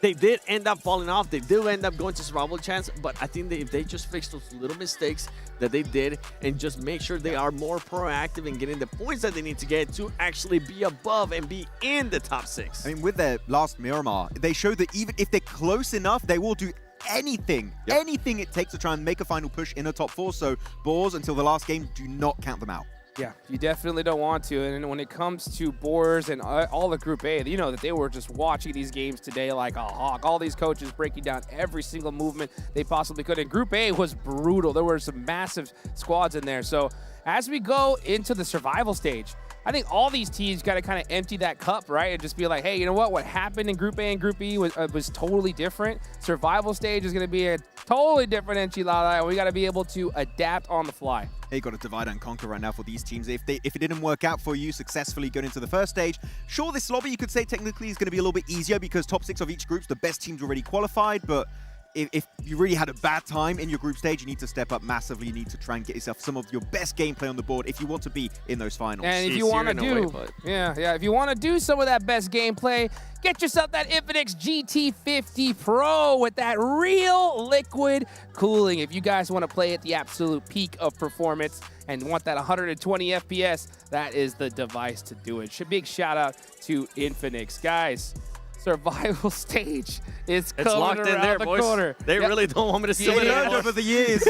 They did end up falling off. They did end up going to survival chance, but I think that if they just fix those little mistakes that they did and just make sure they are more proactive in getting the points that they need to get to actually be above and be in the top 6. I mean, with their last Miramar, they showed that even if they're close enough, they will do anything it takes to try and make a final push in a top 4. So Boars, until the last game, do not count them out. Yeah, you definitely don't want to. And when it comes to Boars and all the Group A, you know that they were just watching these games today like a hawk. All these coaches breaking down every single movement they possibly could. And Group A was brutal. There were some massive squads in there. So as we go into the survival stage, I think all these teams got to kind of empty that cup, right? And just be like, hey, you know what? What happened in Group A and Group B was totally different. Survival stage is going to be a totally different enchilada, and we got to be able to adapt on the fly. They got to divide and conquer right now for these teams. If it didn't work out for you successfully going into the first stage, sure, this lobby you could say technically is going to be a little bit easier because top 6 of each group's the best teams already qualified, but if you really had a bad time in your group stage, you need to step up massively. You need to try and get yourself some of your best gameplay on the board if you want to be in those finals. And if you want to do, if you want to do some of that best gameplay, get yourself that Infinix GT50 Pro with that real liquid cooling. If you guys want to play at the absolute peak of performance and want that 120 FPS, that is the device to do it. Big shout out to Infinix, guys. Survival stage is coming locked around in there, the boys. corner. They really don't want me to see it over the years.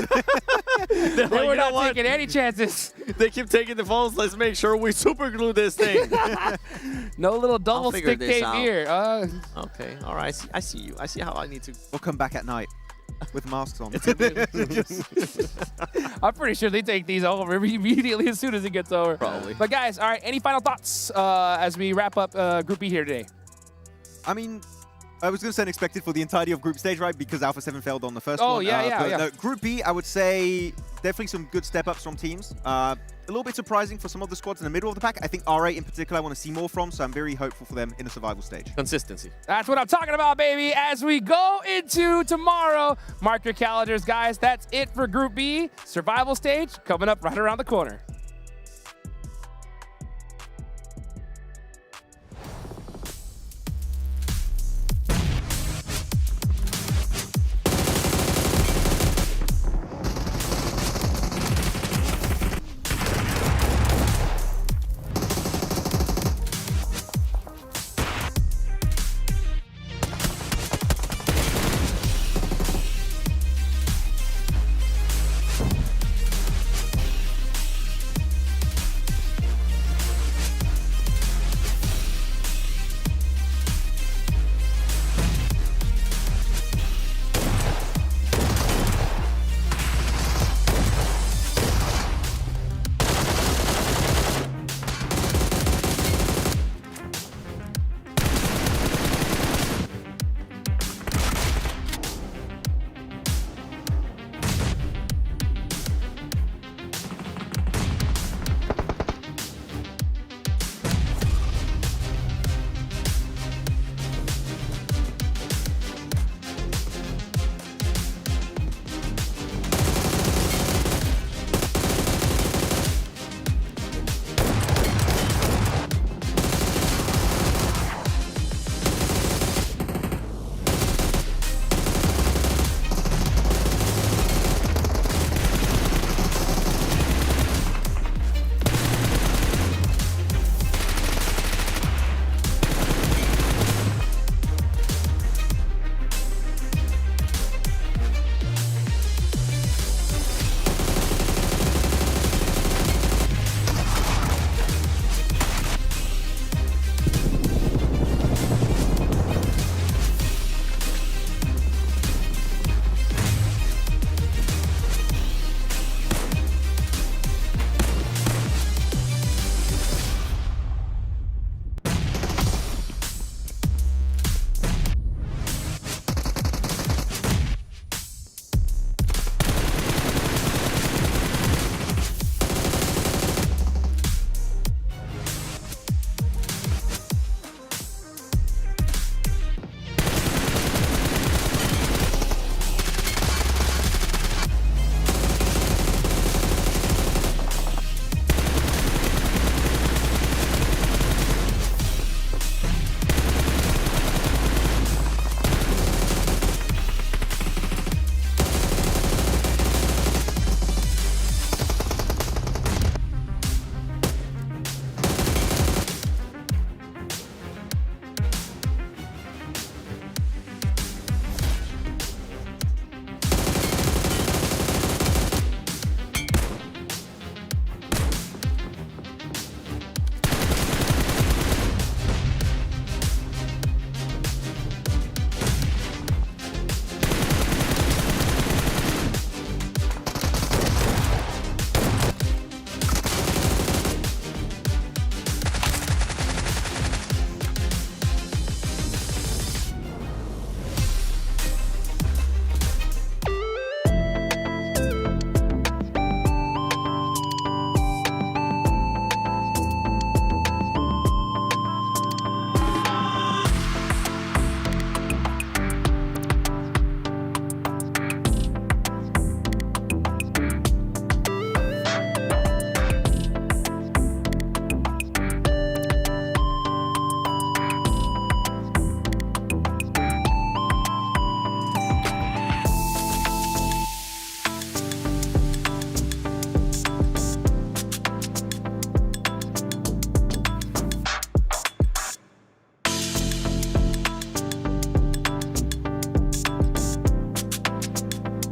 They were not taking any chances. They keep taking the phones. Let's make sure we super glue this thing. No little double stick tape here. Okay, all right. I see you. I see how I need to. We'll come back at night with masks on. I'm pretty sure they take these over immediately as soon as it gets over. Probably. But guys, all right, any final thoughts as we wrap up Group B here today? I mean, I was going to say unexpected for the entirety of group stage, right? Because Alpha 7 failed on the first one. Oh, yeah. No, Group B, I would say definitely some good step-ups from teams. A little bit surprising for some of the squads in the middle of the pack. I think R8 in particular I want to see more from, so I'm very hopeful for them in the survival stage. Consistency. That's what I'm talking about, baby. As we go into tomorrow, mark your calendars, guys. That's it for Group B. Survival stage coming up right around the corner.